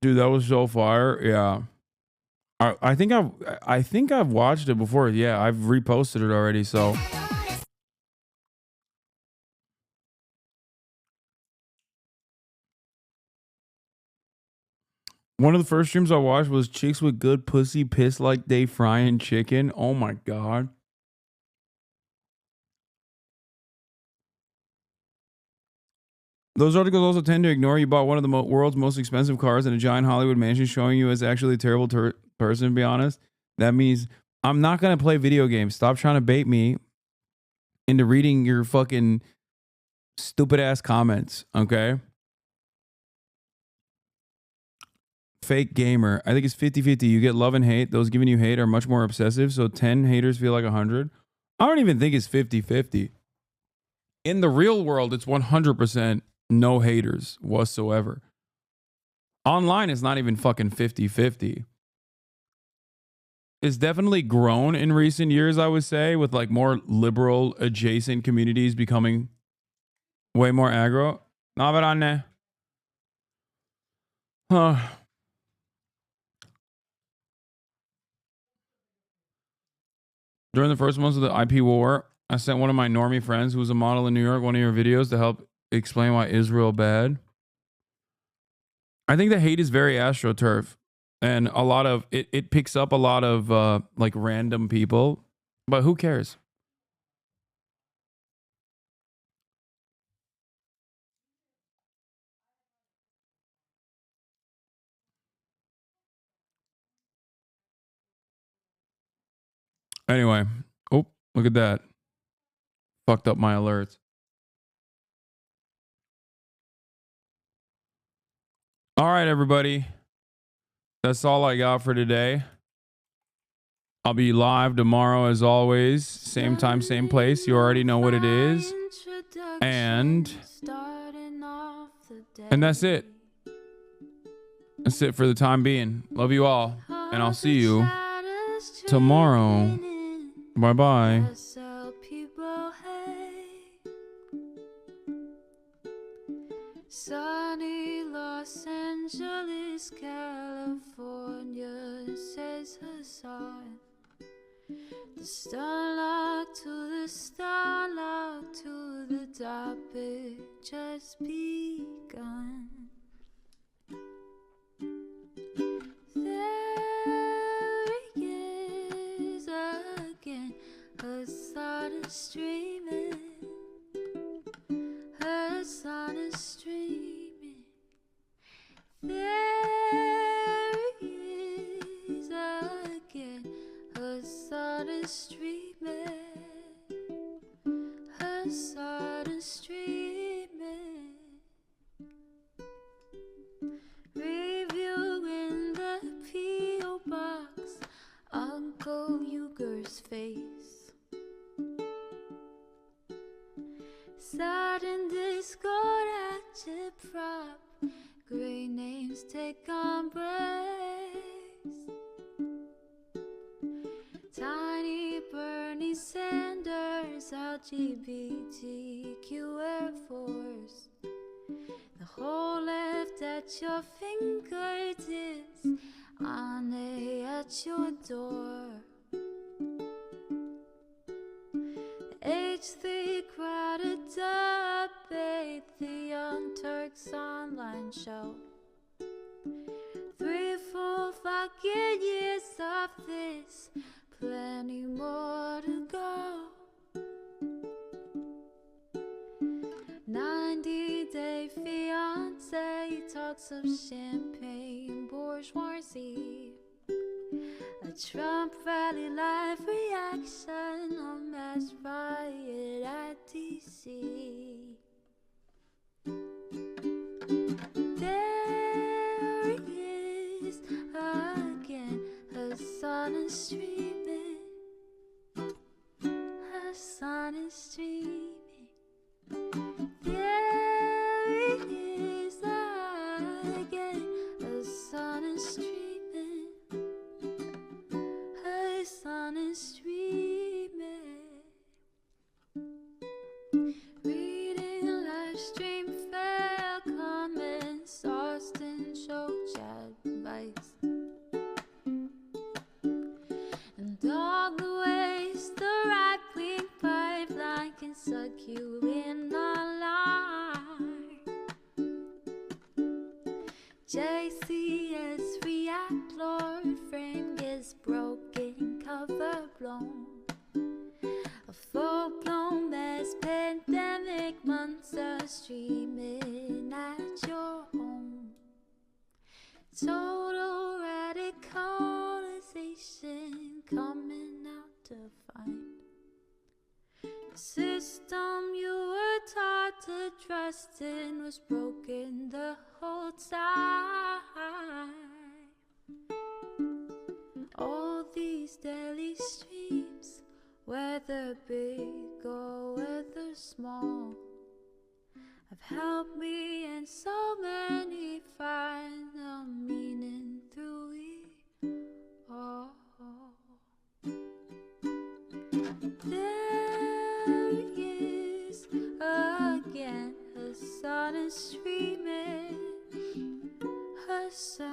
Dude, that was so fire. Yeah. I think I've watched it before. Yeah, I've reposted it already, so one of the first streams I watched was Chicks with Good Pussy Piss Like They Frying Chicken. Oh my god. Those articles also tend to ignore you bought one of the world's most expensive cars in a giant Hollywood mansion, showing you as actually a terrible person, to be honest. That means I'm not going to play video games. Stop trying to bait me into reading your fucking stupid ass comments, okay? Fake gamer. I think it's 50-50. You get love and hate. Those giving you hate are much more obsessive, so 10 haters feel like 100. I don't even think it's 50-50. In the real world, it's 100% no haters whatsoever. Online, it's not even fucking 50-50. It's definitely grown in recent years, I would say, with like more liberal adjacent communities becoming way more aggro. During the first months of the IP war, I sent one of my normie friends who's a model in New York one of your videos to help explain why Israel bad. I think the hate is very astroturf, and a lot of it picks up a lot of like random people, but who cares? Anyway, oh, look at that. Fucked up my alerts. All right, everybody. That's all I got for today. I'll be live tomorrow as always. Same time, same place. You already know what it is. And that's it. That's it for the time being. Love you all. And I'll see you tomorrow. Bye-bye. Sunny Los Angeles, California, says Hassan. The starlock to the starlock to the topic just begun. There he is again, Hassan is streaming. Hassan is streaming. There he is again. Hassan is streaming. Hassan is streaming. Reviewing the P.O. box, Uncle Uger's face. Sat in Discord at your prop. Great names take embrace. Tiny Bernie Sanders, LGBTQ Air Force. The whole left at your fingertips, Ane at your door. H3 crowded debate, the Young Turks online show. 3 full fucking years of this, plenty more to go. 90-day fiance talks of champagne bourgeoisie. A Trump rally live reaction on mass riot at DC. There he is again, Hasan is streaming. Hasan is streaming. There he is again, Hasan is streaming. Hasan is streaming. Reading a live stream, fair comments, Austin show chat advice, and all the ways the right-wing pipeline can suck you in alive. JCS react, Lord frame gets broken, cover blown. A full-blown mass pandemic, monster streaming at your home. Total radicalization coming out to find. The system you were taught to trust in was broken the whole time. All these daily streams, whether big or whether small, have helped me and so many find the meaning through it all. There he is again, Hasan is streaming. Hasan